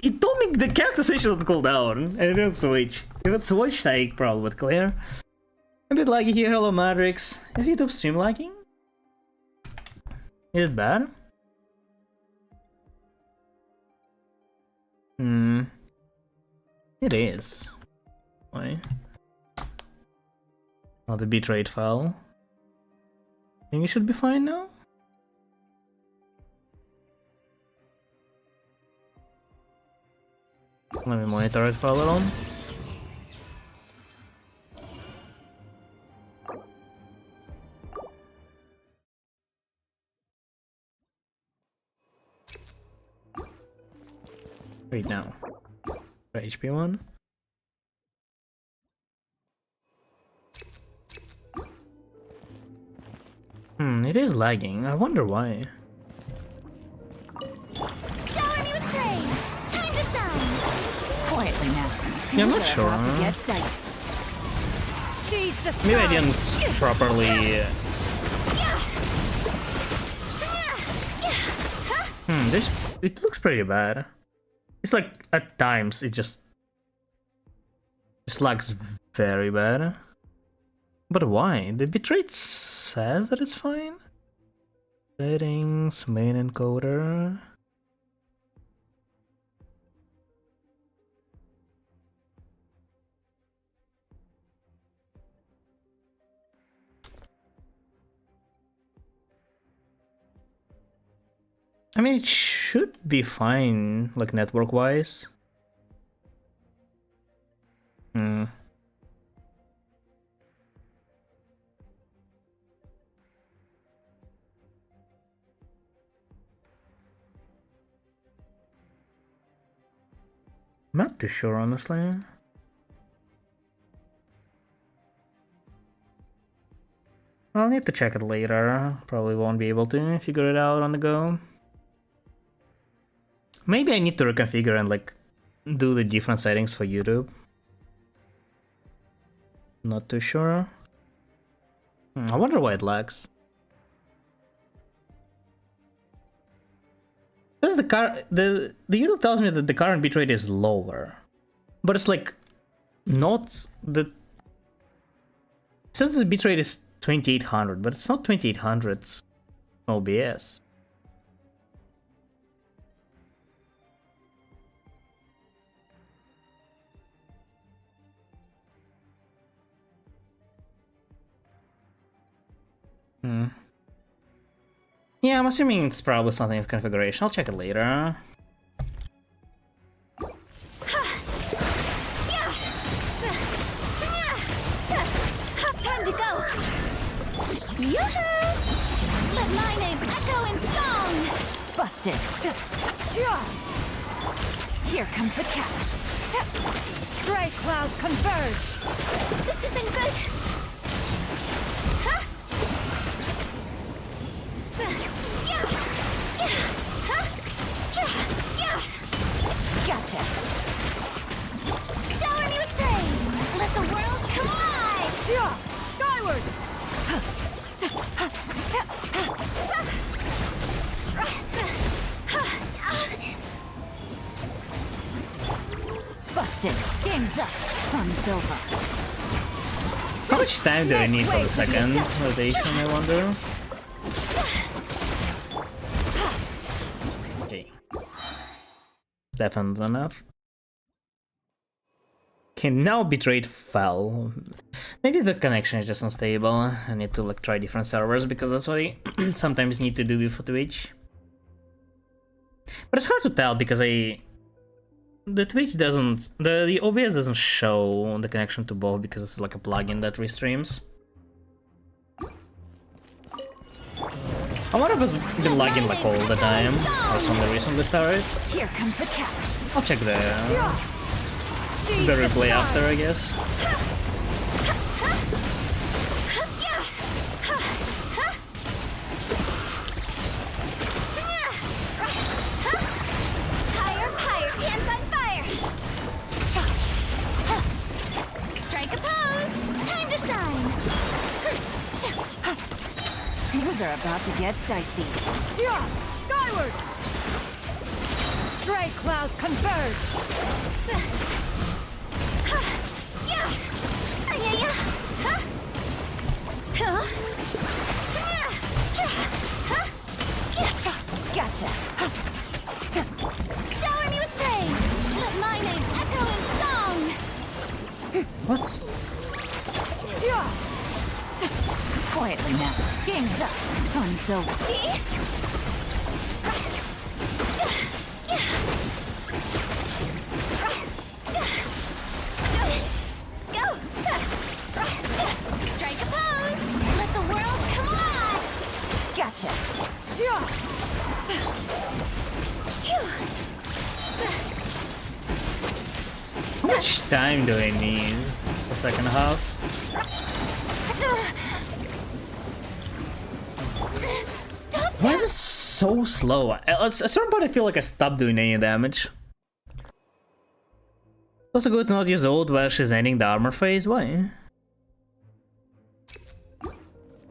It told me the character switch on cooldown, and it didn't switch. If it switched, I probably would clear. A bit laggy here, hello Matrix. Is YouTube stream lagging? Is it bad? It is. Why? Oh, the bitrate fell. Think it should be fine now? Let me monitor it for a little. Wait now. For HP one. It is lagging. I wonder why. Shower me with praise. Time to shine. Quietly now. Yeah, I'm not sure. About to get dicey. Seize the Maybe I skies. didn't properly. This it looks pretty bad. It's like at times it just lags very bad. But why? The bitrate says that it's fine. Settings, main encoder. I mean, it should be fine, like network-wise. Not too sure, honestly. I'll need to check it later. Probably won't be able to figure it out on the go. Maybe I need to reconfigure and like do the different settings for YouTube. Not too sure. I wonder why it lags. This is the YouTube tells me that the current bitrate is lower, but it's like not the. It says the bitrate is 2800, but it's not 2800. It's OBS. Yeah, I'm assuming it's probably something of configuration. I'll check it later. Time to go! Yoo-hoo! Let my name echo in song! Busted. Here comes the catch. Stray clouds converge. This isn't good! Huh? Gotcha. Shower me with praise! Let the world come alive! Yeah. Skyward. Busted. Game's up. Fun's over. How much time do I need for the second rotation, I wonder? Okay. Definitely enough. Okay, now bitrate fell. Maybe the connection is just unstable. I need to like try different servers because that's what I sometimes need to do with Twitch. But it's hard to tell because the Twitch doesn't, the OBS doesn't show the connection to both because it's like a plugin that restreams. I wonder if it's been lagging like all the time or something recently started. Here comes the catch. I'll check the replay after, I guess. Higher, higher, hands on fire! Strike a pose! Time to shine! Things are about to get dicey. Yeah. Skyward. Stray clouds converge. Gotcha. Shower me with praise! Let my name echo in song! What? Yeah. Quietly now. Game's up. Fun's over. See? Go! Strike a pose! Let the world come alive! Gotcha. Yeah. How much time do I need? The second half? Stop! Why is it so slow? At a certain point I feel like I stopped doing any damage. Also good to not use ult while she's ending the armor phase, why?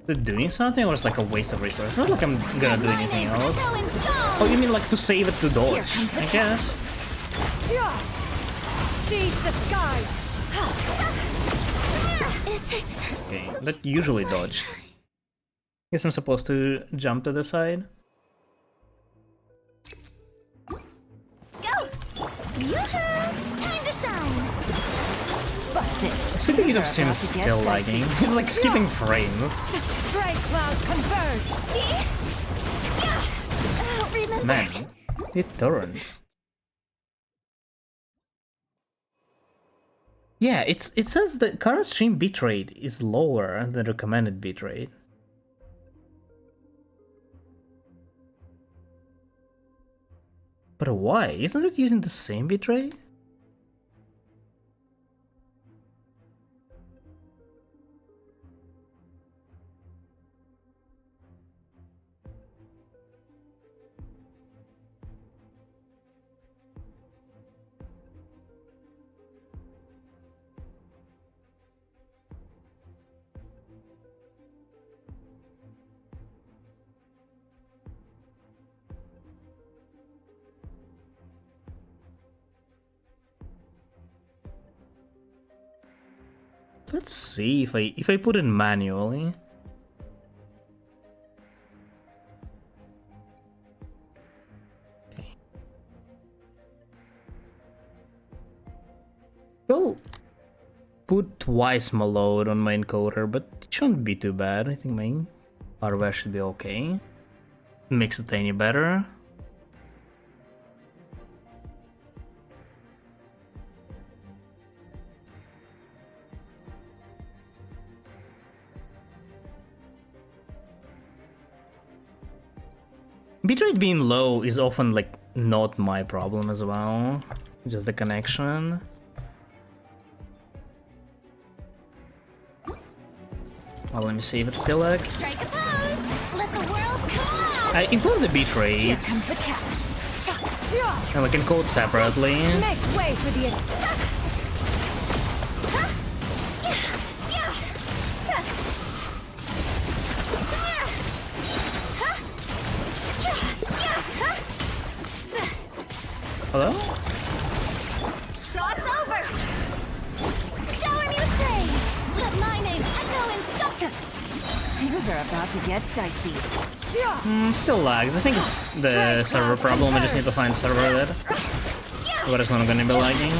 Is it doing something or it's like a waste of resources? It's not like I'm gonna do anything else. Oh, you mean like to save it to dodge, I guess. Yeah. Seize the skies. Is it? Okay, that usually dodged. Guess I'm supposed to jump to the side. Go! Yoo-hoo! Time to shine! Busted. Speaking of seems still lagging. He's like skipping frames. Stray clouds converge. See? Remember? Man, it turned. Yeah, it says the current stream bitrate is lower than recommended bitrate. But why? Isn't it using the same bitrate? Let's see if I put it manually. Okay. Well, put twice my load on my encoder, but it shouldn't be too bad. I think my hardware should be okay. Makes it any better. Bitrate being low is often like not my problem as well, just the connection. Well, let me see if it still works. Strike a pose. Let the world come alive. I improved the Here bitrate, comes the cash. and I can code separately. Make way for the Hello? Cross over. Shower me with praise. Let my name echo in Sutta. Things are about to get dicey. Still lags. I think it's the server problem. I just need to find a server that what is not gonna be lagging.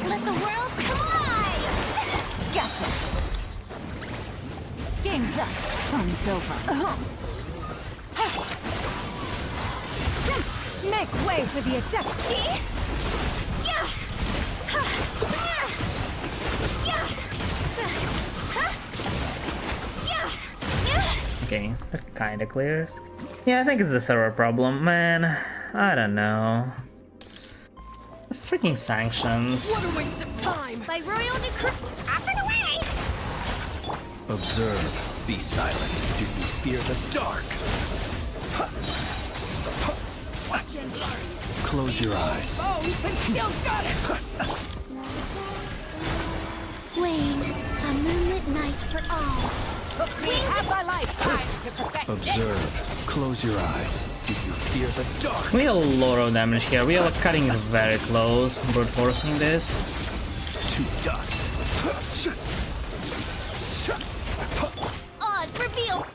Let the world come alive. Gotcha. Game's up. Fun's over. Make way for the adept. Okay, that kinda clears. Yeah, I think it's the server problem, man. I don't know. The freaking sanctions. What a waste of time. By royal decree. Up and away. Observe. Be silent. Do you fear the dark? Close your eyes. Still got it. Wayne, a moonlit night for all. We have a lifetime to perfect. Observe. Close your eyes. Do you fear the dark? We have a lot of damage here. We are like cutting it very close, brute forcing this. To dust. Oz, reveal.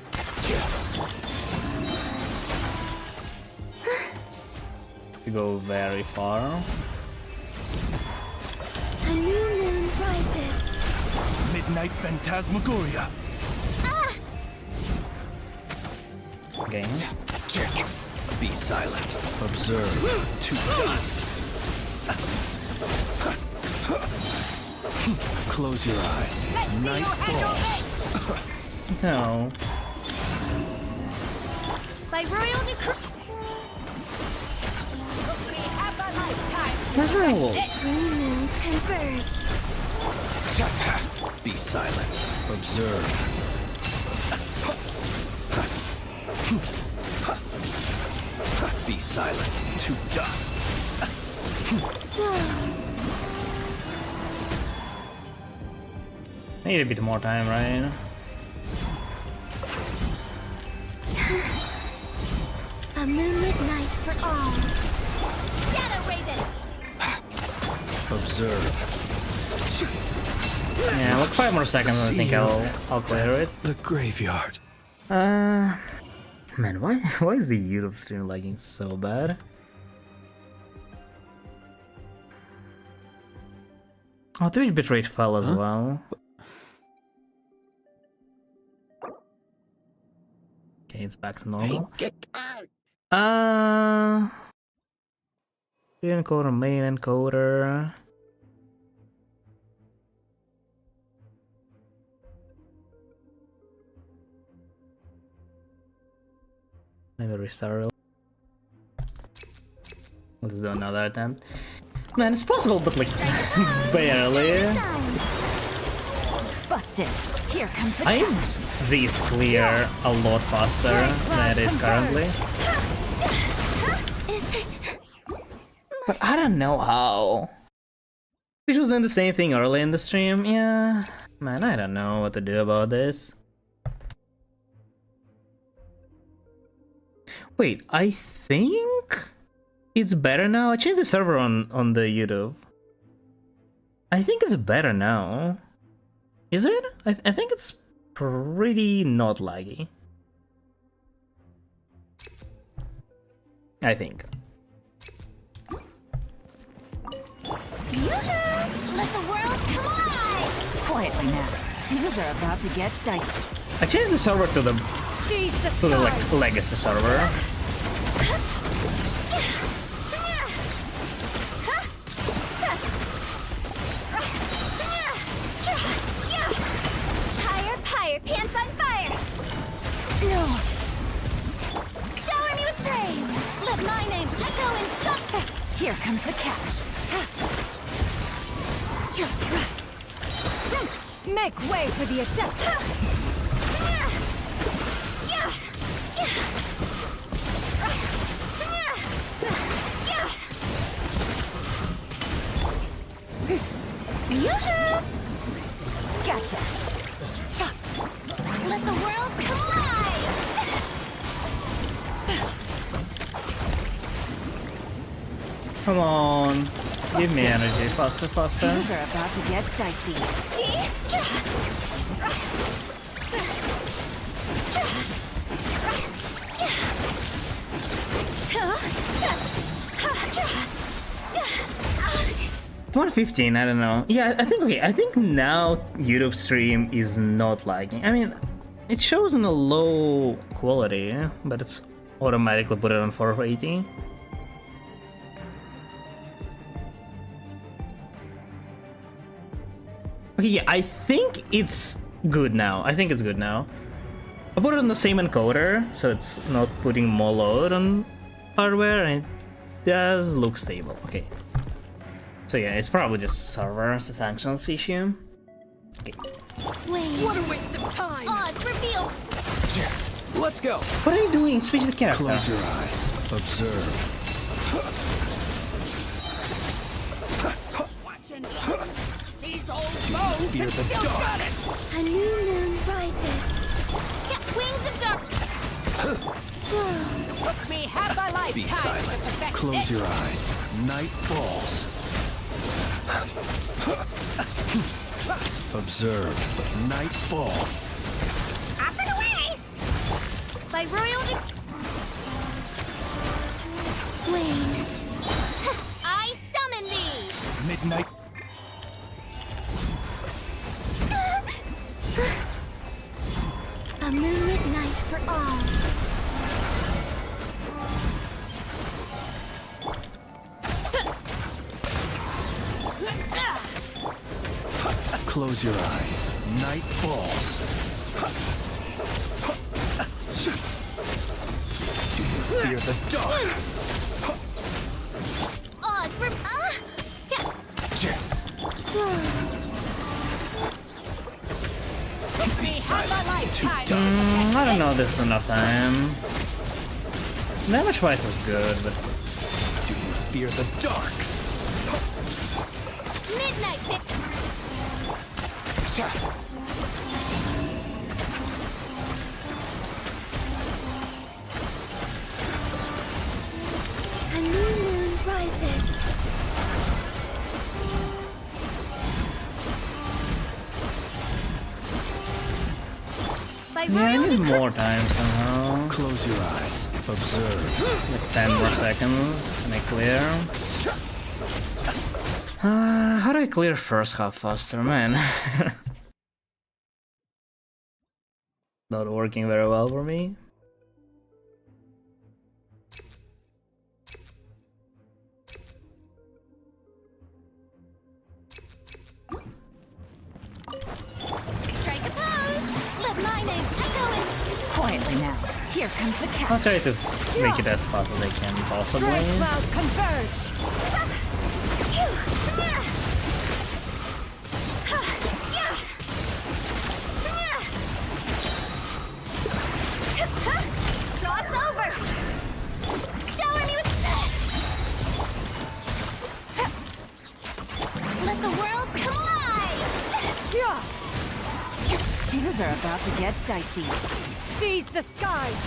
We go very far. A new moon rises. Midnight Phantasmagoria. Okay. Be silent. Observe. To dust. Close your eyes. Night falls. No. By royal decree. We have a lifetime. Where's my wolves? Three moons converge. Be silent. Observe. Be silent. To dust. I need a bit more time, right? A moonlit night for all. Shadow Raven. Observe. Yeah, like 5 more seconds and I think I'll clear it. The graveyard. Man, why is the YouTube stream lagging so bad? Oh, Twitch bitrate fell as well. Okay, it's back to normal. Encoder, main encoder. Let me restart. Let's do another attempt. Man, it's possible, but like barely. Busted. Here comes the I catch. this clear a lot faster than it is currently. Is it? But I don't know how. Which was doing the same thing early in the stream. Yeah, man, I don't know what to do about this. Wait, I think it's better now. I changed the server on the YouTube. I think it's better now. Is it? I think it's pretty not laggy. I think. Yoo-hoo! Let the world come alive! Quietly now. Things are about to get dicey. I changed the server to the Seize the like legacy server. Higher, higher, pants on fire! No! Shower me with praise! Let my name echo in shelter! Here comes the catch. Make way for the adept. Yoo-hoo! Gotcha. Let the world come alive! Come on, give me energy, faster, faster. Things are about to get dicey. Huh? 115, I don't know. Yeah, I think okay. I think now YouTube stream is not lagging. I mean, it shows on a low quality, but it's automatically put it on 480. Okay, yeah, I think it's good now. I think it's good now. I put it on the same encoder, so it's not putting more load on hardware, and it does look stable. Okay. So yeah, it's probably just server sanctions issue. Okay. What a waste of time! Odds reveal! Let's go. What are you doing? Switch the character. Close your eyes. Observe. These old bones Fear the still dark. got it! A new moon rises. Wings of dark. Took me half my life. Be silent. Close your eyes. Night falls. Observe. Nightfall. Up and away! By royal Wayne. I summon thee! Midnight. A moonlit night for all. Close your eyes. Night falls. Do you fear the dark? Odds for Be silent. To dust. I don't know. This is enough time. Damage wise is good, but Do you fear the dark? midnight pick. A new moon rises. By yeah, I royal need more time somehow. Close your eyes. Observe. Like 10 more seconds and I clear. How do I clear first half faster, man? Not working very well for me. Strike a pose! Let my name echo in. Quietly now. Here comes the catch. I'll try to make it as fast as I can possibly. Strike clouds converge. Cross over! Shower me with... Let the world come alive! Yeah. Things are about to get dicey. Seize the skies.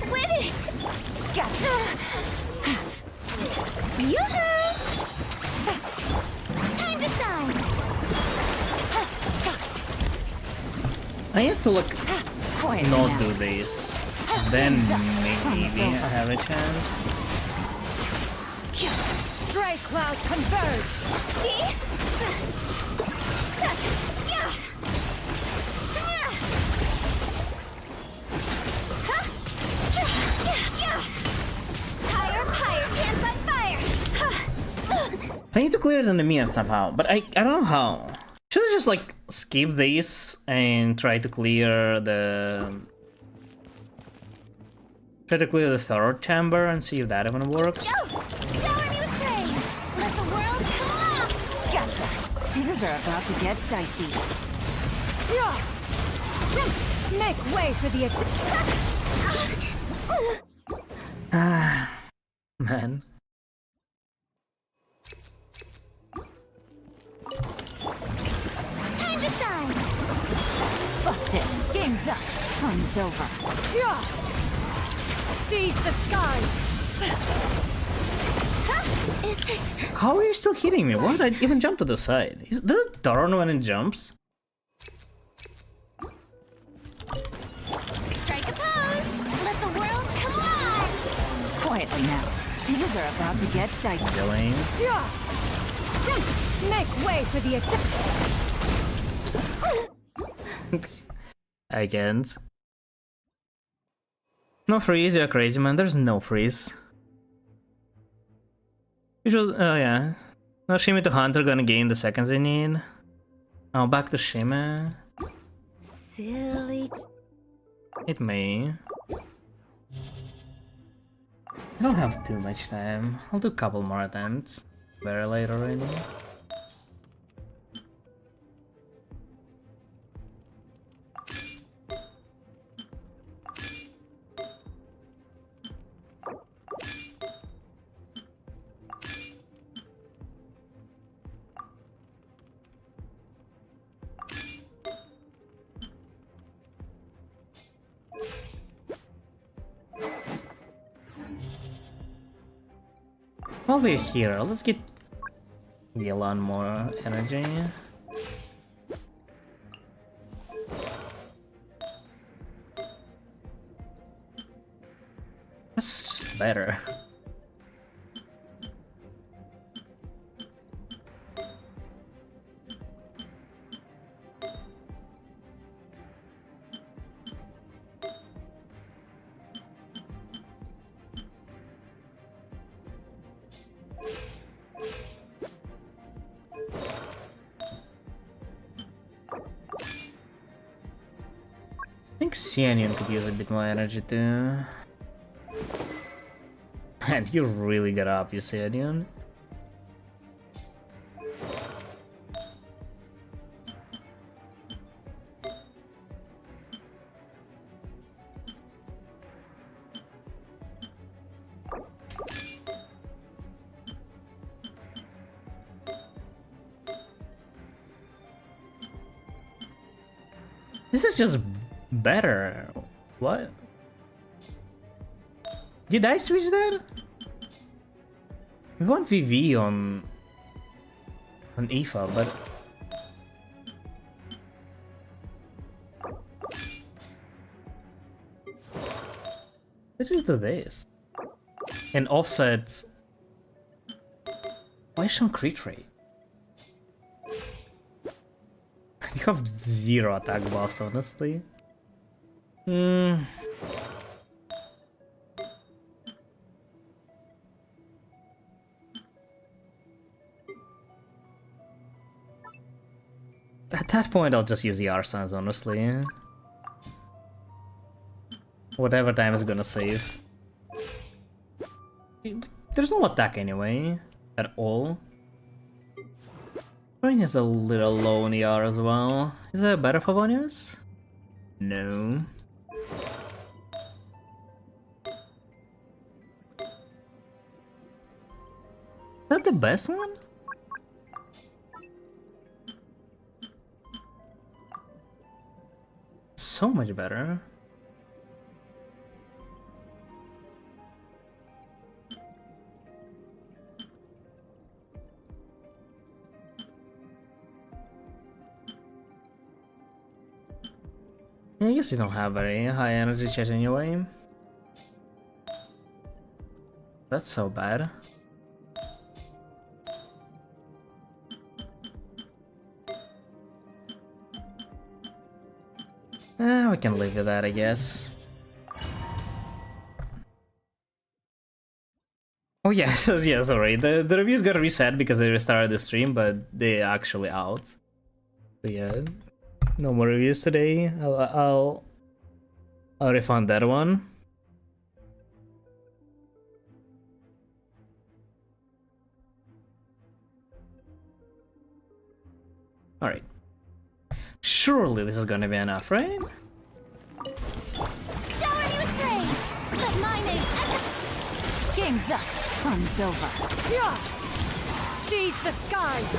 Quit it! Gotcha! Yoo-hoo! Time to shine! I have to like Quietly not now. do this. Then maybe I have a chance. Strike cloud converge. See? Higher, higher, hands on fire! I need to clear it in a minute somehow, but I don't know how. Should I just like skip this and try to clear the third chamber and see if that even works? Yo! Shower me with praise! Let the world come alive! Gotcha. Things are about to get dicey. Yeah. Make way for the Man. Time to shine! Busted. Game's up. Fun's over. Yeah. Seize the skies. Is it... How are you still hitting me? What? I even jumped to the side. Does it turn when it jumps? Strike a pose! Let the world come alive! Quietly now. Things are about to get dicey. Killing. Yeah. Make way for the attack. I can't. No freeze, you're crazy, man. There's no freeze. Which was, oh yeah. Now Shimmy to Hunter gonna gain the seconds they need. Now back to Shimmy. Silly. It may. I don't have too much time. I'll do a couple more attempts. Very late already. While we're here, let's get Yelan more energy. That's just better. I think Xianyun could use a bit more energy too. Man, you really got up, you Xianyun. This is just better. What? Did I switch that? We want VV on Aoife, but let's just do this. And offset. Why should crit rate? You have 0 attack buffs, honestly. At that point, I'll just use the Arsons, honestly. Whatever time is gonna save. There's no attack anyway, at all. Rain is a little low in ER as well. Is that better for Favonius? No. Is that the best one? So much better. I guess you don't have very high energy chat anyway. That's so bad. We can live with that, I guess. Oh yeah, so yeah, sorry. The reviews got reset because they restarted the stream, but they're actually out. So yeah, no more reviews today. I'll refund that one. All right. Surely this is gonna be enough, right? Shower me with praise. Let my name echo. Game's up. Fun's over. Yeah. Seize the skies.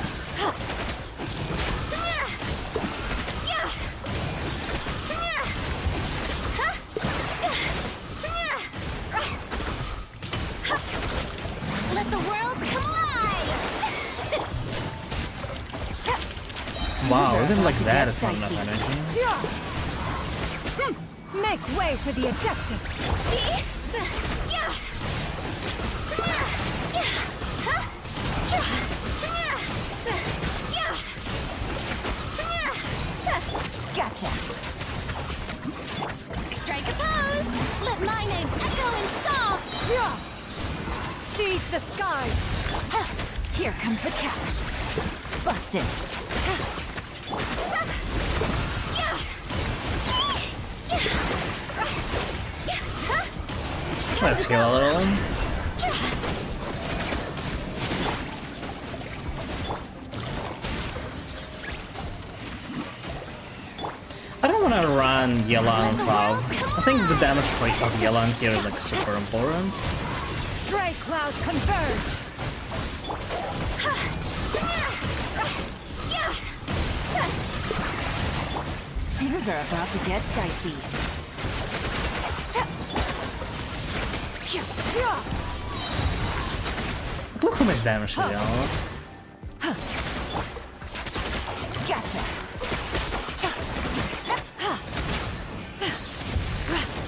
Let the world come alive. Wow, even like that is not enough energy. Yeah. Make way for the Adeptus. Gotcha. Strike a pose. Let my name echo in song. Yeah. Seize the skies. Here comes the catch. Busted. Let's heal a little. I don't want to run Yelan Cloud. I think the damage rate of Yelan here is like super important. Stray cloud converge. Things are about to get dicey. Look how much damage she dealt. Gotcha.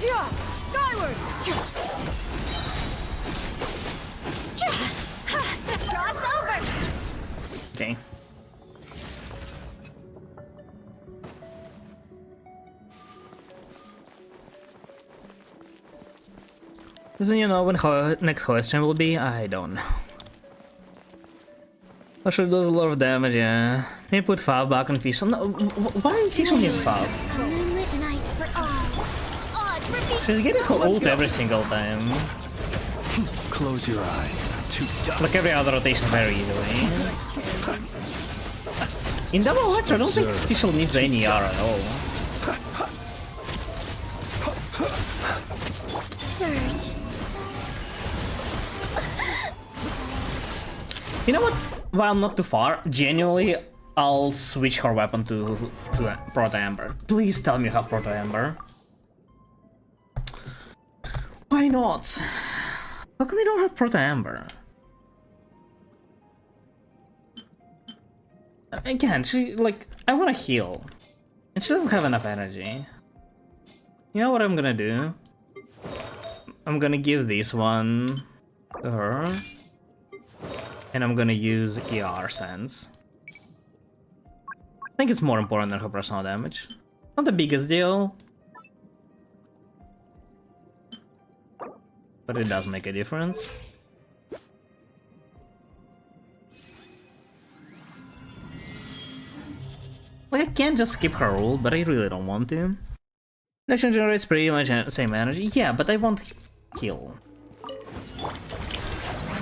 Yeah, skyward. Cross over. Okay. Doesn't you know when next question will be? I don't know. I'm sure it does a lot of damage, yeah. Maybe put Fab back on Fischl. No, why Fischl needs Fab? A moonlit night for all. Odds for feet. She's getting her ult every single time. Close your eyes to dust. Like every other rotation very easily. In double electro, I don't think Fischl needs any R at all. Surge. You know what? While not too far, genuinely, I'll switch her weapon to Proto Ember. Please tell me you have Proto Ember. Why not? How come we don't have Proto Ember? again, she, like, I want to heal. And she doesn't have enough energy. You know what I'm gonna do? I'm gonna give this one to her. And I'm gonna use ER sense. I think it's more important than her personal damage. Not the biggest deal. But it does make a difference. Like, I can just skip her rule, but I really don't want to. Action generates pretty much the same energy. Yeah, but I want heal.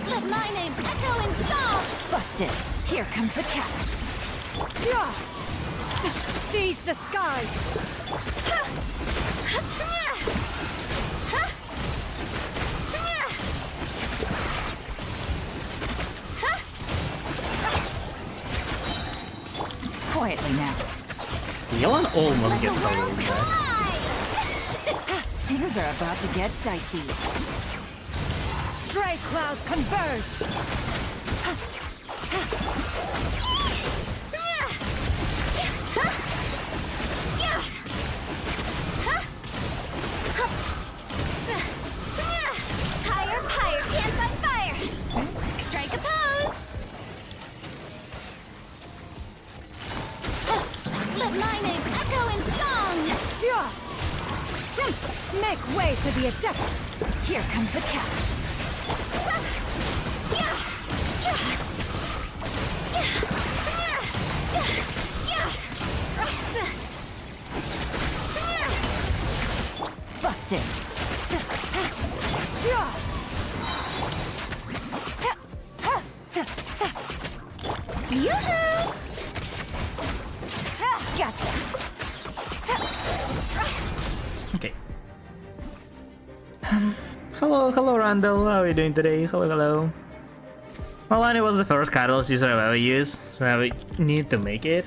Let my name echo in song! Busted. Here comes the catch. Yeah. Seize the skies. Quietly now. Yelan almost gets her rule back. Things are about to get dicey. Stray clouds converge. Higher, higher, pants on fire! Strike a pose! Let my name echo in song! Yeah. Make way for the adept. Here comes the catch. Busted. Yoo-hoo! Gotcha. Okay. Hello, Randall. How are you doing today? Hello. Malani was the first catalyst user I've ever used, so now we need to make it.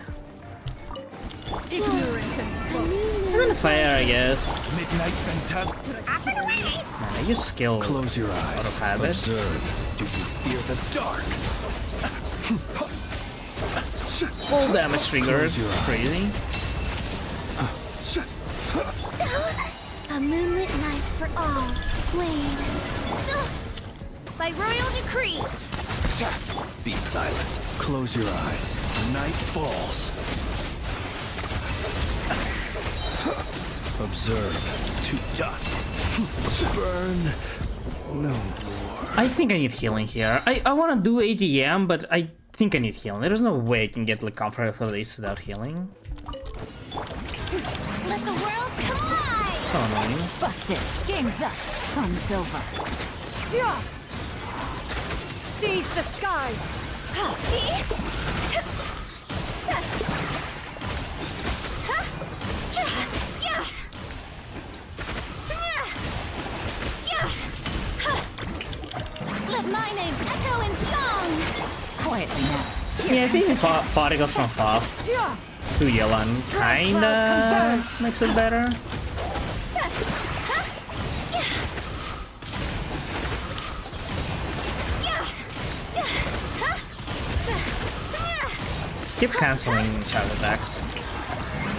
Even fair, I guess. Midnight Phantasm. Man, I use skill Close your out eyes. of habit. Observe. Do you fear the dark? Full damage triggers. Close your eyes. Crazy. A moonlit night for all. Wait. By royal decree. Be silent. Close your eyes. Night falls. Observe. To dust. Burn. No more. I think I need healing here. I want to do ATM, but I think I need healing. There's no way I can get like comfort for this without healing. Let the world come alive! So annoying. Busted. Game's up. Fun's over. Yeah. Seize the skies. Let my name echo in song! Quietly now. Yeah, I think particles from fast Yeah. to Yelan kinda makes it better. Keep canceling charge attacks.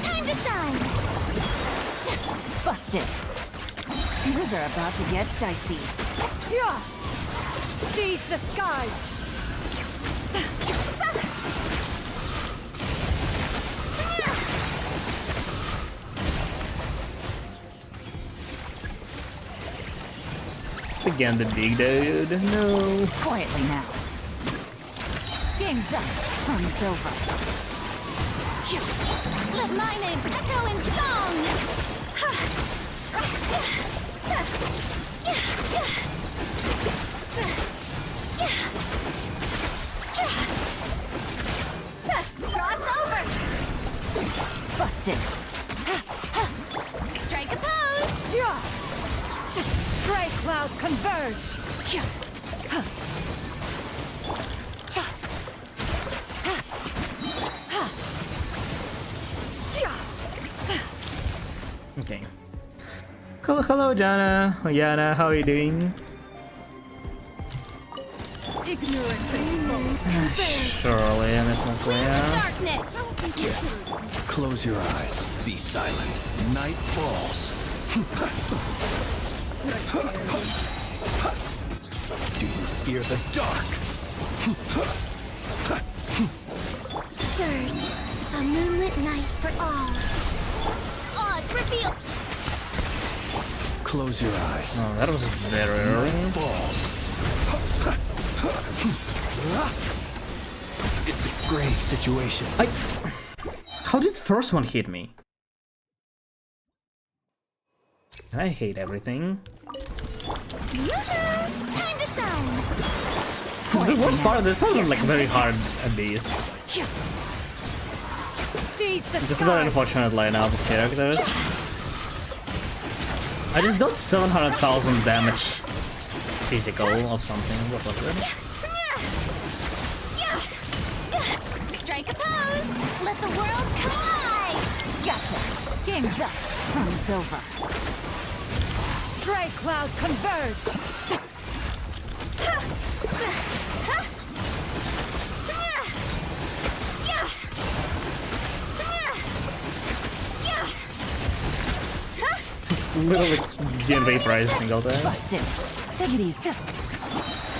Time to shine! Busted. Things are about to get dicey. Yeah. Seize the skies. It's again the big dude. No. Quietly now. Game's up. Fun's over. Let my name echo in song! Cross over! Busted. Strike a pose! Yeah. Stray clouds converge. Yeah. Okay. Hello, Jana. Yana, how are you doing? Surely, and it's not clear. Darkness! Close your eyes. Be silent. Night falls. Do you fear the dark? Surge, a moonlit night for all. Oz, reveal! Close your eyes. Oh, that was very early. Falls. It's a grave situation. How did the first one hit me? I hate everything. Time to shine! The worst part of this sounded like very hard at these. Seize the Just a very unfortunate lineup of characters. I just dealt 700,000 damage physical or something. What was it? Strike a pose! Let the world come alive! Gotcha. Game's up. Fun's over. Stray clouds converge. Literally getting vaporized single time. Busted. Take it easy.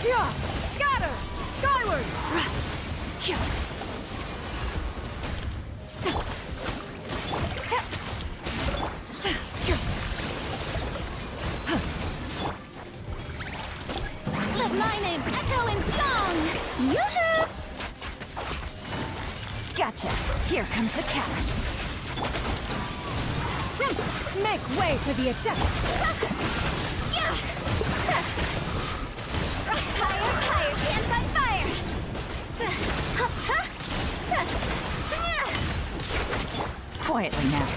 Yeah. Scatter. Skyward. Let my name echo in song! Yoo-hoo! Gotcha. Here comes the catch. Make way for the adept. Fire, fire, hands on fire! Quietly now.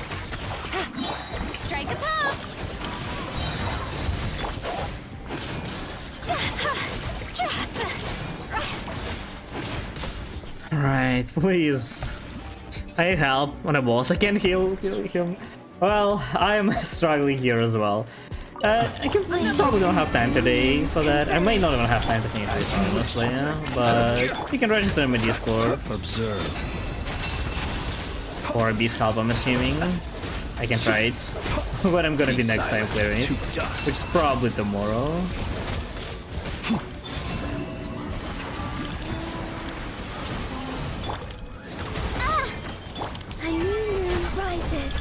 Strike a pose! Right, please. I need help on a boss. I can't heal him. Well, I am struggling here as well. I probably don't have time today for that. I might not even have time to finish this, honestly, but you can register in my Discord. Observe. Or a beast help, I'm assuming. I can try it. But I'm gonna be next time clearing it. Which is probably tomorrow. A new moon rises.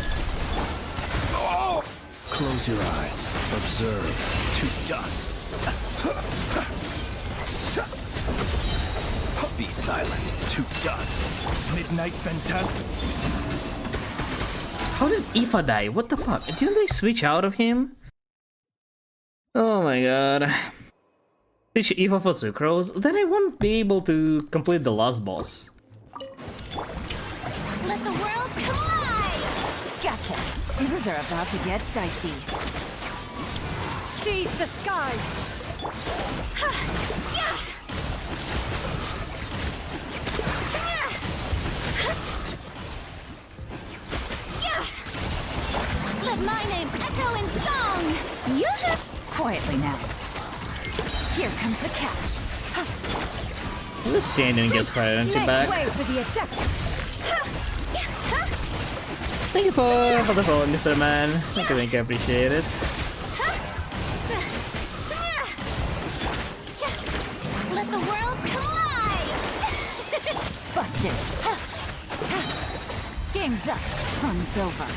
Close your eyes. Observe. To dust. Be silent. To dust. Midnight Phantasm. How did Aoife die? What the fuck? Didn't they switch out of him? Oh my god. Switch Aoife for Sucrose? Then I won't be able to complete the last boss. Let the world come alive! Gotcha. Things are about to get dicey. Seize the skies. Let my name echo in song! Yoo-hoo! Quietly now. Here comes the catch. This Shannon gets credit energy Make back. way for the adept. Thank you for the follow, Mr. Man. Thank you, I appreciate it. Let the world come alive! Busted. Game's up. Fun's over.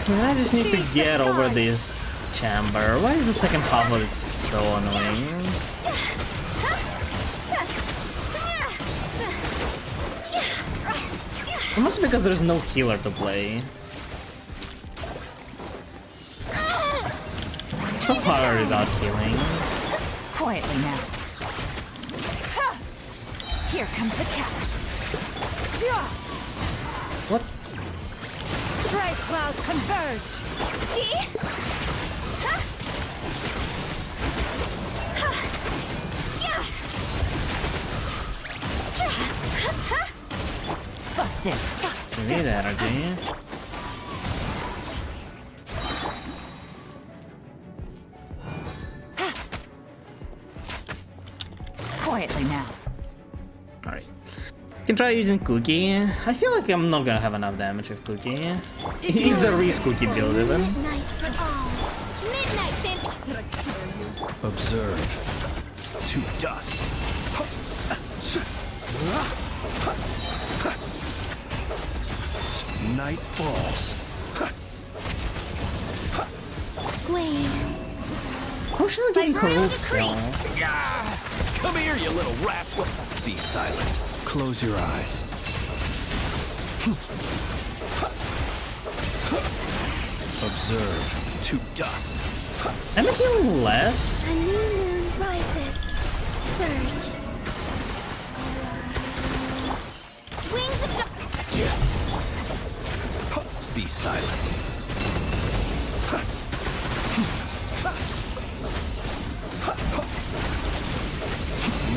I just need to get over this chamber. Why is the second half of it so annoying? It must be because there's no healer to play. So hard without healing. Quietly now. Here comes the catch. What? Stray clouds converge. See? Busted. You need energy. Quietly now. Alright. Can try using Cookie. I feel like I'm not gonna have enough damage with Cookie. If there is Cookie build even. Midnight for all. Midnight, Did I scare you? Observe. To dust. Night falls. Wayne. How should I get By royal close? decree. Come here, you little rascal. Be silent. Close your eyes. Observe. To dust. Am I healing less? A new moon rises. Surge. Wings of Be silent.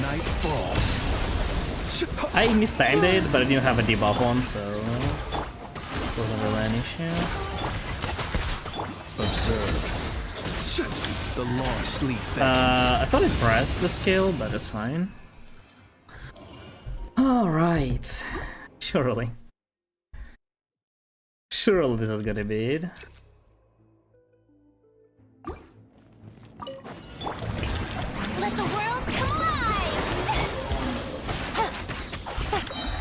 Night falls. I mistimed it, but I didn't have a debuff on, so wasn't really an issue. Observe. The long sleep I thought it pressed the skill, but it's fine. Alright. Surely. Surely this is gonna be it. Let the world come alive!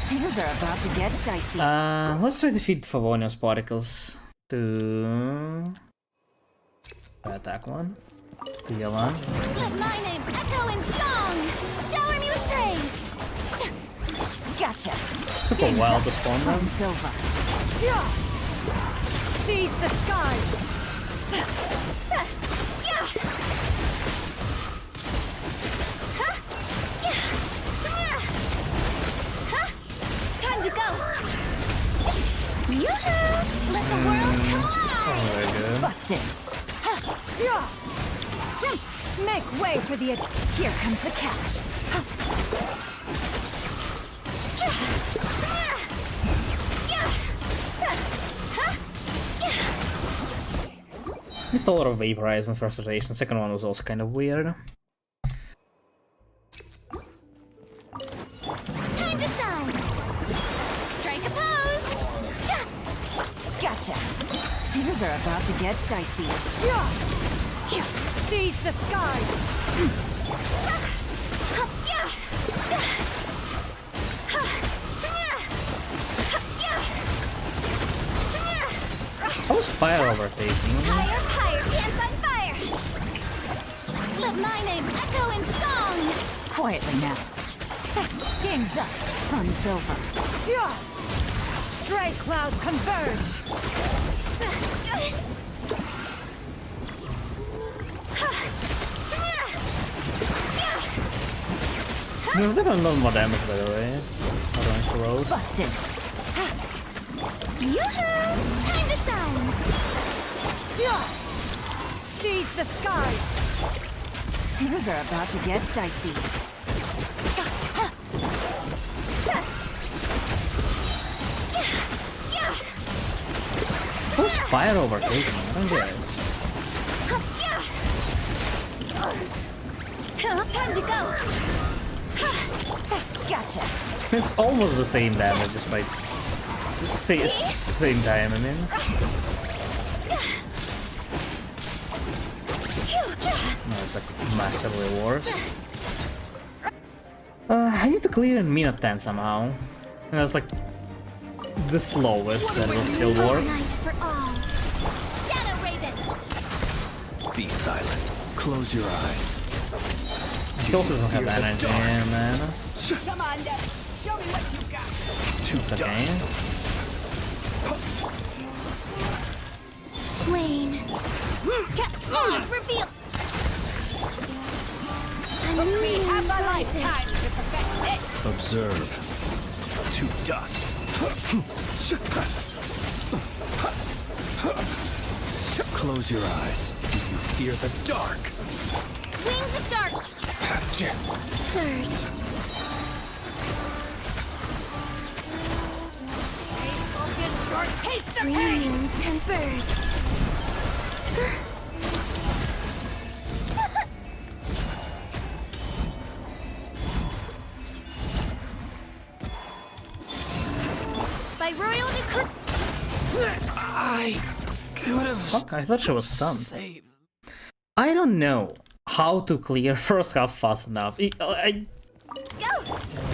Things are about to get dicey. Let's try to feed Favonius particles to attack one. To Yalan. Let my name echo in song! Shower me with praise! Gotcha. Took a while to spawn them. It's over. Yeah. Seize the skies. Time to go! Yoo-hoo! Let the world come alive! Very good. Busted. Yeah. Make way for the. Here comes the catch. Missed a lot of Vaporize in first rotation. Second one was also kind of weird. Time to shine! Strike a pose! Gotcha. Things are about to get dicey. Yeah. Here. Seize the skies. How was fire overtaking? Higher, higher, pants on fire! Let my name echo in song! Quietly now. Game's up. Fun's over. Yeah. Stray clouds converge. There's definitely not more damage by the way. Around the road. Busted. Yoo-hoo! Time to shine! Yeah. Seize the skies. Things are about to get dicey. How was fire overtaking? I don't get it. Time to go! Gotcha. It's almost the same damage, despite same time. I mean, no, it's like massively worse. I need to clear in minute 10 somehow. And that's like the slowest that will still work. Night for all. Shadow Raven! Be silent. Close your eyes. She also doesn't have energy, man. Come on, Deb. Show me what you got. To It's okay. dust. Wayne. Moment reveal. Let me have a lifetime to perfect this. Observe. To dust. Close your eyes. Do you fear the dark? Wings of dark. Surge. Taste the Reunions converge. fuck? I thought she was stunned. Save. I don't know how to clear first half fast enough. I Go!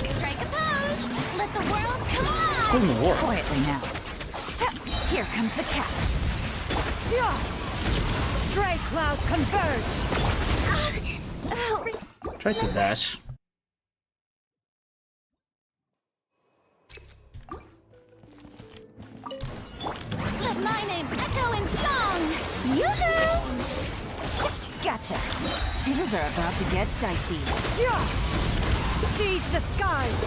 Strike a pose! Let the world come alive! couldn't work. Quietly now. Here comes the catch. Yeah. Stray clouds converge. Try to dash. Let my name echo in song! Yoo-hoo! Gotcha. Things are about to get dicey. Yeah. Seize the skies.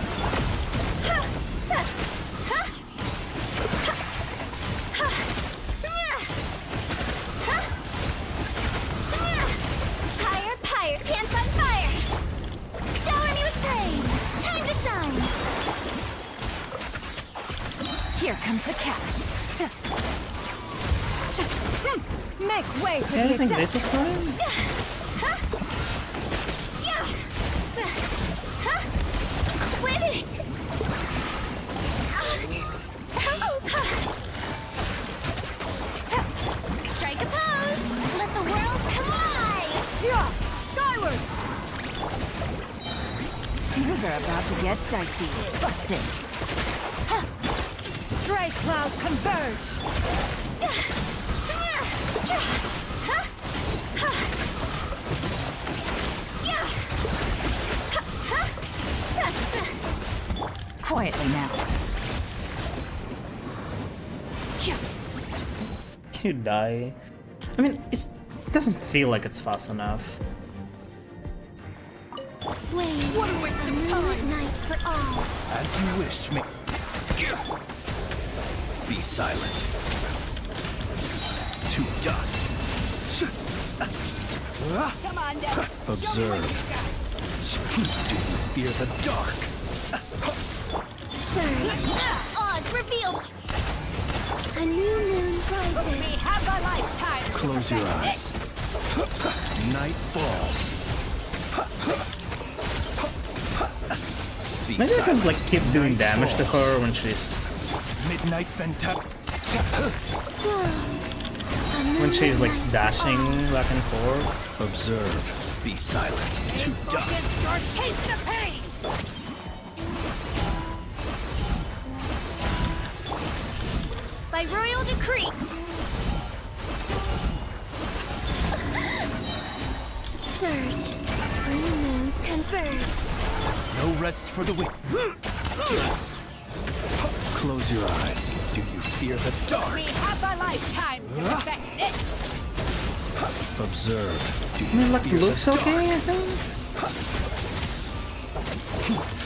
Fire, fire, pants on fire! Shower me with praise! Time to shine! Here comes the catch. Make way for the Anything adept. this is time? Quit it! Strike a pose! Let the world come alive! Yeah. Skyward. Things are about to get dicey. Busted. Stray clouds converge. Quietly now. Can you die? I mean, it doesn't feel like it's fast enough. Wait, what a waste of time! Night for all. As you wish, me. Be silent. To dust. Come on, Dad. Observe. Do you fear the dark? Surge. Odds revealed. A new moon rises. We have a lifetime. Close your eyes. Night falls. Be Maybe I can silent. like keep doing damage to her when she's Midnight Venta. like dashing back and forth. Observe. Be silent. To dust. Your taste of pain. By royal decree. Surge. New moons converge. No rest for the weak. Close your eyes. Do you fear the dark? We have a lifetime to perfect this. Observe. Do I you mean, like fear looks the okay, dark? I think.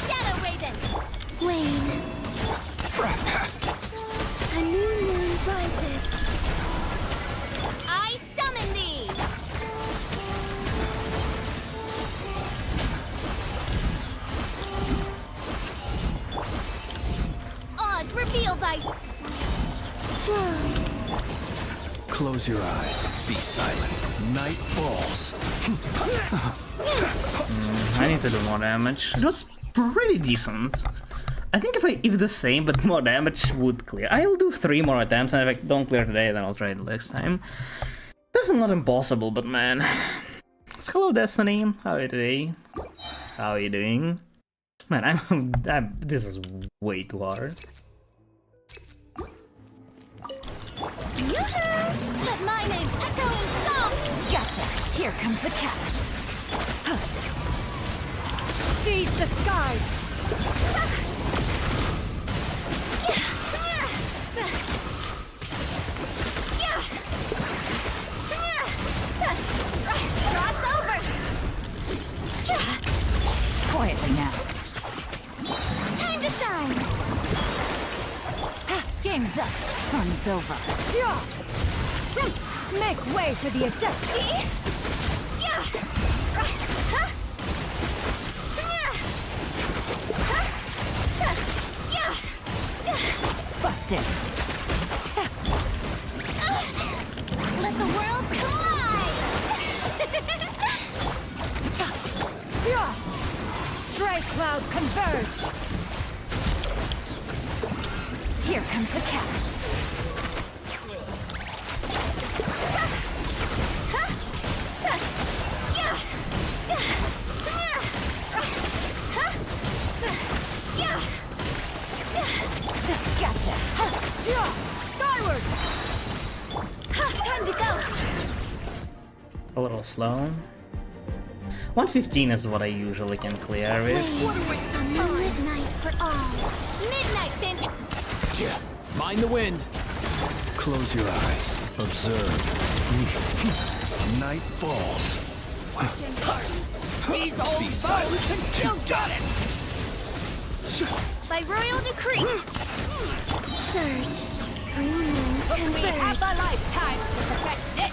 Shadow Raven. Wane. A new moon rises. I summon thee. Odds revealed by. Close your eyes. Be silent. Night falls. I need to do more damage. It was pretty decent. I think if the same but more damage would clear. I'll do 3 more attempts, and if I don't clear today, then I'll try it next time. Definitely not impossible, but man. Hello, Destiny. How are you today? How are you doing? Man, this is way too hard. Yoo-hoo! Let my name echo in song. Gotcha. Here comes the catch. Seize the skies. Cross over. Quietly now. Time to shine. Game's up. Fun's over. Make way for the adept. Busted. Let the world collide. Stray clouds converge. Here comes the catch. A little slow. 115 is what I usually can clear with. What a waste of time. Midnight for all. Midnight, then. Mind the wind. Close your eyes. Observe. Night falls. These old Be silent. can still got it. By royal decree. Surge. Green moons converge. Have a lifetime to perfect this.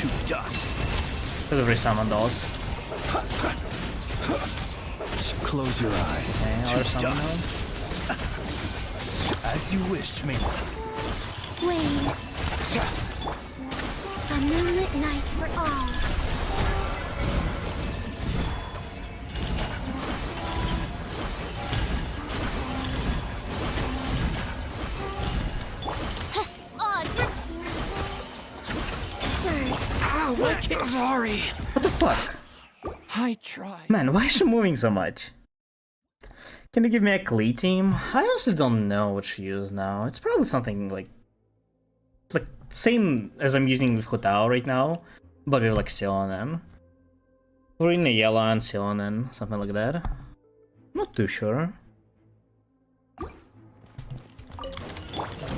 To dust. Could have resummoned those. Close your eyes. Okay, To or summon dust. them. As you wish, me. Wayne. A moonlit night for all. Sorry. What the fuck? I tried. Man, why is she moving so much? Can you give me a Klee team? I honestly don't know what she uses now. It's probably something like same as I'm using with Hutao right now, but with like Sionen. Or in a yellow and Sionen, something like that. Not too sure.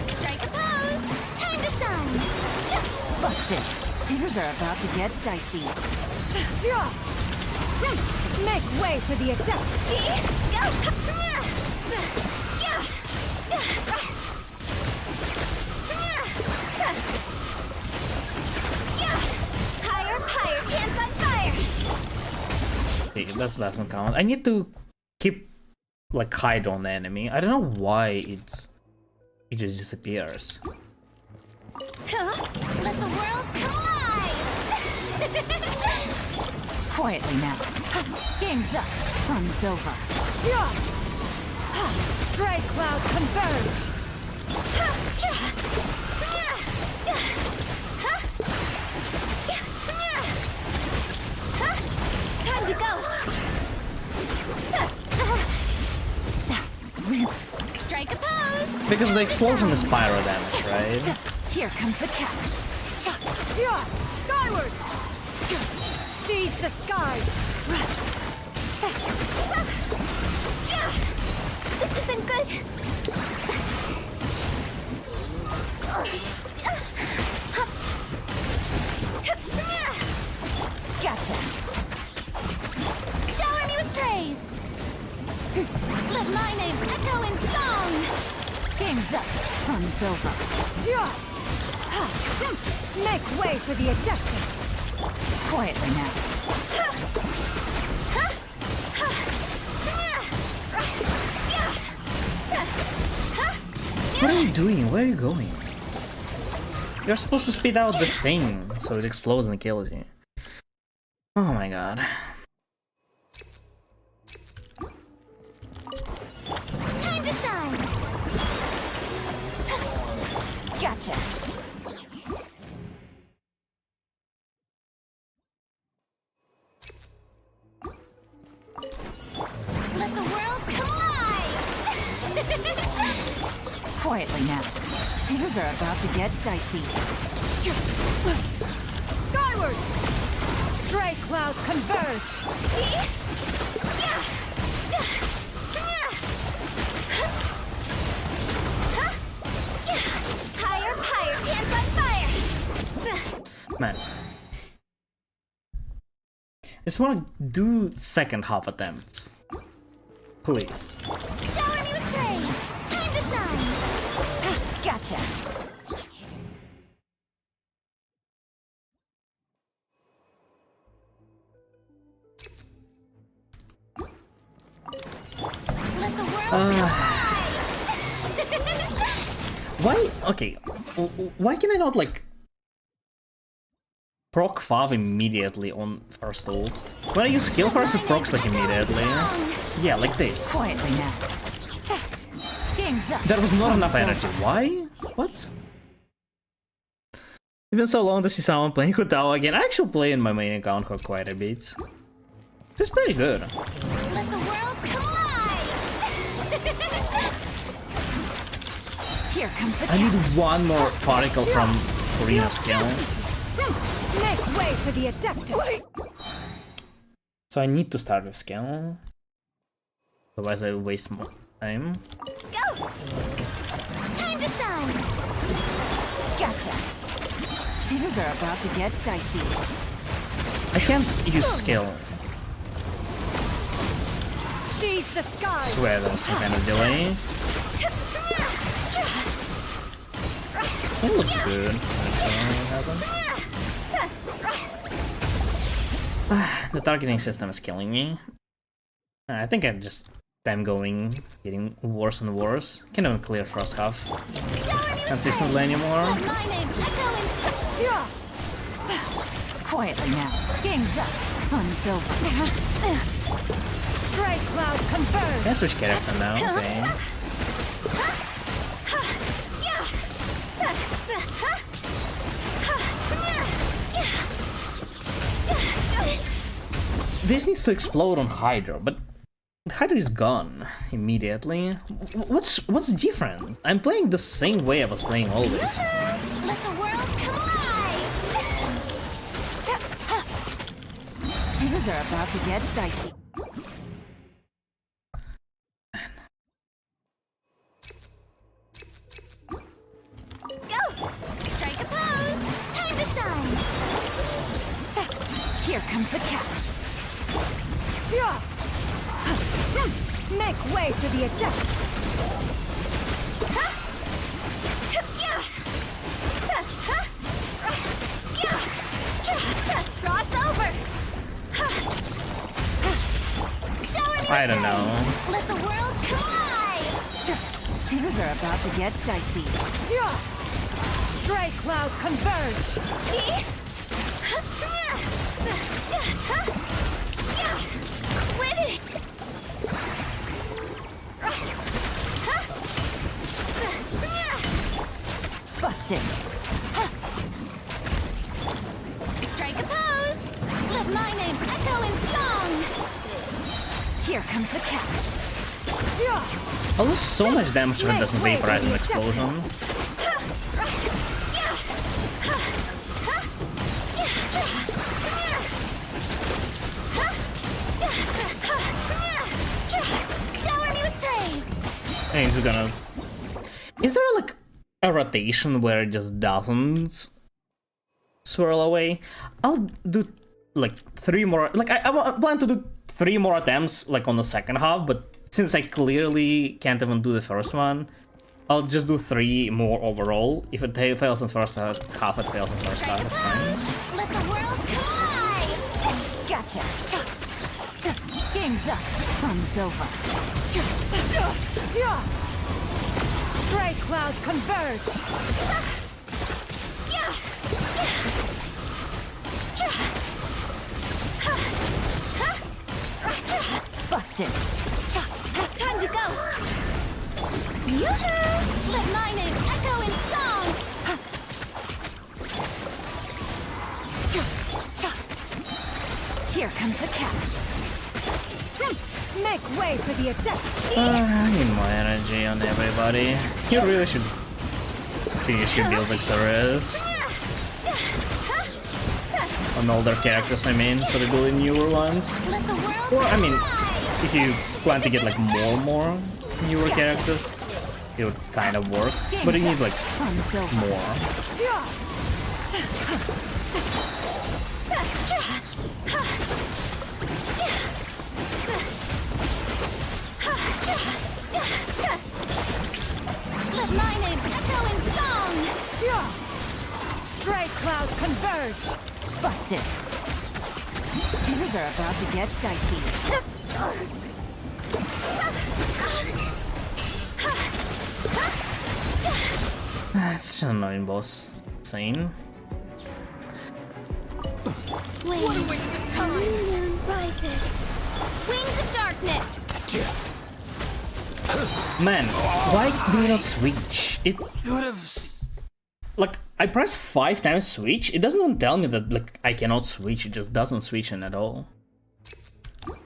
Strike a pose. Time to shine. Busted. Things are about to get dicey. Make way for the adept. Higher, higher, pants on fire. Okay, that doesn't count. I need to keep like hide on the enemy. I don't know why it just disappears. Let the world come alive. Quietly now. Game's up. Fun's over. Stray clouds converge. Time to go. Strike a pose. Because the explosion is pyro damage, right? Here comes the catch. Skyward. Seize the skies. This isn't good. Gotcha. Shower me with praise. Let my name echo in song. Game's up. Fun's over. Make way for the Adeptus. Quietly now. What are you doing? Where are you going? You're supposed to speed out the thing so it explodes and kills you. Oh my god. Time to shine. Gotcha. Let the world come alive. Quietly now. Things are about to get dicey. Skyward! Stray clouds converge! Higher, higher, pants on fire. Man. I just want to do second half attempts. Please. Shower me with praise. Time to shine. Gotcha. Let the world come alive. Why? Okay. Why can I not like proc Fav immediately on first ult? When I use skill first, it procs like immediately. Yeah, like this. Quietly now. Game's up. There was not enough energy. Why? What? It's been so long to see someone playing Hutao again. I actually play in my main account for quite a bit. It's pretty good. Let the world come alive. Here comes the I need catch. one more particle from arena skill. Make way for the adapter. So I need to start with skill. Otherwise I waste more time. Go! Time to shine! Gotcha. Things are about to get dicey. I can't use skill. Seize the sky. Swear there's some kind of delay. It looks good. The targeting system is killing me. I think I just time going, getting worse and worse. Can't even clear first half consistently anymore. My name echo in Yeah. Quietly now. Game's up. Fun's over. Stray cloud converge. Can I switch character now? Okay. This needs to explode on Hydra, but Hydra is gone immediately. What's different? I'm playing the same way I was playing always. Let the world come alive! Things are about to get dicey. Go! Strike a pose! Time to shine! Here comes the catch. Yeah. Make way for the adept. Cross over! Shower me I don't with know. praise. Let the world come alive! Things are about to get dicey. Yeah. Stray cloud converge. See? Quit it! Busted. Strike a pose! Let my name echo in song! Here comes the catch. Yeah. Oh, there's so much damage when it doesn't vaporize an explosion. Shower me with praise! And it's gonna... Is there like a rotation where it just doesn't swirl away? I'll do like 3 more... Like I plan to do 3 more attempts like on the second half, but since I clearly can't even do the first one, I'll just do 3 more overall. If it fails in first half, it fails in first half, it's fine. Let the world come alive! Gotcha. Game's up. Fun's over. Yeah. Stray cloud converge. Busted. Time to go! Yoo-hoo! Let my name echo in song! Here comes the catch. Make way for the adept. I need more energy on everybody. You really should finish your build XRS. On older characters, I mean, so they build in newer ones. Let the world Or, I mean, alive! if you plan to get like more newer characters, it would kind of work. But you need like Fun's over. more. Let my name echo in song! Yeah. Stray cloud converge. Busted. Things are about to get dicey. That's such an annoying boss. Insane. What a waste of time! Moon rises. Wings of darkness! Man, why do you not switch? It Could have. like I press 5 times switch. It doesn't even tell me that like I cannot switch. It just doesn't switch in at all. Go!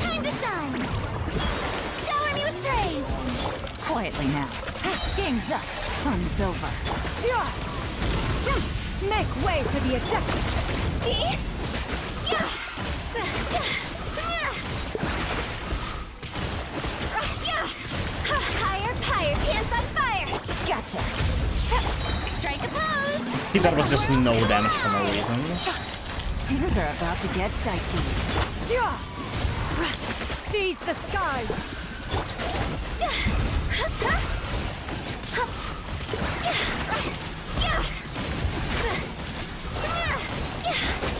Time to shine! Shower me with praise! Quietly now. Game's up. Fun's over. Make way for the Adeptus. Higher, higher, pants on fire. Gotcha. Strike a pose. He thought it was just no damage for no reason. Things are about to get dicey. Seize the skies.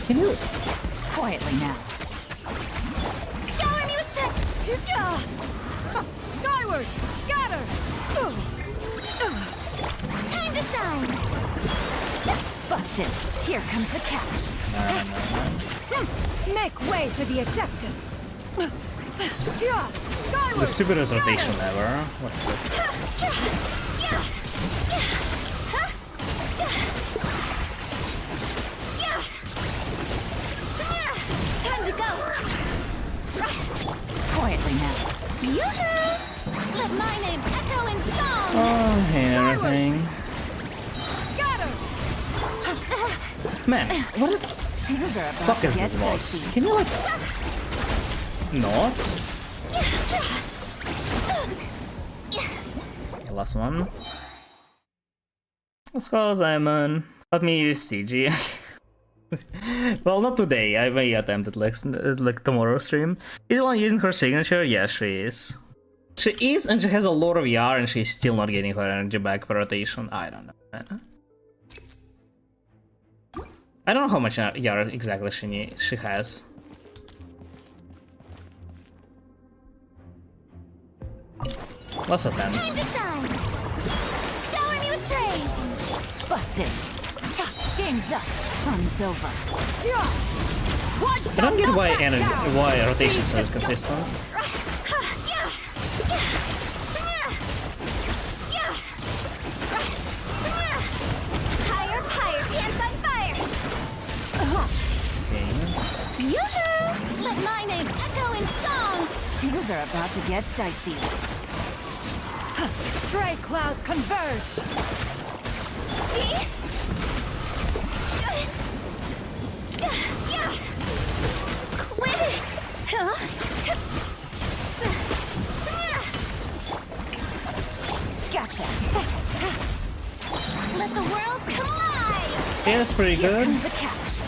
Can you? Quietly now. Shower me with the... Skyward! Scatter! Time to shine. Busted. Here comes the catch. Make way for the Adeptus. Skyward! The stupidest rotation ever. What's this? Time to go. Quietly now. Yoo-hoo! Let my name echo in song. Oh, and everything. Scatter! Man, what the Things are about fuck to is get this boss? dicey. Can you like... Not? Okay, last one. Let's go, Simon. Let me use CG. Well, not today. I may attempt it like tomorrow stream. Is the one using her signature? Yes, she is. She is, and she has a lot of YAR, and she's still not getting her energy back per rotation. I don't know, man. I don't know how much YAR exactly she has. What's up, man? Time to shine. Shower me with praise. Busted. Game's up. Fun's over. I don't get why rotation is so consistent. Higher, higher, pants on fire. Okay. Yoo-hoo! Let my name echo in song. Things are about to get dicey. Stray clouds converge. Quit it! Huh? Gotcha. Let the world come alive! Yeah, that's pretty Here good. comes the catch.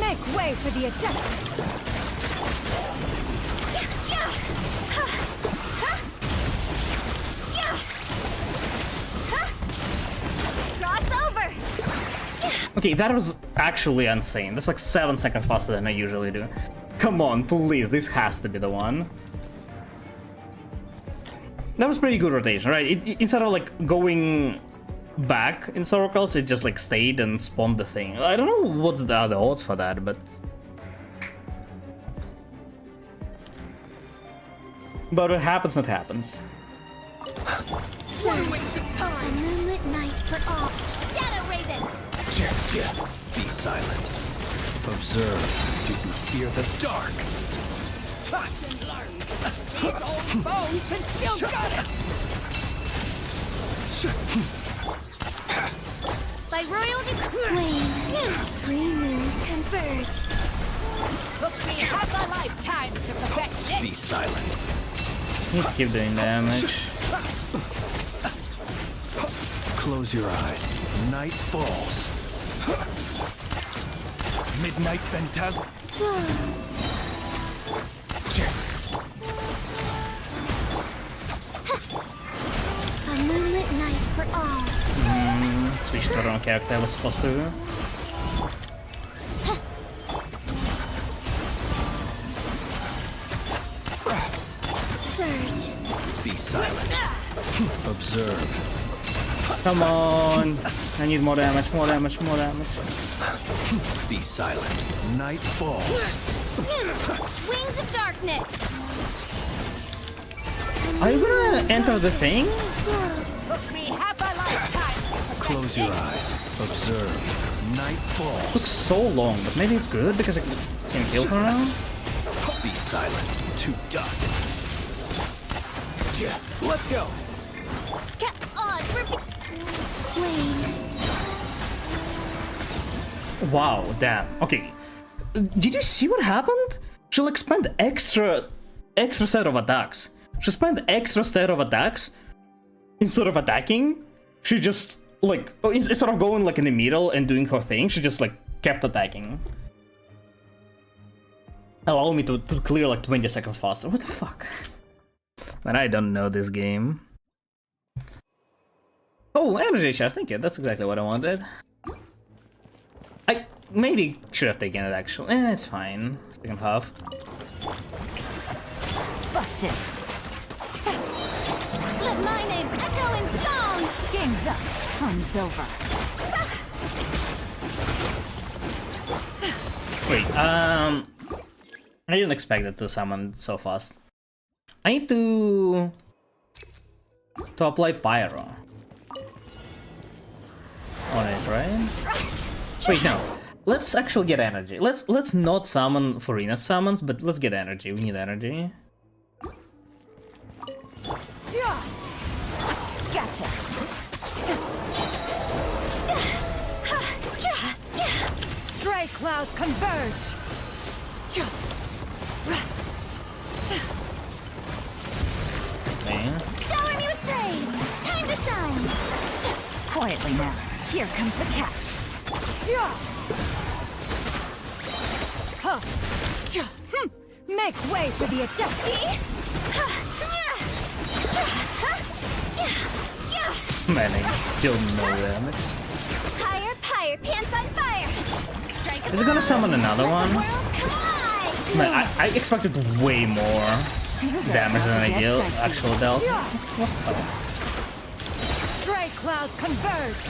Make way for the Adeptus. Cross over! Okay, that was actually insane. That's like 7 seconds faster than I usually do. Come on, please, this has to be the one. That was pretty good rotation, right? Instead of like going back in circles, it just like stayed and spawned the thing. I don't know what's the other odds for that, but... But what happens, it happens. What a waste of time! A moonlit night for all. Shadow Raven! Be silent. Observe. Do you fear the dark? Touch and learn. These old bones can still got it. By royal decree, three moons converge. Took me half a lifetime to perfect Be this. silent. You keep doing damage. Close your eyes. Night falls. Midnight phantasm. A moonlit night for all. Switch the wrong character I was supposed to. Surge. Be silent. Observe. Come on! I need more damage, more damage, more damage. Be silent. Night falls. Wings of darkness. Are you gonna enter the thing? Took me half a lifetime to perfect Close your eyes. Observe. Night Looks falls. so long, but maybe it's good because I can kill her now? Be silent. To dust. Let's go. Got odds. We're Wayne. Wow, damn. Okay. Did you see what happened? She'll expend extra set of attacks. She spent extra set of attacks instead of attacking. She just like instead of going like in the middle and doing her thing, she just like kept attacking. Allow me to clear like 20 seconds faster. What the fuck? Man, I don't know this game. Oh, energy shot, thank you. That's exactly what I wanted. I maybe should have taken it actually. It's fine. Second half. Busted. Let my name echo in song. Game's up. Fun's over. Wait, I didn't expect it to summon so fast. I need to apply pyro on it, right? Wait, no. Let's actually get energy. Let's not summon Furina summons, but let's get energy. We need energy. Gotcha. Stray clouds converge. Okay. Shower me with praise. Time to shine. Quietly now. Here comes the catch. Make way for the adept. Man, I still no damage. Higher, higher, pants on fire. Strike Is it gonna summon another one? the world come alive. Man, I expected way more damage than I actually dealt. Stray clouds converge.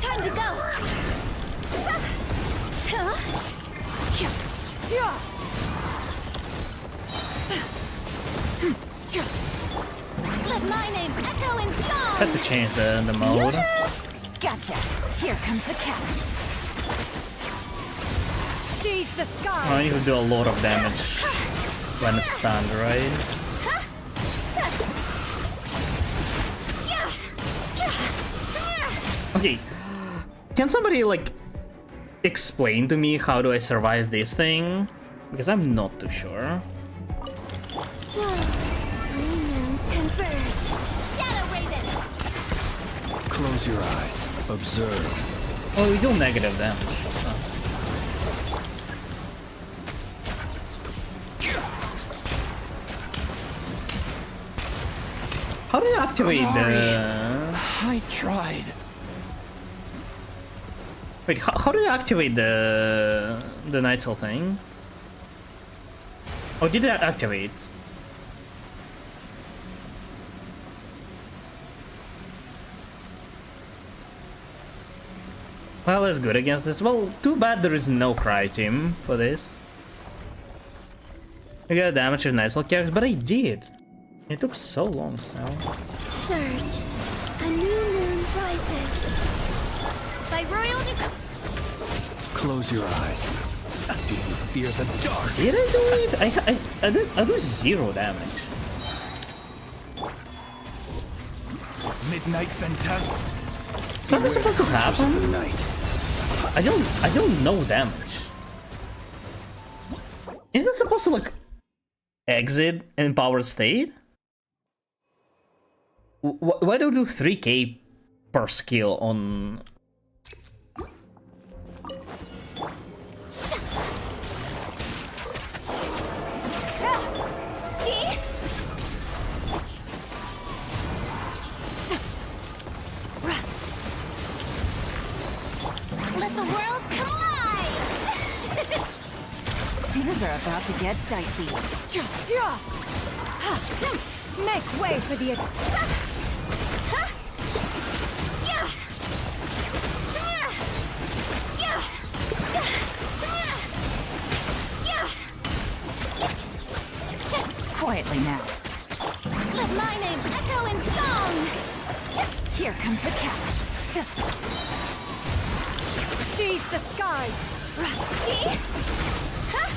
Time to go. Let my name echo in song. Had to change the mode. Gotcha. Here comes the catch. Seize the sky. I need to do a lot of damage when it's stunned, right? Okay, can somebody like explain to me how do I survive this thing? Because I'm not too sure. Green moons converge. Shadow Raven. Close your eyes. Observe. Oh, we deal negative damage. How do you activate the... I tried. Wait, how do you activate the Night Soul thing? Oh, did that activate? Well, that's good against this. Well, too bad there is no Cry Team for this. I got damage with Night Soul characters, but I did. It took so long, so... Surge. A new moon rises. By royal Close your eyes. Do you fear the dark? Did I do it? I do 0 damage. Midnight phantasm. Something's supposed to The happen? night. I don't know damage. Isn't it supposed to like exit in power state? Why do you do 3k per skill on? Let the world come alive. Things are about to get dicey. Make way for the adept. quietly now. Let my name echo in song! Here comes the catch. Seize the skies. See? Huh?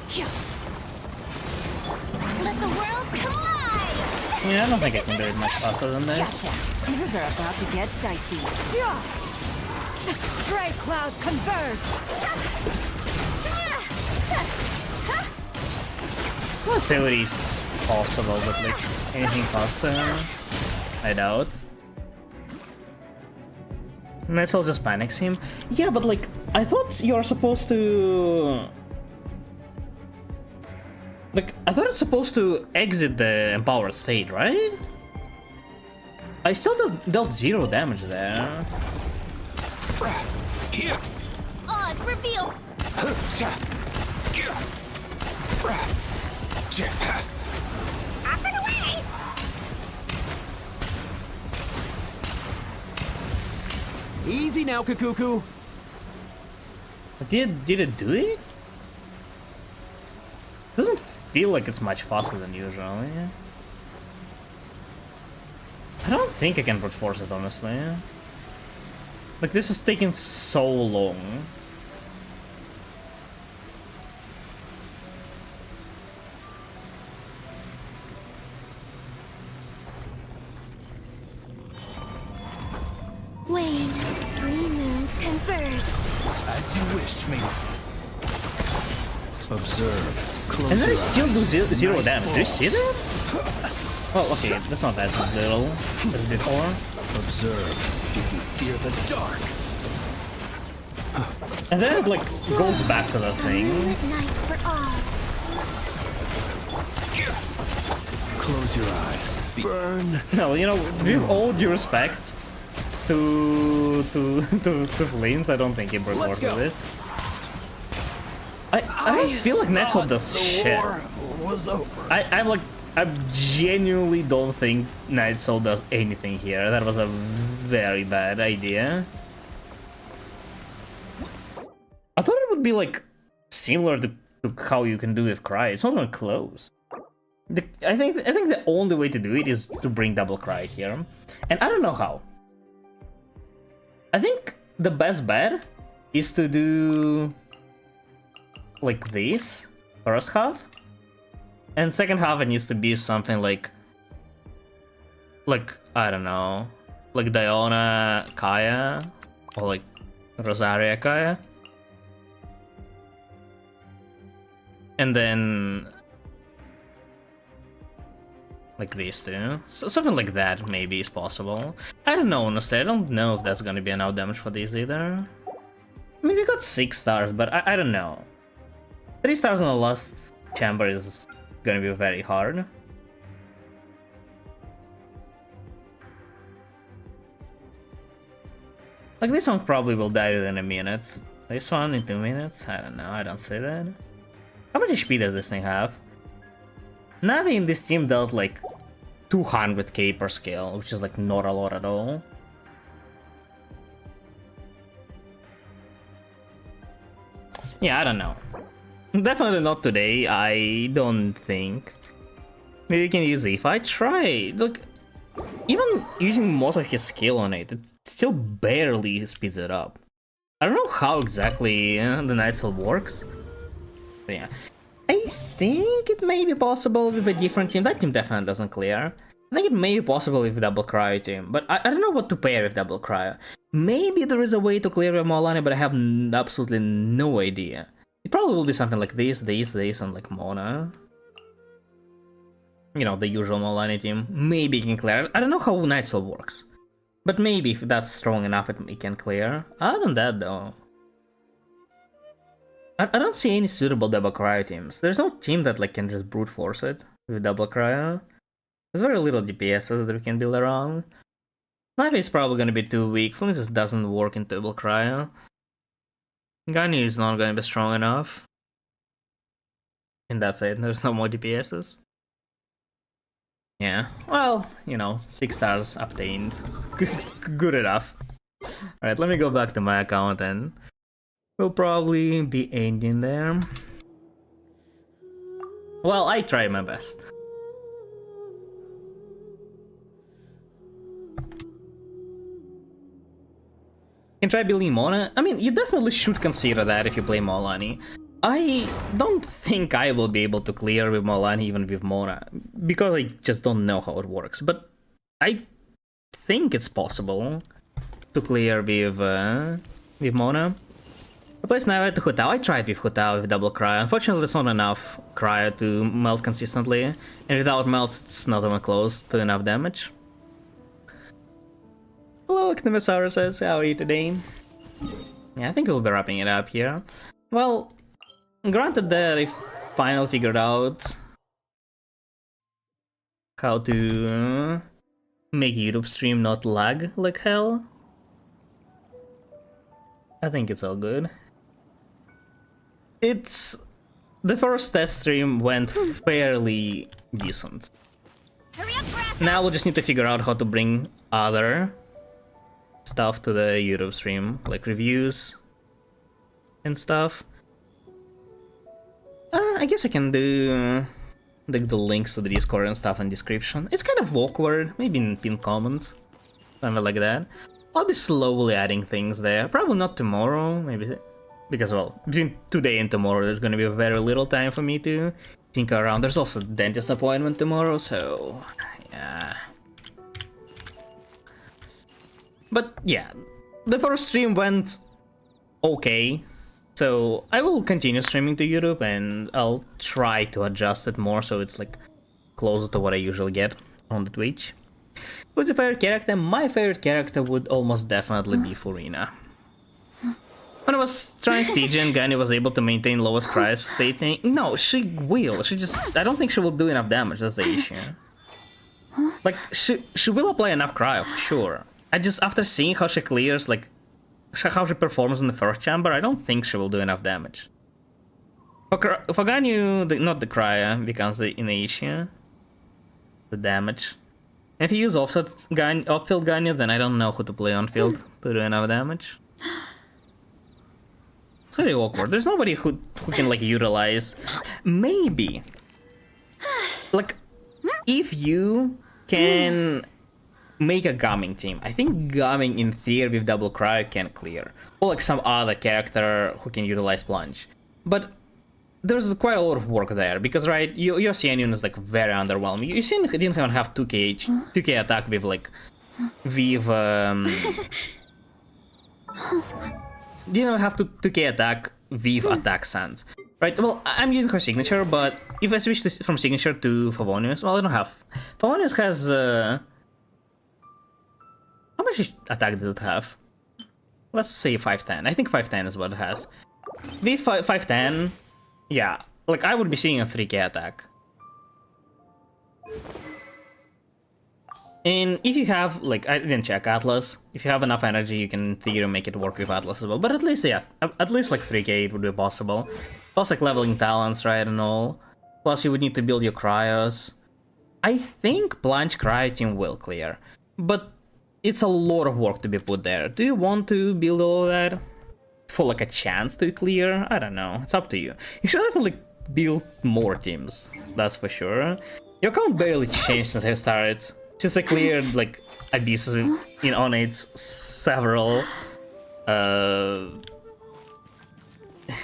Yeah! Let the world come alive! Yeah, I don't think I can do it much faster than this. Gotcha. Things are about to get dicey. Stray clouds converge. Well, theory's possible, but like anything faster, I doubt. Nightsoul just panics him. Yeah, but like, I thought you're supposed to... Like, I thought it's supposed to exit the empowered state, right? I still dealt 0 damage there. Here. Oz, reveal! Up and away! Easy now, Kakuku. Did it do it? Doesn't feel like it's much faster than usual. Yeah. I don't think I can brute force it, honestly. Like, this is taking so long. Wayne, 3 moons converge. As you wish, me. Observe. Close And then I your still eyes. do 0 Night damage. Do you see that? falls. Well, okay, that's not as little as before. Observe. Do you fear the dark? And then it, like, goes back to the thing. Moonlit night for all. Close your eyes. Burn. No, you know, with all due respect to Flames, I don't think he brute Let's forces go. this. I don't feel like Nightsoul does The shit. war was over. I genuinely don't think Nightsoul does anything here. That was a very bad idea. I thought it would be like similar to how you can do with Cry. It's not even close. I think the only way to do it is to bring double Cry here, and I don't know how. I think the best bet is to do like this first half, and second half it needs to be something like I don't know, like Diona Kaya or like Rosaria Kaya, and then like these two. So something like that maybe is possible. I don't know, honestly. I don't know if that's gonna be enough damage for these either. I mean, we got 6 stars, but I don't know. 3 stars on the last chamber is gonna be very hard. Like, this one probably will die within a minute. This one in 2 minutes? I don't know, I don't say that. How much HP does this thing have? Navi in this team dealt like 200k per skill, which is like not a lot at all. Yeah, I don't know. Definitely not today, I don't think. Maybe we can use it. If I try, look, even using most of his skill on it, it still barely speeds it up. I don't know how exactly the Nightsoul works. But yeah. I think it may be possible with a different team. That team definitely doesn't clear. I think it may be possible with Double Cryo team, but I don't know what to pair with Double Cryo. Maybe there is a way to clear with Molani, but I have absolutely no idea. It probably will be something like this, and like Mona. You know, the usual Molani team. Maybe it can clear. I don't know how Nightsoul works. But maybe if that's strong enough, it can clear. Other than that, though, I don't see any suitable double cryo teams. There's no team that like can just brute force it with double cryo. There's very little DPS that we can build around. Knife is probably gonna be too weak. Flintus doesn't work in double cryo. Ganyu is not gonna be strong enough. And that's it, there's no more DPSs. Yeah, well, you know, 6 stars obtained. Good enough. Alright, let me go back to my account and we'll probably be ending there. Well, I tried my best. Can try building Mona? I mean, you definitely should consider that if you play Molani. I don't think I will be able to clear with Molani even with Mona, because I just don't know how it works, but I think it's possible to clear with Mona. I play Sniper to Hutao. I tried with Hutao with double cryo. Unfortunately, there's not enough cryo to melt consistently, and without melts, it's not even close to enough damage. Hello, Actinosaurus says, how are you today? Yeah, I think we'll be wrapping it up here. Well, granted that I finally figured out how to make YouTube stream not lag like hell. I think it's all good. The first test stream went fairly decent. Hurry up, Grass! Now we'll just need to figure out how to bring other stuff to the YouTube stream, like reviews and stuff. I guess I can do like the links to the Discord and stuff in description. It's kind of awkward, maybe in pinned comments, something like that. I'll be slowly adding things there. Probably not tomorrow, maybe, because well, between today and tomorrow there's gonna be very little time for me to think around. There's also a dentist appointment tomorrow, so yeah. But yeah, the first stream went okay, so I will continue streaming to YouTube and I'll try to adjust it more so it's like closer to what I usually get on the Twitch. Who's your favorite character? My favorite character would almost definitely be Furina. When I was trying Stygian, Ganyu was able to maintain lowest cryo state. No, she will. I don't think she will do enough damage, that's the issue. Like, she will apply enough cryo, for sure. I just, after seeing how she clears, like, how she performs in the first chamber, I don't think she will do enough damage. For Ganyu, not the cryo becomes the issue. The damage. If you use off-field Ganyu, then I don't know who to play on-field to do enough damage. It's very awkward. There's nobody who can, like, utilize... Maybe. Like, if you can make a Gumming team, I think Gumming in theory with double cryo can clear. Or like some other character who can utilize Plunge. But there's quite a lot of work there, because right, your CNUN is like very underwhelming. You see, didn't even have 2k attack with like... didn't have 2k attack with attack sense. Right, well, I'm using her signature, but if I switch this from signature to Favonius, well, I don't have... Favonius has... How much attack does it have? Let's say 510. I think 510 is what it has. With 510, yeah, like I would be seeing a 3k attack. And if you have, like, I didn't check Atlas, if you have enough energy, you can in theory make it work with Atlas as well. But at least, yeah, at least like 3k it would be possible. Plus like leveling talents, right, and all. Plus you would need to build your cryos. I think Plunge Cryo Team will clear, but it's a lot of work to be put there. Do you want to build all that for like a chance to clear? I don't know, it's up to you. You should definitely build more teams, that's for sure. Your account barely changed since I started. Since I cleared like abysses in on it several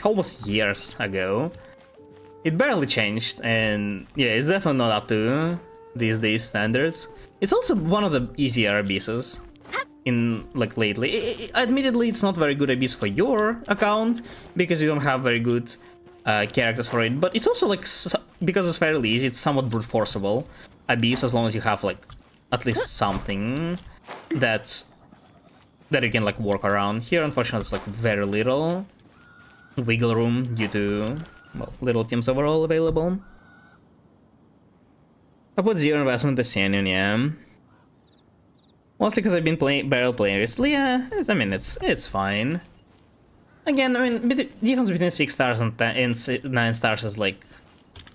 almost years ago. It barely changed, and yeah, it's definitely not up to these days standards. It's also one of the easier abysses in like lately. Admittedly, it's not very good abyss for your account because you don't have very good characters for it. But it's also like, because it's fairly easy, it's somewhat brute forceable abyss as long as you have like at least something that you can like work around. Here, unfortunately, it's like very little wiggle room due to, well, little teams overall available. I put 0 investment to Canyon, yeah. Mostly because I've been barrel playing recently. Yeah, I mean it's fine. Again, I mean difference between 6 stars and 9 stars is like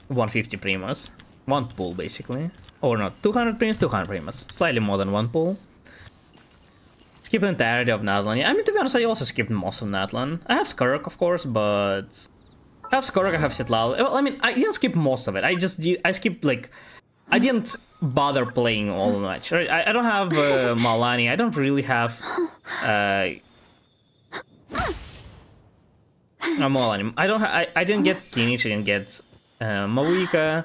150 primas, one pull basically, or not 200 primas, 200 primas, slightly more than one pull. Skip the entirety of Natlan. Yeah, I mean, to be honest, I also skipped most of Natlan. I have Skurk, of course, but I have Skurk, I have Sitlal. Well, I mean, I didn't skip most of it. I skipped, like, I didn't bother playing all the match. Right? I don't have Malani. I don't really have Malani. I didn't get Kinich. I didn't get Mawika.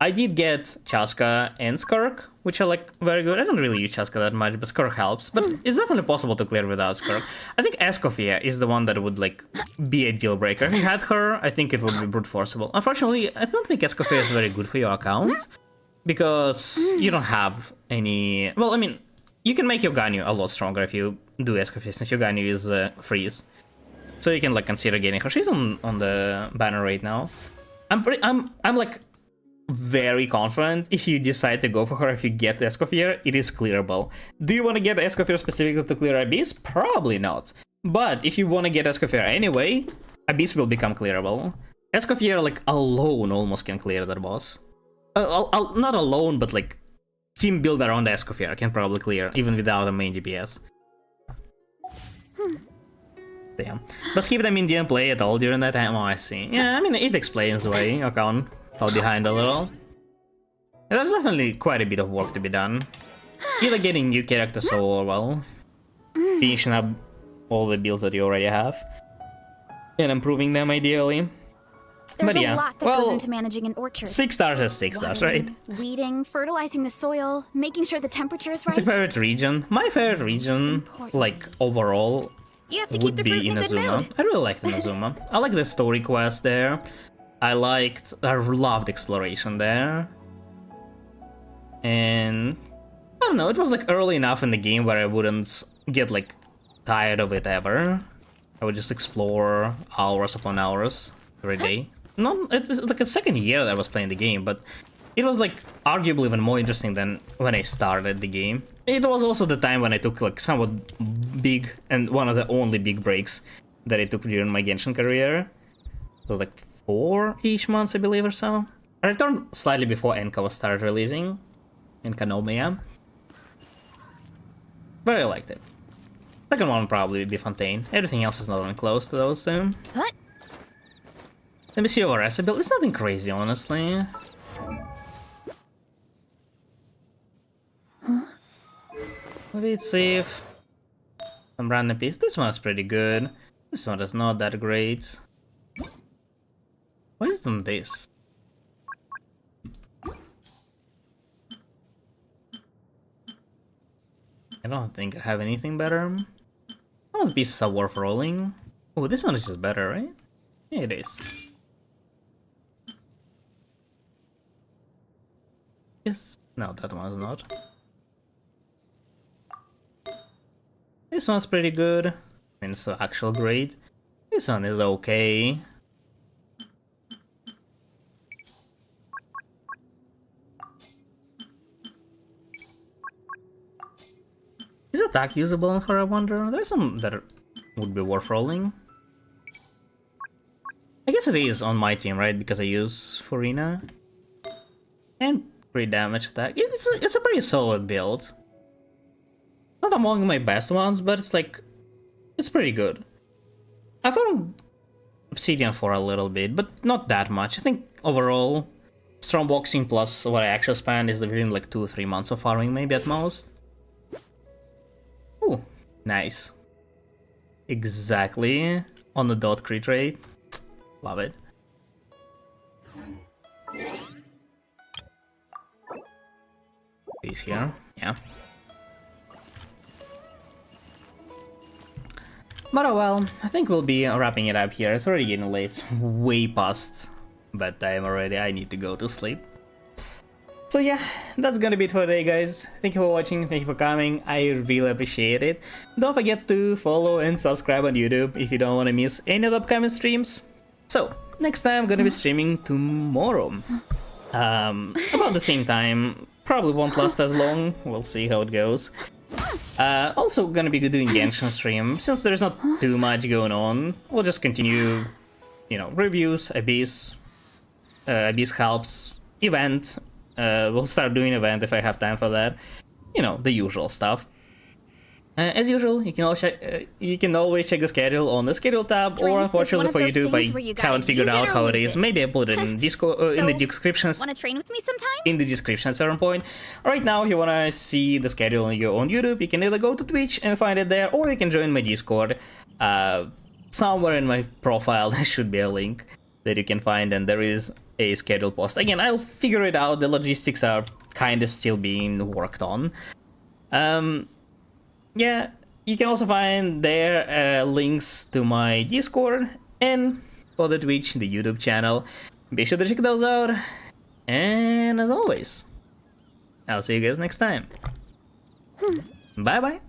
I did get Chaska and Skurk, which are like very good. I don't really use Chaska that much, but Skurk helps. But it's definitely possible to clear without Skurk. I think Escoffier is the one that would like be a deal breaker. If you had her, I think it would be brute forceable. Unfortunately, I don't think Escoffier is very good for your account because you don't have any. Well, I mean, you can make your Ganyu a lot stronger if you do Escoffier, since your Ganyu is freeze. So you can like consider getting her. She's on the banner right now. I'm like very confident if you decide to go for her, if you get Escoffier, it is clearable. Do you want to get Escoffier specifically to clear Abyss? Probably not. But if you want to get Escoffier anyway, Abyss will become clearable. Escoffier, like, alone almost can clear that boss. Not alone, but like, team build around Escoffier can probably clear, even without a main DPS. Damn. But Skip, I mean, didn't play at all during that time. Oh, I see. Yeah, I mean, it explains why account fell behind a little. Yeah, there's definitely quite a bit of work to be done. Either getting new characters or, well, finishing up all the builds that you already have. And improving them, ideally. There's But yeah, a lot that goes into managing an orchard. 6 stars is 6 stars, right? Weeding, fertilizing the soil, making sure the temperature is right. It's your favorite region. My favorite region, like, overall, You have to keep would the be fruit in a good Inazuma. mood. I really liked Inazuma. I like the story quest there. I loved exploration there. And I don't know, it was like early enough in the game where I wouldn't get like tired of it ever. I would just explore hours upon hours every day. It's like a second year that I was playing the game, but it was like arguably even more interesting than when I started the game. It was also the time when I took like somewhat big, and one of the only big breaks that I took during my Genshin career. It was like 4-ish months, I believe, or so. I returned slightly before Enka was started releasing. Enka no Meya. But I liked it. Second one would probably be Fontaine. Everything else is not even close to those two. What? Let me see our recipe. It's nothing crazy, honestly. Let's see if some random piece. This one is pretty good. This one is not that great. Why isn't this? I don't think I have anything better. All the pieces are worth rolling. Oh, this one is just better, right? Yeah, it is. Yes. No, that one's not. This one's pretty good. I mean, it's actual great. This one is okay. Is attack usable on her, I wonder? There's some that would be worth rolling. I guess it is on my team, right? Because I use Furina. And 3 damage attack. It's a pretty solid build. Not among my best ones, but it's like, it's pretty good. I found Obsidian for a little bit, but not that much. I think overall, strong boxing plus what I actually spend is within like 2 or 3 months of farming, maybe at most. Ooh, nice. Exactly on the dot crit rate. Love it. These here, yeah. But oh well, I think we'll be wrapping it up here. It's already getting late. It's way past bedtime already. I need to go to sleep. So yeah, that's gonna be it for today, guys. Thank you for watching, thank you for coming. I really appreciate it. Don't forget to follow and subscribe on YouTube if you don't want to miss any of the upcoming streams. So, next time I'm gonna be streaming tomorrow. About the same time. probably won't last as long. We'll see how it goes. Also gonna be doing Genshin stream. Since there's not too much going on, we'll just continue, you know, reviews, Abyss, Abyss helps, event. We'll start doing event if I have time for that. You know, the usual stuff. As usual, you can always check the schedule on the schedule tab, or unfortunately for YouTube, I haven't figured out how it is. Maybe I put it in Discord, in the descriptions. Want to train with me sometime? In the description at certain point. Right now, if you wanna see the schedule on your own YouTube, you can either go to Twitch and find it there, or you can join my Discord. Somewhere in my profile there should be a link that you can find, and there is a schedule post. Again, I'll figure it out. The logistics are kinda still being worked on. Yeah, you can also find there links to my Discord and for the Twitch, the YouTube channel. Be sure to check those out. And as always, I'll see you guys next time. Bye bye.